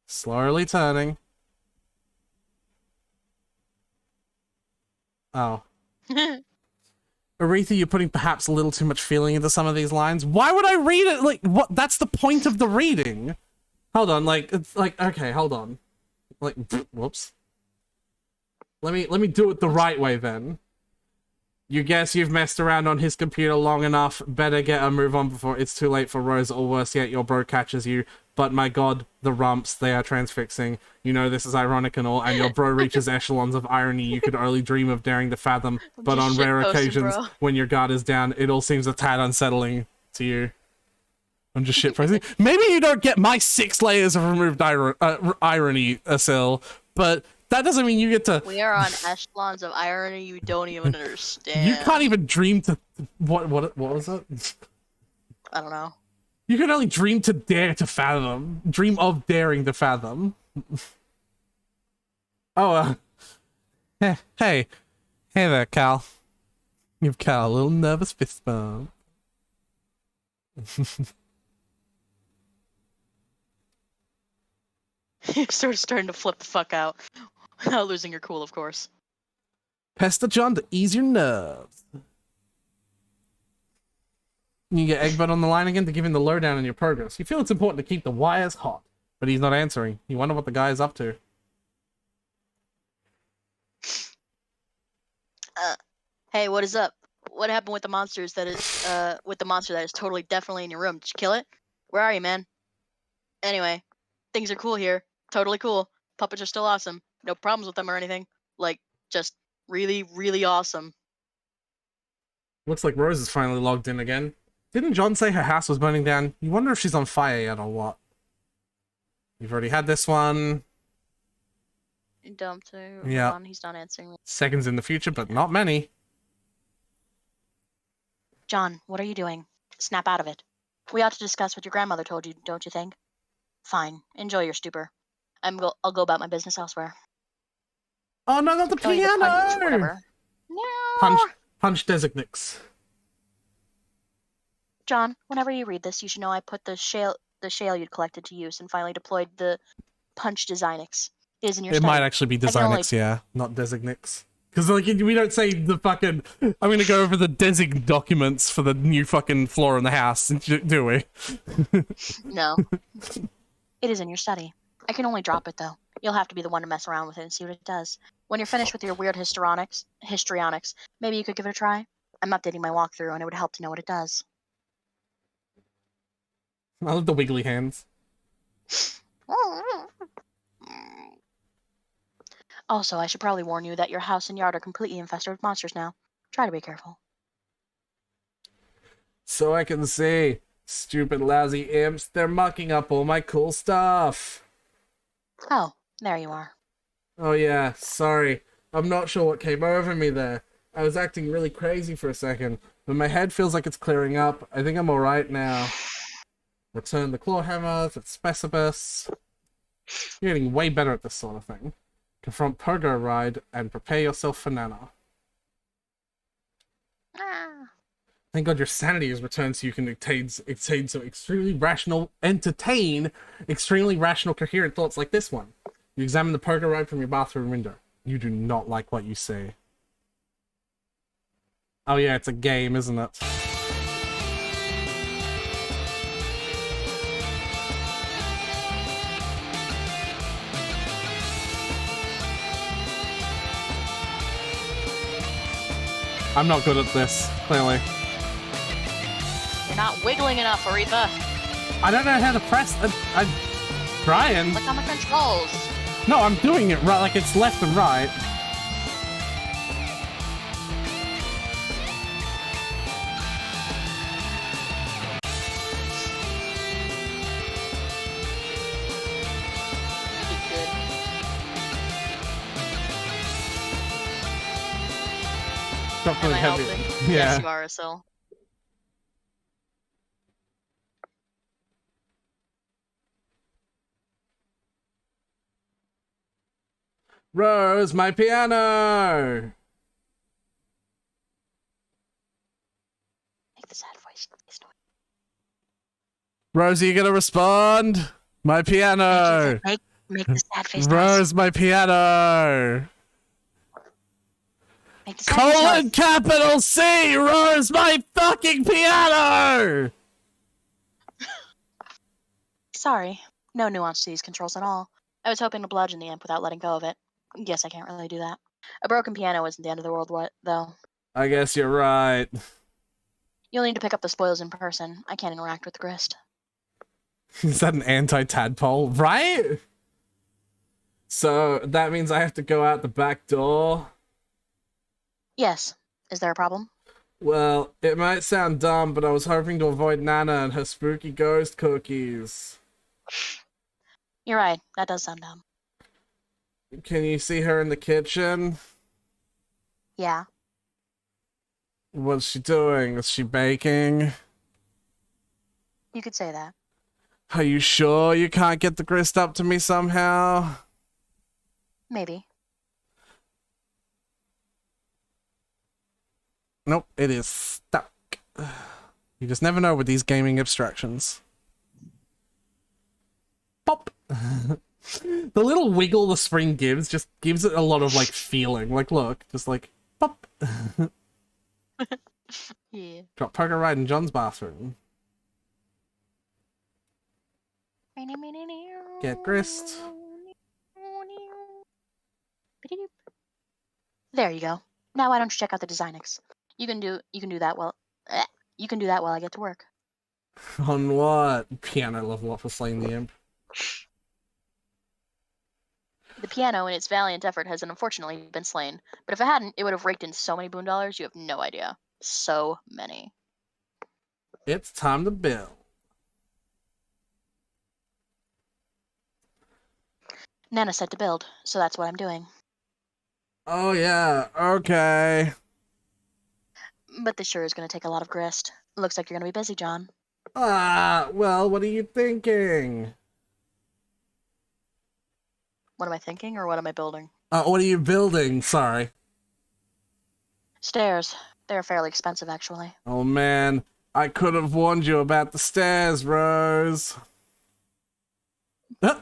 B: Slowly turning. Oh. Aretha, you're putting perhaps a little too much feeling into some of these lines. Why would I read it? Like, what? That's the point of the reading. Hold on, like, it's like, okay, hold on. Like, whoops. Let me do it the right way then. You guess you've messed around on his computer long enough. Better get a move on before it's too late for Rose, or worse yet, your bro catches you. But my god, the rumps, they are transfixing. You know this is ironic and all, and your bro reaches echelons of irony you could only dream of daring to fathom. But
A: Just
B: on rare
A: shitposting,
B: occasions,
A: bro.
B: when your guard is down, it all seems a tad unsettling to you. I'm just shitposting. Maybe you don't get my 6 layers of removed irony, Asil, but that doesn't mean you get to...
A: We are on echelons of irony you don't even understand.
B: You can't even dream to... What was it?
A: I don't know.
B: You can only dream to dare to fathom. Dream of daring to fathom. Oh, hey there, Cal. Give Cal a little nervous fist bump.
A: You're sort of starting to flip the fuck out. Without losing your cool, of course.
B: Pester John to ease your nerves. You get Egbert on the line again to give him the lowdown on your progress. You feel it's important to keep the wires hot, but he's not answering. You wonder what the guy is up to.
A: Hey, what is up? What happened with the monsters that is, with the monster that is totally definitely in your room? Did you kill it? Where are you, man? Anyway, things are cool here. Totally cool. Puppets are still awesome. No problems with them or anything. Like, just really, really awesome.
B: Looks like Rose is finally logged in again. Didn't John say her house was burning down? You wonder if she's on fire yet or what. You've already had this one.
A: Dumped her.
B: Yeah.
A: He's not answering me.
B: Seconds in the future, but not many.
A: John, what are you doing? Snap out of it. We ought to discuss what your grandmother told you, don't you think? Fine. Enjoy your stupor. I'll go about my business elsewhere.
B: Oh no, not the
A: Tell you to punch,
B: piano!
A: whatever. No.
B: Punch designates.
A: John, whenever you read this, you should know I put the shale you'd collected to use and finally deployed the punch designix. It is in your
B: It
A: study.
B: might actually be designix, yeah, not designix. Because like we don't say the fucking. I'm gonna go over the design documents for the new fucking floor in the house, do we?
A: No. It is in your study. I can only drop it though. You'll have to be the one to mess around with it and see what it does. When you're finished with your weird histrionics, maybe you could give it a try. I'm updating my walkthrough, and it would help to know what it does.
B: I love the wiggly hands.
A: Also, I should probably warn you that your house and yard are completely infested with monsters now. Try to be careful.
B: So I can see. Stupid lousy imps, they're mucking up all my cool stuff.
A: Oh, there you are.
B: Oh yeah, sorry. I'm not sure what came over me there. I was acting really crazy for a second, but my head feels like it's clearing up. I think I'm alright now. Return the claw hammer to Specibus. You're getting way better at this sort of thing. Confront Pogo Ride and prepare yourself for Nana. Thank God your sanity is returned so you can entertain extremely rational, coherent thoughts like this one. You examine the Pogo Ride from your bathroom window. You do not like what you see. Oh yeah, it's a game, isn't it? I'm not good at this, clearly.
A: You're not wiggling enough, Aretha.
B: I don't know how to press. I'm trying.
A: Click on the controls.
B: No, I'm doing it right, like it's left and right. Stop
A: Am
B: feeling
A: I
B: heavy.
A: helping?
B: Yeah.
A: Yes, you are, Asil.
B: Rose, my piano!
A: Make the sad voice.
B: Rose, are you gonna respond? My piano!
A: Make the sad face.
B: Rose, my piano!
A: Make the sad face
B: Colon
A: noise.
B: capital C! Rose, my fucking piano!
A: Sorry. No nuance to these controls at all. I was hoping to bludgeon the imp without letting go of it. Guess I can't really do that. A broken piano isn't the end of the world, though.
B: I guess you're right.
A: You'll need to pick up the spoils in person. I can't interact with the grist.
B: Is that an anti-tadpole? Right? So that means I have to go out the back door?
A: Yes. Is there a problem?
B: Well, it might sound dumb, but I was hoping to avoid Nana and her spooky ghost cookies.
A: You're right. That does sound dumb.
B: Can you see her in the kitchen?
A: Yeah.
B: What's she doing? Is she baking?
A: You could say that.
B: Are you sure you can't get the grist up to me somehow?
A: Maybe.
B: Nope, it is stuck. You just never know with these gaming abstractions. Pop! The little wiggle the spring gives just gives it a lot of, like, feeling. Like, look, just like, pop!
A: Yeah.
B: Got poker right in John's bathroom. Get grist.
A: There you go. Now why don't you check out the Designix? You can do that while you can do that while I get to work.
B: On what? Piano level up for slaying the imp.
A: The piano, in its valiant effort, has unfortunately been slain. But if it hadn't, it would have raked in so many boon dollars, you have no idea. So many.
B: It's time to build.
A: Nana said to build, so that's what I'm doing.
B: Oh yeah, okay.
A: But this sure is going to take a lot of grist. Looks like you're going to be busy, John.
B: Well, what are you thinking?
A: What am I thinking, or what am I building?
B: What are you building? Sorry.
A: Stairs. They're fairly expensive, actually.
B: Oh man, I could have warned you about the stairs, Rose. Ah.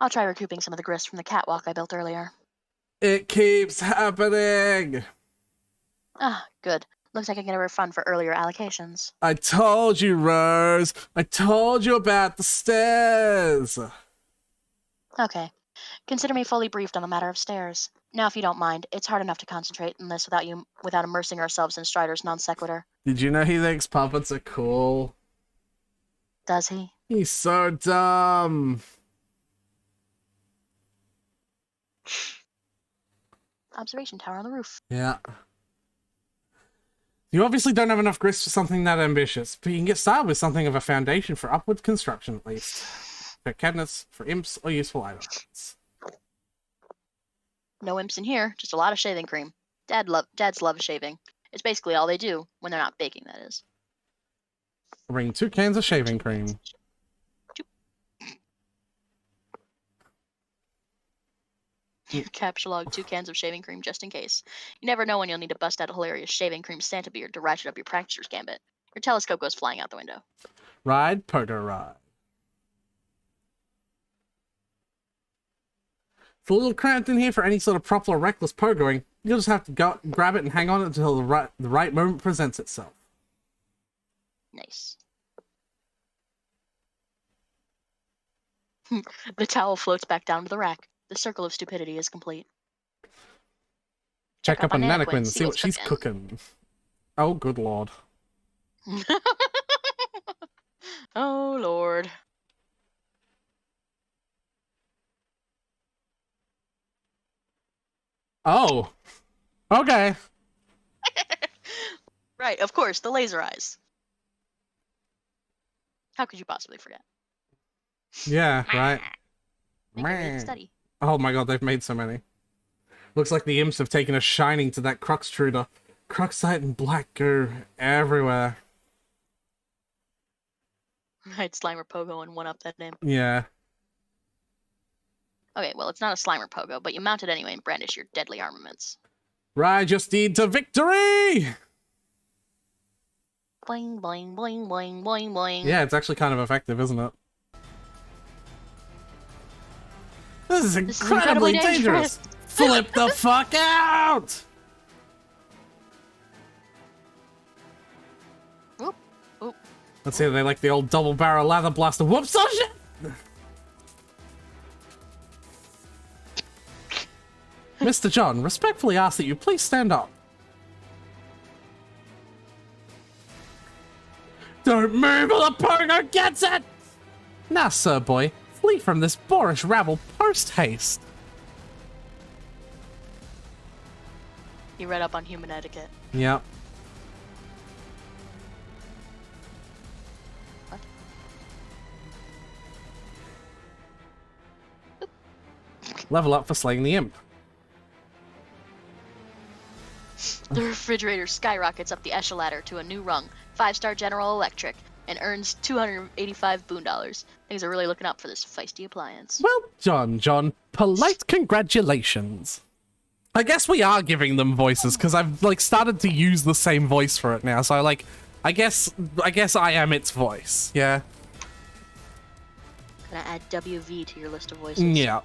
A: I'll try recouping some of the grist from the catwalk I built earlier.
B: It keeps happening.
A: Ah, good. Looks like I get a refund for earlier allocations.
B: I told you, Rose. I told you about the stairs.
A: Okay. Consider me fully briefed on the matter of stairs. Now, if you don't mind, it's hard enough to concentrate on this without immersing ourselves in Strider's non sequitur.
B: Did you know he thinks puppets are cool?
A: Does he?
B: He's so dumb.
A: Observation tower on the roof.
B: Yeah. You obviously don't have enough grist for something that ambitious, but you can get started with something of a foundation for upward construction, at least. For cabinets, for imps, or useful items.
A: No imps in here, just a lot of shaving cream. Dads love shaving. It's basically all they do when they're not baking, that is.
B: Bring 2 cans of shaving cream.
A: Capture log 2 cans of shaving cream just in case. You never know when you'll need to bust out a hilarious shaving cream Santa beard to ratchet up your practicer's gambit. Your telescope goes flying out the window.
B: Ride, poker ride. It's a little cramped in here for any sort of proper or reckless pogoing. You'll just have to go grab it and hang on until the right moment presents itself.
A: Nice. The towel floats back down to the rack. The circle of stupidity is complete.
B: Check up on Nanaquin,
A: see
B: see what
A: what's
B: she's cooking. Oh, good lord.
A: Oh, Lord.
B: Oh. Okay.
A: Right, of course, the laser eyes. How could you possibly forget?
B: Yeah, right.
A: Make a read study.
B: Oh my god, they've made so many. Looks like the imps have taken a shining to that Cruxtruder. Cruxite and black goo everywhere.
A: Right, Slimer Pogo and one up that name.
B: Yeah.
A: Okay, well, it's not a Slimer Pogo, but you mount it anyway and brandish your deadly armaments.
B: Ride your steed to victory!
A: Boing, boing, boing, boing, boing, boing.
B: Yeah, it's actually kind of effective, isn't it? This is incredibly dangerous! Flip the fuck out!
A: Whoop.
B: Let's see, they like the old double barrel lather blaster. Whoops! Oh shit! Mr. John, respectfully ask that you please stand up. Don't move or the pogo gets it! Now, sir boy, flee from this boorish rabble post-haste.
A: He read up on human etiquette.
B: Yep.
A: What?
B: Level up for slaying the imp.
A: The refrigerator skyrockets up the echelon ladder to a new rung, 5-star General Electric, and earns 285 boon dollars. Things are really looking up for this feisty appliance.
B: Well done, John. Polite congratulations. I guess we are giving them voices, because I've, like, started to use the same voice for it now, so, like, I guess I am its voice, yeah?
A: Gonna add WV to your list of voices.
B: Yeah.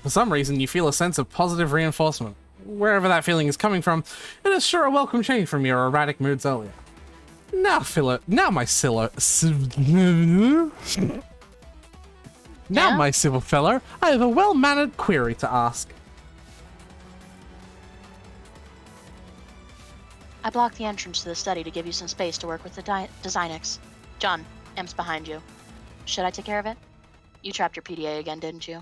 B: For some reason, you feel a sense of positive reinforcement. Wherever that feeling is coming from, it is sure a welcome change from your erratic moods earlier. Now, my civil fellow, I have a well-mannered query to ask.
A: I blocked the entrance to the study to give you some space to work with the Designix. John, M's behind you. Should I take care of it? You trapped your PDA again, didn't you?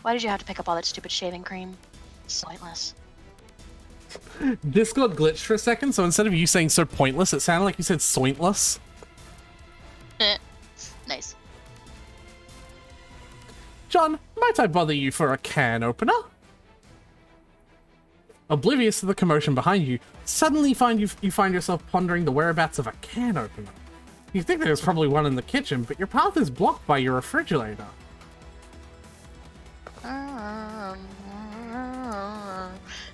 A: Why did you have to pick up all that stupid shaving cream? It's pointless.
B: Discord glitched for a second, so instead of you saying so pointless, it sounded like you said sointless.
A: Nice.
B: John, might I bother you for a can opener? Oblivious to the commotion behind you, suddenly you find yourself pondering the whereabouts of a can opener. You think there's probably one in the kitchen, but your path is blocked by your refrigerator.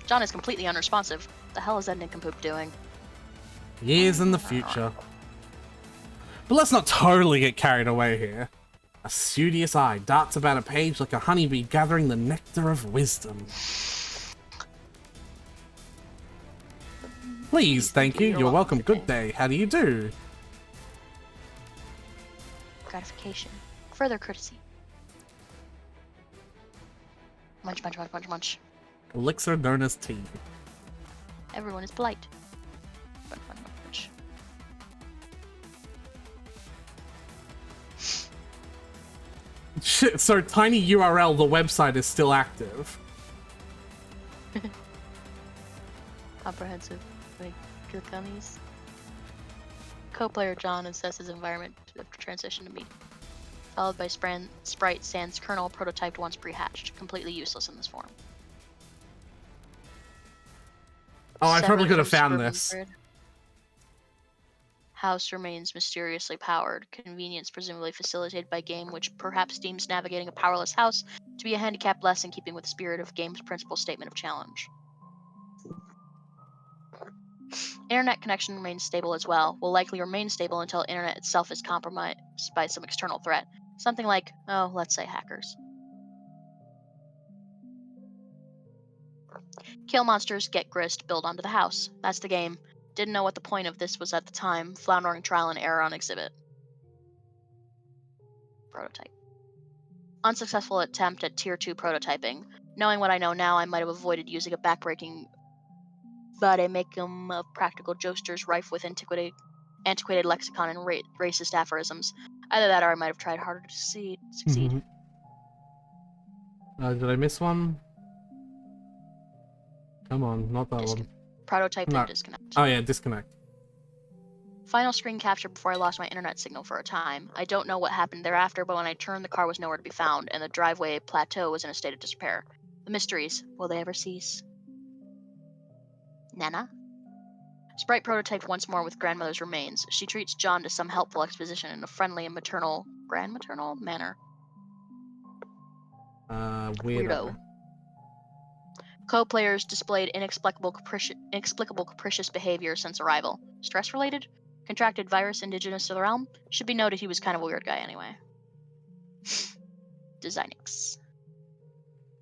A: John is completely unresponsive. The hell is that nincompoop doing?
B: Years in the future. But let's not totally get carried away here. A studious eye darts about a page like a honeybee gathering the nectar of wisdom. Please, thank you. You're welcome. Good day. How do you do?
A: Gratification. Further courtesy. Munch, munch, munch, munch, munch.
B: Elixir known as tea.
A: Everyone is polite. Munch, munch, munch, munch.
B: Shit, so tiny URL, the website is still active.
A: Comprehensive. Like, click on these. Co-player John assesses environment after transition to meat. Followed by Sprite Sans kernel prototyped once pre-hatched. Completely useless in this form.
B: Oh, I probably
A: Severed
B: could have
A: from
B: found
A: suburban
B: this.
A: grid. House remains mysteriously powered. Convenience presumably facilitated by game, which perhaps deems navigating a powerless house to be a handicap less in keeping with the spirit of game's principal statement of challenge. Internet connection remains stable as well. Will likely remain stable until internet itself is compromised by some external threat. Something like, oh, let's say hackers. Kill monsters, get grist, build onto the house. That's the game. Didn't know what the point of this was at the time. Floundering trial and error on exhibit. Prototype. Unsuccessful attempt at Tier 2 prototyping. Knowing what I know now, I might have avoided using a backbreaking vademecum of practical josters rife with antiquated lexicon and racist aphorisms. Either that or I might have tried harder to succeed.
B: Did I miss one? Come on, not that one.
A: Prototype
B: No.
A: and disconnect.
B: Oh yeah, disconnect.
A: Final screen capture before I lost my internet signal for a time. I don't know what happened thereafter, but when I turned, the car was nowhere to be found, and the driveway plateau was in a state of disrepair. The mysteries, will they ever cease? Nana? Sprite prototyped once more with grandmother's remains. She treats John to some helpful exposition in a friendly and maternal, grandmaternal manner.
B: Weirdo.
A: Co-players displayed inexplicable capricious behavior since arrival. Stress-related? Contracted virus indigenous to the realm? Should be noted he was kind of a weird guy anyway. Designix.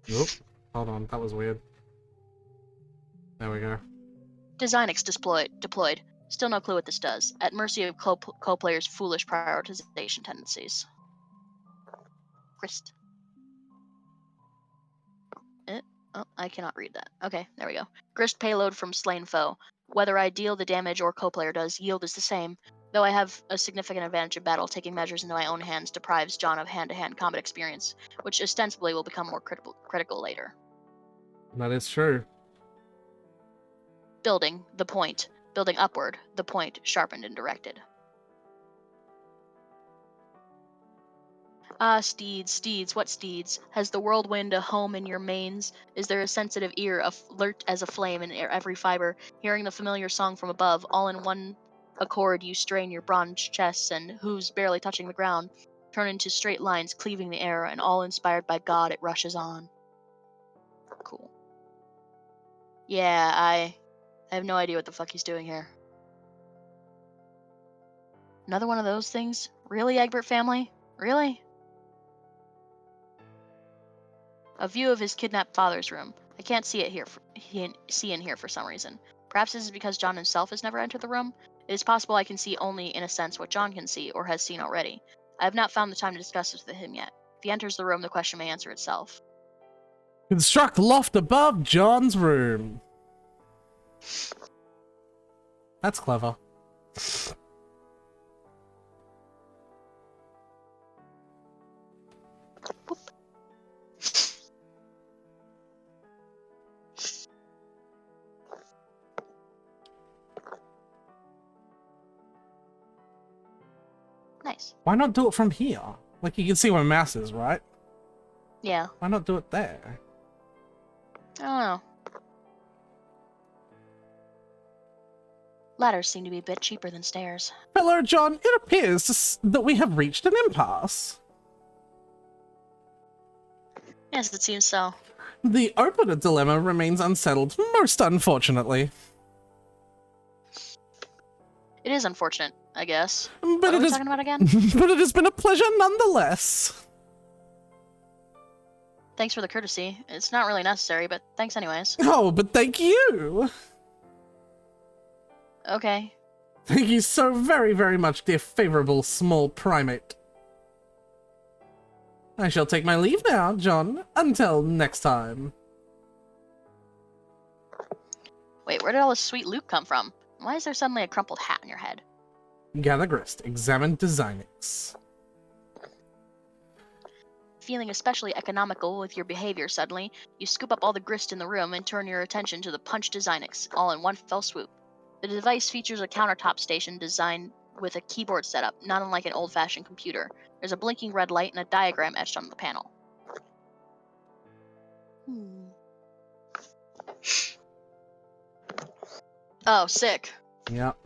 B: Nope. Hold on, that was weird. There we go.
A: Designix deployed. Still no clue what this does. At mercy of co-players' foolish prioritization tendencies. Grist. Oh, I cannot read that. Okay, there we go. Grist payload from slain foe. Whether I deal the damage or co-player does, yield is the same. Though I have a significant advantage in battle, taking measures into my own hands deprives John of hand-to-hand combat experience, which ostensibly will become more critical later.
B: That is true.
A: Building, the point. Building upward, the point, sharpened and directed. Ah, steeds, what steeds? Has the whirlwind a home in your manes? Is there a sensitive ear, alert as a flame in every fiber, hearing the familiar song from above, all in one accord you strain your bronze chests, and hooves barely touching the ground, turn into straight lines cleaving the air, and all inspired by God it rushes on. Cool. Yeah, I have no idea what the fuck he's doing here. Another one of those things? Really, Egbert family? Really? A view of his kidnapped father's room. I can't see it here. See in here for some reason. Perhaps this is because John himself has never entered the room. It is possible I can see only, in a sense, what John can see or has seen already. I have not found the time to discuss this with him yet. If he enters the room, the question may answer itself.
B: Construct loft above John's room. That's clever.
A: Boop. Nice.
B: Why not do it from here? Like, you can see where mass is, right?
A: Yeah.
B: Why not do it there?
A: I don't know. Ladders seem to be a bit cheaper than stairs.
B: Fellow John, it appears that we have reached an impasse.
A: Yes, it seems so.
B: The opener dilemma remains unsettled, most unfortunately.
A: It is unfortunate, I guess.
B: But
A: What are we
B: it
A: talking about again?
B: but it has been a pleasure nonetheless.
A: Thanks for the courtesy. It's not really necessary, but thanks anyways.
B: Oh, but thank you.
A: Okay.
B: Thank you so very, very much, dear favorable small primate. I shall take my leave now, John. Until next time.
A: Wait, where did all this sweet loot come from? Why is there suddenly a crumpled hat on your head?
B: Gather grist. Examine Designix.
A: Feeling especially economical with your behavior suddenly, you scoop up all the grist in the room and turn your attention to the Punch Designix, all in one fell swoop. The device features a countertop station designed with a keyboard setup, not unlike an old-fashioned computer. There's a blinking red light and a diagram etched on the panel. Oh, sick.
B: Yep.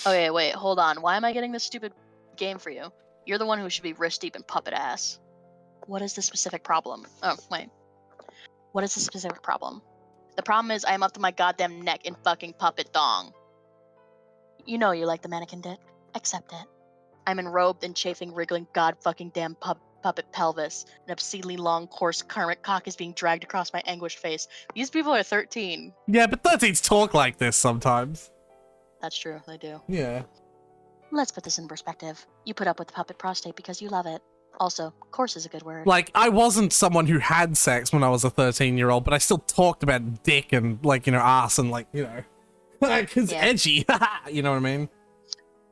A: Okay, wait, hold on. Why am I getting this stupid game for you? You're the one who should be wrist deep in puppet ass. What is the specific problem? Oh, wait. What is the specific problem? The problem is I am up to my goddamn neck in fucking puppet dong. You know you like the mannequin dick. Accept it. I'm enrobed in chafing, wriggling god fucking damn puppet pelvis. An obscenely long, coarse, karmic cock is being dragged across my anguished face. These people are 13.
B: Yeah, but 13s talk like this sometimes.
A: That's true, they do.
B: Yeah.
A: Let's put this in perspective. You put up with the puppet prostate because you love it. Also, coarse is a good word.
B: Like, I wasn't someone who had sex when I was a 13-year-old, but I still talked about dick and, like, you know, ass and, like, you know. Like, it's edgy. You know what I mean?
A: You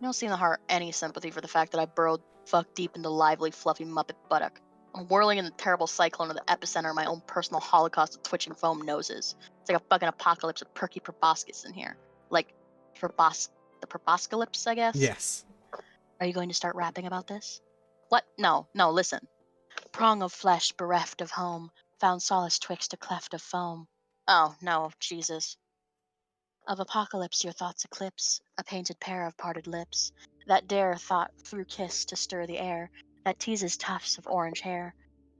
A: don't seem to harbor any sympathy for the fact that I burrowed fuck deep into lively, fluffy muppet buttock. I'm whirling in the terrible cyclone of the epicenter of my own personal holocaust of twitching foam noses. It's like a fucking apocalypse of perky proboscis in here. Like, the proboscalypse, I guess?
B: Yes.
A: Are you going to start rapping about this? What? No, listen. Prong of flesh bereft of home, found solace twixt a cleft of foam. Oh, no, Jesus. Of apocalypse your thoughts eclipse, a painted pair of parted lips, that dare thought through kiss to stir the air, that teases tufts of orange hair,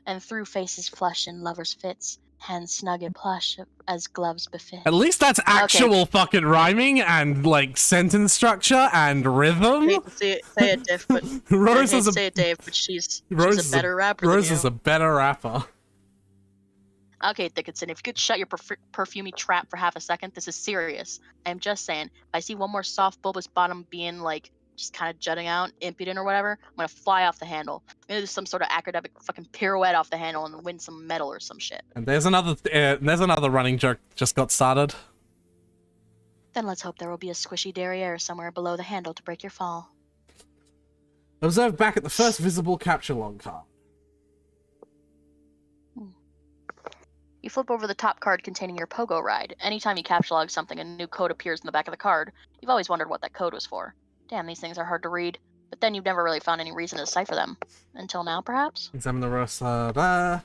A: and through faces flush in lovers' fits, hands snug and plush as gloves befit.
B: At least that's actual fucking rhyming and, like, sentence structure and rhythm.
A: I hate to say it, Dave, but
B: Rose
A: I hate
B: is
A: to
B: a
A: say it, Dave, but she's
B: Rose
A: a better rapper
B: Rose
A: than
B: is
A: you.
B: a better rapper.
A: Okay, Dickinson, if you could shut your perfumey trap for half a second, this is serious. I'm just saying, if I see one more soft, bulbous bottom being, like, just kind of jutting out, impudent or whatever, I'm gonna fly off the handle. Maybe do some sort of acrobatic fucking pirouette off the handle and win some medal or some shit.
B: And there's another running joke just got started.
A: Then let's hope there will be a squishy derriere somewhere below the handle to break your fall.
B: Observe back at the first visible capture log card.
A: You flip over the top card containing your pogo ride. Anytime you capture log something, a new code appears in the back of the card. You've always wondered what that code was for. Damn, these things are hard to read. But then you've never really found any reason to decipher them. Until now, perhaps?
B: Examine the roster.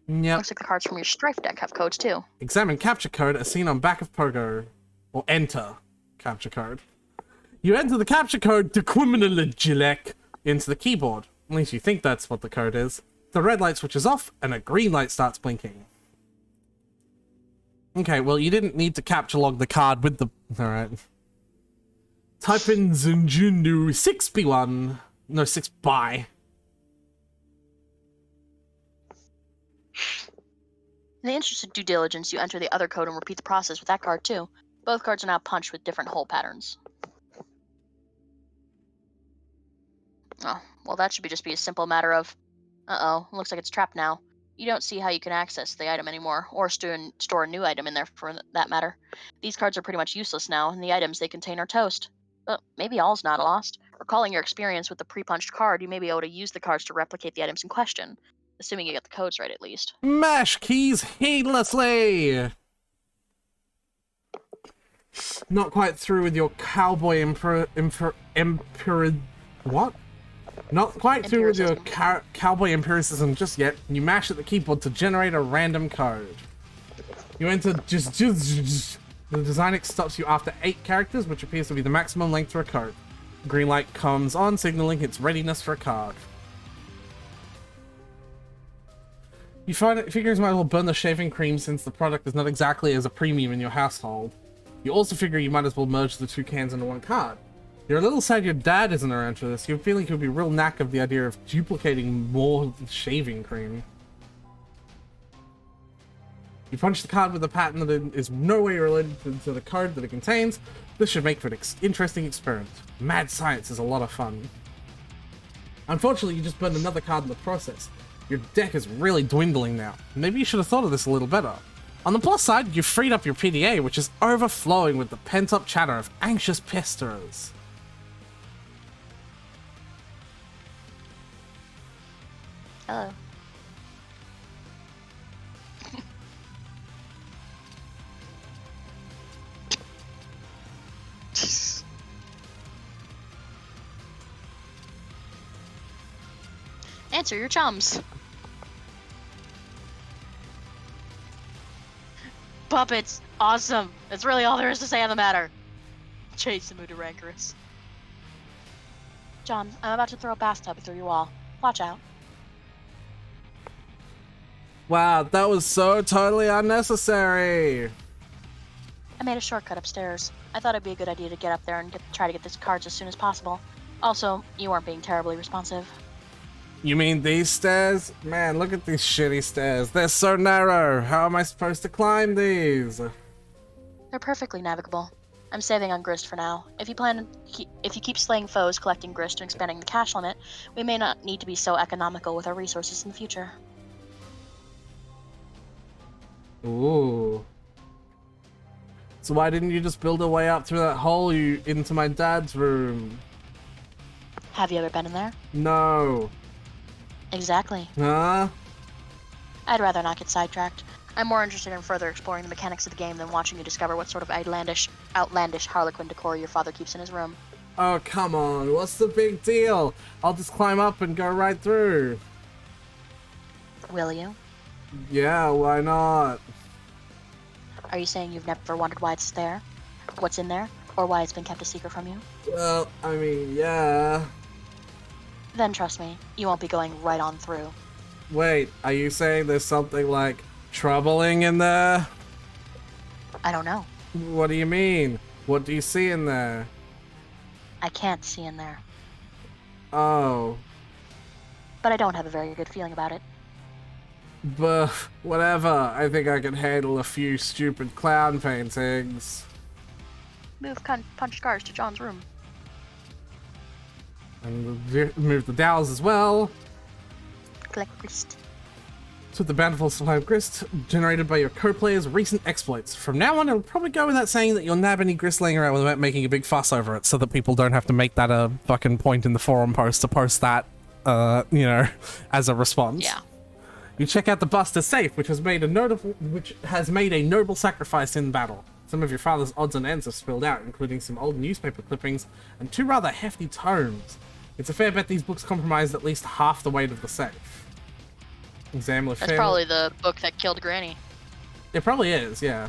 B: Yep.
A: Looks like the cards from your Strife deck have codes too.
B: Examine capture code as seen on back of Pogo. Or enter capture code. You enter the capture code to criminalagilek into the keyboard. At least you think that's what the code is. The red light switches off and a green light starts blinking. Okay, well you didn't need to capture log the card with the... Alright. Type in Zunjunu 6B1. No, 6 by.
A: In the interest of due diligence, you enter the other code and repeat the process with that card too. Both cards are now punched with different hole patterns. Oh, well that should just be a simple matter of, uh-oh, looks like it's trapped now. You don't see how you can access the item anymore, or store a new item in there for that matter. These cards are pretty much useless now, and the items they contain are toast. But maybe all's not lost. Recalling your experience with the pre-punched card, you may be able to use the cards to replicate the items in question. Assuming you get the codes right, at least.
B: Mash keys heedlessly! Not quite through with your cowboy what? Not quite through with your cowboy empiricism just yet. You mash at the keyboard to generate a random code. You enter just the design stops you after 8 characters, which appears to be the maximum length for a code. Green light comes on, signaling its readiness for a card. You figure you might as well burn the shaving cream since the product is not exactly as a premium in your household. You also figure you might as well merge the 2 cans into 1 card. You're a little sad your dad isn't around for this. You're feeling he'll be real knack of the idea of duplicating more shaving cream. You punch the card with a pattern that is no way related to the card that it contains. This should make for an interesting experiment. Mad science is a lot of fun. Unfortunately, you just burned another card in the process. Your deck is really dwindling now. Maybe you should have thought of this a little better. On the plus side, you've freed up your PDA, which is overflowing with the pent-up chatter of anxious pesterers.
A: Hello. Answer your chums. Puppets, awesome. That's really all there is to say on the matter. Chase the mood to rancorous. John, I'm about to throw a bathtub through your wall. Watch out.
B: Wow, that was so totally unnecessary.
A: I made a shortcut upstairs. I thought it'd be a good idea to get up there and try to get these cards as soon as possible. Also, you weren't being terribly responsive.
B: You mean these stairs? Man, look at these shitty stairs. They're so narrow. How am I supposed to climb these?
A: They're perfectly navigable. I'm saving on grist for now. If you keep slaying foes, collecting grist, and expanding the cash limit, we may not need to be so economical with our resources in the future.
B: Ooh. So why didn't you just build a way up through that hole into my dad's room?
A: Have you ever been in there?
B: No.
A: Exactly.
B: Huh?
A: I'd rather not get sidetracked. I'm more interested in further exploring the mechanics of the game than watching you discover what sort of outlandish Harlequin decor your father keeps in his room.
B: Oh, come on. What's the big deal? I'll just climb up and go right through.
A: Will you?
B: Yeah, why not?
A: Are you saying you've never wondered why it's there? What's in there? Or why it's been kept a secret from you?
B: Well, I mean, yeah.
A: Then trust me, you won't be going right on through.
B: Wait, are you saying there's something like troubling in there?
A: I don't know.
B: What do you mean? What do you see in there?
A: I can't see in there.
B: Oh.
A: But I don't have a very good feeling about it.
B: But whatever, I think I can handle a few stupid clown paintings.
A: Punch cars to John's room.
B: And move the dowels as well.
A: Collect grist.
B: To the bountiful supply of grist generated by your co-player's recent exploits. From now on, it'll probably go without saying that you'll nab any grist laying around without making a big fuss over it, so that people don't have to make that a fucking point in the forum post to post that, you know, as a response.
A: Yeah.
B: You check out the Buster's safe, which has made a noble sacrifice in battle. Some of your father's odds and ends have spilled out, including some old newspaper clippings and 2 rather hefty tomes. It's a fair bet these books comprised at least half the weight of the safe. Examiner
A: That's probably the book that killed Granny.
B: It probably is, yeah.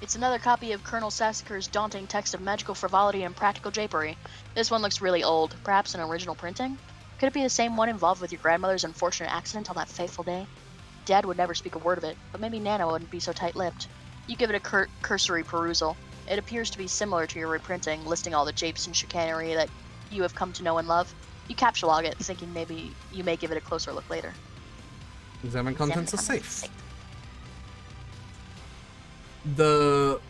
A: It's another copy of Colonel Sassacre's daunting text of magical frivolity and practical japery. This one looks really old, perhaps an original printing? Could it be the same one involved with your grandmother's unfortunate accident on that fateful day? Dad would never speak a word of it, but maybe Nana wouldn't be so tight-lipped. You give it a cursory perusal. It appears to be similar to your reprinting, listing all the japes and chicanery that you have come to know and love. You capture log it, thinking maybe you may give it a closer look later.
B: Examine contents of safe. The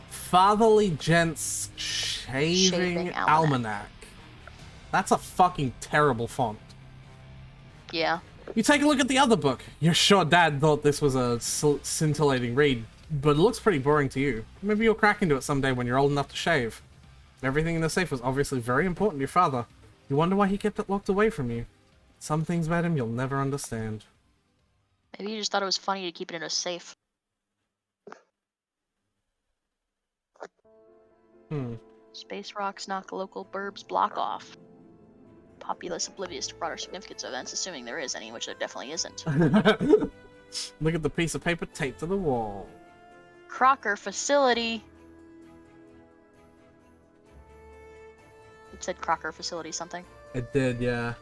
B: Fatherly Gents Shaving Almanac. That's a fucking terrible font.
A: Yeah.
B: You take a look at the other book. You're sure Dad thought this was a scintillating read, but it looks pretty boring to you. Maybe you'll crack into it someday when you're old enough to shave. Everything in the safe was obviously very important to your father. You wonder why he kept it locked away from you. Some things about him you'll never understand.
A: Maybe you just thought it was funny to keep it in a safe. Space rocks knock local burbs block off. Populace oblivious to broader significance of events, assuming there is any, which there definitely isn't.
B: Look at the piece of paper taped to the wall.
A: Crocker facility. It said Crocker facility something.
B: It did, yeah.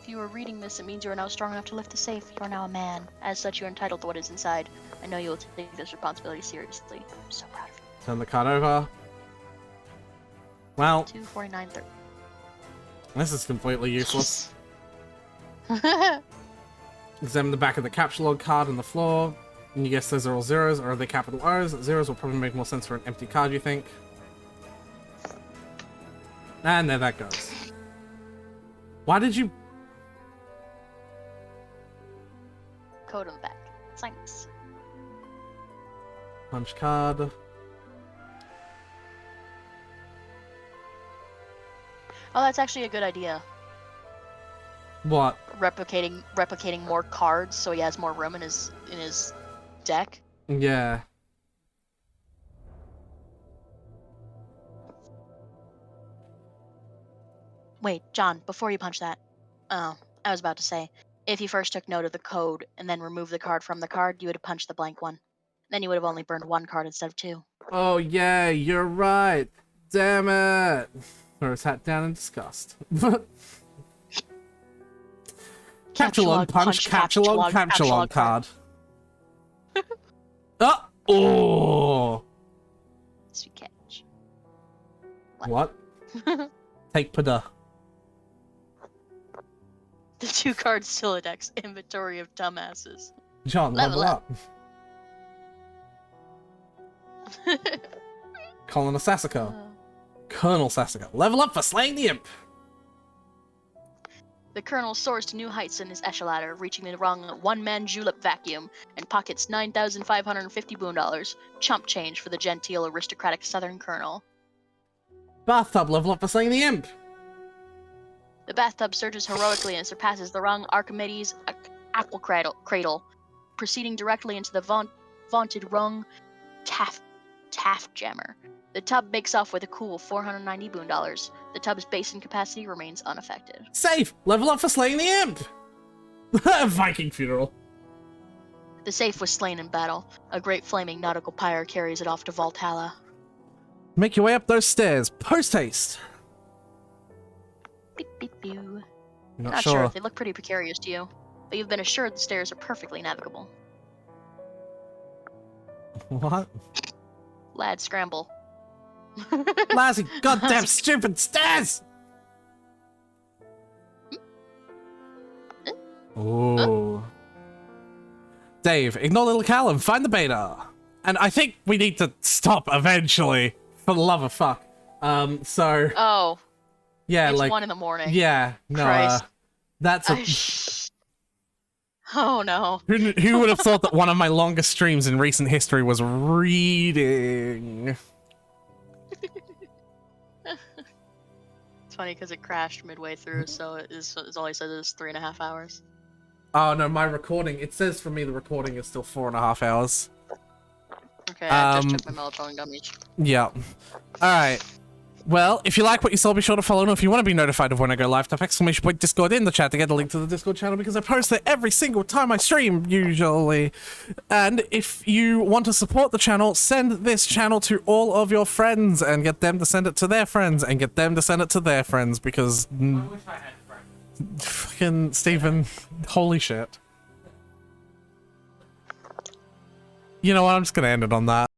A: If you are reading this, it means you are now strong enough to lift the safe. You are now a man. As such, you are entitled to what is inside. I know you will take this responsibility seriously. I'm so proud of you.
B: Turn the card over. Well,
A: 249.30.
B: this is completely useless. Examine the back of the capture log card on the floor. And you guess those are all zeros, or are they capital O's? Zeros will probably make more sense for an empty card, you think. And there that goes. Why did you...
A: Code on the back. Thanks.
B: Punch card.
A: Oh, that's actually a good idea.
B: What?
A: Replicating more cards so he has more room in his deck.
B: Yeah.
A: Wait, John, before you punch that. Oh, I was about to say, if you first took note of the code and then removed the card from the card, you would have punched the blank one. Then you would have only burned 1 card instead of 2.
B: Oh, yeah, you're right. Damn it. Throw his hat down in disgust. Capture log, punch, capture log, capture log card. Oh!
A: Sweet catch.
B: What? Take Pada.
A: The 2 cards Silodex inventory of dumbasses.
B: John, level up. Colin Sassacre. Colonel Sassacre. Level up for slaying the imp.
A: The Colonel soars to new heights in his echelon, reaching the rung one-man julep vacuum, and pockets 9,550 boon dollars, chump change for the genteel aristocratic Southern Colonel.
B: Bathtub, level up for slaying the imp.
A: The bathtub surges heroically and surpasses the rung Archimedes' apple cradle, proceeding directly into the vaunted rung Taft Jammer. The tub makes off with a cool 490 boon dollars. The tub's basin capacity remains unaffected.
B: Safe! Level up for slaying the imp! Viking funeral.
A: The safe was slain in battle. A great flaming nautical pyre carries it off to Valhalla.
B: Make your way up those stairs. Post haste!
A: Beep, beep, beep.
B: Not
A: sure.
B: sure.
A: They look pretty precarious to you, but you've been assured the stairs are perfectly navigable.
B: What?
A: Lad, scramble.
B: Lassie, goddamn stupid stairs! Ooh. Dave, ignore little Callum. Find the beta. And I think we need to stop eventually. For the love of fuck. So
A: Oh,
B: yeah,
A: it's
B: like
A: 1 in the morning.
B: yeah, no,
A: Christ.
B: that's a.
A: Oh no.
B: Who would have thought that one of my longest streams in recent history was reading?
A: It's funny because it crashed midway through, so it's all he says is 3.5 hours.
B: Oh no, my recording. It says for me the recording is still 4.5 hours.
A: Okay, I just took my melatonin gummies.
B: Yeah. All right. Well, if you like what you saw, be sure to follow, and if you want to be notified of when I go live, type exclamation point Discord in the chat to get a link to the Discord channel, because I post there every single time I stream, usually. And if you want to support the channel, send this channel to all of your friends, and get them to send it to their friends, and get them to send it to their friends, because...
C: I wish I had friends.
B: Fucking Stephen, holy shit. You know what, I'm just gonna end it on that.